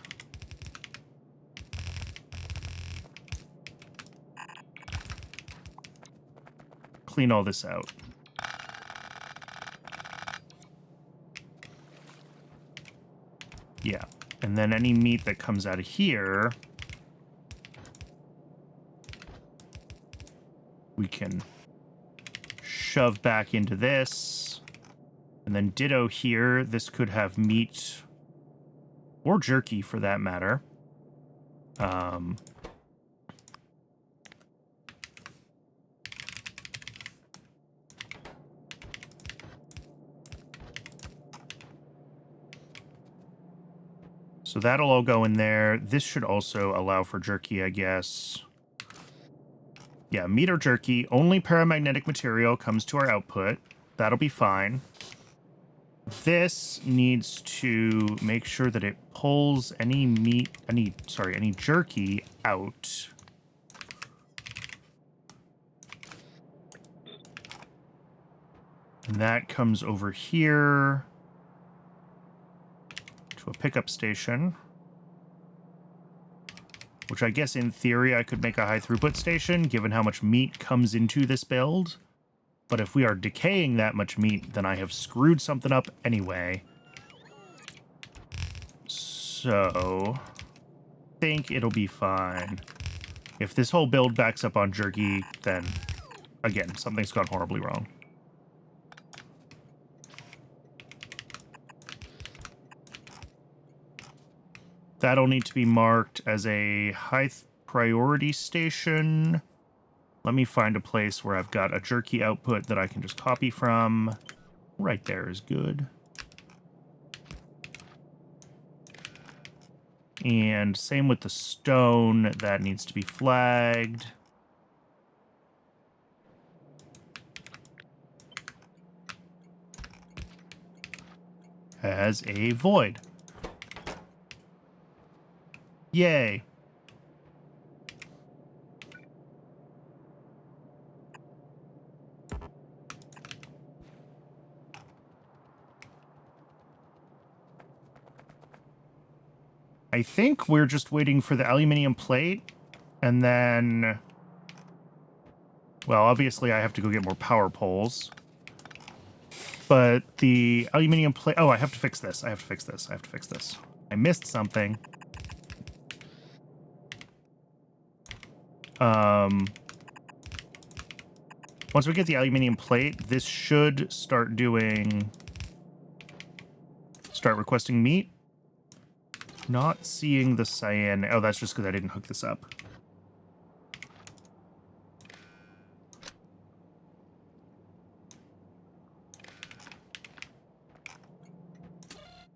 Clean all this out. Yeah, and then any meat that comes out of here, we can shove back into this. And then ditto here, this could have meat or jerky for that matter. So that'll all go in there. This should also allow for jerky, I guess. Yeah, meat or jerky. Only paramagnetic material comes to our output. That'll be fine. This needs to make sure that it pulls any meat, any jerky out. And that comes over here to a pickup station, which I guess in theory I could make a high throughput station given how much meat comes into this build. But if we are decaying that much meat, then I have screwed something up anyway. So, I think it'll be fine. If this whole build backs up on jerky, then, again, something's gone horribly wrong. That'll need to be marked as a high priority station. Let me find a place where I've got a jerky output that I can just copy from. Right there is good. And same with the stone. That needs to be flagged. As a void. Yay. I think we're just waiting for the aluminum plate, and then... Well, obviously I have to go get more power poles. But the aluminum plate... Oh, I have to fix this. I have to fix this. I have to fix this. I missed something. Once we get the aluminum plate, this should start doing... Start requesting meat. Not seeing the cyan... Oh, that's just because I didn't hook this up.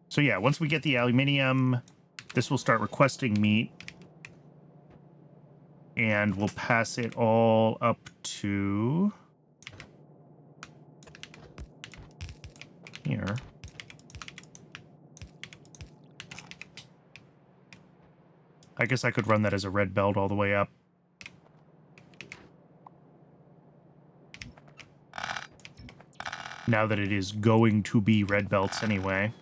So yeah, once we get the aluminium, this will start requesting meat. And we'll pass it all up to... here. I guess I could run that as a red belt all the way up. Now that it is going to be red belts anyway.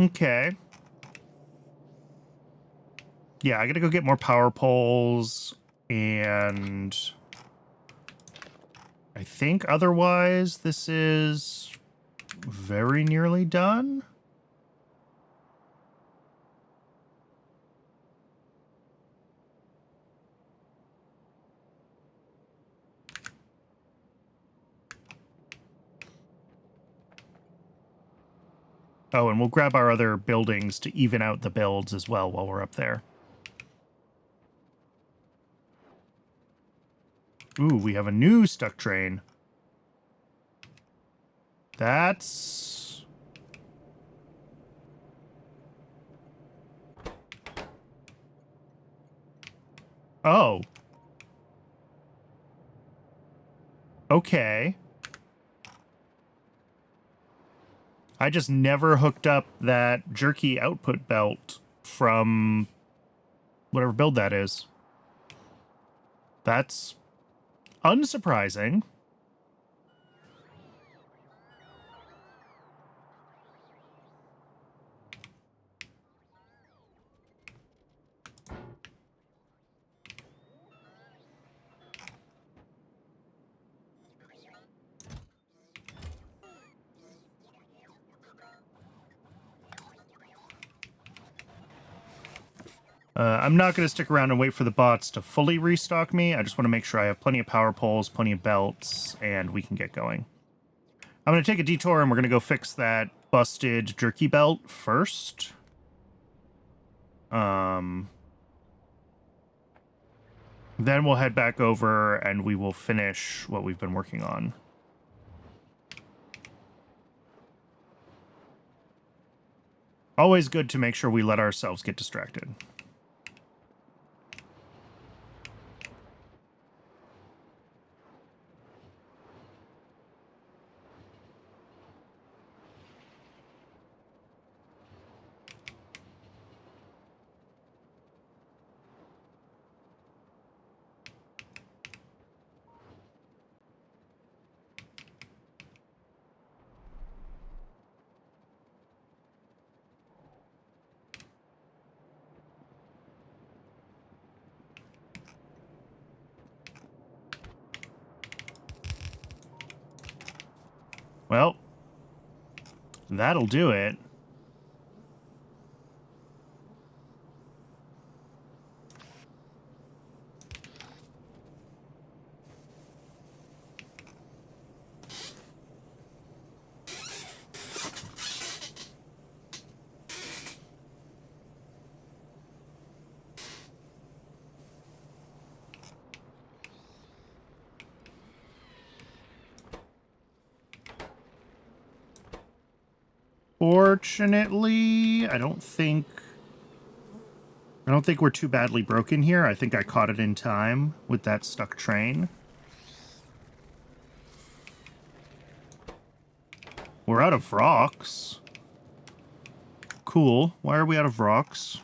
Okay. Yeah, I gotta go get more power poles, and I think otherwise this is very nearly done. Oh, and we'll grab our other buildings to even out the builds as well while we're up there. Ooh, we have a new stuck train. That's... Oh. Okay. I just never hooked up that jerky output belt from whatever build that is. That's unsurprising. I'm not going to stick around and wait for the bots to fully restock me. I just want to make sure I have plenty of power poles, plenty of belts, and we can get going. I'm going to take a detour, and we're going to go fix that busted jerky belt first. Then we'll head back over, and we will finish what we've been working on. Always good to make sure we let ourselves get distracted. Well, that'll do it. Fortunately, I don't think we're too badly broken here. I think I caught it in time with that stuck train. We're out of rocks. Cool. Why are we out of rocks?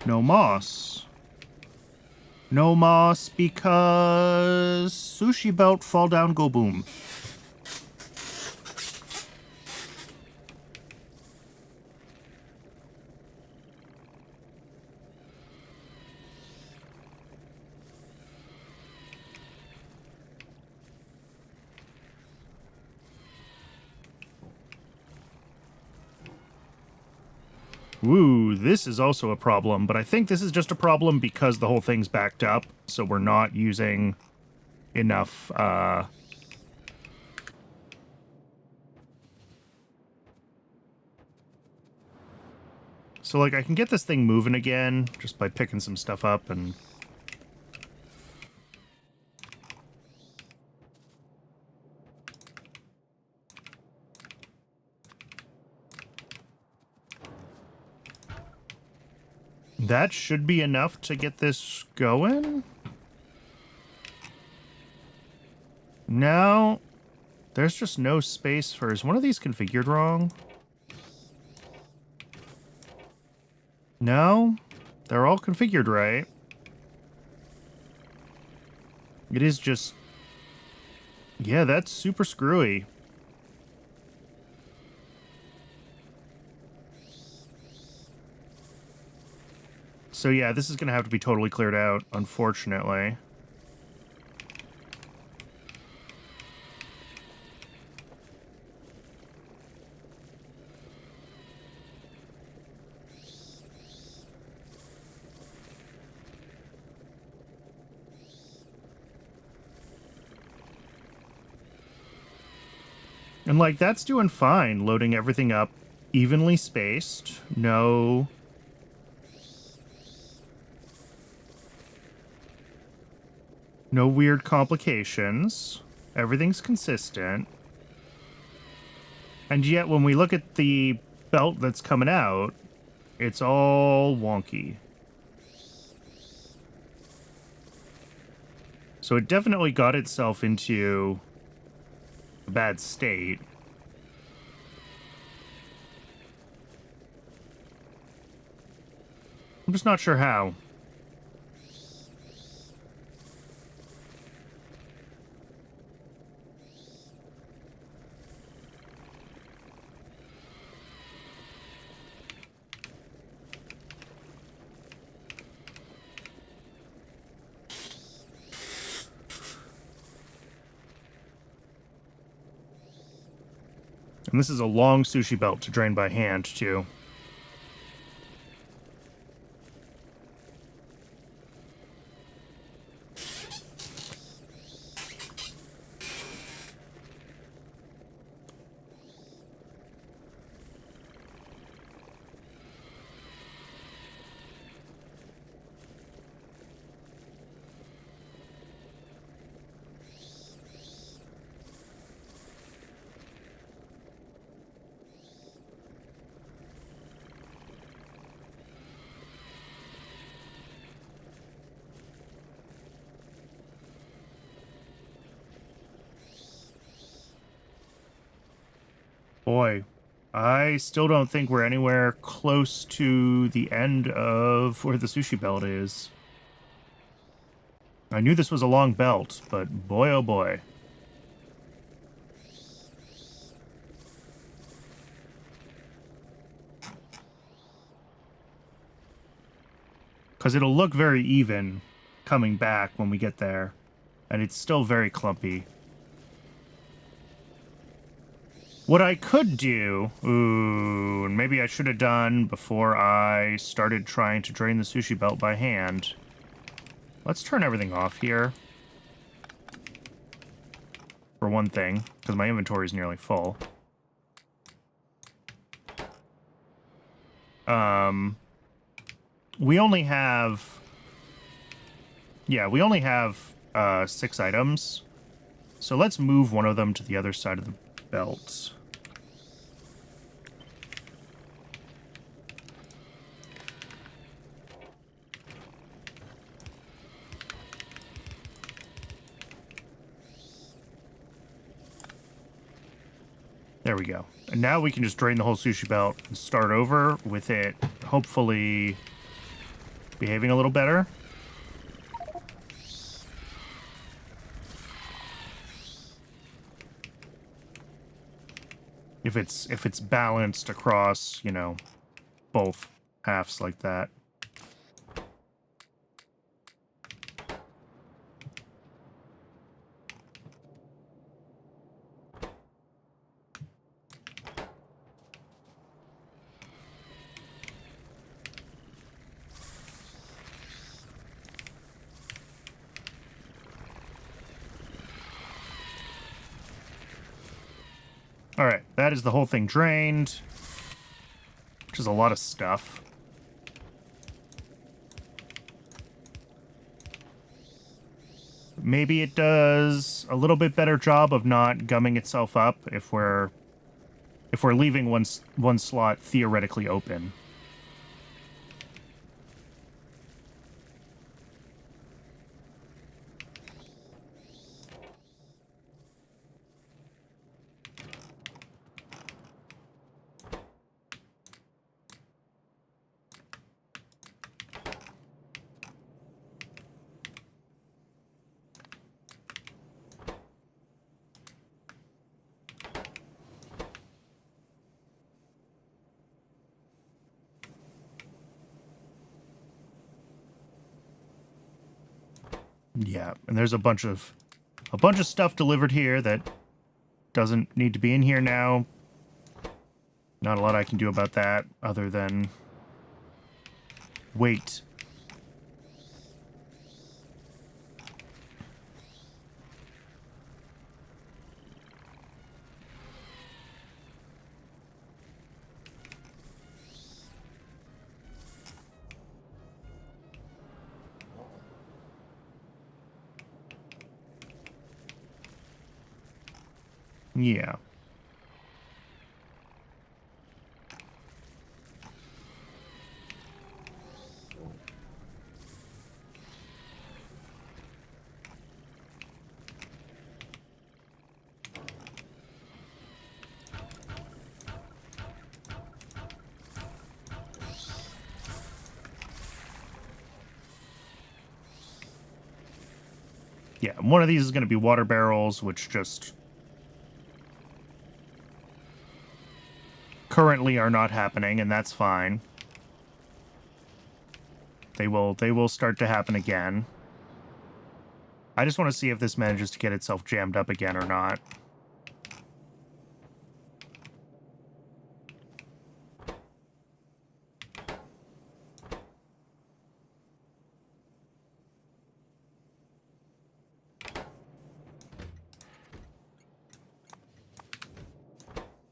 No moss. No moss because sushi belt fall down go boom. Woo, this is also a problem, but I think this is just a problem because the whole thing's backed up, so we're not using enough, So, like, I can get this thing moving again just by picking some stuff up and... That should be enough to get this going? No. There's just no space for... Is one of these configured wrong? No? They're all configured right. It is just... Yeah, that's super screwy. So yeah, this is going to have to be totally cleared out, unfortunately. And, like, that's doing fine, loading everything up evenly spaced. No weird complications. Everything's consistent. And yet, when we look at the belt that's coming out, it's all wonky. So it definitely got itself into a bad state. I'm just not sure how. And this is a long sushi belt to drain by hand, too. Boy, I still don't think we're anywhere close to the end of where the sushi belt is. I knew this was a long belt, but boy oh boy. Because it'll look very even coming back when we get there, and it's still very clumpy. What I could do, ooh, and maybe I should have done before I started trying to drain the sushi belt by hand. Let's turn everything off here. For one thing, because my inventory is nearly full. We only have... Yeah, we only have 6 items. So let's move one of them to the other side of the belt. There we go. And now we can just drain the whole sushi belt and start over with it, hopefully behaving a little better. If it's balanced across, you know, both halves like that. Alright, that is the whole thing drained. Which is a lot of stuff. Maybe it does a little bit better job of not gumming itself up if we're leaving one slot theoretically open. Yeah, and there's a bunch of stuff delivered here that doesn't need to be in here now. Not a lot I can do about that other than wait. Yeah. Yeah, one of these is going to be water barrels, which just currently are not happening, and that's fine. They will start to happen again. I just want to see if this manages to get itself jammed up again or not.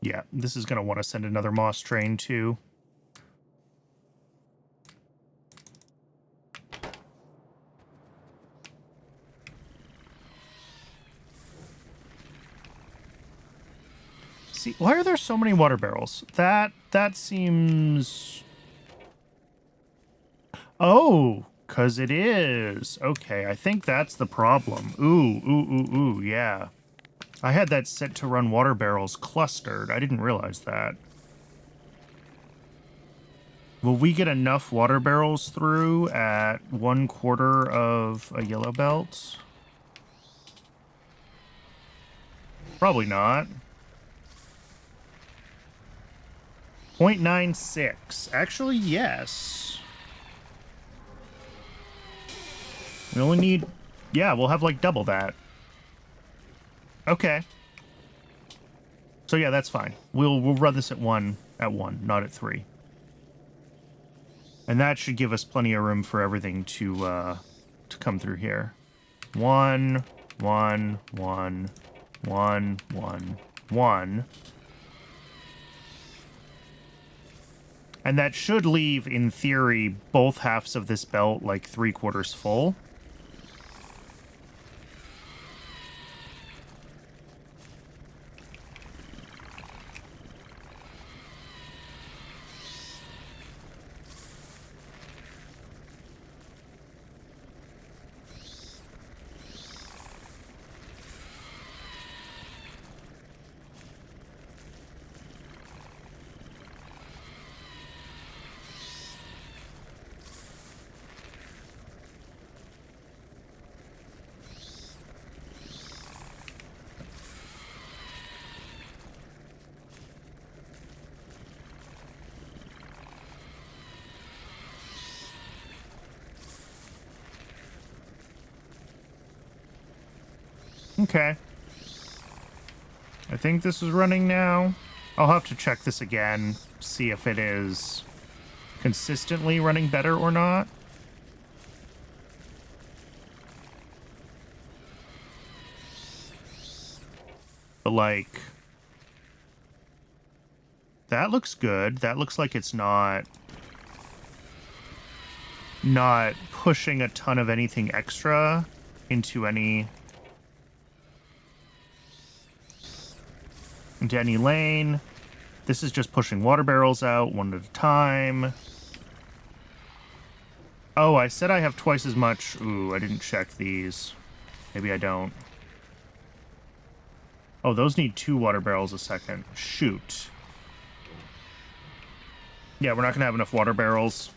Yeah, this is going to want to send another moss train too. See, why are there so many water barrels? That seems... Oh, because it is. Okay, I think that's the problem. Ooh, yeah. I had that set to run water barrels clustered. I didn't realize that. Will we get enough water barrels through at 1/4 of a yellow belt? Probably not. 0.96. Actually, yes. We only need... Yeah, we'll have like double that. Okay. So yeah, that's fine. We'll run this at 1, not at 3. And that should give us plenty of room for everything to come through here. 1, 1, 1, 1, 1, 1. And that should leave, in theory, both halves of this belt like 3/4 full. Okay. I think this is running now. I'll have to check this again, see if it is consistently running better or not. But, like... That looks good. That looks like it's not pushing a ton of anything extra into any lane. This is just pushing water barrels out one at a time. Oh, I said I have twice as much. Ooh, I didn't check these. Maybe I don't. Oh, those need 2 water barrels a second. Shoot. Yeah, we're not going to have enough water barrels.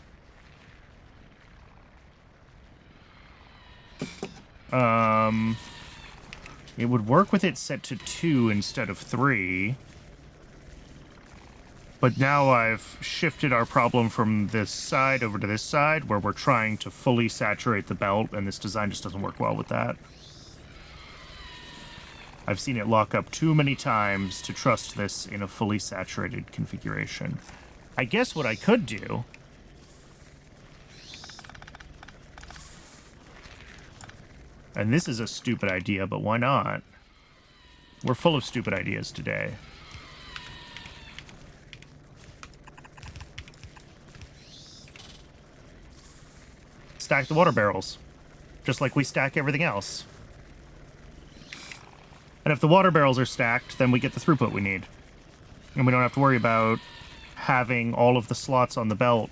It would work with it set to 2 instead of 3. But now I've shifted our problem from this side over to this side, where we're trying to fully saturate the belt, and this design just doesn't work well with that. I've seen it lock up too many times to trust this in a fully saturated configuration. I guess what I could do... And this is a stupid idea, but why not? We're full of stupid ideas today. Stack the water barrels. Just like we stack everything else. And if the water barrels are stacked, then we get the throughput we need. And we don't have to worry about having all of the slots on the belt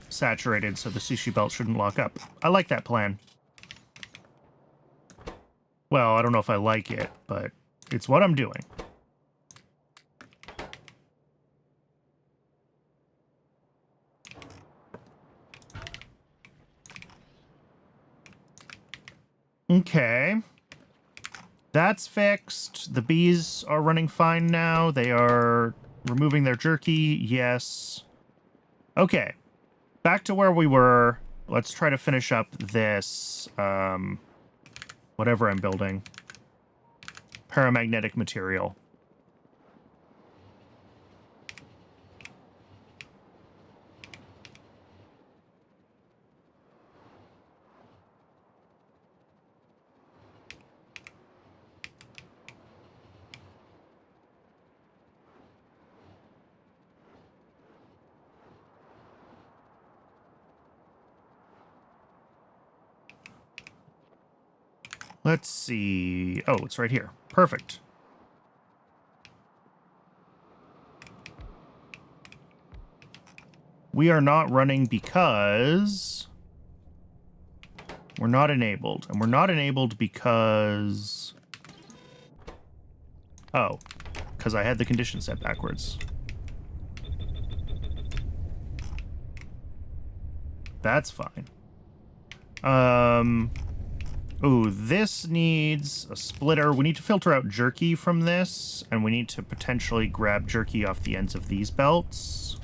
saturated so the sushi belt shouldn't lock up. I like that plan. Well, I don't know if I like it, but it's what I'm doing. Okay. That's fixed. The bees are running fine now. They are removing their jerky. Yes. Okay. Back to where we were. Let's try to finish up this, whatever I'm building. Paramagnetic material. Let's see. Oh, it's right here. Perfect. We are not running because we're not enabled. And we're not enabled because... Oh, because I had the condition set backwards. That's fine. Ooh, this needs a splitter. We need to filter out jerky from this, and we need to potentially grab jerky off the ends of these belts.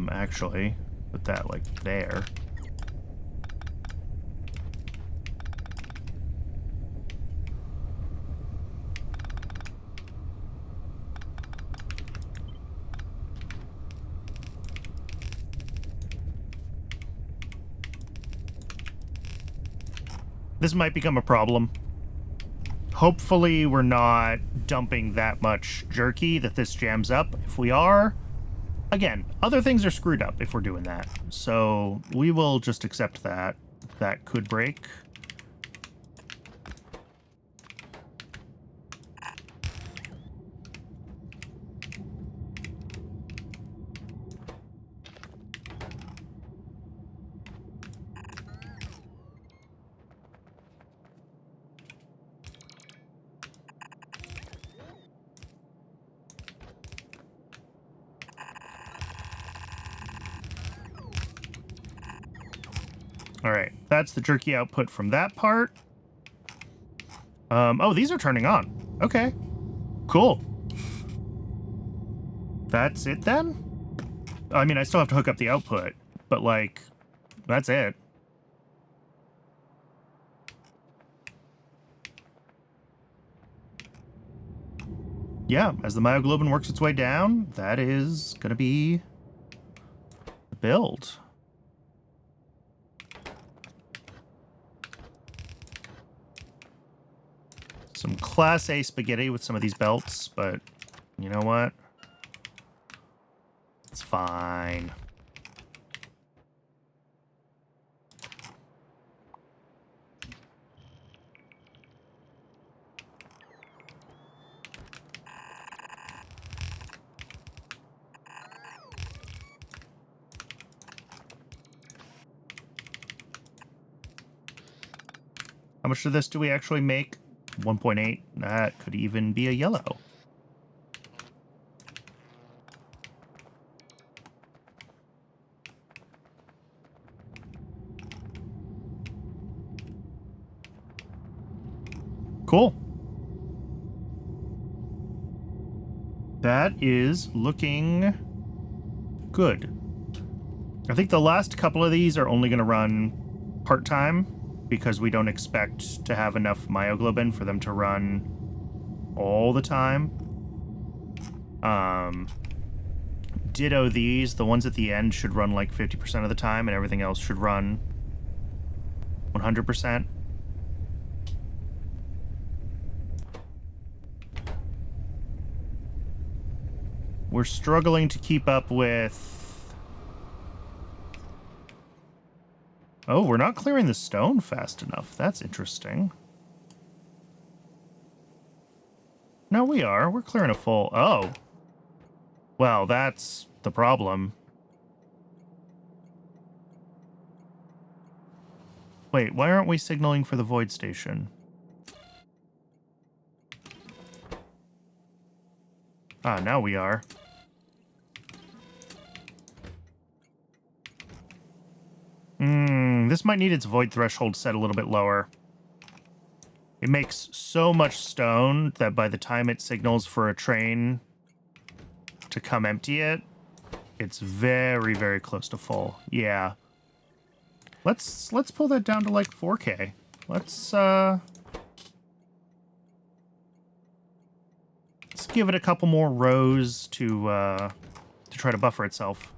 Actually, put that, like, there. This might become a problem. Hopefully we're not dumping that much jerky that this jams up. If we are, again, other things are screwed up if we're doing that. So we will just accept that. That could break. All right, that's the jerky output from that part. Oh, these are turning on. Okay, cool. That's it then? I mean, I still have to hook up the output, but like, that's it. Yeah, as the myoglobin works its way down, that is gonna be the build. Some Class A spaghetti with some of these belts, but you know what? It's fine. How much of this do we actually make? 1.8. That could even be a yellow. Cool. That is looking good. I think the last couple of these are only going to run part-time because we don't expect to have enough myoglobin for them to run all the time. Ditto these. The ones at the end should run like 50% of the time, and everything else should run 100%. We're struggling to keep up with... Oh, we're not clearing the stone fast enough. That's interesting. No, we are. We're clearing a full... Oh. Well, that's the problem. Wait, why aren't we signaling for the void station? Ah, now we are. This might need its void threshold set a little bit lower. It makes so much stone that by the time it signals for a train to come empty it, it's very, very close to full. Yeah. Let's pull that down to like 4K. Let's give it a couple more rows to try to buffer itself.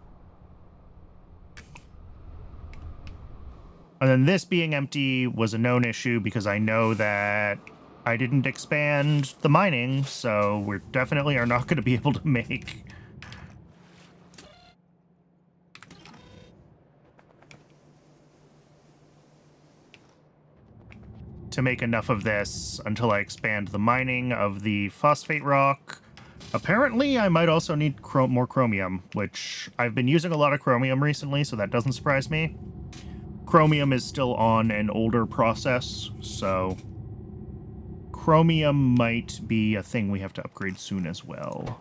And then this being empty was a known issue because I know that I didn't expand the mining, so we definitely are not going to be able to make... enough of this until I expand the mining of the phosphate rock. Apparently, I might also need more chromium, which I've been using a lot of chromium recently, so that doesn't surprise me. Chromium is still on an older process, so chromium might be a thing we have to upgrade soon as well.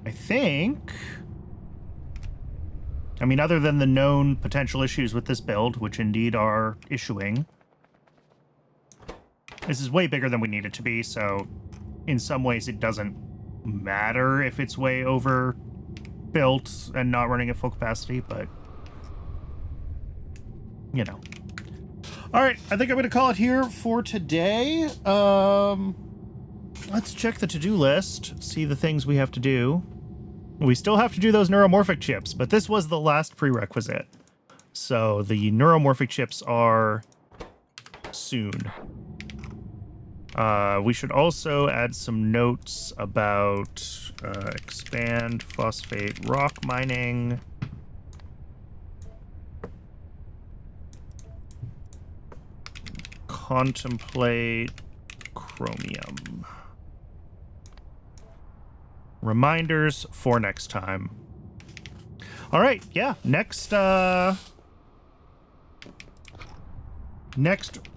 I think... I mean, other than the known potential issues with this build, which indeed are issuing, this is way bigger than we need it to be, so in some ways it doesn't matter if it's way overbuilt and not running at full capacity, but, you know. All right, I think I'm going to call it here for today. Let's check the to-do list, see the things we have to do. We still have to do those neuromorphic chips, but this was the last prerequisite. So the neuromorphic chips are soon. We should also add some notes about expand phosphate rock mining. Contemplate chromium. Reminders for next time. All right, yeah, next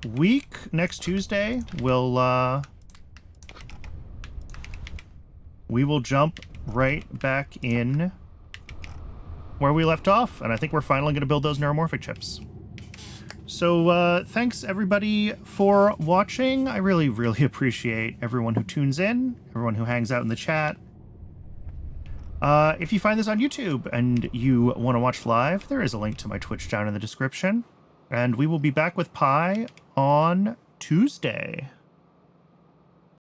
week, next Tuesday, we will jump right back in where we left off, and I think we're finally going to build those neuromorphic chips. So thanks everybody for watching. I really, really appreciate everyone who tunes in, everyone who hangs out in the chat. If you find this on YouTube and you want to watch live, there is a link to my Twitch down in the description. And we will be back with Pi on Tuesday.